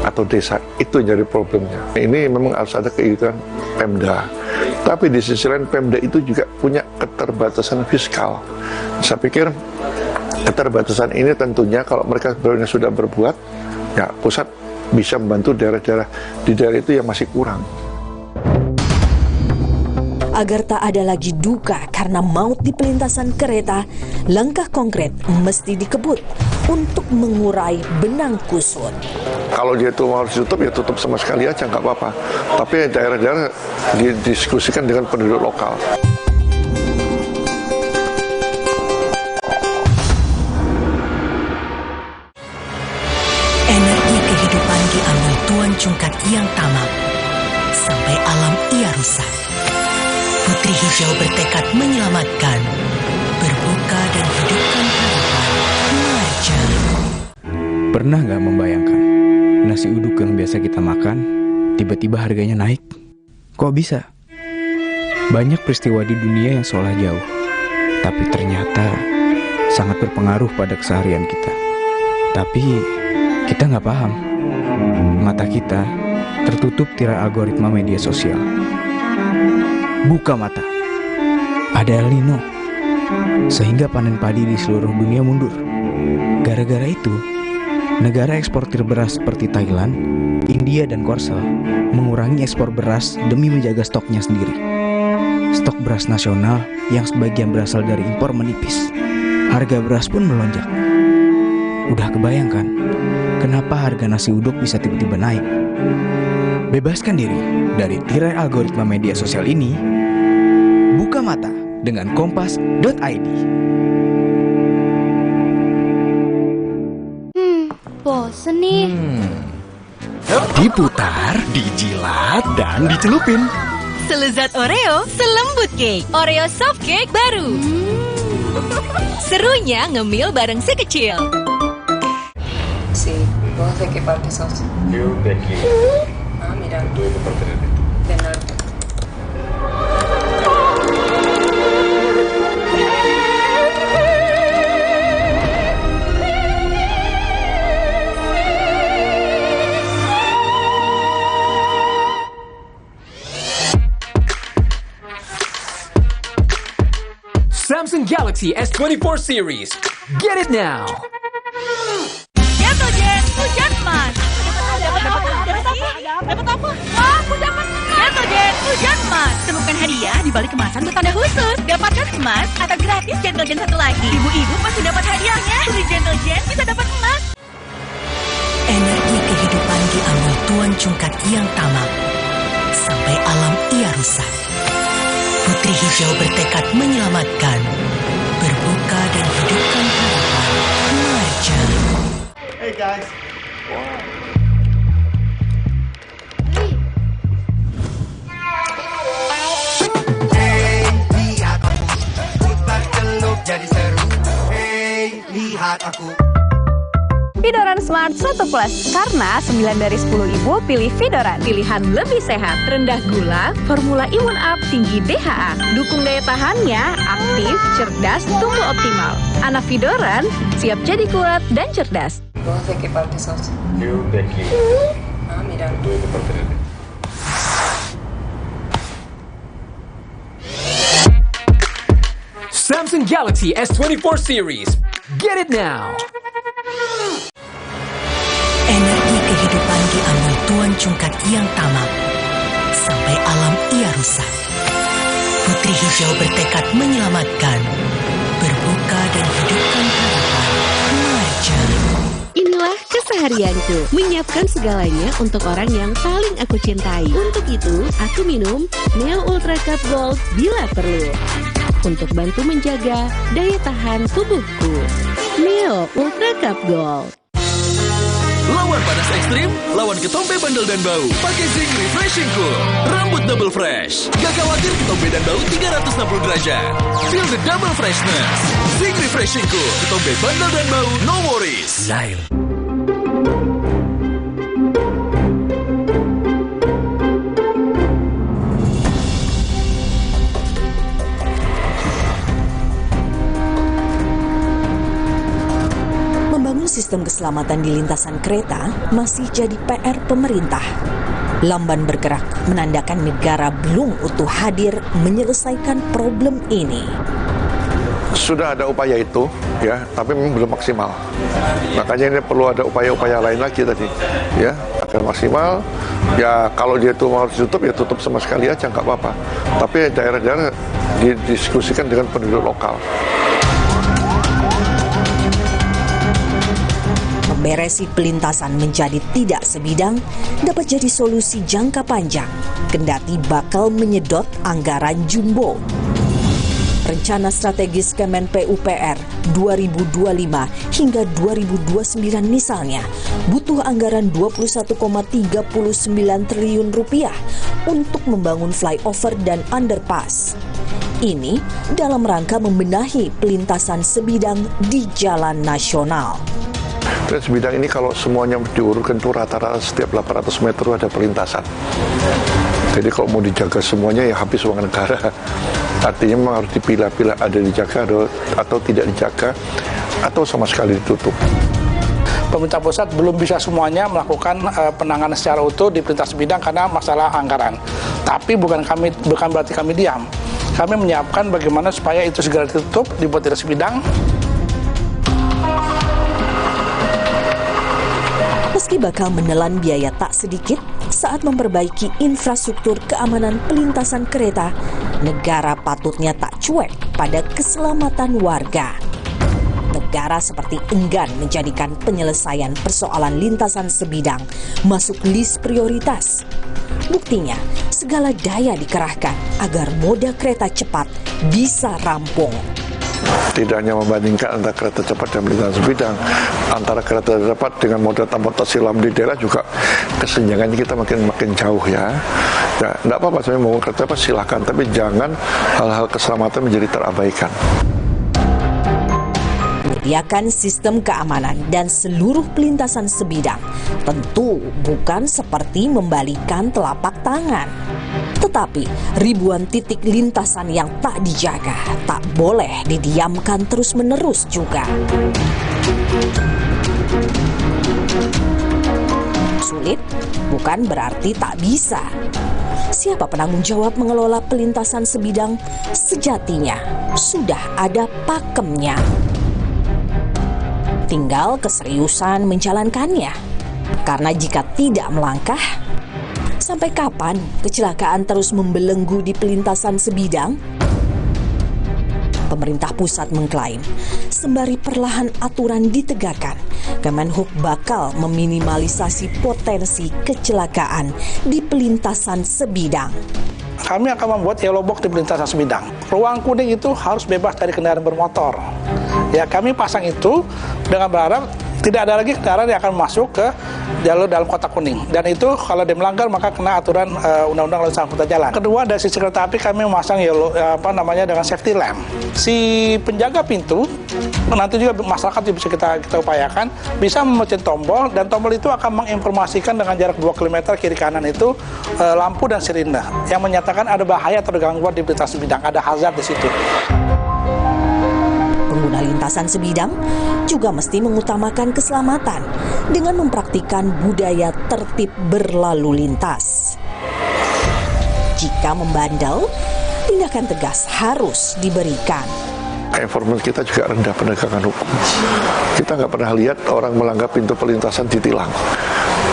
atau desa, itu jadi problemnya. Ini memang harus ada keinginan Pemda. Tapi di sisi lain Pemda itu juga punya keterbatasan fiskal. Saya pikir keterbatasan ini tentunya kalau mereka sudah berbuat, ya pusat bisa membantu daerah-daerah di daerah itu yang masih kurang. Agar tak ada lagi duka karena maut di pelintasan kereta, langkah konkret mesti dikebut untuk mengurai benang kusut. Kalau dia itu harus ditutup, ya tutup sama sekali aja, nggak apa-apa. Tapi daerah-daerah didiskusikan dengan penduduk lokal. Energi kehidupan diambil Tuan Cungkat yang tamak, sampai alam ia rusak. Putri Hijau bertekad menyelamatkan, berbuka dan hidupkan harapan Marjan. Pernah nggak membayangkan nasi uduk yang biasa kita makan tiba-tiba harganya naik? Kok bisa? Banyak peristiwa di dunia yang seolah jauh, tapi ternyata sangat berpengaruh pada keseharian kita. Tapi kita nggak paham. Mata kita tertutup tirai algoritma media sosial. Buka mata. Ada El Nino. Sehingga panen padi di seluruh dunia mundur. Gara-gara itu, negara eksportir beras seperti Thailand, India, dan Korsel mengurangi ekspor beras demi menjaga stoknya sendiri. Stok beras nasional yang sebagian berasal dari impor menipis. Harga beras pun melonjak. Udah kebayangkan kenapa harga nasi uduk bisa tiba-tiba naik? Bebaskan diri dari tirai algoritma media sosial ini. Buka mata dengan kompas.id. Bosen nih. Diputar, dijilat, dan dicelupin. Selezat Oreo, selembut cake. Oreo soft cake baru. Serunya ngemil bareng si kecil. Sì, vos de qué parte sos? Yo de aquí. Ah, mira. Tú de parte de aquí. De norte. Samsung Galaxy S24 series. Get it now. Gentle Gen, hujan emas. Dapat apa? Wah, aku dapat. Gentle Gen, hujan emas. Temukan hadiah hadiah di balik kemasan bertanda khusus. Dapatkan emas atau gratis Gentle Gen 1 lagi. Ibu-ibu pasti dapat hadiahnya. Beli Gentle Gen bisa dapat emas. Energi kehidupan diambil Tuan Cungkat yang tamak. Sampai alam ia rusak. Putri Hijau bertekad menyelamatkan, berbuka dan hidupkan harapan. Marja. Hey guys. Hey, lihat aku. Putar celup jadi seru. Hey, lihat aku. Vidoran Smart 1 Plus, karena 9 dari 10 ibu pilih Vidoran. Pilihan lebih sehat, rendah gula, formula imun up, tinggi DHA. Dukung daya tahannya, aktif, cerdas, tumbuh optimal. Anak Vidoran siap jadi kuat dan cerdas. ¿Vos de qué parte sos? Yo de aquí. Ah, mira. Tú de parte de aquí. Samsung Galaxy S24 series. Get it now. Energi kehidupan diambil Tuan Cungkat yang tamak. Sampai alam ia rusak. Putri Hijau bertekad menyelamatkan, berbuka dan hidupkan harapan. Marja. Inilah keseharianku, menyiapkan segalanya untuk orang yang paling aku cintai. Untuk itu, aku minum Neo Ultra Cup Gold bila perlu. Untuk bantu menjaga daya tahan tubuhku. Neo Ultra Cup Gold. Lawan panas ekstrim, lawan ketombe bandel dan bau. Pakai Zing Refreshing Cool. Rambut double fresh. Gak khawatir ketombe dan bau 360 derajat. Feel the double freshness. Zing Refreshing Cool. Ketombe bandel dan bau, no worries. Lain. Sistem keselamatan di lintasan kereta masih jadi PR pemerintah. Lamban bergerak menandakan negara belum utuh hadir menyelesaikan problem ini. Sudah ada upaya itu, ya, tapi memang belum maksimal. Makanya ini perlu ada upaya-upaya lain lagi tadi, ya, agar maksimal. Ya, kalau dia itu mau ditutup, ya tutup sama sekali aja, nggak apa-apa. Tapi daerah-daerah didiskusikan dengan penduduk lokal. Memberesi pelintasan menjadi tidak sebidang dapat jadi solusi jangka panjang, kendati bakal menyedot anggaran jumbo. Rencana strategis Kemen PUPR 2025 hingga 2029 misalnya butuh anggaran 21,39 triliun rupiah untuk membangun flyover dan underpass. Ini dalam rangka membenahi pelintasan sebidang di jalan nasional. Dan sebidang ini kalau semuanya diurutkan itu rata-rata setiap 800 meter ada perlintasan. Jadi kalau mau dijaga semuanya ya habis uang negara. Artinya memang harus dipilah-pilah, ada dijaga atau tidak dijaga, atau sama sekali ditutup. Pemerintah pusat belum bisa semuanya melakukan penanganan secara utuh di perlintasan sebidang karena masalah anggaran. Tapi bukan berarti kami diam. Kami menyiapkan bagaimana supaya itu segera ditutup, dibuat di sebidang. Meski bakal menelan biaya tak sedikit saat memperbaiki infrastruktur keamanan pelintasan kereta, negara patutnya tak cuek pada keselamatan warga. Negara seperti enggan menjadikan penyelesaian persoalan lintasan sebidang masuk list prioritas. Buktinya, segala daya dikerahkan agar moda kereta cepat bisa rampung. Tidak hanya membandingkan antara kereta cepat dan pelintasan sebidang, antara kereta cepat dengan moda transportasi silam di daerah juga kesenjangannya kita makin jauh ya. Ya, tidak apa-apa sebenarnya mau kereta cepat silakan, tapi jangan hal-hal keselamatan menjadi terabaikan. Menyediakan sistem keamanan dan seluruh pelintasan sebidang tentu bukan seperti membalikan telapak tangan. Tetapi ribuan titik lintasan yang tak dijaga tak boleh didiamkan terus-menerus juga. Sulit bukan berarti tak bisa. Siapa penanggung jawab mengelola pelintasan sebidang? Sejatinya sudah ada pakemnya. Tinggal keseriusan menjalankannya. Karena jika tidak melangkah, Sampai kapan kecelakaan terus membelenggu di pelintasan sebidang? Pemerintah pusat mengklaim, sembari perlahan aturan ditegakkan, Kemenhub bakal meminimalisasi potensi kecelakaan di pelintasan sebidang. Kami akan membuat yellow box di pelintasan sebidang. Ruang kuning itu harus bebas dari kendaraan bermotor. Ya, kami pasang itu dengan berharap tidak ada lagi kendaraan yang akan masuk ke jalur dalam kotak kuning. Dan itu kalau dia melanggar maka kena aturan Undang-Undang Lalu Lintas Angkutan Jalan. Kedua, dari sisi kereta api kami memasang yellow dengan safety lamp. Si penjaga pintu nanti juga masyarakat bisa kita upayakan bisa memencet tombol, dan tombol itu akan menginformasikan dengan jarak 2 km kiri kanan itu lampu dan sirine yang menyatakan ada bahaya atau gangguan di pelintasan sebidang, ada hazard di situ. Pengguna lintasan sebidang juga mesti mengutamakan keselamatan dengan mempraktikkan budaya tertib berlalu lintas. Jika membandel, tindakan tegas harus diberikan. Enforcement kita juga rendah, penegakan hukum. Kita nggak pernah lihat orang melanggar pintu perlintasan ditilang.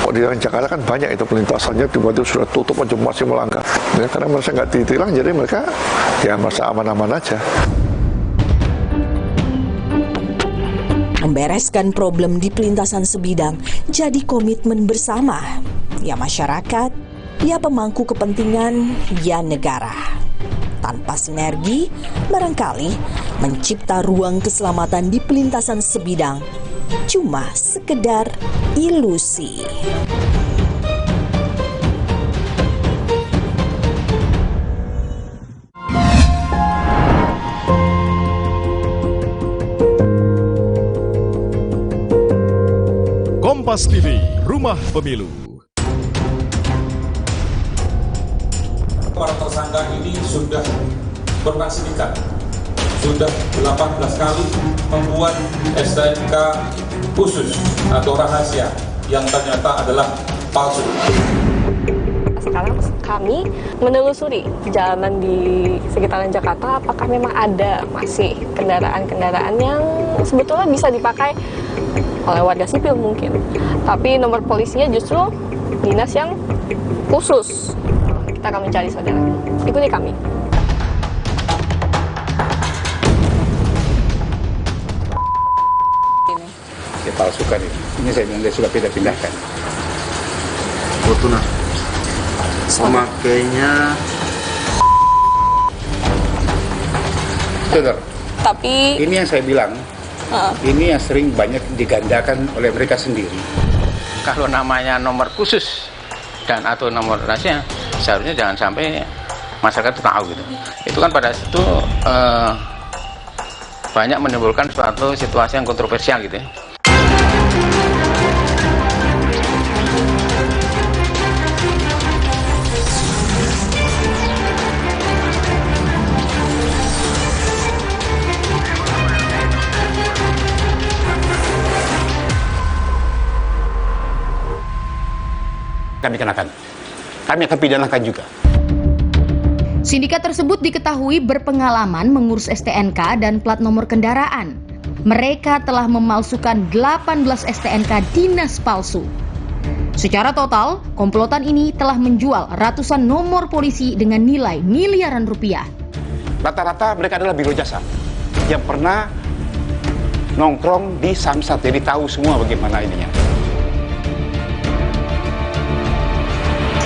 Kalau di Jakarta kan banyak itu pelintasannya, tiba-tiba sudah tutup aja masih melanggar. Ya, karena mereka nggak ditilang, jadi mereka ya merasa aman-aman aja. Membereskan problem di pelintasan sebidang jadi komitmen bersama, ya masyarakat, ya pemangku kepentingan, ya negara. Tanpa sinergi, barangkali mencipta ruang keselamatan di pelintasan sebidang cuma sekedar ilusi. Kompas TV, Rumah Pemilu. Para tersangka ini sudah pernah sindikat, sudah 18 kali membuat STNK khusus atau rahasia yang ternyata adalah palsu. Sekarang kami menelusuri jalanan di sekitaran Jakarta apakah memang ada masih kendaraan-kendaraan yang sebetulnya bisa dipakai oleh warga sipil mungkin, tapi nomor polisinya justru dinas yang khusus. Kita akan mencari saudara. Ikuti kami. Dia palsukan ini. Ini saya bilang dia sudah pindah-pindahkan. Fortuna. Pemakainya. Saudara. Tapi. Ini yang saya bilang. Ini yang sering banyak digandakan oleh mereka sendiri. Kalau namanya nomor khusus dan atau nomor rahasia, seharusnya jangan sampai masyarakat itu tahu gitu. Itu kan pada situ banyak menimbulkan suatu situasi yang kontroversial gitu ya. Kami kenakan. Kami akan pidanakan juga. Sindikat tersebut diketahui berpengalaman mengurus STNK dan plat nomor kendaraan. Mereka telah memalsukan 18 STNK dinas palsu. Secara total, komplotan ini telah menjual ratusan nomor polisi dengan nilai miliaran rupiah. Rata-rata mereka adalah biro jasa yang pernah nongkrong di Samsat, jadi tahu semua bagaimana ininya.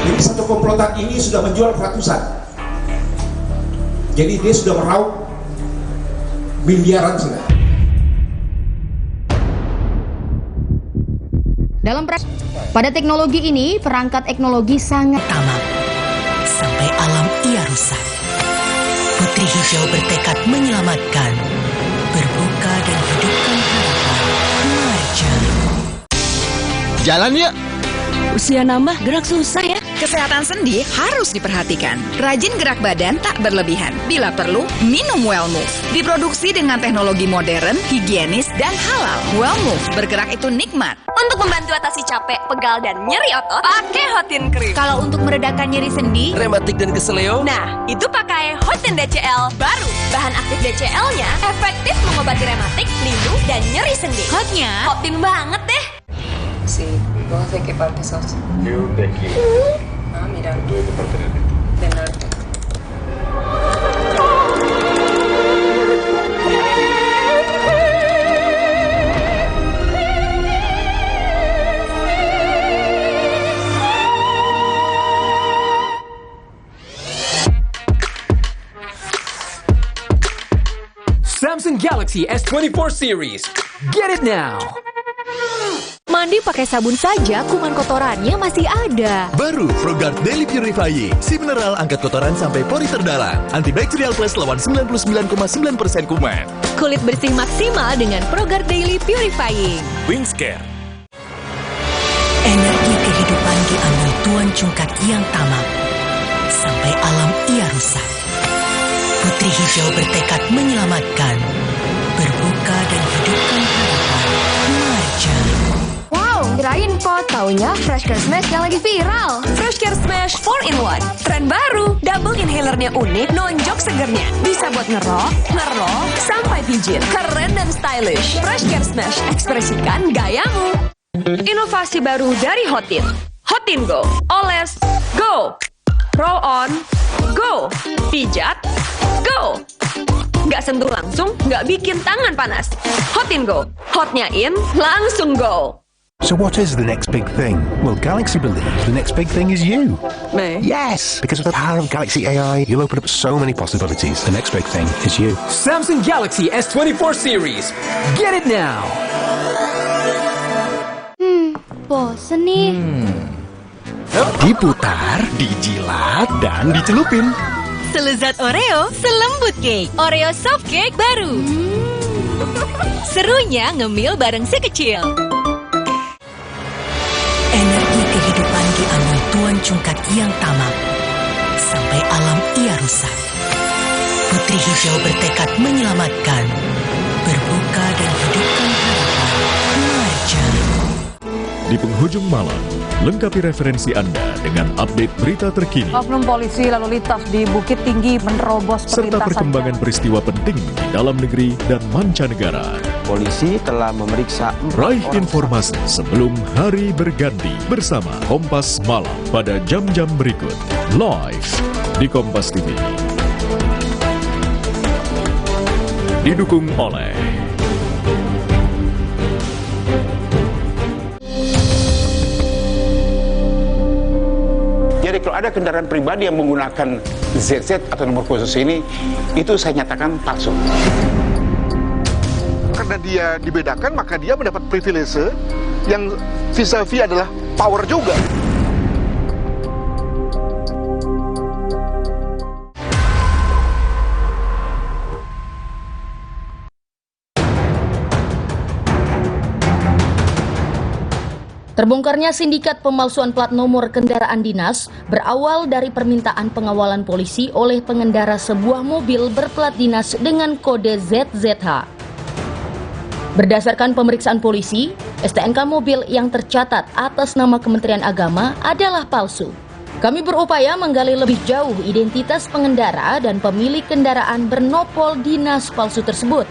Jadi satu komplotan ini sudah menjual ratusan. Jadi dia sudah meraup miliaran sudah. Pada teknologi ini, perangkat teknologi sangat tamat sampai alam ia rusak. Putri Hijau bertekad menyelamatkan, berbuka dan hidupkan harapan. Marja. Jalan yuk. Usia nambah, gerak susah ya. Kesehatan sendi harus diperhatikan. Rajin gerak badan tak berlebihan. Bila perlu, minum Wellmove. Diproduksi dengan teknologi modern, higienis, dan halal. Wellmove, bergerak itu nikmat. Untuk membantu atasi capek, pegal, dan nyeri otot, pakai Hotin Cream. Kalau untuk meredakan nyeri sendi, rematik dan keseleo, nah, itu pakai Hotin DCL baru. Bahan aktif DCL-nya efektif mengobati rematik, lindung, dan nyeri sendi. Hotnya Hotin banget deh. Sí, vos de qué parte sos? Yo de aquí. Ah, mira. bidang. Dua kementerian itu. Benar. Samsung Galaxy S24 series. Get it now. Mandi pakai sabun saja, kuman kotorannya masih ada. Baru ProGuard Daily Purifying. Si mineral angkat kotoran sampai pori terdalam. Antibacterial Plus lawan 99,9% kuman. Kulit bersih maksimal dengan ProGuard Daily Purifying. Wingscare. Energi kehidupan diambil Tuan Cungkat yang tamak. Sampai alam ia rusak. Putri Hijau bertekad menyelamatkan, berbuka dan hidupkan harapan. Marja. Wow, kirain pot. Taunya Freshcare Smash yang lagi viral. Freshcare Smash 4-in-1. Tren baru. Double inhalernya unik, nonjok segernya. Bisa buat ngerok, sampai pijit. Keren dan stylish. Freshcare Smash, ekspresikan gayamu. Inovasi baru dari Hotin. Hotin Go. Oles, go. Roll on, go. Pijat, go. Nggak sentuh langsung, nggak bikin tangan panas. Hotin Go. Hotnya in, langsung go. So what is the next big thing? Well, Galaxy believes the next big thing is you. Me? Yes! Because of the power of Galaxy AI, you'll open up so many possibilities. The next big thing is you. Samsung Galaxy S24 series. Get it now. Bosen nih. Diputar, dijilat, dan dicelupin. Selezat Oreo, selembut cake. Oreo soft cake baru. Serunya ngemil bareng si kecil. Energi kehidupan diambil Tuan Cungkat yang tamak. Sampai alam ia rusak. Putri Hijau bertekad menyelamatkan, berbuka dan hidupkan harapan. Marja. Di penghujung malam, lengkapi referensi Anda dengan update berita terkini Oknum polisi lalu lintas di Bukit Tinggi menerobos serta perlintasan perkembangan peristiwa penting di dalam negeri dan mancanegara. Polisi telah memeriksa Raih informasi sebelum hari berganti bersama Kompas Malam pada jam-jam berikut. Live di Kompas TV. Didukung oleh Jadi kalau ada kendaraan pribadi yang menggunakan ZZ atau nomor khusus ini, itu saya nyatakan palsu. Karena dia dibedakan, maka dia mendapat privilege yang vis-a-vis adalah power juga. Terbongkarnya sindikat pemalsuan plat nomor kendaraan dinas berawal dari permintaan pengawalan polisi oleh pengendara sebuah mobil berplat dinas dengan kode ZZH. Berdasarkan pemeriksaan polisi, STNK mobil yang tercatat atas nama Kementerian Agama adalah palsu. Kami berupaya menggali lebih jauh identitas pengendara dan pemilik kendaraan bernopol dinas palsu tersebut,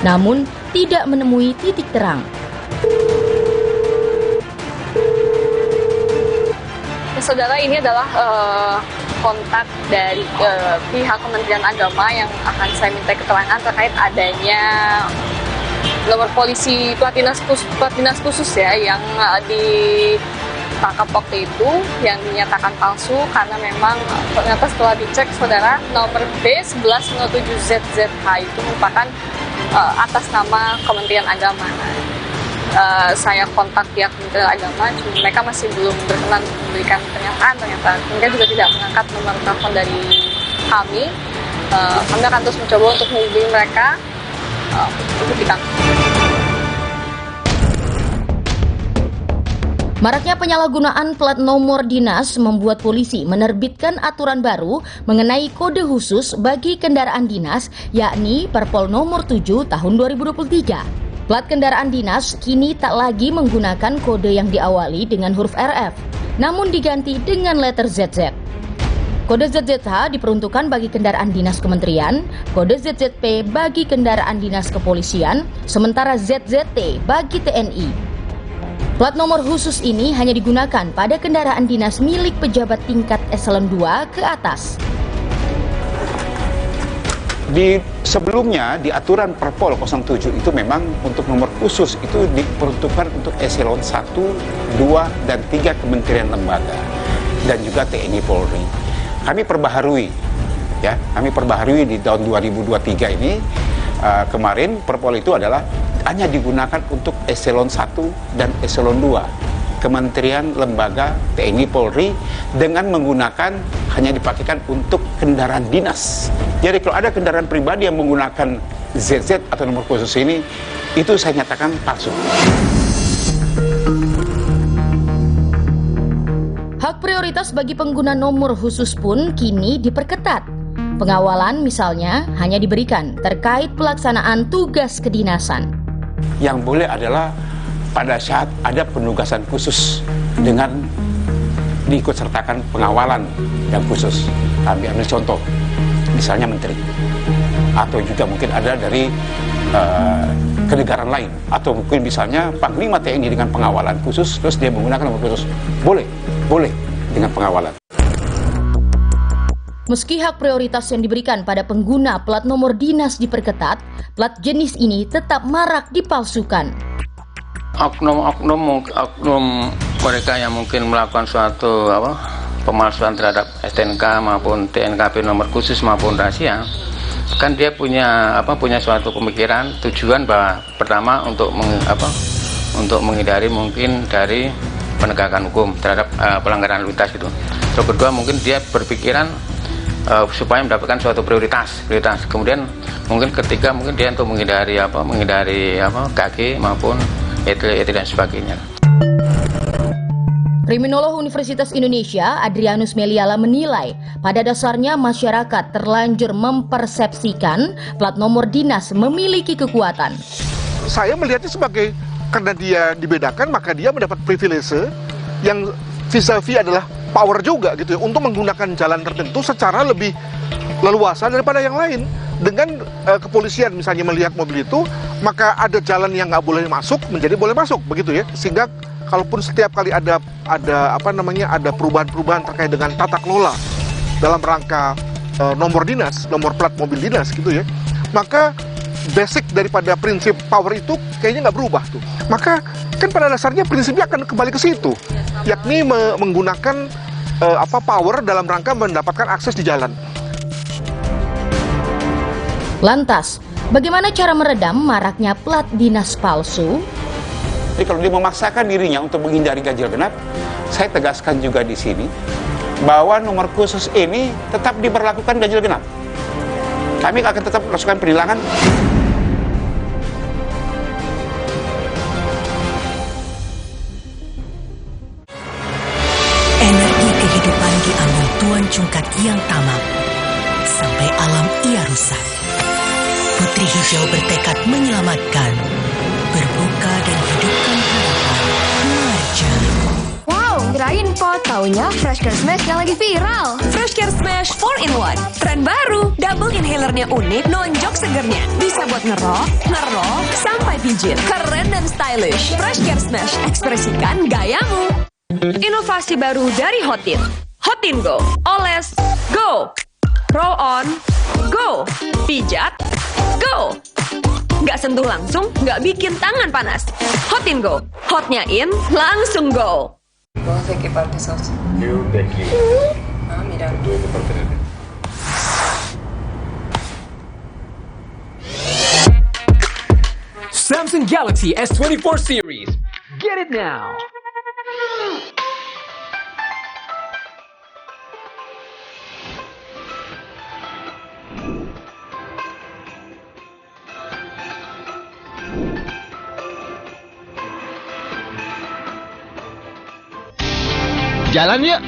namun tidak menemui titik terang. Saudara, ini adalah kontak dari pihak Kementerian Agama yang akan saya minta keterangan terkait adanya nomor polisi plat dinas khusus ya yang ditangkap waktu itu yang dinyatakan palsu karena memang ternyata setelah dicek saudara nomor B1107ZZH itu merupakan atas nama Kementerian Agama. Saya kontak pihak Kementerian Agama, mereka masih belum berkenan memberikan pernyataan. Ternyata mereka juga tidak mengangkat nomor telepon dari kami. Kami akan terus mencoba untuk menghubungi mereka untuk ditangkap. Maraknya penyalahgunaan plat nomor dinas membuat polisi menerbitkan aturan baru mengenai kode khusus bagi kendaraan dinas, yakni Perpol nomor 7 tahun 2023. Plat kendaraan dinas kini tak lagi menggunakan kode yang diawali dengan huruf RF, namun diganti dengan letter ZZ. Kode ZZH diperuntukkan bagi kendaraan dinas kementerian, kode ZZP bagi kendaraan dinas kepolisian, sementara ZZT bagi TNI. Plat nomor khusus ini hanya digunakan pada kendaraan dinas milik pejabat tingkat eselon 2 ke atas. Sebelumnya di aturan Perpol 07 itu memang untuk nomor khusus itu diperuntukkan untuk eselon 1, 2, dan 3 kementerian lembaga dan juga TNI Polri. Kami perbaharui di tahun 2023 ini. Kemarin Perpol itu adalah hanya digunakan untuk eselon 1 dan eselon 2 kementerian lembaga TNI Polri dengan menggunakan hanya dipakaikan untuk kendaraan dinas. Jadi kalau ada kendaraan pribadi yang menggunakan ZZ atau nomor khusus ini, itu saya nyatakan palsu. Hak prioritas bagi pengguna nomor khusus pun kini diperketat. Pengawalan misalnya hanya diberikan terkait pelaksanaan tugas kedinasan. Yang boleh adalah pada saat ada penugasan khusus dengan diikutsertakan pengawalan yang khusus. Kami ambil contoh, misalnya menteri, atau juga mungkin ada dari kenegaraan lain, atau mungkin misalnya Panglima TNI dengan pengawalan khusus, terus dia menggunakan nomor khusus. Boleh dengan pengawalan. Meski hak prioritas yang diberikan pada pengguna plat nomor dinas diperketat, plat jenis ini tetap marak dipalsukan. Oknum mereka yang mungkin melakukan suatu pemalsuan terhadap STNK maupun TNKP nomor khusus maupun rahasia, kan dia punya suatu pemikiran tujuan bahwa pertama untuk menghindari mungkin dari penegakan hukum terhadap pelanggaran lalu lintas gitu. Terus kedua mungkin dia berpikiran supaya mendapatkan suatu prioritas. Kemudian mungkin ketiga mungkin dia untuk menghindari KG maupun ETL dan sebagainya. Kriminolog Universitas Indonesia Adrianus Meliala menilai pada dasarnya masyarakat terlanjur mempersepsikan plat nomor dinas memiliki kekuatan. Saya melihatnya sebagai karena dia dibedakan maka dia mendapat privilege yang vis-a-vis adalah power juga gitu ya untuk menggunakan jalan tertentu secara lebih leluasa daripada yang lain. Dengan kepolisian misalnya melihat mobil itu, maka ada jalan yang nggak boleh masuk menjadi boleh masuk begitu ya. Sehingga kalaupun setiap kali ada perubahan-perubahan terkait dengan tata kelola dalam rangka nomor dinas, nomor plat mobil dinas gitu ya, maka basic daripada prinsip power itu kayaknya nggak berubah tuh. Maka kan pada dasarnya prinsipnya akan kembali ke situ, yakni menggunakan power dalam rangka mendapatkan akses di jalan. Lantas, bagaimana cara meredam maraknya plat dinas palsu? Jadi kalau dia memaksakan dirinya untuk menghindari ganjil genap, saya tegaskan juga di sini bahwa nomor khusus ini tetap diberlakukan ganjil genap. Kami akan tetap melakukan penilangan. Energi kehidupan diambil Tuan Cungkat yang tamak, sampai alam ia rusak. Putri Hijau bertekad menyelamatkan, berbuka dan hidupkan harapan. Marja. Wow, kirain pot. Taunya Fresh Care Smash yang lagi viral. Fresh Care Smash 4-in-1. Tren baru. Double inhalernya unik, nonjok segernya. Bisa buat ngerok, sampai pijit. Keren dan stylish. Fresh Care Smash, ekspresikan gayamu. Inovasi baru dari Hotin. Hotin Go. Oles, go. Roll on, go. Pijat, go. Nggak sentuh langsung, nggak bikin tangan panas. Hotin Go. Hotnya in, langsung go. Vamos a equipar esos. Ah, mira. Samsung Galaxy S24 series. Get it now. Jalan yuk.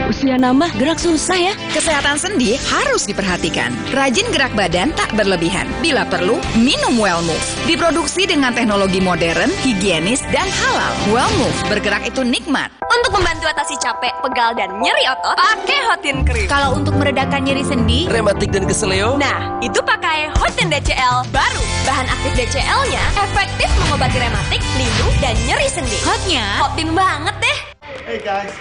Usia nambah, gerak susah ya. Kesehatan sendi harus diperhatikan. Rajin gerak badan tak berlebihan. Bila perlu, minum Well Move. Diproduksi dengan teknologi modern, higienis, dan halal. Well Move, bergerak itu nikmat. Untuk membantu atasi capek, pegal, dan nyeri otot, pakai Hotin Cream. Kalau untuk meredakan nyeri sendi, rematik dan keseleo, nah, itu pakai Hotin DCL baru. Bahan aktif DCL-nya efektif mengobati rematik, linu, dan nyeri sendi. hotnya Hotin banget deh. Hey guys.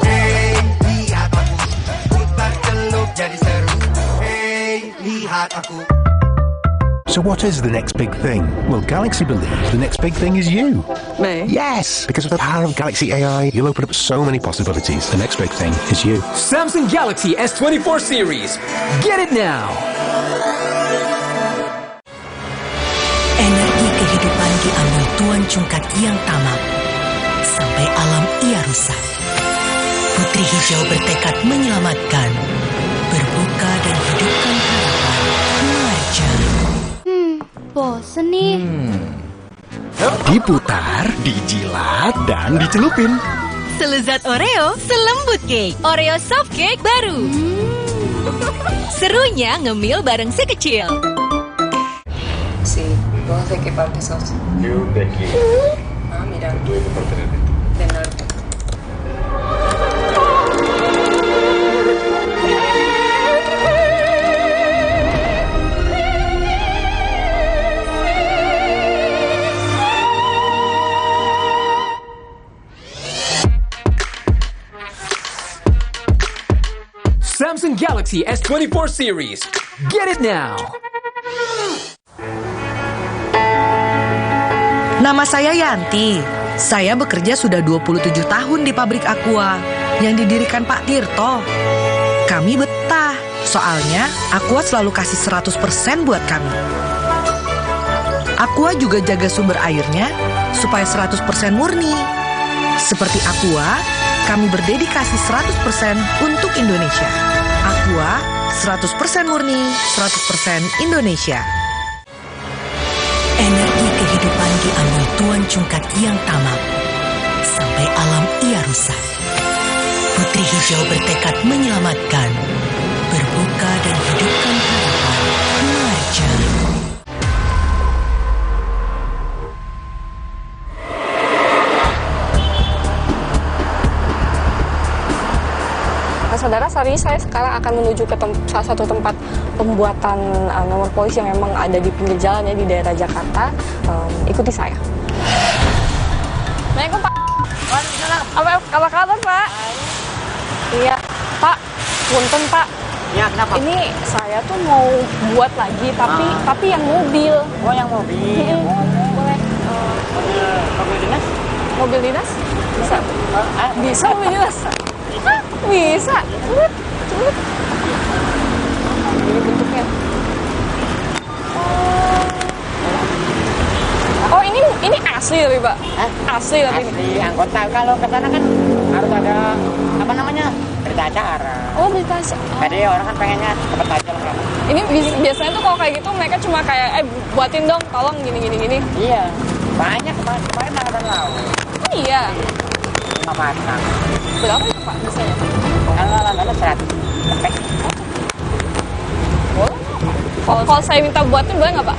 Hey, lihat aku, putar celup jadi seru. Hey, lihat aku. So what is the next big thing? Well, Galaxy believes the next big thing is you. Me? Yes! Because of the power of Galaxy AI, you'll open up so many possibilities. The next big thing is you. Samsung Galaxy S24 series. Get it now! Energi kehidupan diambil Tuan Cungkat yang tamak, sampai alam ia rusak. Putri Hijau bertekad menyelamatkan, berbuka dan hidupkan harapan. Marja. Bosen nih. Diputar, dijilat, dan dicelupin. selezat Oreo, selembut cake. Oreo soft cake baru. Serunya ngemil bareng si kecil. Sí, puedo hacer que parte sos. Yo de aquí. Ah, mira. Tú de parte de De norte. Samsung Galaxy S24 series. Get it now! Nama saya Yanti. Saya bekerja sudah 27 tahun di pabrik Aqua yang didirikan Pak Tirto. Kami betah, soalnya Aqua selalu kasih 100% buat kami. Aqua juga jaga sumber airnya supaya 100% murni. Seperti Aqua, kami berdedikasi 100% untuk Indonesia. Aqua, 100% murni, 100% Indonesia. Energi kehidupan diambil Tuan Cungkat yang tamak, sampai alam ia rusak. Putri Hijau bertekad menyelamatkan, berbuka dan hidupkan harapan. Marja. Nah, saudara, saat ini saya sekarang akan menuju ke salah satu tempat pembuatan nomor polisi yang memang ada di pinggir jalan ya, di daerah Jakarta. Ikuti saya. Assalamualaikum, Pak. Apa kabar, Pak? Iya, Pak. Punten, Pak. Ya, kenapa? Ini saya tuh mau buat lagi, tapi yang mobil. Oh, yang mobil. Boleh. Mobil dinas? Mobil dinas? Bisa. Bisa mobil dinas. Bisa. Cepet. Ini bentuknya. Oh, ini asli tapi, Pak? Asli tapi. Asli, anggota. Kalau ke sana kan harus ada apa namanya? Berita acara. Oh, berita acara. Jadi orang kan pengennya cepet aja lah. Ini biasanya tuh kalau kayak gitu mereka cuma kayak buatin dong, tolong gini. Iya. Banyak kemarin angkatan laut. Oh iya. 5 pasang. Berapa itu, Pak, biasanya? Kalau ada 100. Boleh. Kalau saya minta buatin boleh nggak, Pak?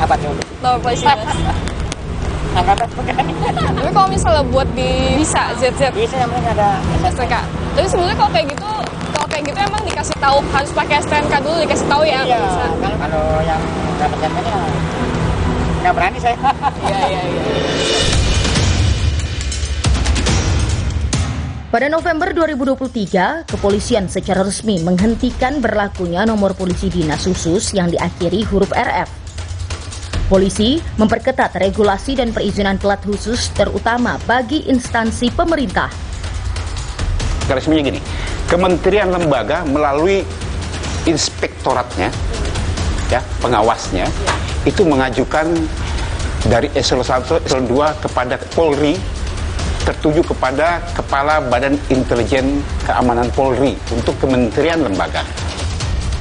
Apa tuh? Nomor polisi dinas. Tapi kalau misalnya buat di bisa ZZ. Bisa, yang penting ada STNK. Tapi sebenarnya kalau kayak gitu emang dikasih tahu harus pakai STNK dulu, dikasih tahu ya. Iya. Kalau yang dapat STNK nggak berani saya. Iya. Pada November 2023, kepolisian secara resmi menghentikan berlakunya nomor polisi dinas khusus yang diakhiri huruf RF. Polisi memperketat regulasi dan perizinan plat khusus terutama bagi instansi pemerintah. Resminya gini, kementerian lembaga melalui inspektoratnya, ya, pengawasnya, itu mengajukan dari eselon 1, eselon 2 kepada Polri, tertuju kepada Kepala Badan Intelijen Keamanan Polri untuk kementerian lembaga.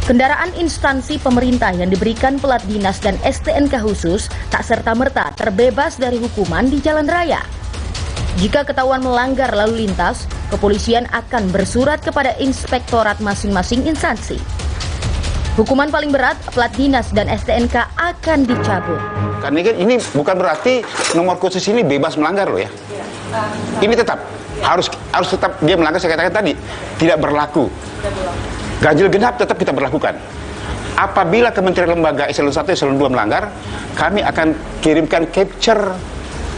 Kendaraan instansi pemerintah yang diberikan plat dinas dan STNK khusus tak serta-merta terbebas dari hukuman di jalan raya. Jika ketahuan melanggar lalu lintas, kepolisian akan bersurat kepada inspektorat masing-masing instansi. Hukuman paling berat, plat dinas dan STNK akan dicabut. Karena ini bukan berarti nomor khusus ini bebas melanggar loh ya. Ini tetap harus tetap dia melanggar, saya katakan tadi tidak berlaku. Ganjil genap tetap kita berlakukan. Apabila kementerian lembaga eselon 1, eselon 2 melanggar, kami akan kirimkan capture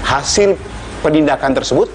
hasil penindakan tersebut